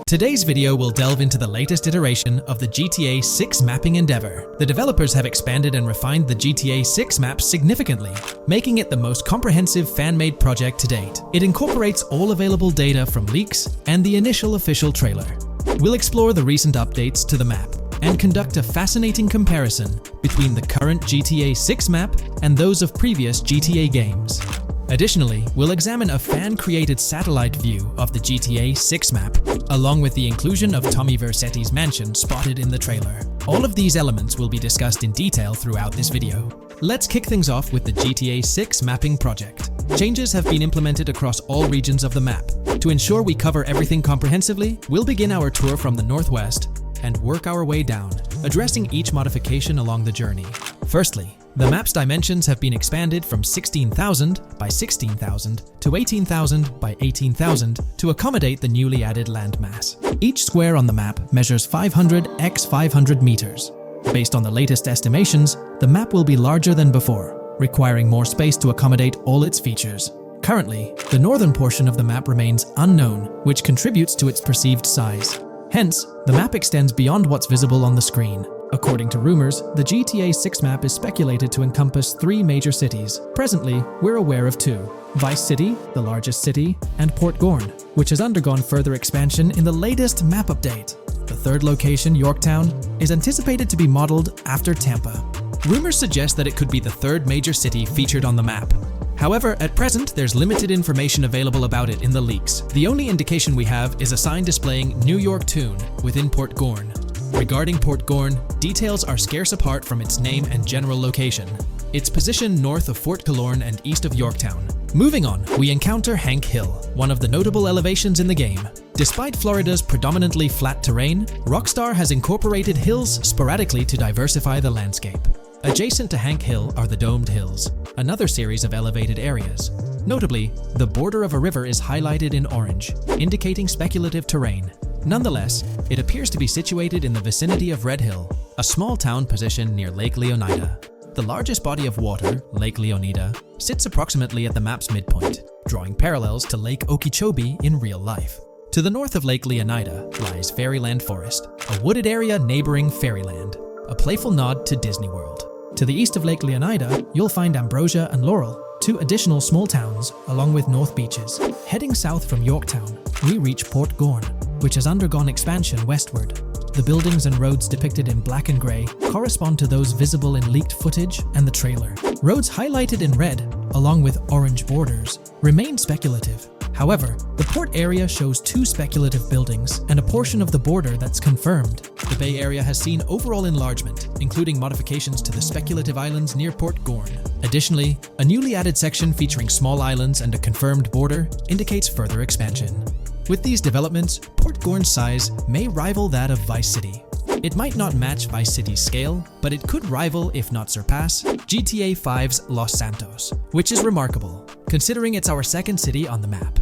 Today's video will delve into the latest iteration of the GTA 6 mapping endeavor. The developers have expanded and refined the GTA 6 map significantly, making it the most comprehensive fan-made project to date. It incorporates all available data from leaks and the initial official trailer. We'll explore the recent updates to the map and conduct a fascinating comparison between the current GTA 6 map and those of previous GTA games. Additionally, we'll examine a fan-created satellite view of the GTA 6 map, along with the inclusion of Tommy Vercetti's mansion spotted in the trailer. All of these elements will be discussed in detail throughout this video. Let's kick things off with the GTA 6 mapping project. Changes have been implemented across all regions of the map. To ensure we cover everything comprehensively, we'll begin our tour from the northwest and work our way down, addressing each modification along the journey. Firstly, the map's dimensions have been expanded from 16,000 by 16,000 to 18,000 by 18,000 to accommodate the newly added landmass. Each square on the map measures 500 x 500 meters. Based on the latest estimations, the map will be larger than before, requiring more space to accommodate all its features. Currently, the northern portion of the map remains unknown, which contributes to its perceived size. Hence, the map extends beyond what's visible on the screen. According to rumors, the GTA 6 map is speculated to encompass 3 major cities. Presently, we're aware of 2. Vice City, the largest city, and Port Gorn, which has undergone further expansion in the latest map update. The third location, Yorktown, is anticipated to be modeled after Tampa. Rumors suggest that it could be the third major city featured on the map. However, at present, there's limited information available about it in the leaks. The only indication we have is a sign displaying New York Tune within Port Gorn. Regarding Port Gorn, details are scarce apart from its name and general location. It's positioned north of Fort Killorn and east of Yorktown. Moving on, we encounter Hank Hill, one of the notable elevations in the game. Despite Florida's predominantly flat terrain, Rockstar has incorporated hills sporadically to diversify the landscape. Adjacent to Hank Hill are the Domed Hills, another series of elevated areas. Notably, the border of a river is highlighted in orange, indicating speculative terrain. Nonetheless, it appears to be situated in the vicinity of Red Hill, a small town positioned near Lake Leonida. The largest body of water, Lake Leonida, sits approximately at the map's midpoint, drawing parallels to Lake Okeechobee in real life. To the north of Lake Leonida lies Fairyland Forest, a wooded area neighboring Fairyland, a playful nod to Disney World. To the east of Lake Leonida, you'll find Ambrosia and Laurel, 2 additional small towns, along with North Beaches. Heading south from Yorktown, we reach Port Gorn, which has undergone expansion westward. The buildings and roads depicted in black and grey correspond to those visible in leaked footage and the trailer. Roads highlighted in red, along with orange borders, remain speculative. However, the port area shows 2 speculative buildings and a portion of the border that's confirmed. The Bay Area has seen overall enlargement, including modifications to the speculative islands near Port Gorn. Additionally, a newly added section featuring small islands and a confirmed border indicates further expansion. With these developments, Port Gorn's size may rival that of Vice City. It might not match Vice City's scale, but it could rival, if not surpass, GTA 5's Los Santos, which is remarkable, considering it's our second city on the map.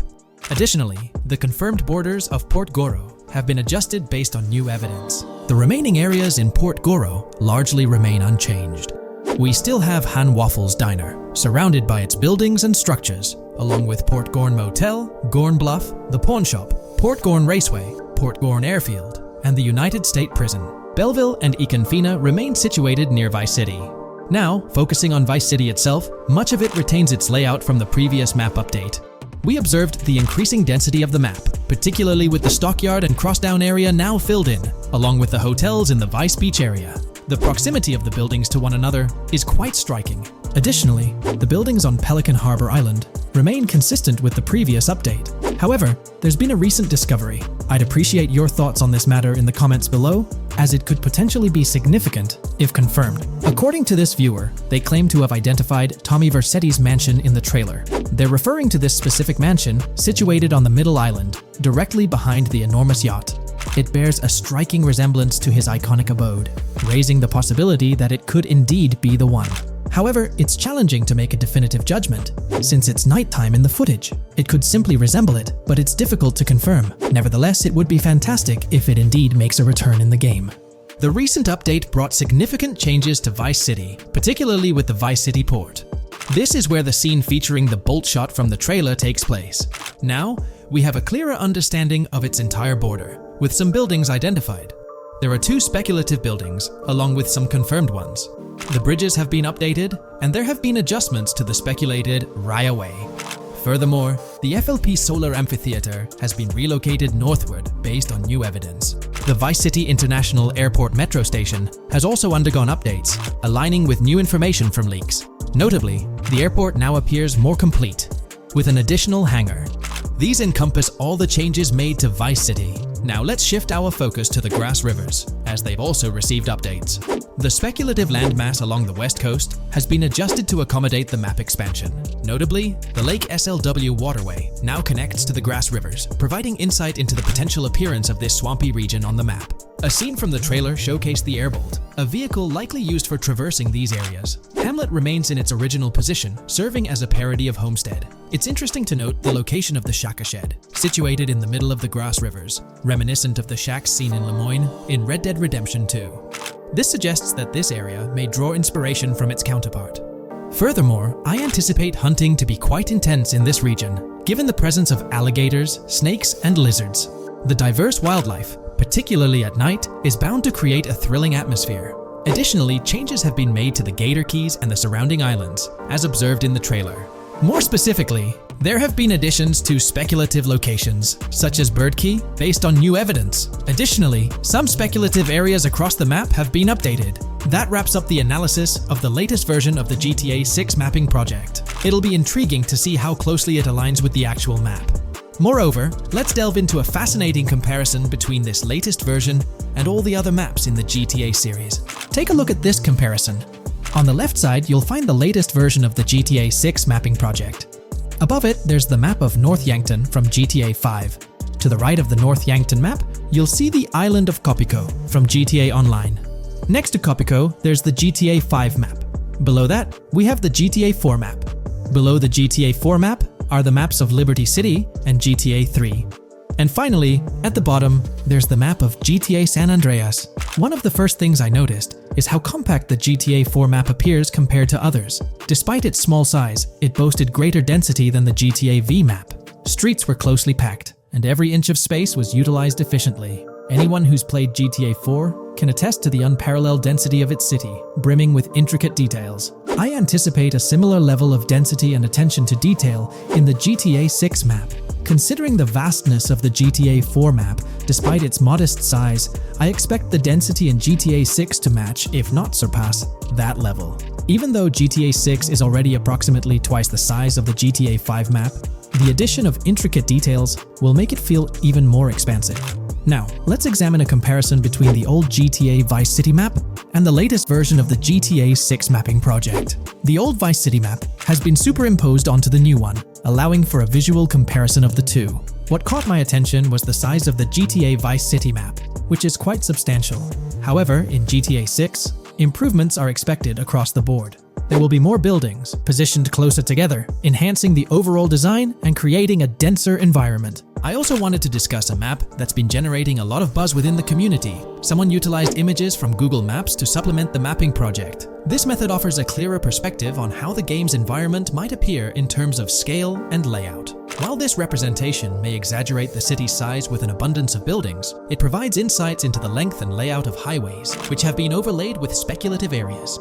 Additionally, the confirmed borders of Port Goro have been adjusted based on new evidence. The remaining areas in Port Goro largely remain unchanged. We still have Han Waffles Diner, surrounded by its buildings and structures, along with Port Gorn Motel, Gorn Bluff, the Pawn Shop, Port Gorn Raceway, Port Gorn Airfield, and the United State Prison. Belleville and Econfina remain situated near Vice City. Now, focusing on Vice City itself, much of it retains its layout from the previous map update. We observed the increasing density of the map, particularly with the stockyard and crosstown area now filled in, along with the hotels in the Vice Beach area. The proximity of the buildings to one another is quite striking. Additionally, the buildings on Pelican Harbor Island remain consistent with the previous update. However, there's been a recent discovery. I'd appreciate your thoughts on this matter in the comments below, as it could potentially be significant if confirmed. According to this viewer, they claim to have identified Tommy Vercetti's mansion in the trailer. They're referring to this specific mansion situated on the middle island, directly behind the enormous yacht. It bears a striking resemblance to his iconic abode, raising the possibility that it could indeed be the one. However, it's challenging to make a definitive judgment, since it's nighttime in the footage. It could simply resemble it, but it's difficult to confirm. Nevertheless, it would be fantastic if it indeed makes a return in the game. The recent update brought significant changes to Vice City, particularly with the Vice City port. This is where the scene featuring the bolt shot from the trailer takes place. Now, we have a clearer understanding of its entire border, with some buildings identified. There are 2 speculative buildings, along with some confirmed ones. The bridges have been updated, and there have been adjustments to the speculated Raya Way. Furthermore, the FLP Solar Amphitheater has been relocated northward based on new evidence. The Vice City International Airport metro station has also undergone updates, aligning with new information from leaks. Notably, the airport now appears more complete, with an additional hangar. These encompass all the changes made to Vice City. Now let's shift our focus to the Grass Rivers, as they've also received updates. The speculative landmass along the west coast has been adjusted to accommodate the map expansion. Notably, the Lake SLW waterway now connects to the Grass Rivers, providing insight into the potential appearance of this swampy region on the map. A scene from the trailer showcased the Airbolt, a vehicle likely used for traversing these areas. Hamlet remains in its original position, serving as a parody of Homestead. It's interesting to note the location of the Shaka Shed, situated in the middle of the Grass Rivers, reminiscent of the shacks seen in Lemoyne in Red Dead Redemption 2. This suggests that this area may draw inspiration from its counterpart. Furthermore, I anticipate hunting to be quite intense in this region, given the presence of alligators, snakes, and lizards. The diverse wildlife, particularly at night, is bound to create a thrilling atmosphere. Additionally, changes have been made to the Gator Keys and the surrounding islands, as observed in the trailer. More specifically, there have been additions to speculative locations, such as Bird Key, based on new evidence. Additionally, some speculative areas across the map have been updated. That wraps up the analysis of the latest version of the GTA 6 mapping project. It'll be intriguing to see how closely it aligns with the actual map. Moreover, let's delve into a fascinating comparison between this latest version and all the other maps in the GTA series. Take a look at this comparison. On the left side, you'll find the latest version of the GTA 6 mapping project. Above it, there's the map of North Yankton from GTA 5. To the right of the North Yankton map, you'll see the island of Copico from GTA Online. Next to Copico, there's the GTA 5 map. Below that, we have the GTA 4 map. Below the GTA 4 map are the maps of Liberty City and GTA 3. And finally, at the bottom, there's the map of GTA San Andreas. One of the first things I noticed is how compact the GTA 4 map appears compared to others. Despite its small size, it boasted greater density than the GTA V map. Streets were closely packed, and every inch of space was utilized efficiently. Anyone who's played GTA 4 can attest to the unparalleled density of its city, brimming with intricate details. I anticipate a similar level of density and attention to detail in the GTA 6 map. Considering the vastness of the GTA 4 map, despite its modest size, I expect the density in GTA 6 to match, if not surpass, that level. Even though GTA 6 is already approximately twice the size of the GTA 5 map, the addition of intricate details will make it feel even more expansive. Now, let's examine a comparison between the old GTA Vice City map and the latest version of the GTA 6 mapping project. The old Vice City map has been superimposed onto the new one, allowing for a visual comparison of the two. What caught my attention was the size of the GTA Vice City map, which is quite substantial. However, in GTA 6, improvements are expected across the board. There will be more buildings, positioned closer together, enhancing the overall design and creating a denser environment. I also wanted to discuss a map that's been generating a lot of buzz within the community. Someone utilized images from Google Maps to supplement the mapping project. This method offers a clearer perspective on how the game's environment might appear in terms of scale and layout. While this representation may exaggerate the city's size with an abundance of buildings, it provides insights into the length and layout of highways, which have been overlaid with speculative areas.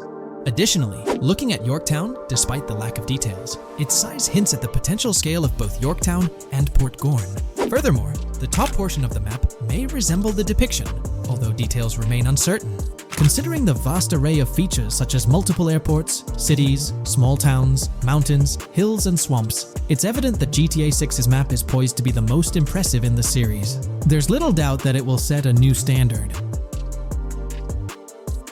Additionally, looking at Yorktown, despite the lack of details, its size hints at the potential scale of both Yorktown and Port Gorn. Furthermore, the top portion of the map may resemble the depiction, although details remain uncertain. Considering the vast array of features such as multiple airports, cities, small towns, mountains, hills, and swamps, it's evident that GTA 6's map is poised to be the most impressive in the series. There's little doubt that it will set a new standard.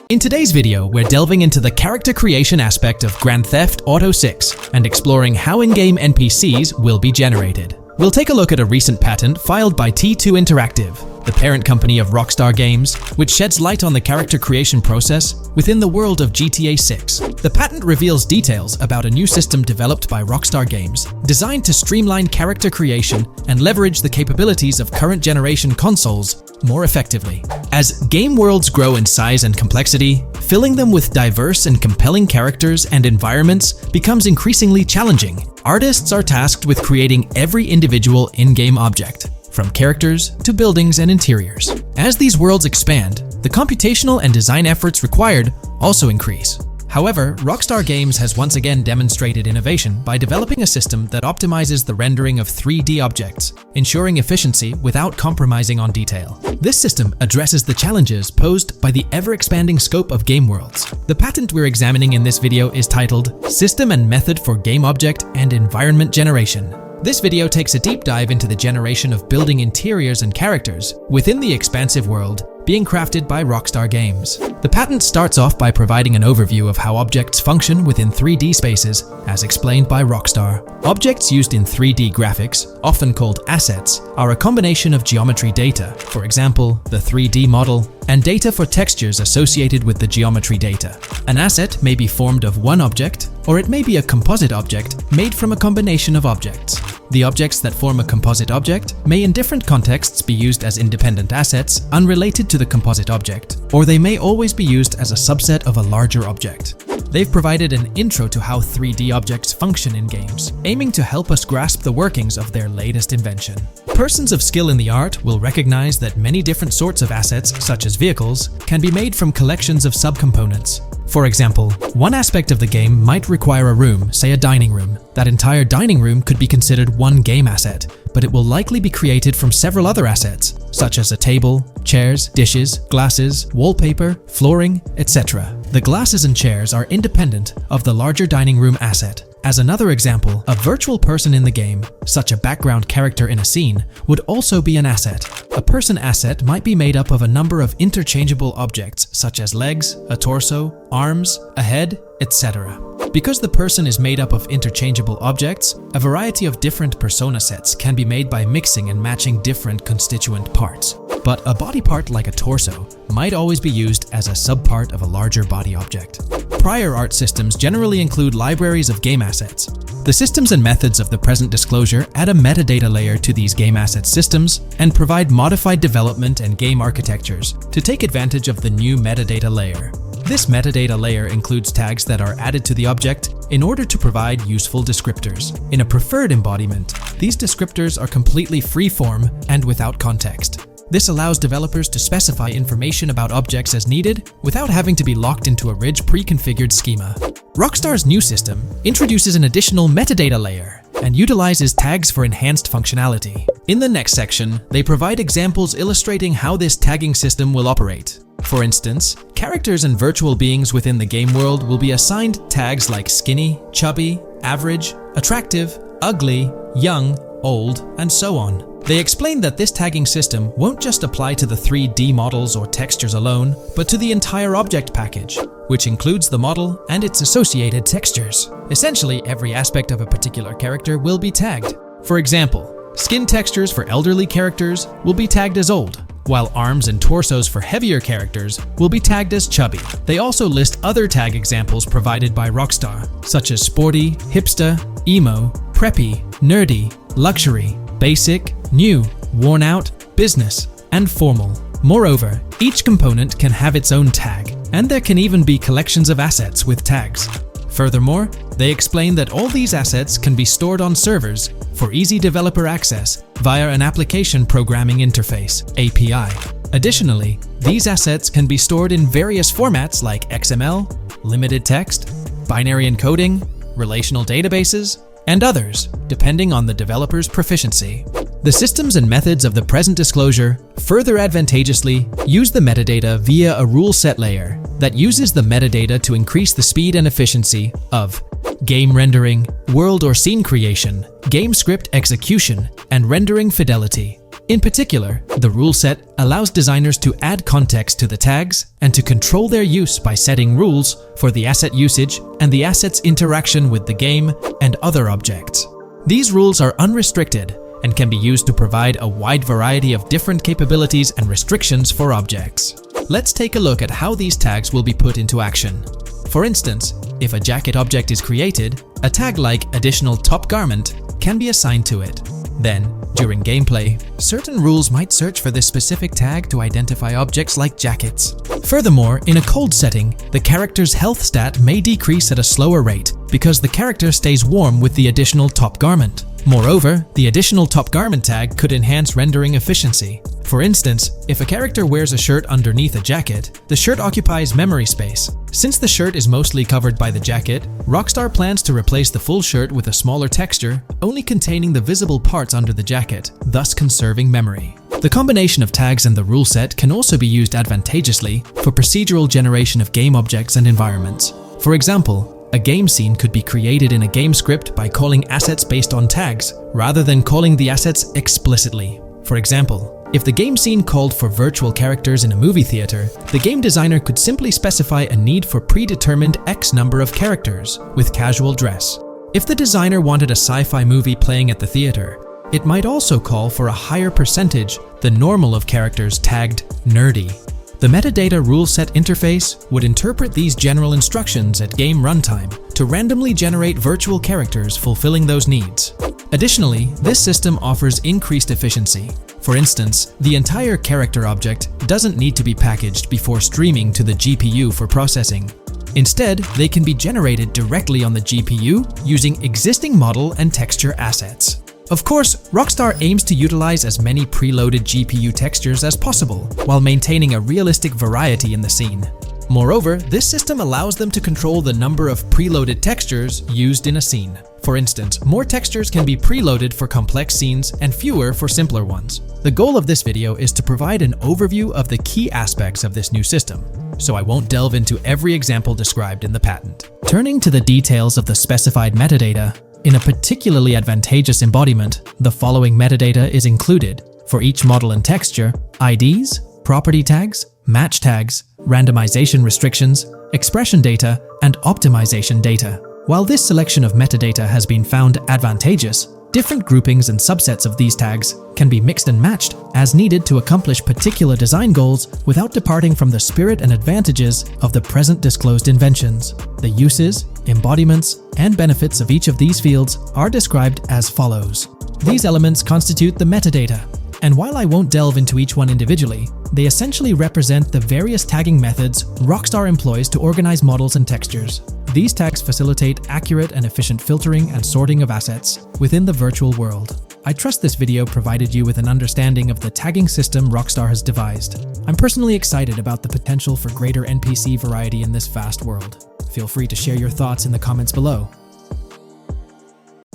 In today's video, we're delving into the character creation aspect of Grand Theft Auto 6 and exploring how in-game NPCs will be generated. We'll take a look at a recent patent filed by T2 Interactive, the parent company of Rockstar Games, which sheds light on the character creation process within the world of GTA 6. The patent reveals details about a new system developed by Rockstar Games, designed to streamline character creation and leverage the capabilities of current generation consoles more effectively. As game worlds grow in size and complexity, filling them with diverse and compelling characters and environments becomes increasingly challenging. Artists are tasked with creating every individual in-game object, from characters to buildings and interiors. As these worlds expand, the computational and design efforts required also increase. However, Rockstar Games has once again demonstrated innovation by developing a system that optimizes the rendering of 3D objects, ensuring efficiency without compromising on detail. This system addresses the challenges posed by the ever-expanding scope of game worlds. The patent we're examining in this video is titled System and Method for Game Object and Environment Generation. This video takes a deep dive into the generation of building interiors and characters within the expansive world being crafted by Rockstar Games. The patent starts off by providing an overview of how objects function within 3D spaces, as explained by Rockstar. Objects used in 3D graphics, often called assets, are a combination of geometry data, for example, the 3D model, and data for textures associated with the geometry data. An asset may be formed of one object, or it may be a composite object made from a combination of objects. The objects that form a composite object may in different contexts be used as independent assets unrelated to the composite object, or they may always be used as a subset of a larger object. They've provided an intro to how 3D objects function in games, aiming to help us grasp the workings of their latest invention. Persons of skill in the art will recognize that many different sorts of assets, such as vehicles, can be made from collections of subcomponents. For example, one aspect of the game might require a room, say a dining room. That entire dining room could be considered one game asset, but it will likely be created from several other assets, such as a table, chairs, dishes, glasses, wallpaper, flooring, etc. The glasses and chairs are independent of the larger dining room asset. As another example, a virtual person in the game, such a background character in a scene, would also be an asset. A person asset might be made up of a number of interchangeable objects such as legs, a torso, arms, a head, etc. Because the person is made up of interchangeable objects, a variety of different persona sets can be made by mixing and matching different constituent parts. But a body part like a torso might always be used as a subpart of a larger body object. Prior art systems generally include libraries of game assets. The systems and methods of the present disclosure add a metadata layer to these game asset systems and provide modified development and game architectures to take advantage of the new metadata layer. This metadata layer includes tags that are added to the object in order to provide useful descriptors. In a preferred embodiment, these descriptors are completely free-form and without context. This allows developers to specify information about objects as needed without having to be locked into a rich pre-configured schema. Rockstar's new system introduces an additional metadata layer and utilizes tags for enhanced functionality. In the next section, they provide examples illustrating how this tagging system will operate. For instance, characters and virtual beings within the game world will be assigned tags like skinny, chubby, average, attractive, ugly, young, old, and so on. They explain that this tagging system won't just apply to the 3D models or textures alone, but to the entire object package, which includes the model and its associated textures. Essentially, every aspect of a particular character will be tagged. For example, skin textures for elderly characters will be tagged as old, while arms and torsos for heavier characters will be tagged as chubby. They also list other tag examples provided by Rockstar, such as sporty, hipster, emo, preppy, nerdy, luxury, basic, new, worn out, business, and formal. Moreover, each component can have its own tag, and there can even be collections of assets with tags. Furthermore, they explain that all these assets can be stored on servers for easy developer access via an application programming interface (API). Additionally, these assets can be stored in various formats like XML, limited text, binary encoding, relational databases, and others, depending on the developer's proficiency. The systems and methods of the present disclosure further advantageously use the metadata via a rule set layer that uses the metadata to increase the speed and efficiency of game rendering, world or scene creation, game script execution, and rendering fidelity. In particular, the rule set allows designers to add context to the tags and to control their use by setting rules for the asset usage and the asset's interaction with the game and other objects. These rules are unrestricted and can be used to provide a wide variety of different capabilities and restrictions for objects. Let's take a look at how these tags will be put into action. For instance, if a jacket object is created, a tag like additional top garment can be assigned to it. Then, during gameplay, certain rules might search for this specific tag to identify objects like jackets. Furthermore, in a cold setting, the character's health stat may decrease at a slower rate because the character stays warm with the additional top garment. Moreover, the additional top garment tag could enhance rendering efficiency. For instance, if a character wears a shirt underneath a jacket, the shirt occupies memory space. Since the shirt is mostly covered by the jacket, Rockstar plans to replace the full shirt with a smaller texture, only containing the visible parts under the jacket, thus conserving memory. The combination of tags and the rule set can also be used advantageously for procedural generation of game objects and environments. For example, a game scene could be created in a game script by calling assets based on tags, rather than calling the assets explicitly. For example, if the game scene called for virtual characters in a movie theater, the game designer could simply specify a need for predetermined X number of characters with casual dress. If the designer wanted a sci-fi movie playing at the theater, it might also call for a higher percentage than normal of characters tagged nerdy. The metadata rule set interface would interpret these general instructions at game runtime to randomly generate virtual characters fulfilling those needs. Additionally, this system offers increased efficiency. For instance, the entire character object doesn't need to be packaged before streaming to the GPU for processing. Instead, they can be generated directly on the GPU using existing model and texture assets. Of course, Rockstar aims to utilize as many preloaded GPU textures as possible, while maintaining a realistic variety in the scene. Moreover, this system allows them to control the number of preloaded textures used in a scene. For instance, more textures can be preloaded for complex scenes and fewer for simpler ones. The goal of this video is to provide an overview of the key aspects of this new system, so I won't delve into every example described in the patent. Turning to the details of the specified metadata, in a particularly advantageous embodiment, the following metadata is included for each model and texture: IDs, property tags, match tags, randomization restrictions, expression data, and optimization data. While this selection of metadata has been found advantageous, different groupings and subsets of these tags can be mixed and matched as needed to accomplish particular design goals without departing from the spirit and advantages of the present disclosed inventions. The uses, embodiments, and benefits of each of these fields are described as follows. These elements constitute the metadata, and while I won't delve into each one individually, they essentially represent the various tagging methods Rockstar employs to organize models and textures. These tags facilitate accurate and efficient filtering and sorting of assets within the virtual world. I trust this video provided you with an understanding of the tagging system Rockstar has devised. I'm personally excited about the potential for greater NPC variety in this vast world. Feel free to share your thoughts in the comments below.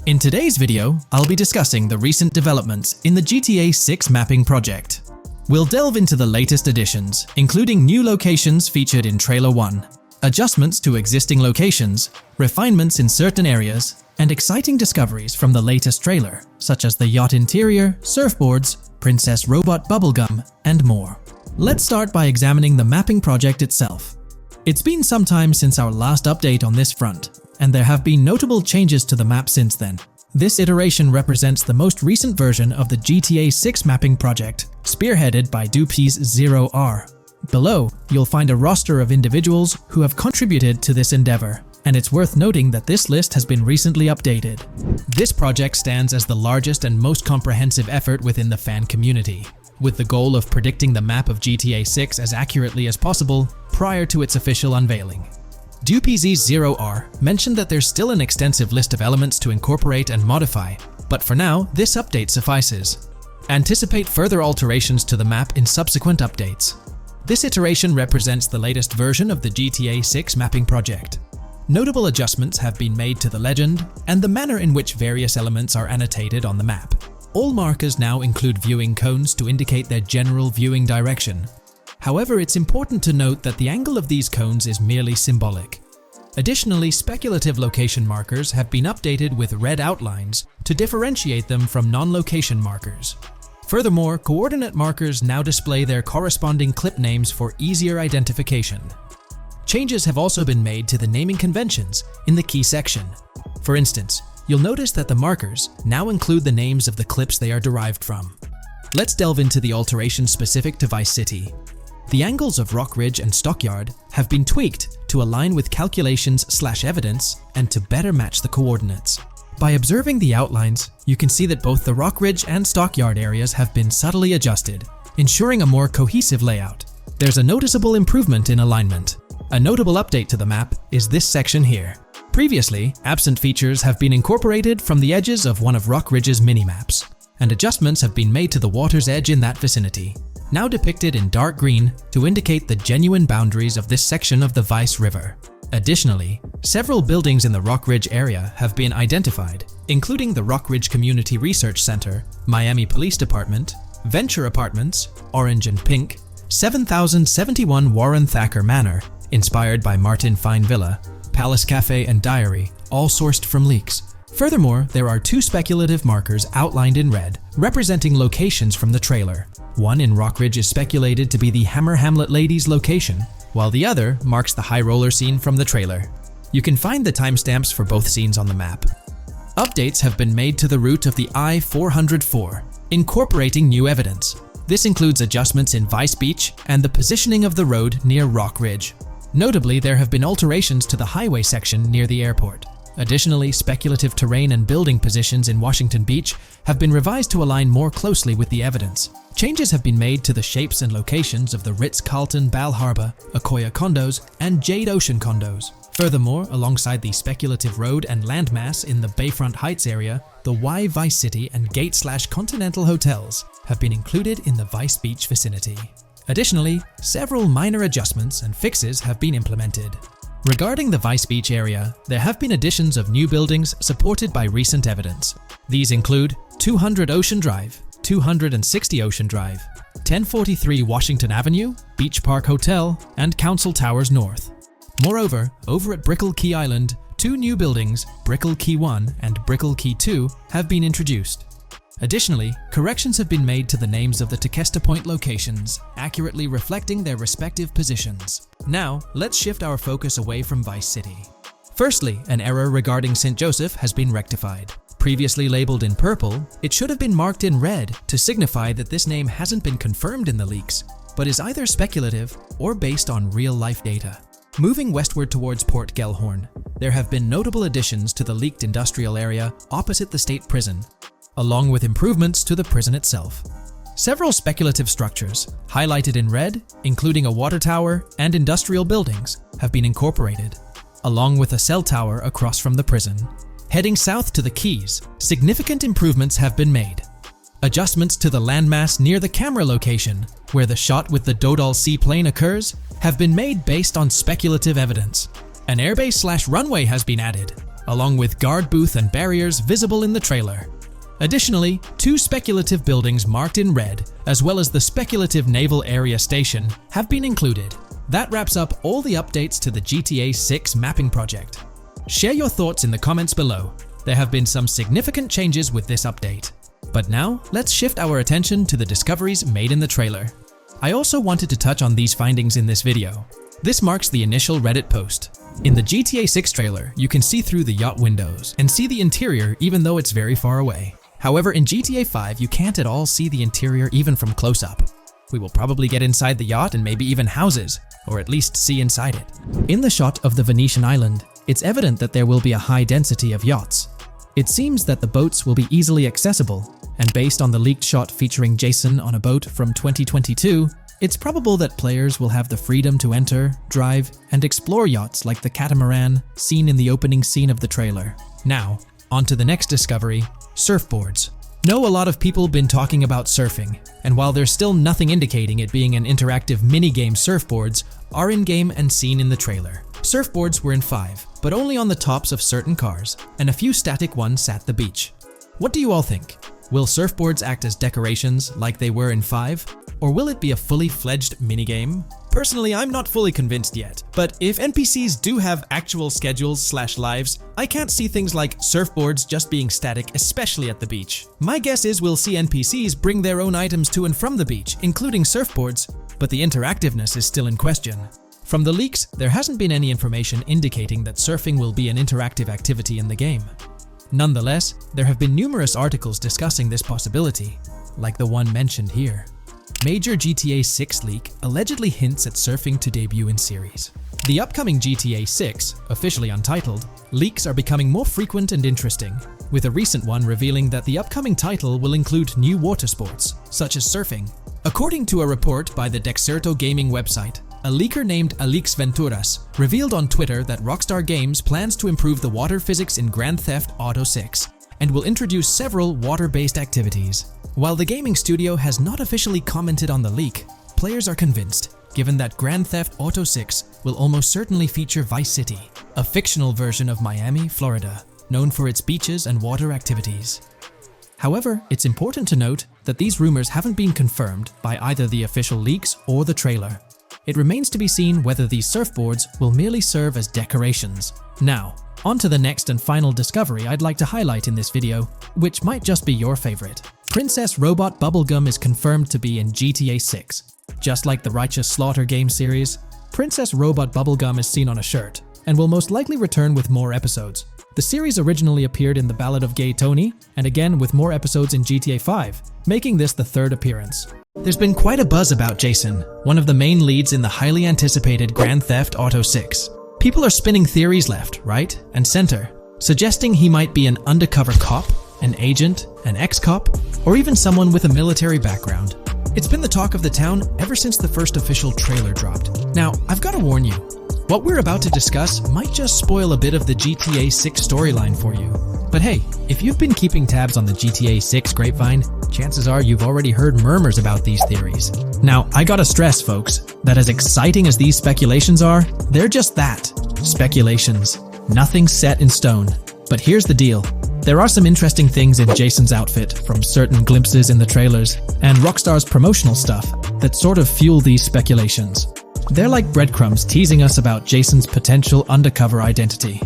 In today's video, I'll be discussing the recent developments in the GTA 6 mapping project. We'll delve into the latest additions, including new locations featured in Trailer 1, adjustments to existing locations, refinements in certain areas, and exciting discoveries from the latest trailer, such as the yacht interior, surfboards, Princess Robot bubblegum, and more. Let's start by examining the mapping project itself. It's been some time since our last update on this front, and there have been notable changes to the map since then. This iteration represents the most recent version of the GTA 6 mapping project, spearheaded by Dupee's 0R. Below, you'll find a roster of individuals who have contributed to this endeavor, and it's worth noting that this list has been recently updated. This project stands as the largest and most comprehensive effort within the fan community, with the goal of predicting the map of GTA 6 as accurately as possible prior to its official unveiling. DupZ0R mentioned that there's still an extensive list of elements to incorporate and modify, but for now, this update suffices. Anticipate further alterations to the map in subsequent updates. This iteration represents the latest version of the GTA 6 mapping project. Notable adjustments have been made to the legend and the manner in which various elements are annotated on the map. All markers now include viewing cones to indicate their general viewing direction. However, it's important to note that the angle of these cones is merely symbolic. Additionally, speculative location markers have been updated with red outlines to differentiate them from non-location markers. Furthermore, coordinate markers now display their corresponding clip names for easier identification. Changes have also been made to the naming conventions in the key section. For instance, you'll notice that the markers now include the names of the clips they are derived from. Let's delve into the alterations specific to Vice City. The angles of Rock Ridge and Stockyard have been tweaked to align with calculations/evidence and to better match the coordinates. By observing the outlines, you can see that both the Rock Ridge and Stockyard areas have been subtly adjusted, ensuring a more cohesive layout. There's a noticeable improvement in alignment. A notable update to the map is this section here. Previously, absent features have been incorporated from the edges of one of Rock Ridge's mini-maps, and adjustments have been made to the water's edge in that vicinity, now depicted in dark green to indicate the genuine boundaries of this section of the Vice River. Additionally, several buildings in the Rock Ridge area have been identified, including the Rock Ridge Community Research Center, Miami Police Department, Venture Apartments, Orange and Pink, 7071 Warren Thacker Manor, inspired by Martin Fine Villa, Palace Cafe and Diary, all sourced from leaks. Furthermore, there are two speculative markers outlined in red, representing locations from the trailer. One in Rock Ridge is speculated to be the Hammer Hamlet Ladies location, while the other marks the high roller scene from the trailer. You can find the timestamps for both scenes on the map. Updates have been made to the route of the I-404, incorporating new evidence. This includes adjustments in Vice Beach and the positioning of the road near Rock Ridge. Notably, there have been alterations to the highway section near the airport. Additionally, speculative terrain and building positions in Washington Beach have been revised to align more closely with the evidence. Changes have been made to the shapes and locations of the Ritz-Carlton Bal Harbour, Akoya condos, and Jade Ocean condos. Furthermore, alongside the speculative road and landmass in the Bayfront Heights area, the Y Vice City and Gate/Continental hotels have been included in the Vice Beach vicinity. Additionally, several minor adjustments and fixes have been implemented. Regarding the Vice Beach area, there have been additions of new buildings supported by recent evidence. These include 200 Ocean Drive, 260 Ocean Drive, 1043 Washington Avenue, Beach Park Hotel, and Council Towers North. Moreover, over at Brickell Key Island, two new buildings, Brickell Key 1 and Brickell Key 2, have been introduced. Additionally, corrections have been made to the names of the Tequesta Point locations, accurately reflecting their respective positions. Now, let's shift our focus away from Vice City. Firstly, an error regarding St. Joseph has been rectified. Previously labeled in purple, it should have been marked in red to signify that this name hasn't been confirmed in the leaks, but is either speculative or based on real-life data. Moving westward towards Port Gellhorn, there have been notable additions to the leaked industrial area opposite the state prison, along with improvements to the prison itself. Several speculative structures, highlighted in red, including a water tower and industrial buildings, have been incorporated, along with a cell tower across from the prison. Heading south to the Keys, significant improvements have been made. Adjustments to the landmass near the camera location, where the shot with the Dodal seaplane occurs, have been made based on speculative evidence. An airbase/runway has been added, along with guard booth and barriers visible in the trailer. Additionally, two speculative buildings marked in red, as well as the speculative Naval Area Station, have been included. That wraps up all the updates to the GTA 6 mapping project. Share your thoughts in the comments below. There have been some significant changes with this update. But now, let's shift our attention to the discoveries made in the trailer. I also wanted to touch on these findings in this video. This marks the initial Reddit post. In the GTA 6 trailer, you can see through the yacht windows and see the interior even though it's very far away. However, in GTA 5, you can't at all see the interior even from close-up. We will probably get inside the yacht and maybe even houses, or at least see inside it. In the shot of the Venetian island, it's evident that there will be a high density of yachts. It seems that the boats will be easily accessible, and based on the leaked shot featuring Jason on a boat from 2022, it's probable that players will have the freedom to enter, drive, and explore yachts like the catamaran seen in the opening scene of the trailer. Now, on to the next discovery, surfboards. Know a lot of people been talking about surfing, and while there's still nothing indicating it being an interactive minigame, surfboards are in-game and seen in the trailer. Surfboards were in 5, but only on the tops of certain cars, and a few static ones at the beach. What do you all think? Will surfboards act as decorations like they were in 5? Or will it be a fully fledged minigame? Personally, I'm not fully convinced yet, but if NPCs do have actual schedules/lives, I can't see things like surfboards just being static, especially at the beach. My guess is we'll see NPCs bring their own items to and from the beach, including surfboards, but the interactiveness is still in question. From the leaks, there hasn't been any information indicating that surfing will be an interactive activity in the game. Nonetheless, there have been numerous articles discussing this possibility, like the one mentioned here. Major GTA 6 leak allegedly hints at surfing to debut in series. The upcoming GTA 6, officially untitled, leaks are becoming more frequent and interesting, with a recent one revealing that the upcoming title will include new water sports, such as surfing. According to a report by the Dexerto gaming website, a leaker named Alix Venturas revealed on Twitter that Rockstar Games plans to improve the water physics in Grand Theft Auto 6 and will introduce several water-based activities. While the gaming studio has not officially commented on the leak, players are convinced, given that Grand Theft Auto 6 will almost certainly feature Vice City, a fictional version of Miami, Florida, known for its beaches and water activities. However, it's important to note that these rumors haven't been confirmed by either the official leaks or the trailer. It remains to be seen whether these surfboards will merely serve as decorations. Now, on to the next and final discovery I'd like to highlight in this video, which might just be your favorite. Princess Robot Bubblegum is confirmed to be in GTA 6. Just like the Righteous Slaughter game series, Princess Robot Bubblegum is seen on a shirt, and will most likely return with more episodes. The series originally appeared in The Ballad of Gay Tony, and again with more episodes in GTA 5, making this the 3rd appearance. There's been quite a buzz about Jason, one of the main leads in the highly anticipated Grand Theft Auto 6. People are spinning theories left, right, and center, suggesting he might be an undercover cop, an agent, an ex-cop, or even someone with a military background. It's been the talk of the town ever since the first official trailer dropped. Now, I've got to warn you, what we're about to discuss might just spoil a bit of the GTA 6 storyline for you. But hey, if you've been keeping tabs on the GTA 6 grapevine, chances are you've already heard murmurs about these theories. Now, I gotta stress, folks, that as exciting as these speculations are, they're just that, speculations. Nothing set in stone. But here's the deal. There are some interesting things in Jason's outfit from certain glimpses in the trailers and Rockstar's promotional stuff that sort of fuel these speculations. They're like breadcrumbs teasing us about Jason's potential undercover identity.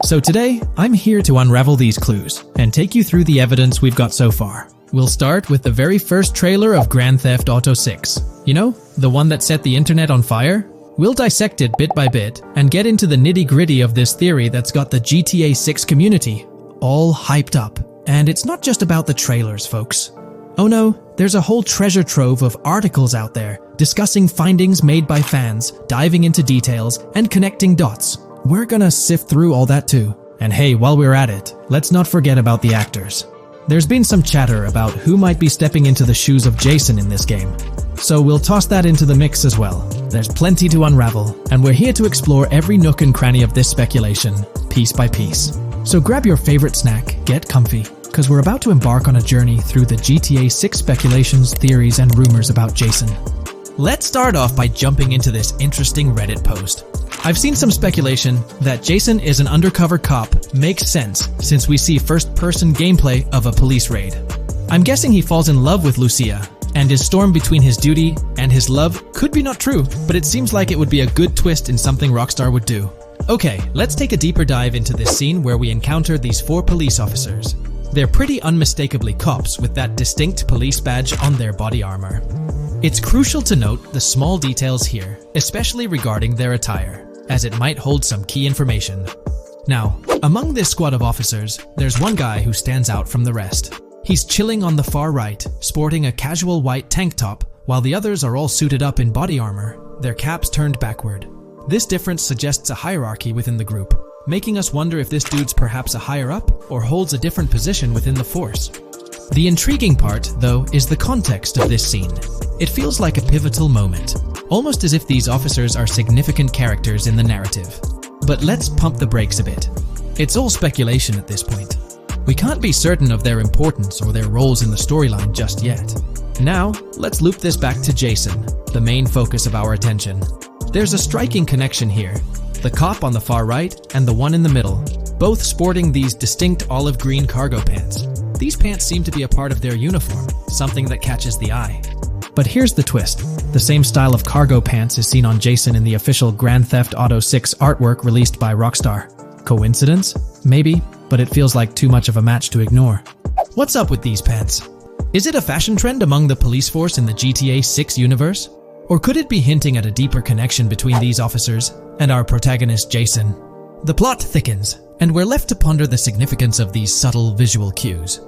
So today, I'm here to unravel these clues and take you through the evidence we've got so far. We'll start with the very first trailer of Grand Theft Auto 6. You know, the one that set the internet on fire? We'll dissect it bit by bit and get into the nitty-gritty of this theory that's got the GTA 6 community all hyped up. And it's not just about the trailers, folks. Oh no, there's a whole treasure trove of articles out there discussing findings made by fans, diving into details, and connecting dots. We're gonna sift through all that too. And hey, while we're at it, let's not forget about the actors. There's been some chatter about who might be stepping into the shoes of Jason in this game. So we'll toss that into the mix as well. There's plenty to unravel, and we're here to explore every nook and cranny of this speculation, piece by piece. So grab your favorite snack, get comfy, because we're about to embark on a journey through the GTA 6 speculations, theories, and rumors about Jason. Let's start off by jumping into this interesting Reddit post. I've seen some speculation that Jason is an undercover cop makes sense since we see first-person gameplay of a police raid. I'm guessing he falls in love with Lucia, and his storm between his duty and his love could be not true, but it seems like it would be a good twist in something Rockstar would do. Okay, let's take a deeper dive into this scene where we encounter these 4 police officers. They're pretty unmistakably cops with that distinct police badge on their body armor. It's crucial to note the small details here, especially regarding their attire, as it might hold some key information. Now, among this squad of officers, there's one guy who stands out from the rest. He's chilling on the far right, sporting a casual white tank top, while the others are all suited up in body armor, their caps turned backward. This difference suggests a hierarchy within the group, making us wonder if this dude's perhaps a higher up or holds a different position within the force. The intriguing part, though, is the context of this scene. It feels like a pivotal moment, almost as if these officers are significant characters in the narrative. But let's pump the brakes a bit. It's all speculation at this point. We can't be certain of their importance or their roles in the storyline just yet. Now, let's loop this back to Jason, the main focus of our attention. There's a striking connection here. The cop on the far right and the one in the middle, both sporting these distinct olive green cargo pants. These pants seem to be a part of their uniform, something that catches the eye. But here's the twist. The same style of cargo pants is seen on Jason in the official Grand Theft Auto 6 artwork released by Rockstar. Coincidence? Maybe, but it feels like too much of a match to ignore. What's up with these pants? Is it a fashion trend among the police force in the GTA 6 universe? Or could it be hinting at a deeper connection between these officers and our protagonist Jason? The plot thickens, and we're left to ponder the significance of these subtle visual cues.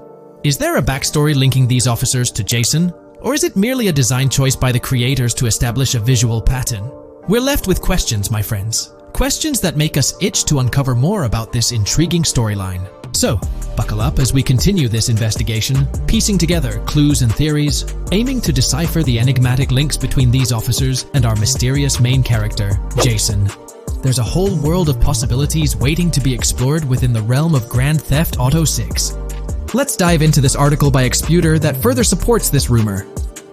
Is there a backstory linking these officers to Jason? Or is it merely a design choice by the creators to establish a visual pattern? We're left with questions, my friends. Questions that make us itch to uncover more about this intriguing storyline. So, buckle up as we continue this investigation, piecing together clues and theories, aiming to decipher the enigmatic links between these officers and our mysterious main character, Jason. There's a whole world of possibilities waiting to be explored within the realm of Grand Theft Auto 6. Let's dive into this article by Exputer that further supports this rumor.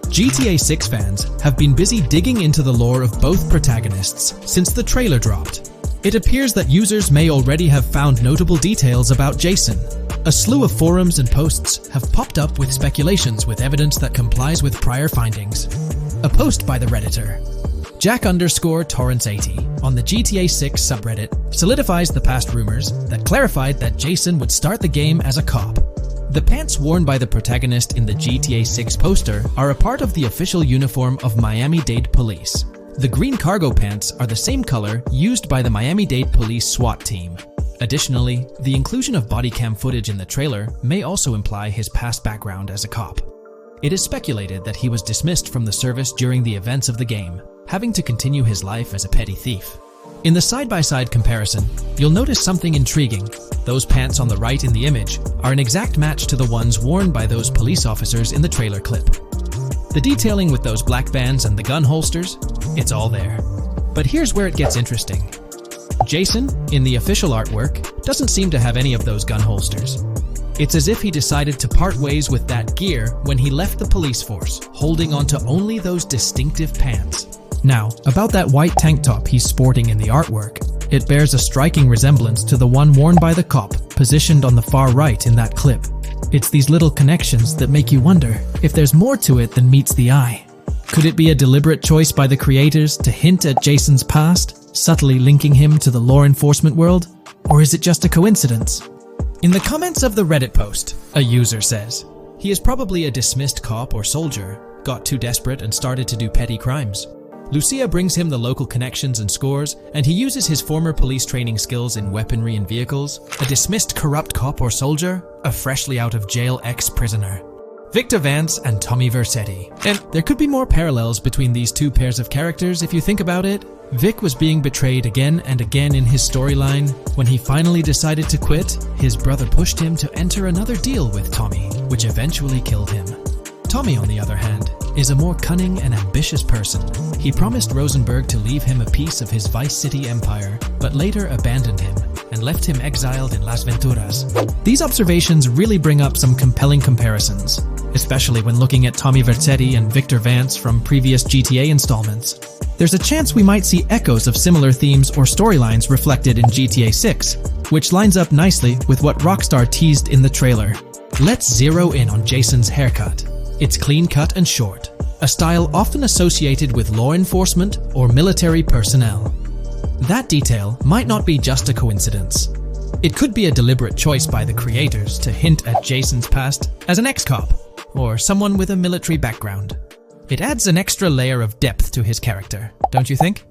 GTA 6 fans have been busy digging into the lore of both protagonists since the trailer dropped. It appears that users may already have found notable details about Jason. A slew of forums and posts have popped up with speculations with evidence that complies with prior findings. A post by the Redditor, Jack_Torrance80, on the GTA 6 subreddit solidifies the past rumors that clarified that Jason would start the game as a cop. The pants worn by the protagonist in the GTA 6 poster are a part of the official uniform of Miami-Dade Police. The green cargo pants are the same color used by the Miami-Dade Police SWAT team. Additionally, the inclusion of body cam footage in the trailer may also imply his past background as a cop. It is speculated that he was dismissed from the service during the events of the game, having to continue his life as a petty thief. In the side-by-side comparison, you'll notice something intriguing. Those pants on the right in the image are an exact match to the ones worn by those police officers in the trailer clip. The detailing with those black bands and the gun holsters, it's all there. But here's where it gets interesting. Jason, in the official artwork, doesn't seem to have any of those gun holsters. It's as if he decided to part ways with that gear when he left the police force, holding onto only those distinctive pants. Now, about that white tank top he's sporting in the artwork, it bears a striking resemblance to the one worn by the cop, positioned on the far right in that clip. It's these little connections that make you wonder if there's more to it than meets the eye. Could it be a deliberate choice by the creators to hint at Jason's past, subtly linking him to the law enforcement world? Or is it just a coincidence? In the comments of the Reddit post, a user says, he is probably a dismissed cop or soldier, got too desperate and started to do petty crimes. Lucia brings him the local connections and scores, and he uses his former police training skills in weaponry and vehicles. A dismissed corrupt cop or soldier, a freshly out of jail ex-prisoner. Victor Vance and Tommy Vercetti. And there could be more parallels between these two pairs of characters if you think about it. Vic was being betrayed again and again in his storyline. When he finally decided to quit, his brother pushed him to enter another deal with Tommy, which eventually killed him. Tommy, on the other hand, is a more cunning and ambitious person. He promised Rosenberg to leave him a piece of his Vice City empire, but later abandoned him and left him exiled in Las Venturas. These observations really bring up some compelling comparisons, especially when looking at Tommy Vercetti and Victor Vance from previous GTA installments. There's a chance we might see echoes of similar themes or storylines reflected in GTA 6, which lines up nicely with what Rockstar teased in the trailer. Let's zero in on Jason's haircut. It's clean-cut and short, a style often associated with law enforcement or military personnel. That detail might not be just a coincidence. It could be a deliberate choice by the creators to hint at Jason's past as an ex-cop or someone with a military background. It adds an extra layer of depth to his character, don't you think?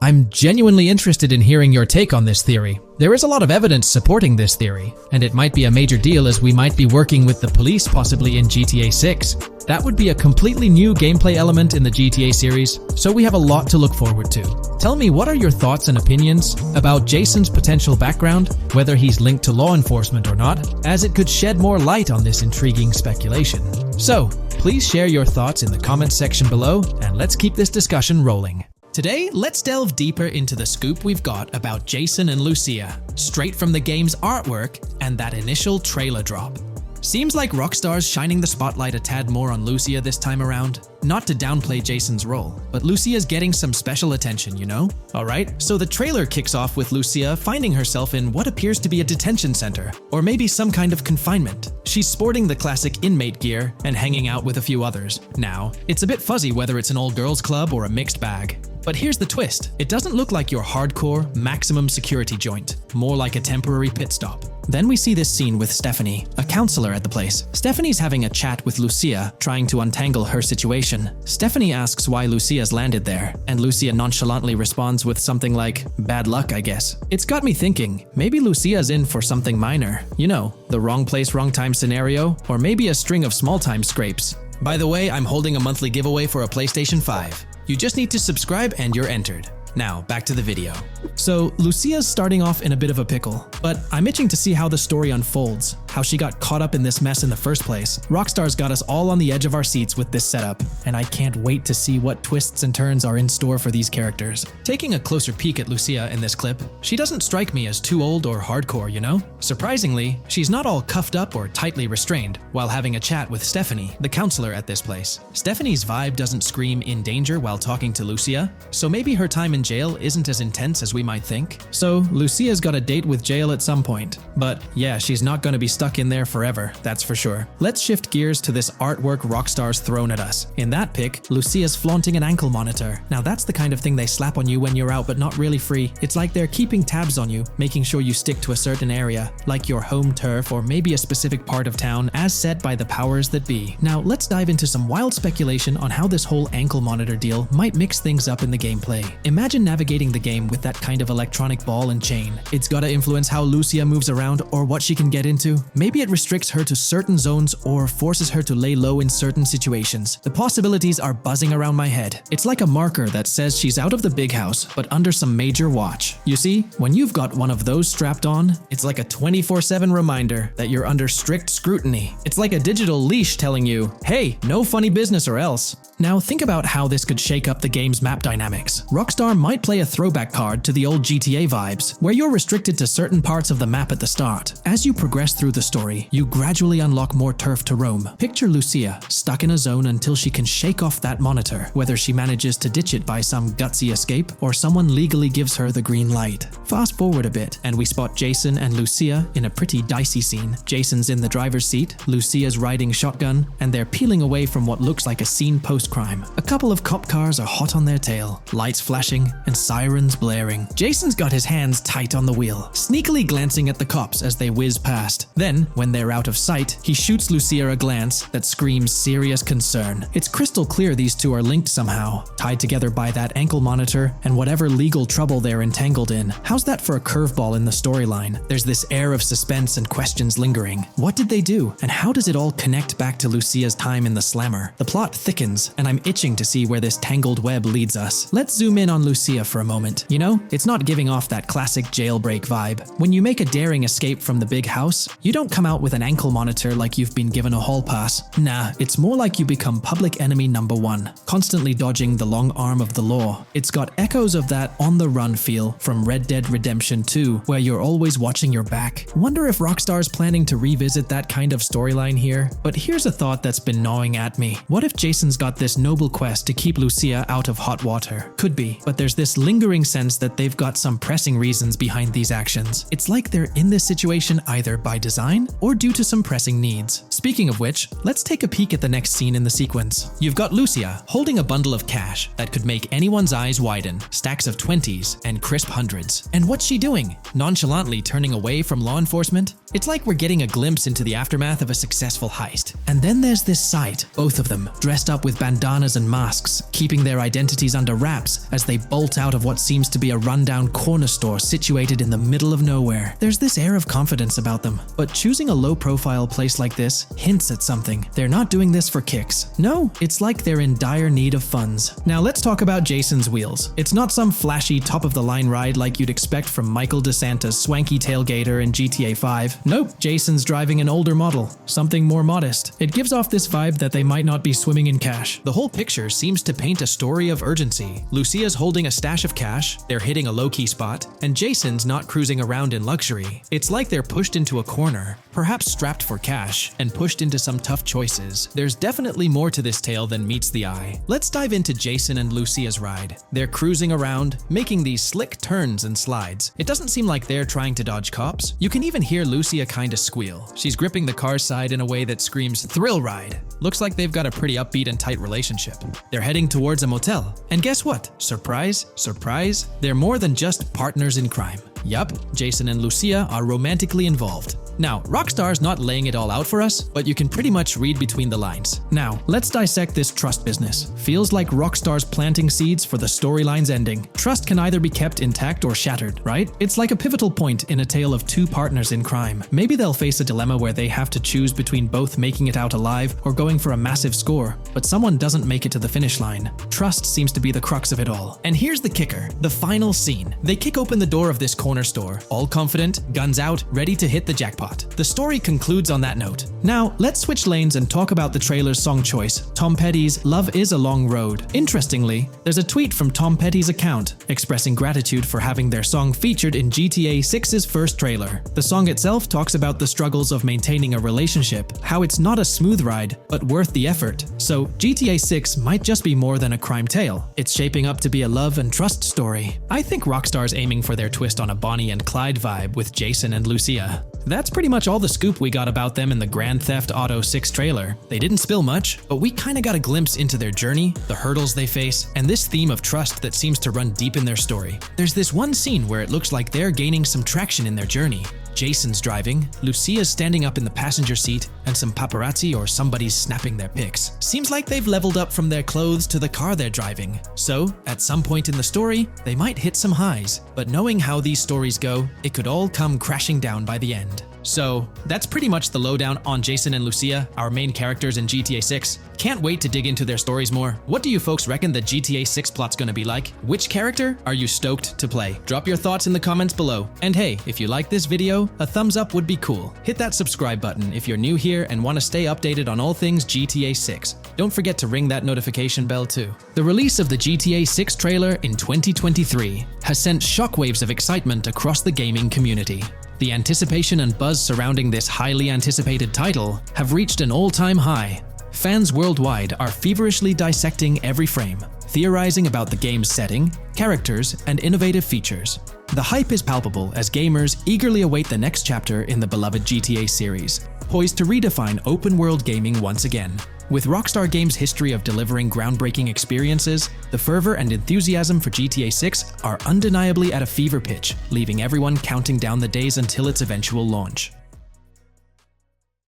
I'm genuinely interested in hearing your take on this theory. There is a lot of evidence supporting this theory, and it might be a major deal as we might be working with the police possibly in GTA 6. That would be a completely new gameplay element in the GTA series, so we have a lot to look forward to. Tell me, what are your thoughts and opinions about Jason's potential background, whether he's linked to law enforcement or not, as it could shed more light on this intriguing speculation. So, please share your thoughts in the comments section below, and let's keep this discussion rolling. Today, let's delve deeper into the scoop we've got about Jason and Lucia, straight from the game's artwork and that initial trailer drop. Seems like Rockstar's shining the spotlight a tad more on Lucia this time around. Not to downplay Jason's role, but Lucia's getting some special attention, you know? Alright, so the trailer kicks off with Lucia finding herself in what appears to be a detention center, or maybe some kind of confinement. She's sporting the classic inmate gear and hanging out with a few others. Now, it's a bit fuzzy whether it's an all-girls club or a mixed bag. But here's the twist. It doesn't look like your hardcore, maximum security joint, more like a temporary pit stop. Then we see this scene with Stephanie, a counselor at the place. Stephanie's having a chat with Lucia, trying to untangle her situation. Stephanie asks why Lucia's landed there, and Lucia nonchalantly responds with something like, "Bad luck, I guess." It's got me thinking, maybe Lucia's in for something minor. You know, the wrong place, wrong time scenario, or maybe a string of small-time scrapes. By the way, I'm holding a monthly giveaway for a PlayStation 5. You just need to subscribe and you're entered. Now, back to the video. So, Lucia's starting off in a bit of a pickle, but I'm itching to see how the story unfolds, how she got caught up in this mess in the first place. Rockstar's got us all on the edge of our seats with this setup, and I can't wait to see what twists and turns are in store for these characters. Taking a closer peek at Lucia in this clip, she doesn't strike me as too old or hardcore, you know? Surprisingly, she's not all cuffed up or tightly restrained while having a chat with Stephanie, the counselor at this place. Stephanie's vibe doesn't scream in danger while talking to Lucia, so maybe her time in jail isn't as intense as we might think. So, Lucia's got a date with jail at some point. But yeah, she's not going to be stuck in there forever, that's for sure. Let's shift gears to this artwork Rockstar's thrown at us. In that pic, Lucia's flaunting an ankle monitor. Now that's the kind of thing they slap on you when you're out but not really free. It's like they're keeping tabs on you, making sure you stick to a certain area, like your home turf or maybe a specific part of town as set by the powers that be. Now let's dive into some wild speculation on how this whole ankle monitor deal might mix things up in the gameplay. Imagine navigating the game with that kind of electronic ball and chain. It's gotta influence how Lucia moves around or what she can get into. Maybe it restricts her to certain zones or forces her to lay low in certain situations. The possibilities are buzzing around my head. It's like a marker that says she's out of the big house, but under some major watch. You see, when you've got one of those strapped on, it's like a 24/7 reminder that you're under strict scrutiny. It's like a digital leash telling you, hey, no funny business or else. Now think about how this could shake up the game's map dynamics. Rockstar might play a throwback card to the old GTA vibes, where you're restricted to certain parts of the map at the start. As you progress through the story, you gradually unlock more turf to roam. Picture Lucia, stuck in a zone until she can shake off that monitor, whether she manages to ditch it by some gutsy escape, or someone legally gives her the green light. Fast forward a bit, and we spot Jason and Lucia in a pretty dicey scene. Jason's in the driver's seat, Lucia's riding shotgun, and they're peeling away from what looks like a scene post-crime. A couple of cop cars are hot on their tail, lights flashing, and sirens blaring. Jason's got his hands tight on the wheel, sneakily glancing at the cops as they whiz past. Then, when they're out of sight, he shoots Lucia a glance that screams serious concern. It's crystal clear these two are linked somehow, tied together by that ankle monitor and whatever legal trouble they're entangled in. How's that for a curveball in the storyline? There's this air of suspense and questions lingering. What did they do? And how does it all connect back to Lucia's time in the slammer? The plot thickens, and I'm itching to see where this tangled web leads us. Let's zoom in on Lucia for a moment. You know, it's not giving off that classic jailbreak vibe. When you make a daring escape from the big house, you don't come out with an ankle monitor like you've been given a hall pass. Nah, it's more like you become public enemy number one, constantly dodging the long arm of the law. It's got echoes of that on-the-run feel from Red Dead Redemption 2, where you're always watching your back. Wonder if Rockstar's planning to revisit that kind of storyline here? But here's a thought that's been gnawing at me. What if Jason's got this noble quest to keep Lucia out of hot water? Could be, but there's this lingering sense that they've got some pressing reasons behind these actions. It's like they're in this situation either by design or due to some pressing needs. Speaking of which, let's take a peek at the next scene in the sequence. You've got Lucia holding a bundle of cash that could make anyone's eyes widen, stacks of 20s and crisp hundreds. And what's she doing? Nonchalantly turning away from law enforcement? It's like we're getting a glimpse into the aftermath of a successful heist. And then there's this sight, both of them, dressed up with bandanas bandanas and masks, keeping their identities under wraps as they bolt out of what seems to be a rundown corner store situated in the middle of nowhere. There's this air of confidence about them, but choosing a low-profile place like this hints at something. They're not doing this for kicks. No, it's like they're in dire need of funds. Now let's talk about Jason's wheels. It's not some flashy top-of-the-line ride like you'd expect from Michael DeSanta's swanky tailgater in GTA 5. Nope, Jason's driving an older model, something more modest. It gives off this vibe that they might not be swimming in cash. The whole picture seems to paint a story of urgency. Lucia's holding a stash of cash, they're hitting a low-key spot, and Jason's not cruising around in luxury. It's like they're pushed into a corner, perhaps strapped for cash, and pushed into some tough choices. There's definitely more to this tale than meets the eye. Let's dive into Jason and Lucia's ride. They're cruising around, making these slick turns and slides. It doesn't seem like they're trying to dodge cops. You can even hear Lucia kinda squeal. She's gripping the car's side in a way that screams thrill ride. Looks like they've got a pretty upbeat and tight relationship. They're heading towards a motel. And guess what? Surprise, surprise, they're more than just partners in crime. Yup, Jason and Lucia are romantically involved. Now, Rockstar's not laying it all out for us, but you can pretty much read between the lines. Now, let's dissect this trust business. Feels like Rockstar's planting seeds for the storyline's ending. Trust can either be kept intact or shattered, right? It's like a pivotal point in a tale of two partners in crime. Maybe they'll face a dilemma where they have to choose between both making it out alive or going for a massive score, but someone doesn't make it to the finish line. Trust seems to be the crux of it all. And here's the kicker, the final scene. They kick open the door of this corner store, all confident, guns out, ready to hit the jackpot. The story concludes on that note. Now, let's switch lanes and talk about the trailer's song choice, Tom Petty's Love Is a Long Road. Interestingly, there's a tweet from Tom Petty's account expressing gratitude for having their song featured in GTA 6's first trailer. The song itself talks about the struggles of maintaining a relationship, how it's not a smooth ride, but worth the effort. So, GTA 6 might just be more than a crime tale. It's shaping up to be a love and trust story. I think Rockstar's aiming for their twist on a Bonnie and Clyde vibe with Jason and Lucia. That's pretty much all the scoop we got about them in the Grand Theft Auto 6 trailer. They didn't spill much, but we kinda got a glimpse into their journey, the hurdles they face, and this theme of trust that seems to run deep in their story. There's this one scene where it looks like they're gaining some traction in their journey. Jason's driving, Lucia's standing up in the passenger seat, and some paparazzi or somebody's snapping their pics. Seems like they've leveled up from their clothes to the car they're driving. So, at some point in the story, they might hit some highs. But knowing how these stories go, it could all come crashing down by the end. So, that's pretty much the lowdown on Jason and Lucia, our main characters in GTA 6. Can't wait to dig into their stories more. What do you folks reckon the GTA 6 plot's gonna be like? Which character are you stoked to play? Drop your thoughts in the comments below. And hey, if you like this video, a thumbs up would be cool. Hit that subscribe button if you're new here and want to stay updated on all things GTA 6. Don't forget to ring that notification bell too. The release of the GTA 6 trailer in 2023 has sent shockwaves of excitement across the gaming community. The anticipation and buzz surrounding this highly anticipated title have reached an all-time high. Fans worldwide are feverishly dissecting every frame, theorizing about the game's setting, characters, and innovative features. The hype is palpable as gamers eagerly await the next chapter in the beloved GTA series, poised to redefine open-world gaming once again. With Rockstar Games' history of delivering groundbreaking experiences, the fervor and enthusiasm for GTA 6 are undeniably at a fever pitch, leaving everyone counting down the days until its eventual launch.